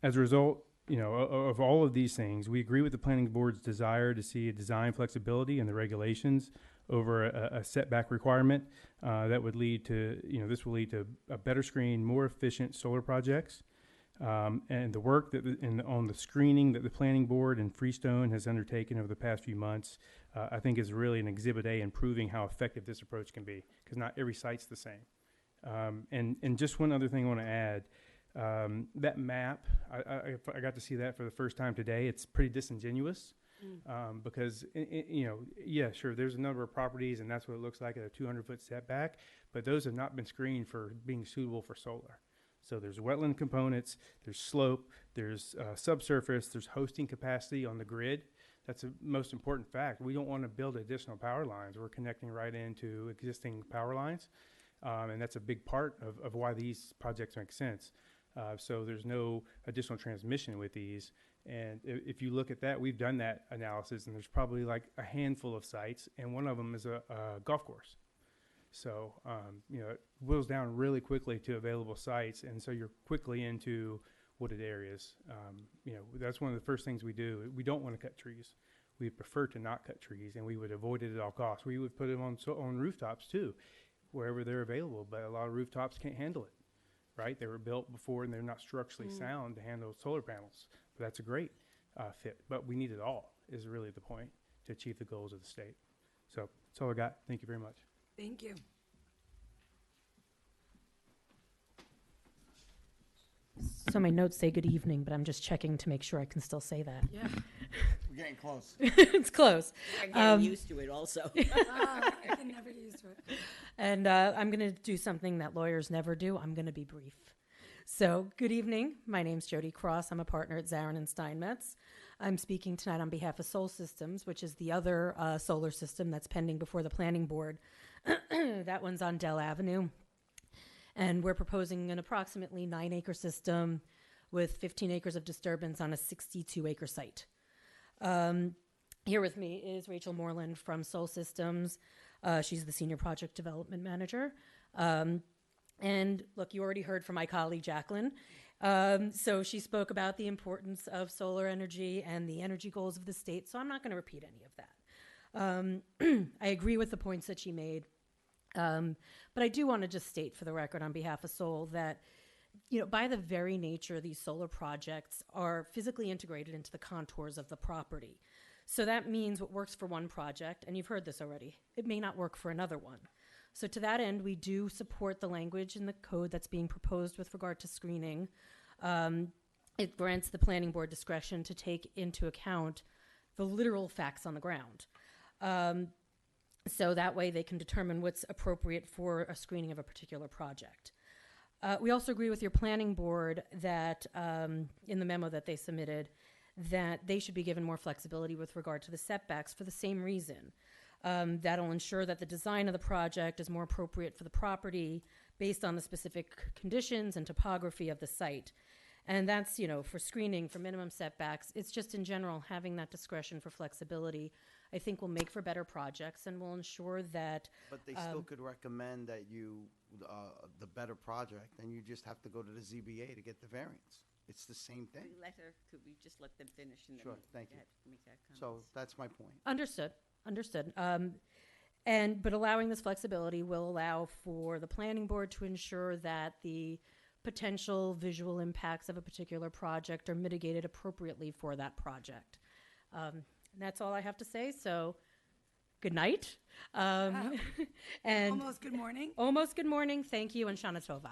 As a result, of all of these things, we agree with the planning board's desire to see a design flexibility in the regulations over a setback requirement that would lead to, this will lead to a better screen, more efficient solar projects. And the work on the screening that the planning board and Freestone has undertaken over the past few months, I think is really an exhibit A in proving how effective this approach can be, because not every site's the same. And just one other thing I want to add. That map, I got to see that for the first time today. It's pretty disingenuous because, yeah, sure, there's a number of properties, and that's what it looks like at a 200-foot setback, but those have not been screened for being suitable for solar. So there's wetland components, there's slope, there's subsurface, there's hosting capacity on the grid. That's the most important fact. We don't want to build additional power lines. We're connecting right into existing power lines, and that's a big part of why these projects make sense. So there's no additional transmission with these. And if you look at that, we've done that analysis, and there's probably like a handful of sites, and one of them is a golf course. So, it whittles down really quickly to available sites, and so you're quickly into wooded areas. That's one of the first things we do. We don't want to cut trees. We prefer to not cut trees, and we would avoid it at all costs. We would put them on rooftops too, wherever they're available, but a lot of rooftops can't handle it. Right? They were built before, and they're not structurally sound to handle solar panels. But that's a great fit. But we need it all, is really the point, to achieve the goals of the state. So that's all I got. Thank you very much. Thank you. So my notes say good evening, but I'm just checking to make sure I can still say that. Yeah. We're getting close. It's close. I'm getting used to it also. I can never get used to it. And I'm going to do something that lawyers never do. I'm going to be brief. So, good evening. My name's Jody Cross. I'm a partner at Zarin and Steinmetz. I'm speaking tonight on behalf of Sol Systems, which is the other solar system that's pending before the planning board. That one's on Dell Avenue. And we're proposing an approximately 9-acre system with 15 acres of disturbance on a 62-acre site. Here with me is Rachel Moreland from Soul Systems. She's the Senior Project Development Manager. And look, you already heard from my colleague, Jacqueline. So she spoke about the importance of solar energy and the energy goals of the state, so I'm not going to repeat any of that. I agree with the points that she made. But I do want to just state for the record on behalf of Soul that, you know, by the very nature, these solar projects are physically integrated into the contours of the property. So that means what works for one project, and you've heard this already, it may not work for another one. So to that end, we do support the language in the code that's being proposed with regard to screening. It grants the planning board discretion to take into account the literal facts on the ground. So that way they can determine what's appropriate for a screening of a particular project. We also agree with your planning board that in the memo that they submitted, that they should be given more flexibility with regard to the setbacks for the same reason. That'll ensure that the design of the project is more appropriate for the property based on the specific conditions and topography of the site. And that's, you know, for screening, for minimum setbacks. It's just in general having that discretion for flexibility, I think will make for better projects and will ensure that. But they still could recommend that you, the better project, and you just have to go to the ZBA to get the variance. It's the same thing. Could we just let them finish and then Sure, thank you. make that comment? So that's my point. Understood. But allowing this flexibility will allow for the planning board to ensure that the potential visual impacts of a particular project are mitigated appropriately for that project. And that's all I have to say. So, good night. And Almost good morning. Almost good morning. Thank you, and Shana Tova.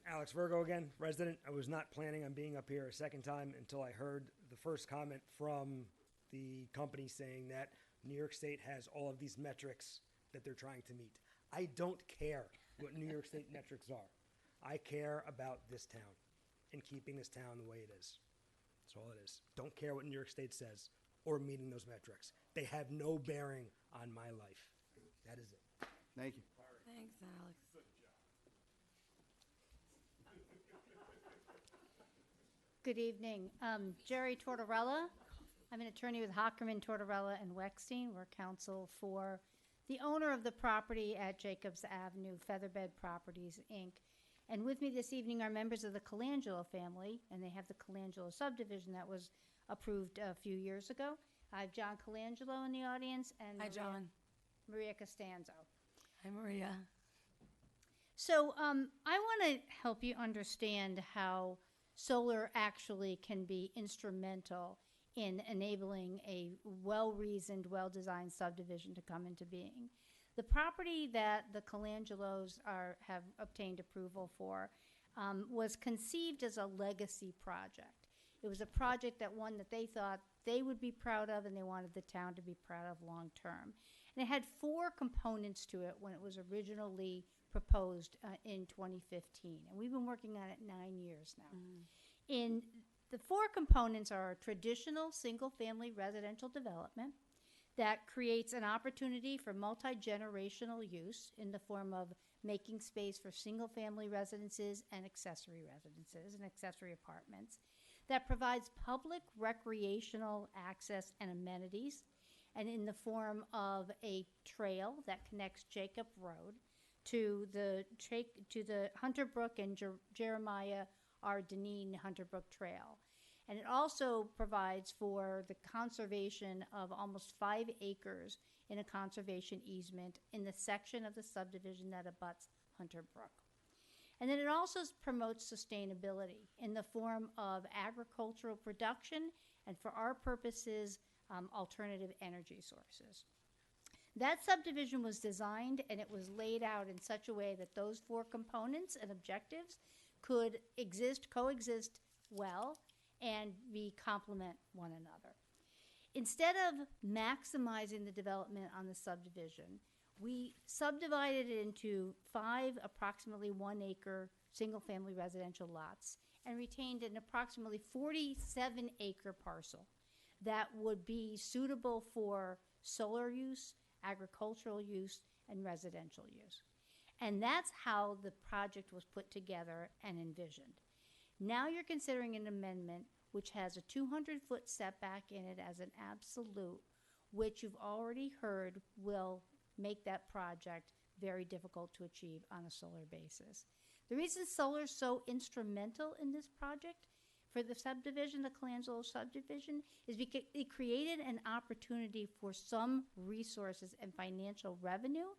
Alex Virgo again, resident. I was not planning on being up here a second time until I heard the first comment from the company saying that New York State has all of these metrics that they're trying to meet. I don't care what New York State metrics are. I care about this town and keeping this town the way it is. That's all it is. Don't care what New York State says or meeting those metrics. They have no bearing on my life. That is it. Thank you. Thanks, Alex. Good evening. Jerry Tortorella. I'm an attorney with Hockerman, Tortorella, and Wechstein. We're counsel for the owner of the property at Jacobs Avenue, Featherbed Properties, Inc. And with me this evening are members of the Colangelo family, and they have the Colangelo subdivision that was approved a few years ago. I have John Colangelo in the audience and Hi, John. Maria Costanzo. Hi, Maria. So I want to help you understand how solar actually can be instrumental in enabling a well-reasoned, well-designed subdivision to come into being. The property that the Colangelos have obtained approval for was conceived as a legacy project. It was a project that they thought they would be proud of and they wanted the town to be proud of long term. And it had 4 components to it when it was originally proposed in 2015. And we've been working on it 9 years now. In the 4 components are a traditional single-family residential development that creates an opportunity for multi-generational use in the form of making space for single-family residences and accessory apartments, that provides public recreational access and amenities, and in the form of a trail that connects Jacob Road to the Hunter Brook and Jeremiah R. Deneen Hunter Brook Trail. And it also provides for the conservation of almost 5 acres in a conservation easement in the section of the subdivision that abuts Hunter Brook. And then it also promotes sustainability in the form of agricultural production and, for our purposes, alternative energy sources. That subdivision was designed and it was laid out in such a way that those 4 components and objectives could coexist well, and complement one another. Instead of maximizing the development on the subdivision, we subdivided it into 5 approximately 1-acre single-family residential lots and retained an approximately 47-acre parcel that would be suitable for solar use, agricultural use, and residential use. And that's how the project was put together and envisioned. Now you're considering an amendment which has a 200-foot setback in it as an absolute, which you've already heard will make that project very difficult to achieve on a solar basis. The reason solar is so instrumental in this project for the subdivision, the Colangelo subdivision, is because it created an opportunity for some resources and financial revenue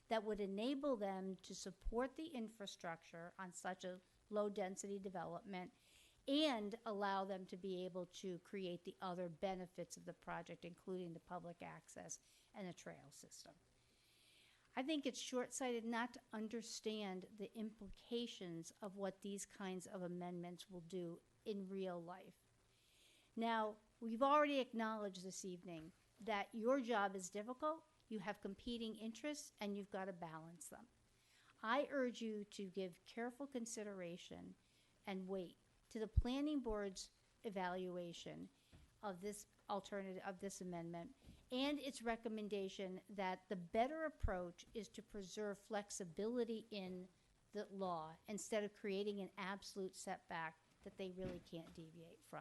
that would enable them to support the infrastructure on such a low-density development and allow them to be able to create the other benefits of the project, including the public access and the trail system. I think it's short-sighted not to understand the implications of what these kinds of amendments will do in real life. Now, we've already acknowledged this evening that your job is difficult, you have competing interests, and you've got to balance them. I urge you to give careful consideration and wait to the planning board's evaluation of this alternative, of this amendment, and its recommendation that the better approach is to preserve flexibility in the law instead of creating an absolute setback that they really can't deviate from.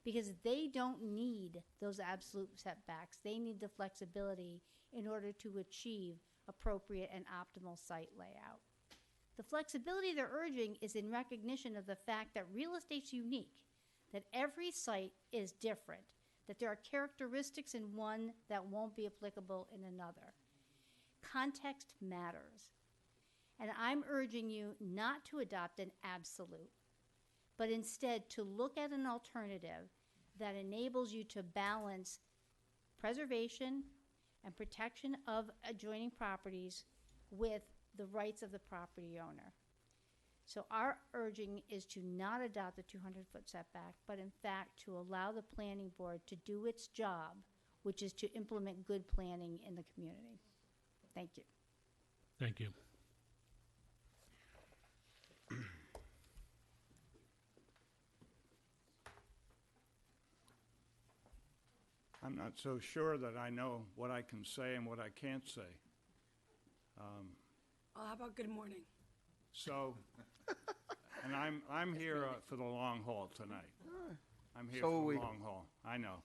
Because they don't need those absolute setbacks. They need the flexibility in order to achieve appropriate and optimal site layout. The flexibility they're urging is in recognition of the fact that real estate's unique, that every site is different, that there are characteristics in one that won't be applicable in another. Context matters. And I'm urging you not to adopt an absolute, but instead to look at an alternative that enables you to balance preservation and protection of adjoining properties with the rights of the property owner. So our urging is to not adopt the 200-foot setback, but in fact to allow the planning board to do its job, which is to implement good planning in the community. Thank you. Thank you. I'm not so sure that I know what I can say and what I can't say. Well, how about good morning? So, and I'm here for the long haul tonight. I'm here So are for we. the long haul. I know.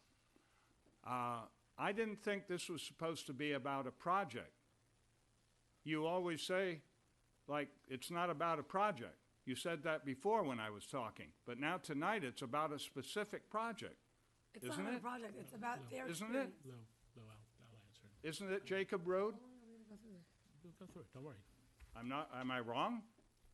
I didn't think this was supposed to be about a project. You always say, like, it's not about a project. You said that before when I was talking, but now tonight it's about a specific project. It's Isn't not about it? a project, it's about their Isn't experience. it? No, I'll answer. Isn't it Jacob Road? Go through it, don't worry. Am I wrong?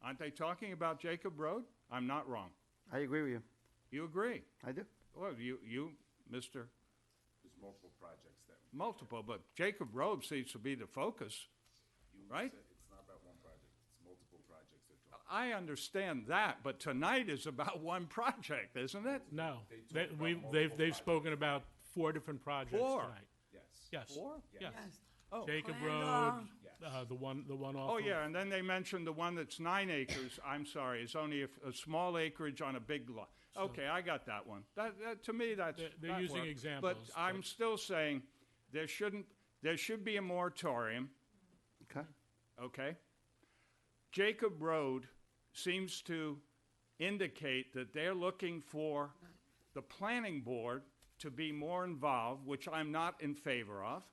Aren't they talking about Jacob Road? I'm not wrong. I agree with you. You agree? I do. Well, you, Mr. There's multiple projects that. Multiple, but Jacob Road seems to be the focus, right? It's not about one project, it's multiple projects they're talking. I understand that, but tonight is about one project, isn't it? No, They talk about they've multiple spoken about 4 different projects Four? tonight. Yes. Yes. Four? Yes. Oh. Jacob Glenda. Road, the one off. Oh, of- yeah, and then they mentioned the one that's 9 acres, I'm sorry, it's only a small acreage on a big lot. Okay, I got that one. That to me, that's. They're that using works. examples, But I'm but- still saying, there should be a moratorium, Okay. okay? Jacob Road seems to indicate that they're looking for the planning board to be more involved, which I'm not in favor of.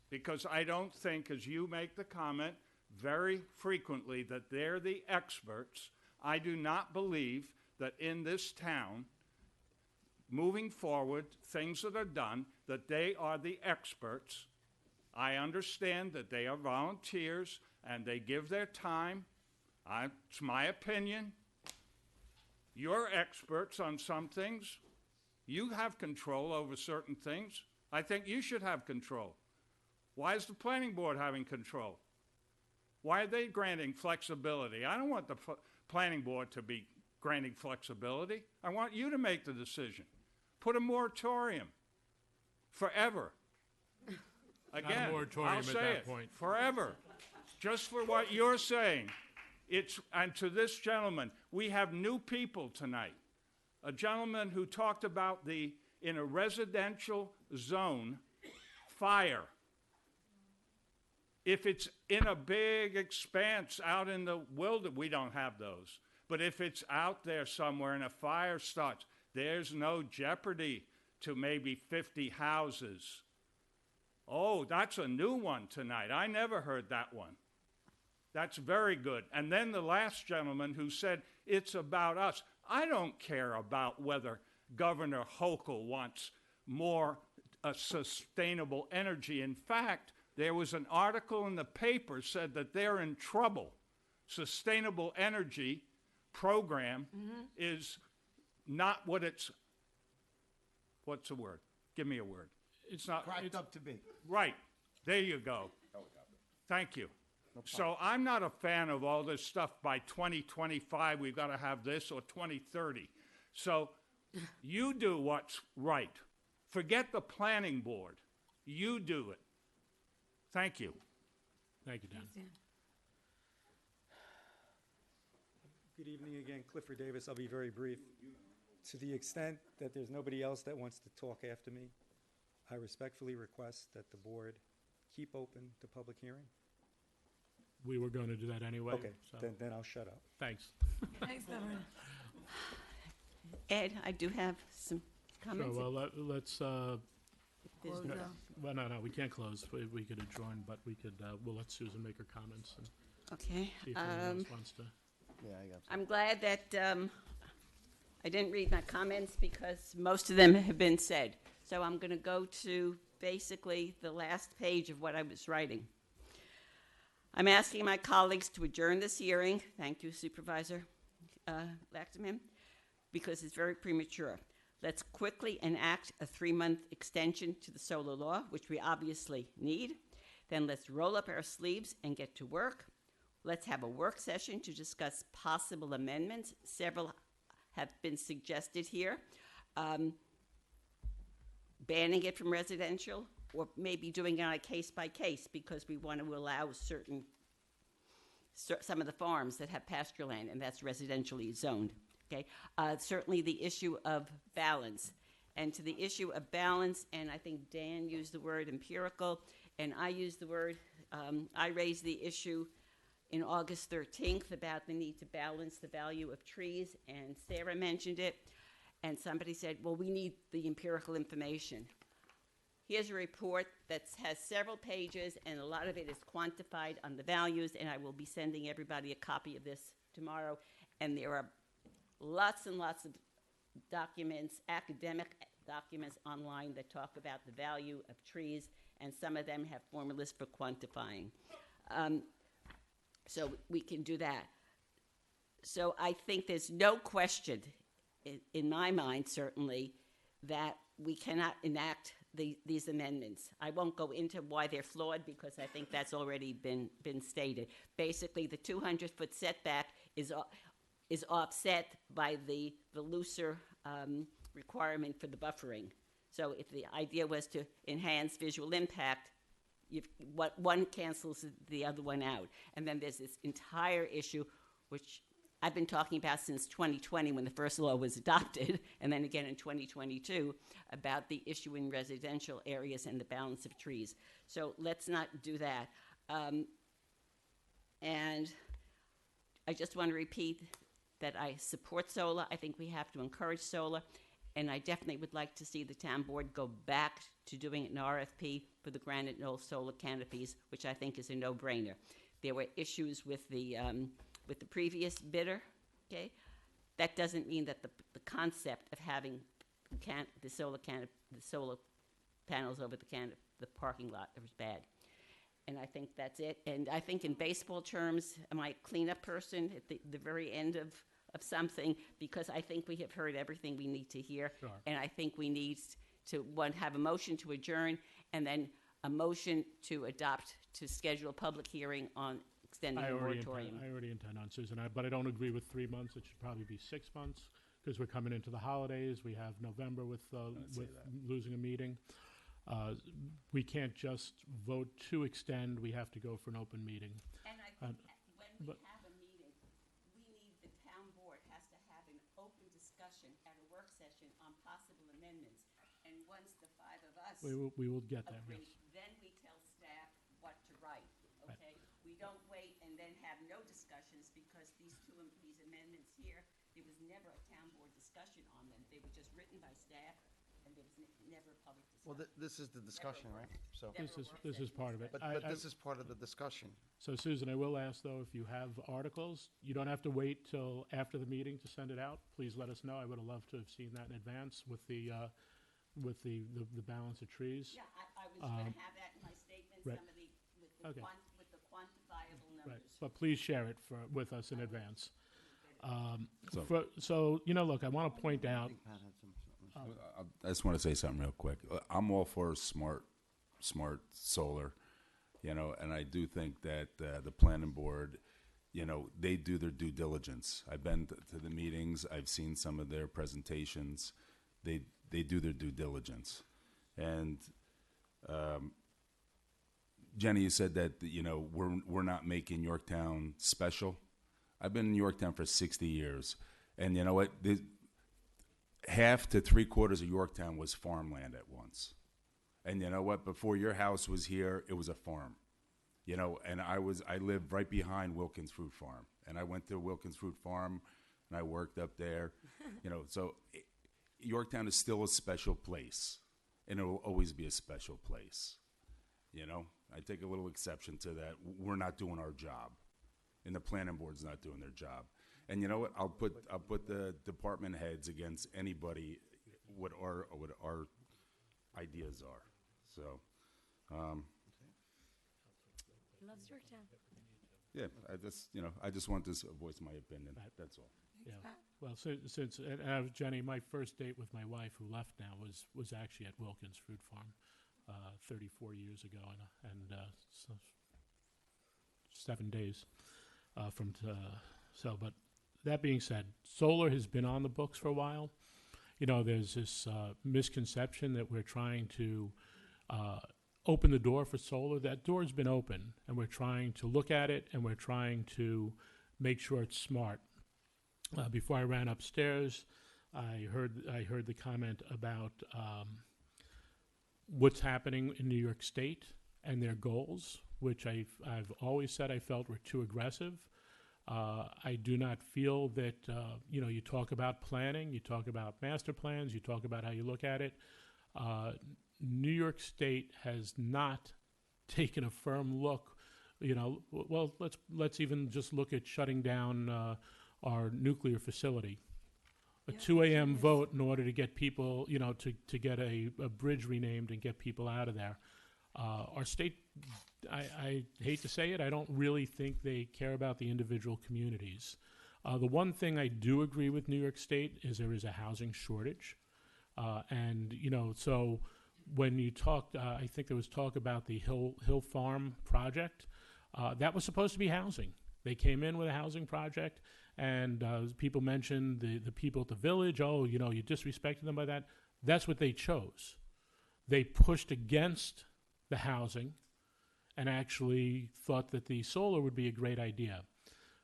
Because I don't think, as you make the comment very frequently, that they're the experts. I do not believe that in this town, moving forward, things that are done, that they are the experts. I understand that they are volunteers and they give their time. It's my opinion. You're experts on some things. You have control over certain things. I think you should have control. Why is the planning board having control? Why are they granting flexibility? I don't want the planning board to be granting flexibility. I want you to make the decision. Put a moratorium forever. Again, moratorium I'll at say that it, point. forever. Just for what you're saying. And to this gentleman, we have new people tonight. A gentleman who talked about in a residential zone, fire. If it's in a big expanse out in the wilderness, we don't have those. But if it's out there somewhere and a fire starts, there's no jeopardy to maybe 50 houses. Oh, that's a new one tonight. I never heard that one. That's very good. And then the last gentleman who said, it's about us. I don't care about whether Governor Hochul wants more sustainable energy. In fact, there was an article in the paper said that they're in trouble. Sustainable energy program is not what it's, what's the word? Give me a word. It's not. Cracked it's, up to be. Right. There you go. Thank you. So I'm not a fan of all this stuff. By 2025, we've got to have this, or 2030. So you do what's right. Forget the planning board. You do it. Thank you. Thank you, Dan. Good evening again, Clifford Davis. I'll be very brief. To the extent that there's nobody else that wants to talk after me, I respectfully request that the board keep open the public hearing. We were going to do that anyway. Okay, so. then I'll shut up. Thanks. Thanks, Governor. Ed, I do have some comments. Sure, well, let's, There's no, no- well, no, we can't close. We could adjourn, but we could, we'll let Susan make her comments and Okay. see if anyone else wants to. Yeah, I got I'm glad that I didn't read my comments because most of them have been said. So I'm going to go to basically the last page of what I was writing. I'm asking my colleagues to adjourn this hearing. Thank you, Supervisor Lachman, because it's very premature. Let's quickly enact a 3-month extension to the solar law, which we obviously need. Then let's roll up our sleeves and get to work. Let's have a work session to discuss possible amendments. Several have been suggested here. Banning it from residential, or maybe doing it on a case by case because we want to allow some of the farms that have pasture land, and that's residentially zoned. Okay, certainly the issue of balance, and to the issue of balance, and I think Dan used the word empirical, and I used the word. I raised the issue in August 13th about the need to balance the value of trees, and Sarah mentioned it, and somebody said, well, we need the empirical information. Here's a report that has several pages, and a lot of it is quantified on the values, and I will be sending everybody a copy of this tomorrow, and there are lots and lots of documents, academic documents online that talk about the value of trees, and some of them have formulas for quantifying. So we can do that. So I think there's no question, in my mind certainly, that we cannot enact these amendments. I won't go into why they're flawed because I think that's already been stated. Basically, the 200-foot setback is offset by the looser requirement for the buffering. So if the idea was to enhance visual impact, one cancels the other one out. And then there's this entire issue, which I've been talking about since 2020 when the first law was adopted, and then again in 2022, about the issue in residential areas and the balance of trees. So let's not do that. And I just want to repeat that I support solar. I think we have to encourage solar. And I definitely would like to see the town board go back to doing an RFP for the Granite Knoll solar canopies, which I think is a no-brainer. There were issues with the previous bidder. Okay, that doesn't mean that the concept of having the solar panels over the parking lot is bad. And I think that's it. And I think in baseball terms, am I a cleanup person at the very end of something? Because I think we have heard everything we need to hear. Sure. And I think we need to, have a motion to adjourn and then a motion to schedule a public hearing on extending the moratorium. I already intend on, Susan, but I don't agree with 3 months. It should probably be 6 months because we're coming into the holidays. We have November with losing a meeting. We can't just vote to extend. We have to go for an open meeting. And I think when we but- have a meeting, the town board has to have an open discussion at a work session on possible amendments. And once the 5 of us We will get there, agree, yes. then we tell staff what to write, we don't wait and then have no discussions, because these amendments here, there was never a town board discussion on them. They were just written by staff, and there was never a public discussion. Well, this is the discussion, right? So, This is part of it. but this is part of the discussion. So Susan, I will ask though, if you have articles, you don't have to wait till after the meeting to send it out. Please let us know. I would have loved to have seen that in advance with the balance of trees. Yeah, I was gonna have that in my statement, Right. some of the, Okay. with the quantifiable Right, numbers. but please share it with us in advance. So- So, look, I want to point out, I just want to say something real quick. I'm all for smart solar, and I do think that the planning board, they do their due diligence. I've been to the meetings. I've seen some of their presentations. They do their due diligence. And Jenny, you said that, we're not making Yorktown special. I've been in Yorktown for 60 years. And you know what? Half to 3/4 of Yorktown was farmland at once. And you know what? Before your house was here, it was a farm. And I lived right behind Wilkins Fruit Farm. And I went to Wilkins Fruit Farm and I worked up there. So Yorktown is still a special place. And it will always be a special place. I take a little exception to that. We're not doing our job. And the planning board's not doing their job. And you know what? I'll put the department heads against anybody what our ideas are. So, Loves Yorktown. yeah, I just want to voice my opinion. That's all. yeah, well, since, Jenny, my first date with my wife, who left now, was actually at Wilkins Fruit Farm 34 years ago, and so 7 days but that being said, solar has been on the books for a while. There's this misconception that we're trying to open the door for solar. That door's been open, and we're trying to look at it, and we're trying to make sure it's smart. Before I ran upstairs, I heard the comment about what's happening in New York State and their goals, which I've always said I felt were too aggressive. I do not feel that, you talk about planning, you talk about master plans, you talk about how you look at it. New York State has not taken a firm look, well, let's even just look at shutting down our nuclear facility. A 2 a.m. vote in order to get people, to get a bridge renamed and get people out of there. Our state, I hate to say it, I don't really think they care about the individual communities. The one thing I do agree with New York State is there is a housing shortage. So when you talked, I think there was talk about the Hill Farm project. That was supposed to be housing. They came in with a housing project, and people mentioned the people at the village, you disrespected them by that. That's what they chose. They pushed against the housing and actually thought that the solar would be a great idea.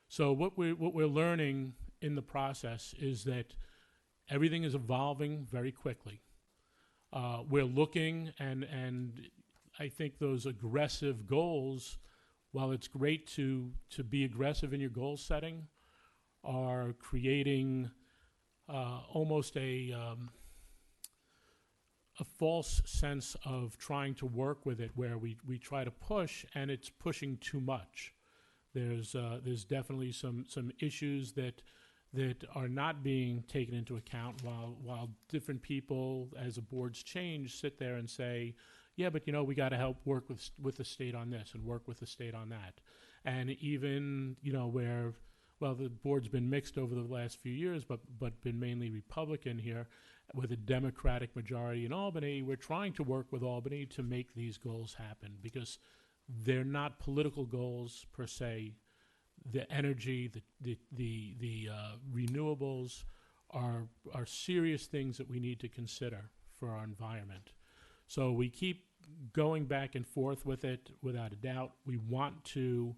So what we're learning in the process is that everything is evolving very quickly. We're looking, and I think those aggressive goals, while it's great to be aggressive in your goal setting, are creating almost a false sense of trying to work with it, where we try to push and it's pushing too much. There's definitely some issues that are not being taken into account while different people, as the boards change, sit there and say, yeah, but we got to help work with the state on this and work with the state on that. And even where, well, the board's been mixed over the last few years, but been mainly Republican here, with a Democratic majority in Albany. We're trying to work with Albany to make these goals happen, because they're not political goals per se. The energy, the renewables are serious things that we need to consider for our environment. So we keep going back and forth with it, without a doubt. We want to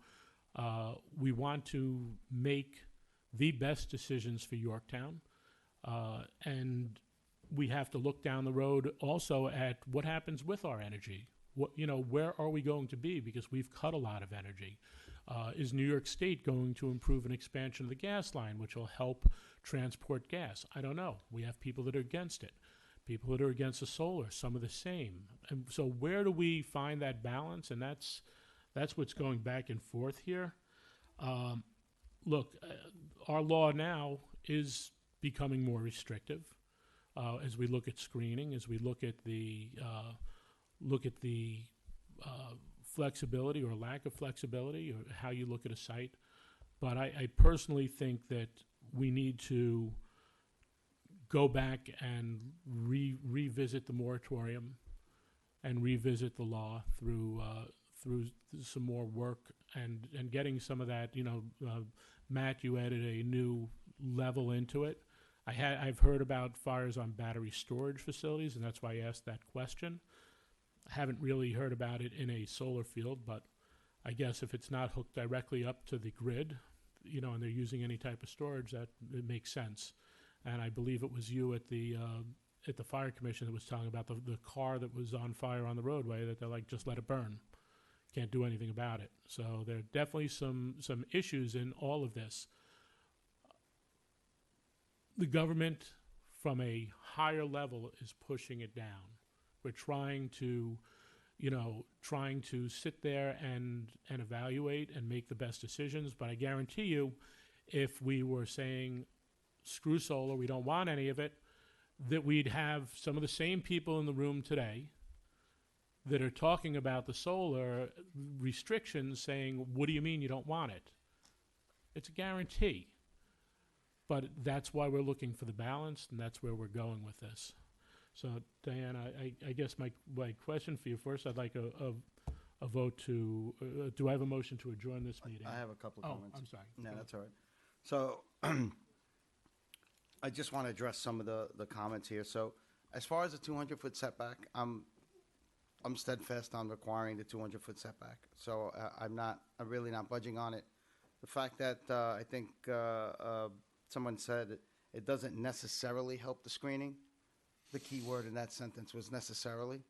make the best decisions for Yorktown, and we have to look down the road also at what happens with our energy. where are we going to be? Because we've cut a lot of energy. Is New York State going to improve an expansion of the gas line, which will help transport gas? I don't know. We have people that are against it. People that are against the solar, some of the same. And so where do we find that balance? And that's what's going back and forth here. Look, our law now is becoming more restrictive as we look at screening, as we look at the flexibility or lack of flexibility, or how you look at a site. But I personally think that we need to go back and revisit the moratorium and revisit the law through some more work and getting some of that. Matt, you added a new level into it. I've heard about fires on battery storage facilities, and that's why I asked that question. I haven't really heard about it in a solar field, but I guess if it's not hooked directly up to the grid, and they're using any type of storage, that it makes sense. And I believe it was you at the fire commission that was talking about the car that was on fire on the roadway, that they're like, just let it burn. Can't do anything about it. So there are definitely some issues in all of this. The government, from a higher level, is pushing it down. We're trying to sit there and evaluate and make the best decisions. But I guarantee you, if we were saying, screw solar, we don't want any of it, that we'd have some of the same people in the room today that are talking about the solar restrictions saying, what do you mean you don't want it? It's a guarantee. But that's why we're looking for the balance, and that's where we're going with this. So, Diane, I guess my question for you first, I'd like a vote to, do I have a motion to adjourn this meeting? I have a couple of comments. I'm sorry. No, that's all right. So, I just want to address some of the comments here. So, as far as the 200-foot setback, I'm steadfast on requiring the 200-foot setback. So, I'm really not budging on it. The fact that I think someone said it doesn't necessarily help the screening. The key word in that sentence was necessarily.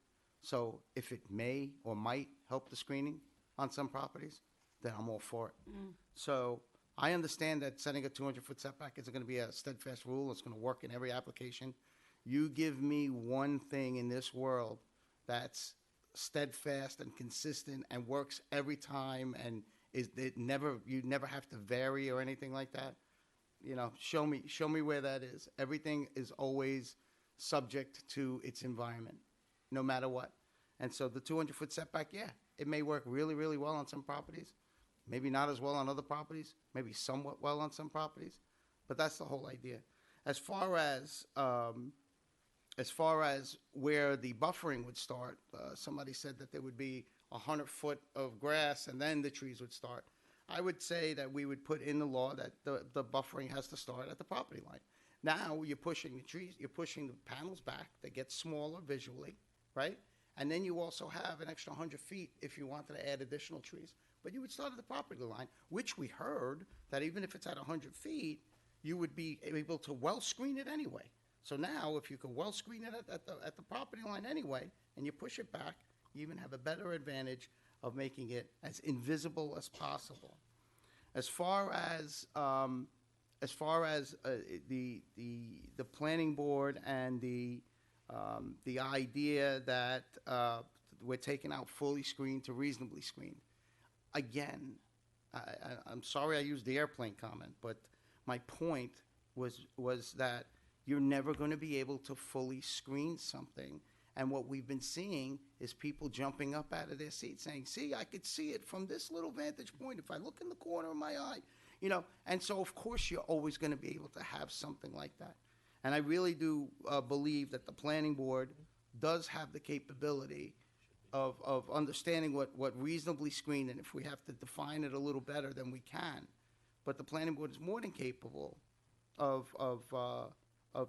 So if it may or might help the screening on some properties, then I'm all for it. So I understand that setting a 200-foot setback isn't going to be a steadfast rule. It's going to work in every application. You give me one thing in this world that's steadfast and consistent and works every time, and you never have to vary or anything like that. Show me where that is. Everything is always subject to its environment, no matter what. And so the 200-foot setback, yeah, it may work really, really well on some properties, maybe not as well on other properties, maybe somewhat well on some properties, but that's the whole idea. As far as where the buffering would start, somebody said that there would be 100 foot of grass and then the trees would start. I would say that we would put in the law that the buffering has to start at the property line. Now you're pushing the trees, you're pushing the panels back. They get smaller visually, right? And then you also have an extra 100 feet if you wanted to add additional trees. But you would start at the property line, which we heard that even if it's at 100 feet, you would be able to well screen it anyway. So now if you could well screen it at the property line anyway, and you push it back, you even have a better advantage of making it as invisible as possible. As far as the planning board and the idea that we're taking out fully screened to reasonably screened, again, I'm sorry I used the airplane comment, but my point was that you're never going to be able to fully screen something. And what we've been seeing is people jumping up out of their seats saying, see, I could see it from this little vantage point if I look in the corner of my eye. And so of course you're always going to be able to have something like that. And I really do believe that the planning board does have the capability of understanding what reasonably screened, and if we have to define it a little better, then we can. But the planning board is more than capable of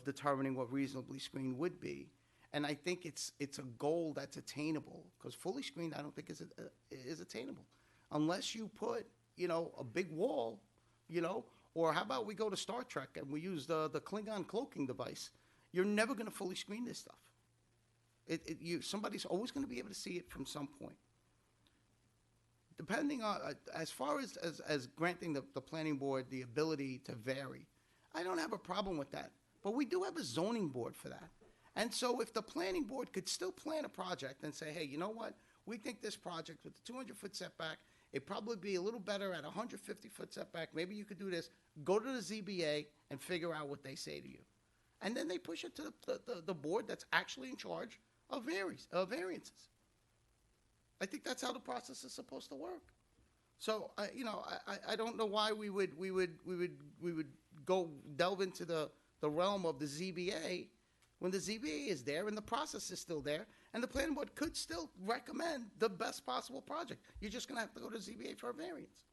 determining what reasonably screened would be. And I think it's a goal that's attainable, because fully screened I don't think is attainable. Unless you put, a big wall, or how about we go to Star Trek and we use the Klingon cloaking device. You're never going to fully screen this stuff. Somebody's always going to be able to see it from some point. Depending on, as far as granting the planning board the ability to vary, I don't have a problem with that. But we do have a zoning board for that. And so if the planning board could still plan a project and say, hey, you know what? We think this project with the 200-foot setback, it'd probably be a little better at a 150-foot setback. Maybe you could do this. Go to the ZBA and figure out what they say to you. And then they push it to the board that's actually in charge of variances. I think that's how the process is supposed to work. So, I don't know why we would go delve into the realm of the ZBA when the ZBA is there and the process is still there, and the planning board could still recommend the best possible project. You're just going to have to go to ZBA for a variance.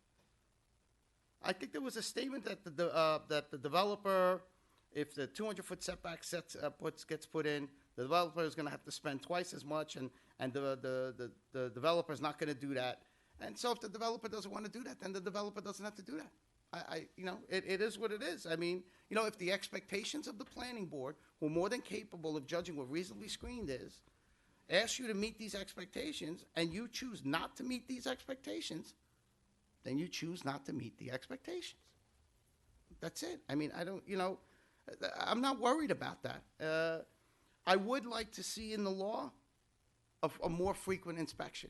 I think there was a statement that the developer, if the 200-foot setback gets put in, the developer is going to have to spend twice as much, and the developer is not going to do that. And so if the developer doesn't want to do that, then the developer doesn't have to do that. It is what it is. I mean, if the expectations of the planning board, who are more than capable of judging what reasonably screened is, ask you to meet these expectations, and you choose not to meet these expectations, then you choose not to meet the expectations. That's it. I mean, I'm not worried about that. I would like to see in the law a more frequent inspection,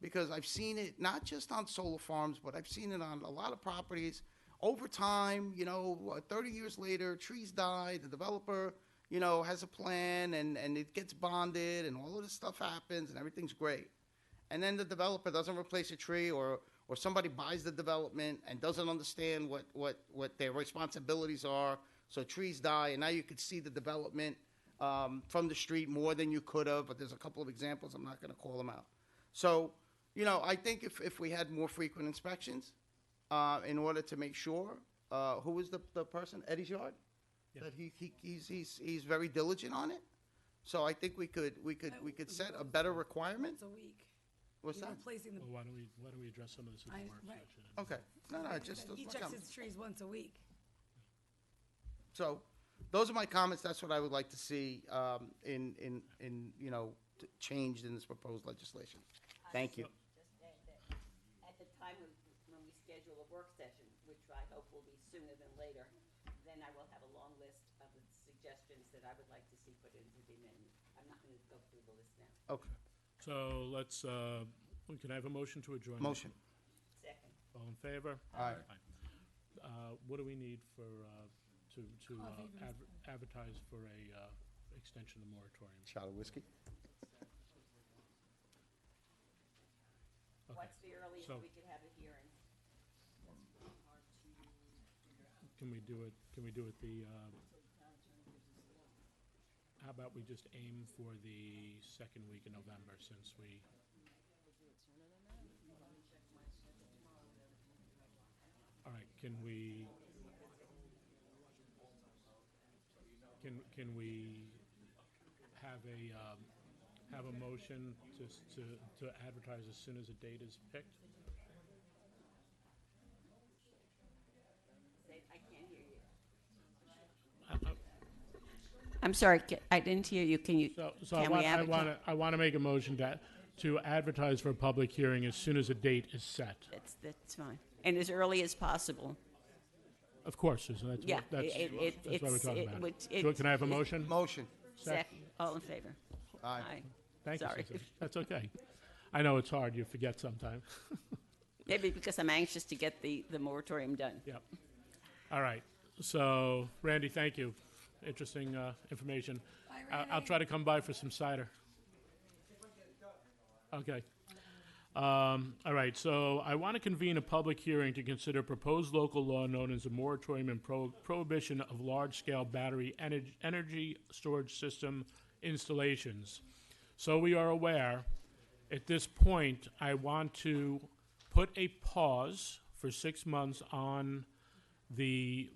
because I've seen it not just on solar farms, but I've seen it on a lot of properties. Over time, 30 years later, trees die, the developer, has a plan, and it gets bonded, and all of this stuff happens, and everything's great. And then the developer doesn't replace a tree, or somebody buys the development and doesn't understand what their responsibilities are, so trees die, and now you could see the development from the street more than you could have, but there's a couple of examples, I'm not going to call them out. So, I think if we had more frequent inspections, in order to make sure, who was the person, Eddie's Yard? Yeah. That he's very diligent on it. So I think we could set a better requirement. Once a week. What's that? Replacing the. Well, why don't we address some of this in the work right. session? Okay. No, just. He checks his trees once a week. So, those are my comments. That's what I would like to see changed in this proposed legislation. Thank you. Just add that at the time when we schedule a work session, which I hope will be sooner than later, then I will have a long list of the suggestions that I would like to see put into the amendment. I'm not going to go through the list now. Okay. So let's, can I have a motion to adjourn? Motion. Second. All in favor? Aye. What do we need for, to advertise for a extension of the moratorium? Shot of whiskey. Okay. What's the earliest So- we could have a hearing? Can we do it how about we just aim for the second week in November, since we... All right, can we have a motion to advertise as soon as a date is picked? I can't hear you. I'm sorry, I didn't hear you. Can you? So I want to make a motion to advertise for a public hearing as soon as a date is set. That's fine, and as early as possible. Of course, Susan. That's Yeah, that's what we're talking about. So can I have a motion? Motion. Second. All in favor? Aye. Thank Sorry. you, Susan. That's okay. I know it's hard. You forget sometimes. Maybe because I'm anxious to get the moratorium done. Yep. All right. So, Randy, thank you. Interesting information. I'll try to come by for some cider. Okay. All right. So I want to convene a public hearing to consider proposed local law known as a moratorium and prohibition of large-scale battery energy storage system installations. So we are aware, at this point, I want to put a pause for 6 months on the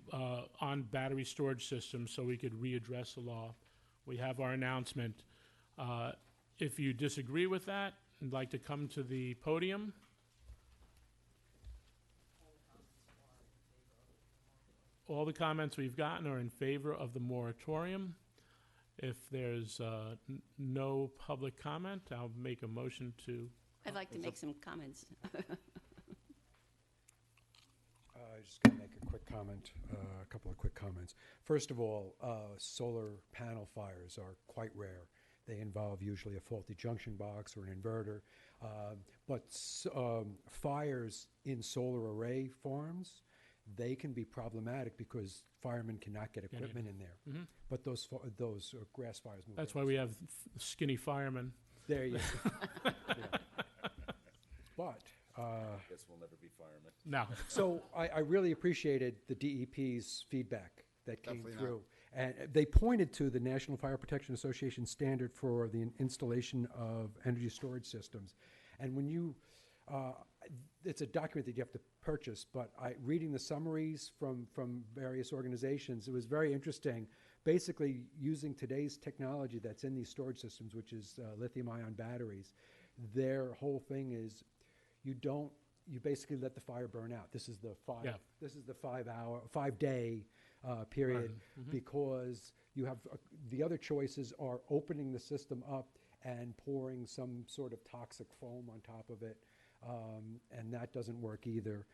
on battery storage systems so we could readdress the law. We have our announcement. If you disagree with that and like to come to the podium, all the comments we've gotten are in favor of the moratorium. If there's no public comment, I'll make a motion to, I'd like to make some comments. Just going to make a quick comment, a couple of quick comments. First of all, solar panel fires are quite rare. They involve usually a faulty junction box or an inverter. Fires in solar array farms, they can be problematic because firemen cannot get equipment in there. Mhm. But those grass fires move. that's why we have skinny firemen. There you go. Yeah. But Guess we'll never be firemen. No. So I really appreciated the DEP's feedback that came Definitely not. through. And they pointed to the National Fire Protection Association standard for the installation of energy storage systems. And when you, it's a document that you have to purchase, but reading the summaries from various organizations, it was very interesting. Basically, using today's technology that's in these storage systems, which is lithium-ion batteries, their whole thing is you basically let the fire burn out. This is the 5 day period, Mhm. because you have the other choices are opening the system up and pouring some sort of toxic foam on top of it, and that doesn't work either.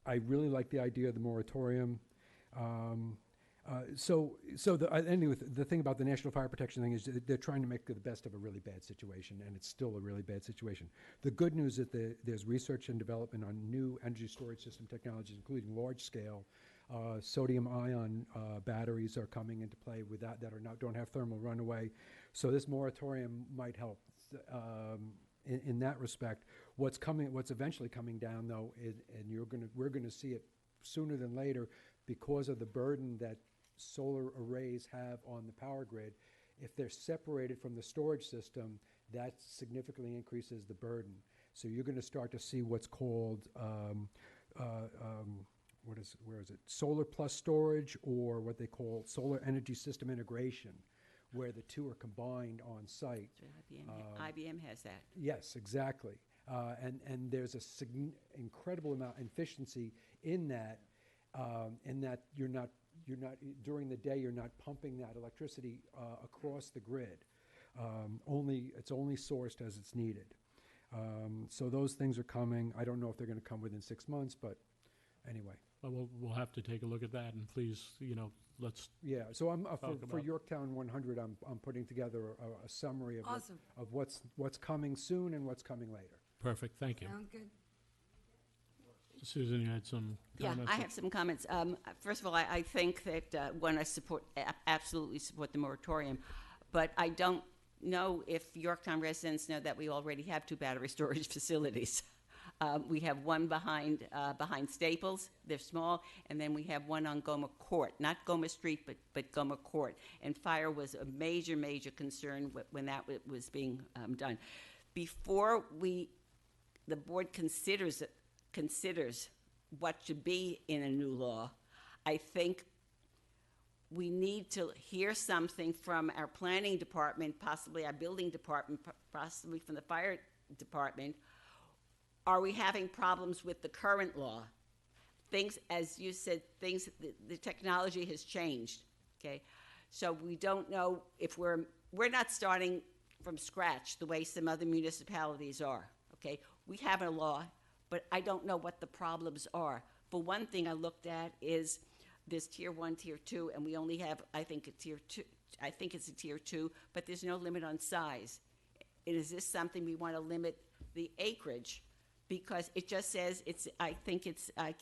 I really like the idea of the moratorium. Anyway, the thing about the National Fire Protection thing is they're trying to make the best of a really bad situation, and it's still a really bad situation. The good news is that there's research and development on new energy storage system technologies, including large-scale sodium-ion batteries are coming into play with that don't have thermal runaway. So this moratorium might help in that respect. What's eventually coming down, though, we're going to see it sooner than later because of the burden that solar arrays have on the power grid. If they're separated from the storage system, that significantly increases the burden. So you're going to start to see what's called solar plus storage, or what they call solar energy system integration, where the two are combined on site. IBM has that. Yes, exactly. And there's a incredible amount of efficiency in that you're not during the day, you're not pumping that electricity across the grid. It's only sourced as it's needed. So those things are coming. I don't know if they're going to come within 6 months, but anyway. Well, we'll have to take a look at that, and please, let's. Yeah. So I'm for about- Yorktown 100. I'm putting together a summary of Awesome. of what's coming soon and what's coming later. Perfect, thank you. Sound good? Susan, you had some Yeah, comments? I have some comments. First of all, I think that I absolutely support the moratorium, but I don't know if Yorktown residents know that we already have 2 battery storage facilities. We have one behind Staples. They're small, and then we have one on Goma Court, not Goma Street, but Goma Court. And fire was a major, major concern when that was being done. Before the board considers what should be in a new law, I think we need to hear something from our planning department, possibly our building department, possibly from the fire department. Are we having problems with the current law? Things, as you said, the technology has changed, okay? So we don't know if we're not starting from scratch the way some other municipalities are, okay? We have a law, but I don't know what the problems are. For one thing I looked at is there's tier 1, tier 2, and we only have, I think, it's a tier 2, but there's no limit on size. Is this something we want to limit the acreage? Because it just says I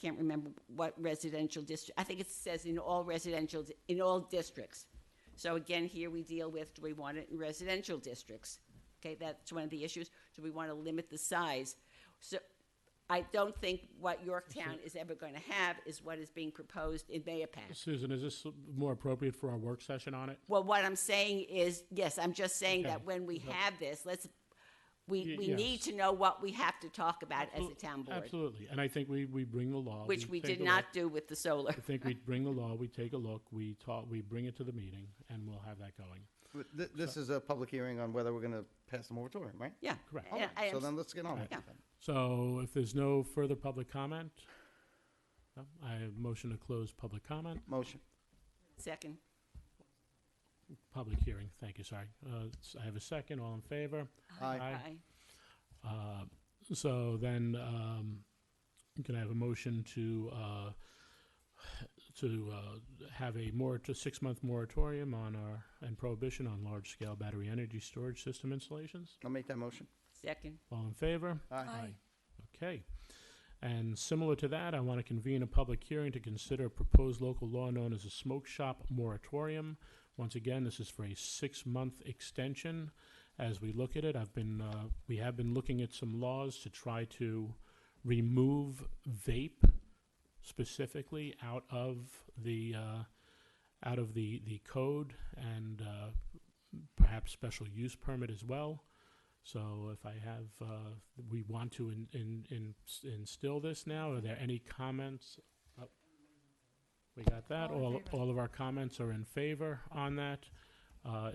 can't remember what residential district, I think it says in all districts. So again, here we deal with, do we want it in residential districts? Okay, that's one of the issues. Do we want to limit the size? So I don't think what Yorktown is ever going to have is what is being proposed in Mayapack. Susan, is this more appropriate for our work session on it? Well, what I'm saying is, yes, I'm just saying Okay. that when we have this, we yes. need to know what we have to talk about as a town board. Absolutely, and I think we bring the law. Which we take did a not look. do with the solar. I think we bring the law, we take a look, we bring it to the meeting, and we'll have that going. This is a public hearing on whether we're going to pass the moratorium, right? Yeah. Correct. All right, so then let's get on it. Yeah. So if there's no further public comment, I have motion to close public comment. Motion. Second. Public hearing, thank you, sorry. I have a second, all in favor? Aye. So then, can I have a motion to have a 6-month moratorium on and prohibition on large-scale battery energy storage system installations? I'll make that motion. Second. All in favor? Aye. Okay. And similar to that, I want to convene a public hearing to consider a proposed local law known as a smoke shop moratorium. Once again, this is for a 6-month extension. As we look at it, we have been looking at some laws to try to remove vape specifically out of the code, and perhaps special use permit as well. So if I have, we want to instill this now. Are there any comments? Oh, we got that. All of our comments are in favor on that.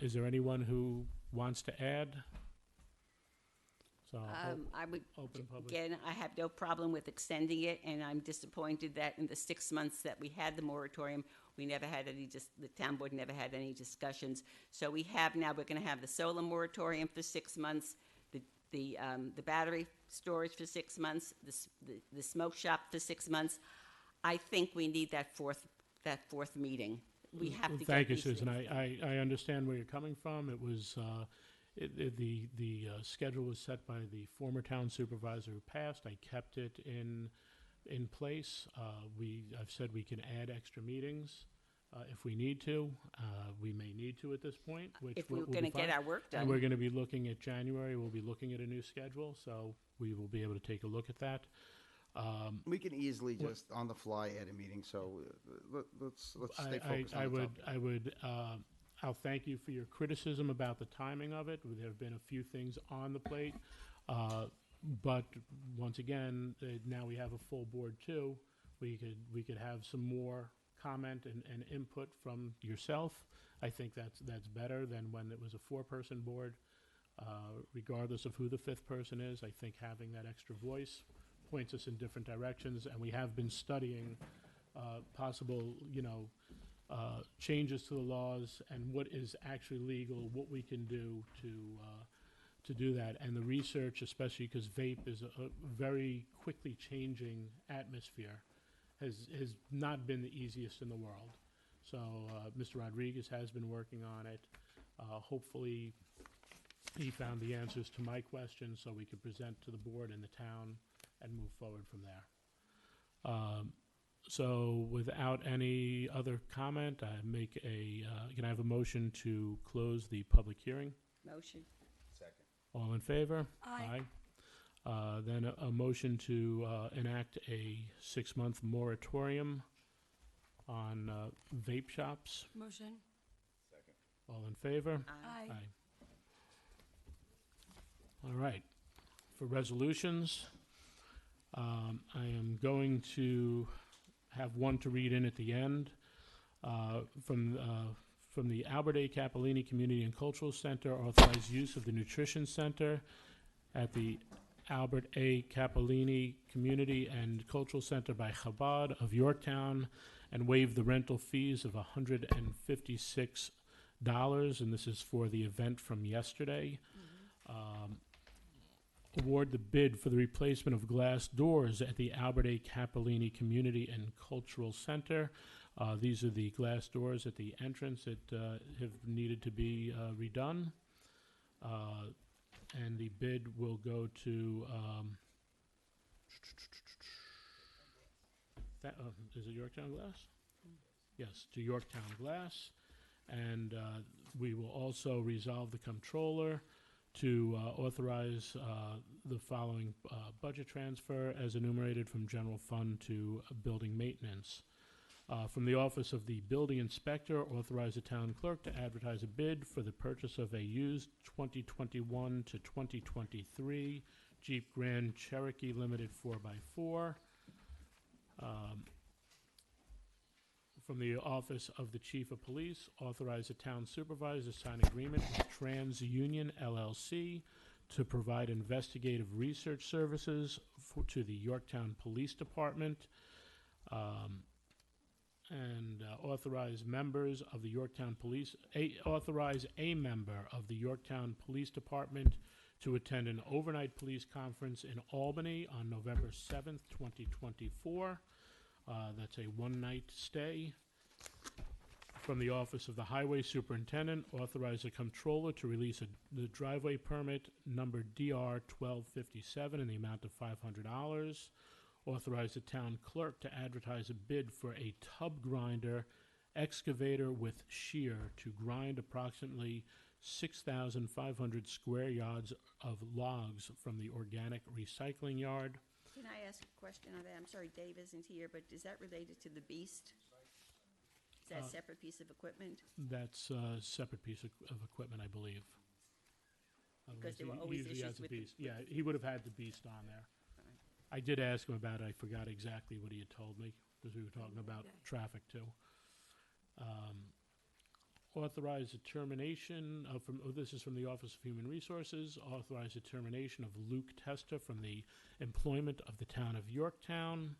Is there anyone who wants to add? So I would, open public. again, I have no problem with extending it, and I'm disappointed that in the 6 months that we had the moratorium, we never had the town board never had any discussions. So we're going to have the solar moratorium for 6 months, the battery storage for 6 months, the smoke shop for 6 months. I think we need that fourth meeting. We have to Thank get you, these Susan. things. I understand where you're coming from. It was, the schedule was set by the former town supervisor who passed. I kept it in place. I've said we can add extra meetings if we need to. We may need to at this point, which If we're will be going to get fine. our work And done. we're going to be looking at January. We'll be looking at a new schedule, so we will be able to take a look at that. We can easily just on the fly add a meeting, so let's stay focused on the topic. I'll thank you for your criticism about the timing of it. There have been a few things on the plate. But once again, now we have a full board too. We could have some more comment and input from yourself. I think that's better than when it was a 4-person board. Regardless of who the 5th person is, I think having that extra voice points us in different directions, and we have been studying possible, changes to the laws and what is actually legal, what we can do to do that. And the research, especially because vape is a very quickly changing atmosphere, has not been the easiest in the world. So Mr. Rodriguez has been working on it. Hopefully he found the answers to my questions so we could present to the board and the town and move forward from there. So without any other comment, can I have a motion to close the public hearing? Motion. Second. All in favor? Aye. Then a motion to enact a 6-month moratorium on vape shops. Motion. Second. All in favor? Aye. All right. For resolutions, I am going to have one to read in at the end from the Albert A. Capellini Community and Cultural Center, authorized use of the Nutrition Center at the Albert A. Capellini Community and Cultural Center by Chabad of Yorktown, and waive the rental fees of $156, and this is for the event from yesterday. Award the bid for the replacement of glass doors at the Albert A. Capellini Community and Cultural Center. These are the glass doors at the entrance that have needed to be redone. And the bid will go to, is it Yorktown Glass? Yes, to Yorktown Glass. And we will also resolve the comptroller to authorize the following budget transfer as enumerated from general fund to building maintenance. From the Office of the Building Inspector, authorize the town clerk to advertise a bid for the purchase of a used 2021 to 2023 Jeep Grand Cherokee Limited 4x4. From the Office of the Chief of Police, authorize the town supervisor to sign agreement with TransUnion LLC to provide investigative research services to the Yorktown Police Department. and authorize members of the Yorktown Police, authorize a member of the Yorktown Police Department to attend an overnight police conference in Albany on November 7th, 2024. That's a one-night stay. From the Office of the Highway Superintendent, authorize the Comptroller to release the driveway permit number DR 1257 in the amount of $500. Authorize the Town Clerk to advertise a bid for a tub grinder excavator with shear to grind approximately 6,500 square yards of logs from the organic recycling yard. Can I ask a question on that? I'm sorry, Dave isn't here, but is that related to the Beast? Is that a separate piece of equipment? That's a separate piece of equipment, I believe. Because there were He always usually issues has the with Beast. Yeah, he would have had the Beast on there. I did ask him about it. I forgot exactly what he had told me, because we were talking about traffic too. Authorize the termination of, this is from the Office of Human Resources, authorize the termination of Luke Testa from the employment of the town of Yorktown.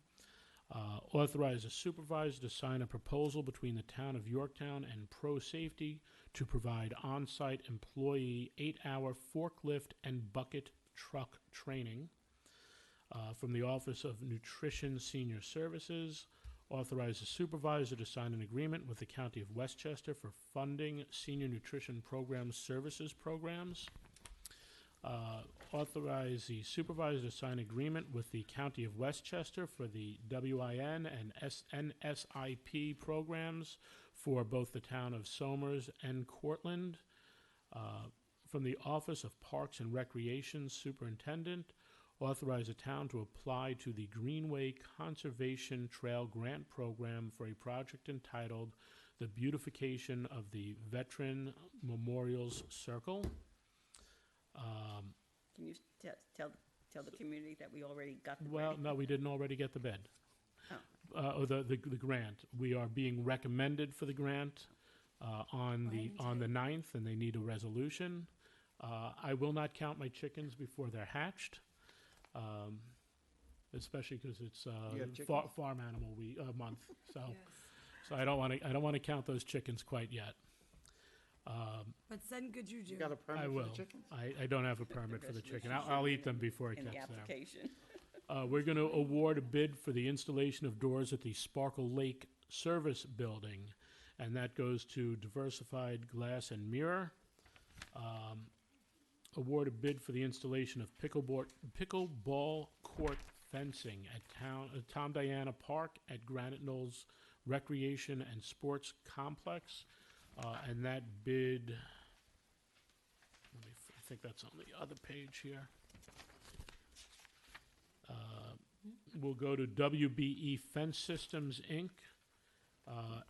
Authorize a supervisor to sign a proposal between the town of Yorktown and Pro Safety to provide on-site employee 8-hour forklift and bucket truck training. From the Office of Nutrition Senior Services, authorize the supervisor to sign an agreement with the County of Westchester for funding senior nutrition program services programs. Authorize the supervisor to sign agreement with the County of Westchester for the WIN and NSIP programs for both the town of Somers and Cortland. From the Office of Parks and Recreation Superintendent, authorize the town to apply to the Greenway Conservation Trail Grant Program for a project entitled The Beautification of the Veteran Memorials Circle. Can you tell the community that we already got the Well, grant? no, we didn't already get the bid. Oh. Or the grant. We are being recommended for the grant on the 9th, and they need a resolution. I will not count my chickens before they're hatched, especially because it's You have chickens? farm animal month. So, so I don't want to count those chickens quite yet. But send good juju. You got a permit I for will. the chickens? I don't have a permit for the chicken. I'll eat them before it In gets the there. application. We're going to award a bid for the installation of doors at the Sparkle Lake Service Building, and that goes to Diversified Glass and Mirror. Award a bid for the installation of pickleball court fencing at Tom Diana Park at Granite Knolls Recreation and Sports Complex. And that bid, I think that's on the other page here. We'll go to WBE Fence Systems, Inc.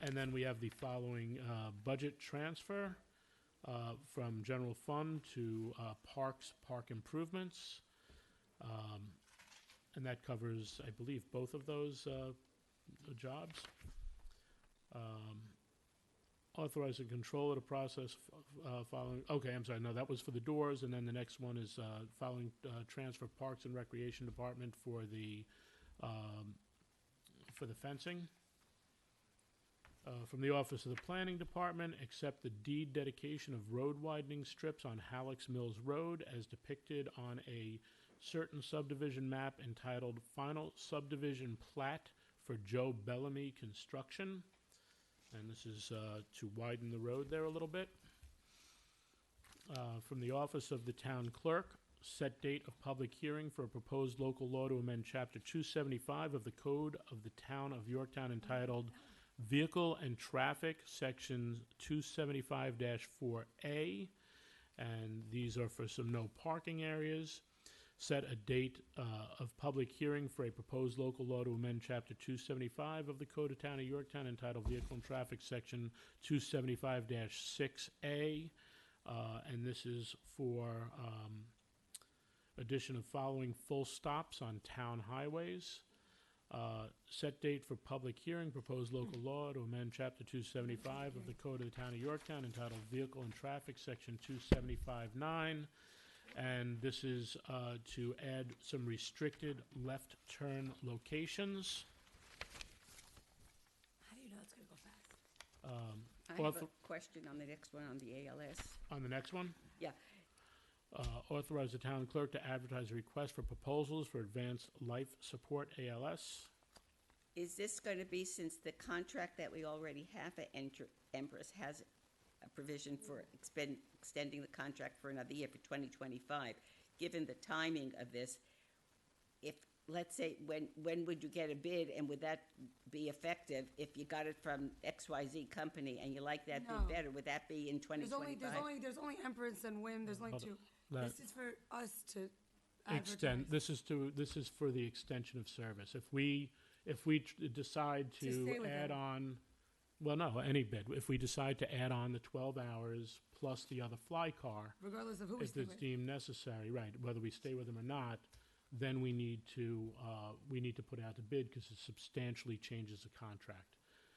And then we have the following budget transfer from general fund to park improvements. And that covers, I believe, both of those jobs. Authorize and control of the process following, okay, I'm sorry, no, that was for the doors, and then the next one is following transfer Parks and Recreation Department for the fencing. From the Office of the Planning Department, accept the deed dedication of road widening strips on Halleck's Mills Road as depicted on a certain subdivision map entitled Final Subdivision Plat for Joe Bellamy Construction. And this is to widen the road there a little bit. From the Office of the Town Clerk, set date of public hearing for a proposed local law to amend Chapter 275 of the Code of the Town of Yorktown entitled Vehicle and Traffic, Section 275-4A. And these are for some no parking areas. Set a date of public hearing for a proposed local law to amend Chapter 275 of the Code of Town of Yorktown entitled Vehicle and Traffic, Section 275-6A. And this is for addition of following full stops on town highways. Set date for public hearing, proposed local law to amend Chapter 275 of the Code of the Town of Yorktown entitled Vehicle and Traffic, Section 275-9. And this is to add some restricted left turn locations. How do you know it's I have a question on the next one on the ALS. On the next one? Yeah. Authorize the town clerk to advertise a request for proposals for advanced life support ALS. Is this going to be, since the contract that we already have at Empress has a provision for extending the contract for another year for 2025, given the timing of this, if, let's say, when would you get a bid, and would that be effective if you got it from XYZ company and you like that No. bid better, would that be in 2025? There's only Empress and WIM, there's only Hold two. on. This is for us to Extend, advertise. this is for the extension of service. If we decide To to stay with add them. on, well, no, any bid, if we decide to add on the 12 hours plus the other fly car, Regardless of who we if stay it's with. deemed necessary, right, whether we stay with them or not, then we need to put out the bid because it substantially changes the contract.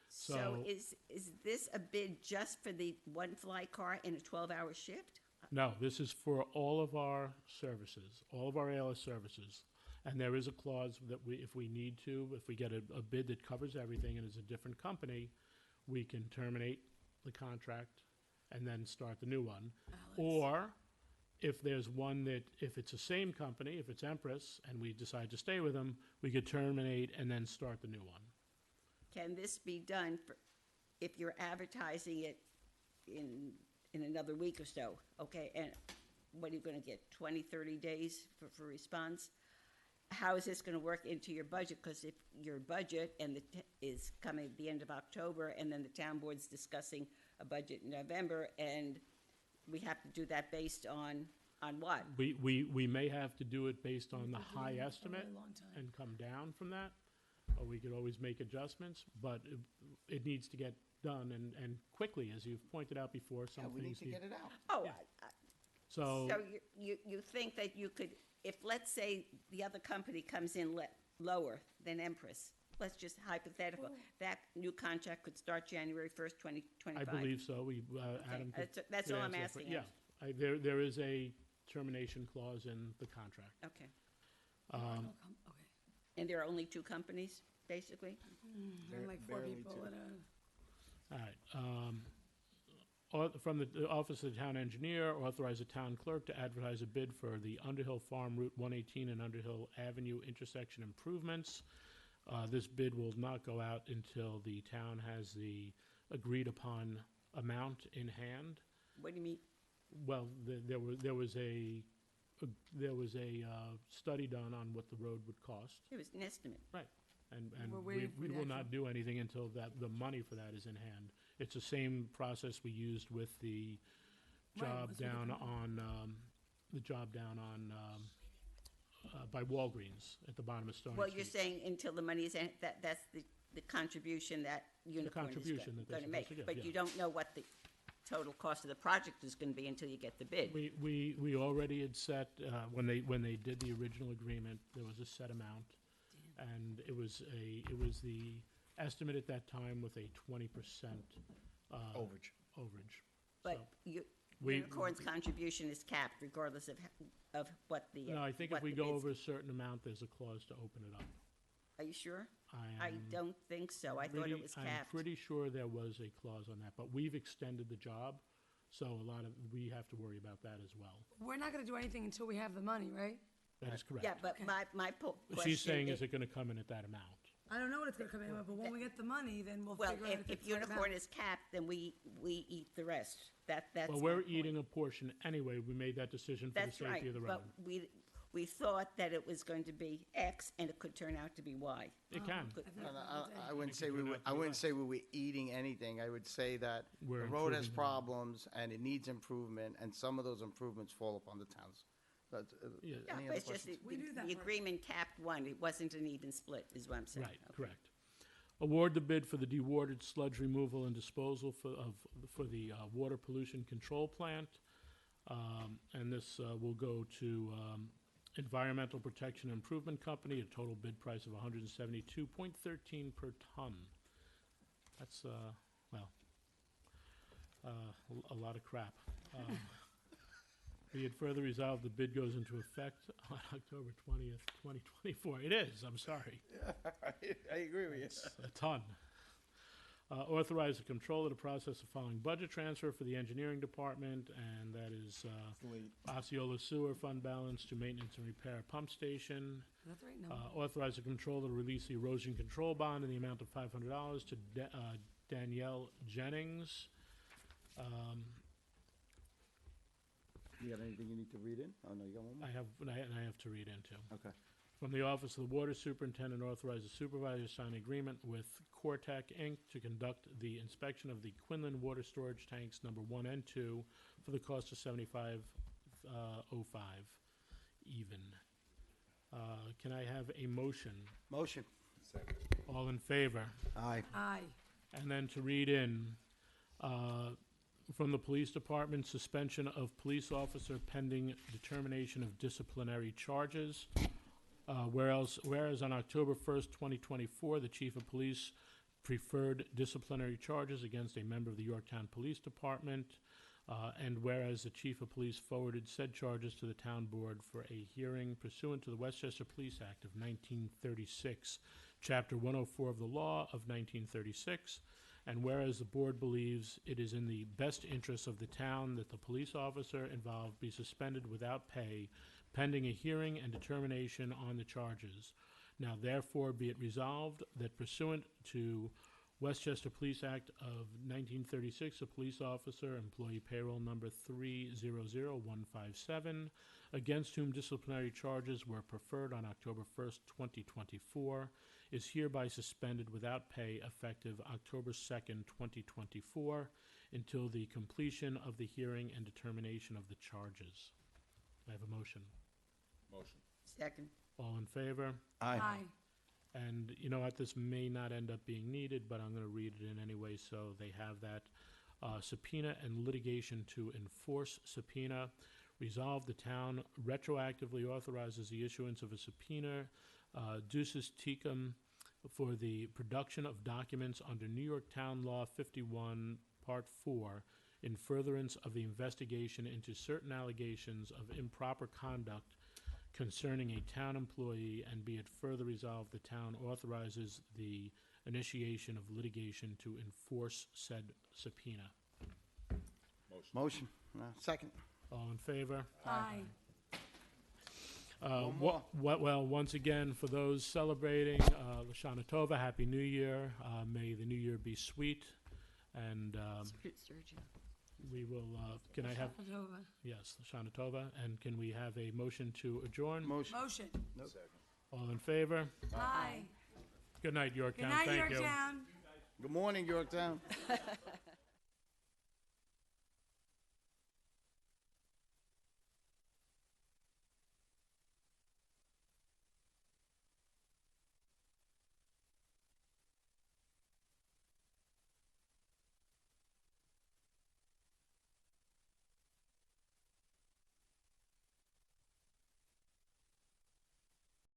So is this a bid just for the one fly car in a 12-hour shift? No, this is for all of our services, all of our ALS services. And there is a clause that if we need to, if we get a bid that covers everything and is a different company, we can terminate the contract and then start the new one. Or if there's one that, if it's the same company, if it's Empress, and we decide to stay with them, we could terminate and then start the new one. Can this be done if you're advertising it in another week or so? Okay, and what are you going to get, 20, 30 days for response? How is this going to work into your budget? Because if your budget is coming at the end of October, and then the town board's discussing a budget in November, and we have to do that based on what? We may have to do it based on the high estimate and come down from that, or we could always make adjustments, but it needs to get done and quickly, as you've pointed out before, some We need things to get it out. Oh, So, so you think that you could, if, let's say, the other company comes in lower than Empress, let's just hypothetical, that new contract could start January 1st, 2025? I believe so. Adam could- That's could all I'm answer for- asking. Yeah, there is a termination clause in the contract. Okay. Okay. And there are only two companies, basically? And like four barely people two. at a. All right. From the Office of the Town Engineer, authorize the town clerk to advertise a bid for the Underhill Farm Route 118 and Underhill Avenue intersection improvements. This bid will not go out until the town has the agreed-upon amount in hand. What do you mean? Well, there was a study done on what the road would cost. It was an estimate. Right. And We're waiting for we the will not actual- do anything until the money for that is in hand. It's the same process we used with the Right, job was with the down company. on, by Walgreens at the bottom of Stony Well, Street. you're saying until the money is in, that's the contribution that Unicorn is contribution that they're going to supposed to make. give, But yeah. you don't know what the total cost of the project is going to be until you get the bid. We already had set, when they did the original agreement, there was a set amount. And it was the estimate at that time with a 20% Overage. But So we- Unicorn's contribution is capped regardless of what the. No, I think if what we the go bids- over a certain amount, there's a clause to open it up. Are you sure? I I am don't think so. I thought it was I'm capped. pretty sure there was a clause on that, but we've extended the job, so we have to worry about that as well. We're not gonna do anything until we have the money, right? That is correct. Yeah, but my question. She's saying, is it gonna come in at that amount? I don't know what it's gonna come in with, but when we get the money, then we'll Well, figure out if if it's the right Unicorn amount. is capped, then we eat the rest. That's. Well, my we're point. eating a portion anyway. We made that decision for the That's right, safety of the road. but we thought that it was going to be X and it could turn out to be Y. It can. Could- I wouldn't say we were eating anything. I would say that We're the road has improving the road. problems and it needs improvement, and some of those improvements fall upon the towns. But, Yeah. Yeah, any but other it's just questions? We do that the part. agreement capped one. It wasn't an even split, is what I'm saying. Right, Okay. correct. Award the bid for the dewarded sludge removal and disposal for the water pollution control plant. And this will go to Environmental Protection Improvement Company, a total bid price of $172.13 per ton. That's, a lot of crap. Be it further resolved, the bid goes into effect on October 20th, 2024. It is, I'm sorry. I agree with you. It's a ton. Authorize the controller to process the following budget transfer for the engineering department, and that is Osceola Sewer Fund balance to maintenance and repair pump station. Is that the right number? Authorize the controller to release the erosion control bond in the amount of $500 to Danielle Jennings. You got anything you need to read in? Oh, no, you got one more? I have to read into. Okay. From the Office of the Water Superintendent, authorize the supervisor to sign an agreement with Cortec, Inc. to conduct the inspection of the Quinlan water storage tanks number 1 and 2 for the cost of $75.05 even. Can I have a motion? Motion. All in favor? Aye. Aye. And then to read in, from the Police Department, suspension of police officer pending determination of disciplinary charges. Whereas on October 1st, 2024, the Chief of Police preferred disciplinary charges against a member of the Yorktown Police Department, and whereas the Chief of Police forwarded said charges to the Town Board for a hearing pursuant to the Westchester Police Act of 1936, Chapter 104 of the Law of 1936, and whereas the Board believes it is in the best interest of the town that the police officer involved be suspended without pay pending a hearing and determination on the charges. Now therefore be it resolved that pursuant to Westchester Police Act of 1936, a police officer, employee payroll number 300157, against whom disciplinary charges were preferred on October 1st, 2024, is hereby suspended without pay effective October 2nd, 2024, until the completion of the hearing and determination of the charges. I have a motion. Motion. Second. All in favor? Aye. And you know what, this may not end up being needed, but I'm going to read it in anyway, so they have that. Subpoena and litigation to enforce subpoena. Resolve the town retroactively authorizes the issuance of a subpoena, ducis tecum, for the production of documents under New York Town Law 51, Part 4, in furtherance of the investigation into certain allegations of improper conduct concerning a town employee, and be it further resolved, the town authorizes the initiation of litigation to enforce said subpoena. Motion. Second. All in favor? Aye. One more. Well, once again, for those celebrating Lashana Tova, Happy New Year. May the New Year be sweet. And we will, can I have? Yes, Lashana Tova. And can we have a motion to adjourn? Motion. Motion. Nope. All in favor? Aye. Good night, Yorktown. Good night, Thank you. Yorktown. Good morning, Yorktown.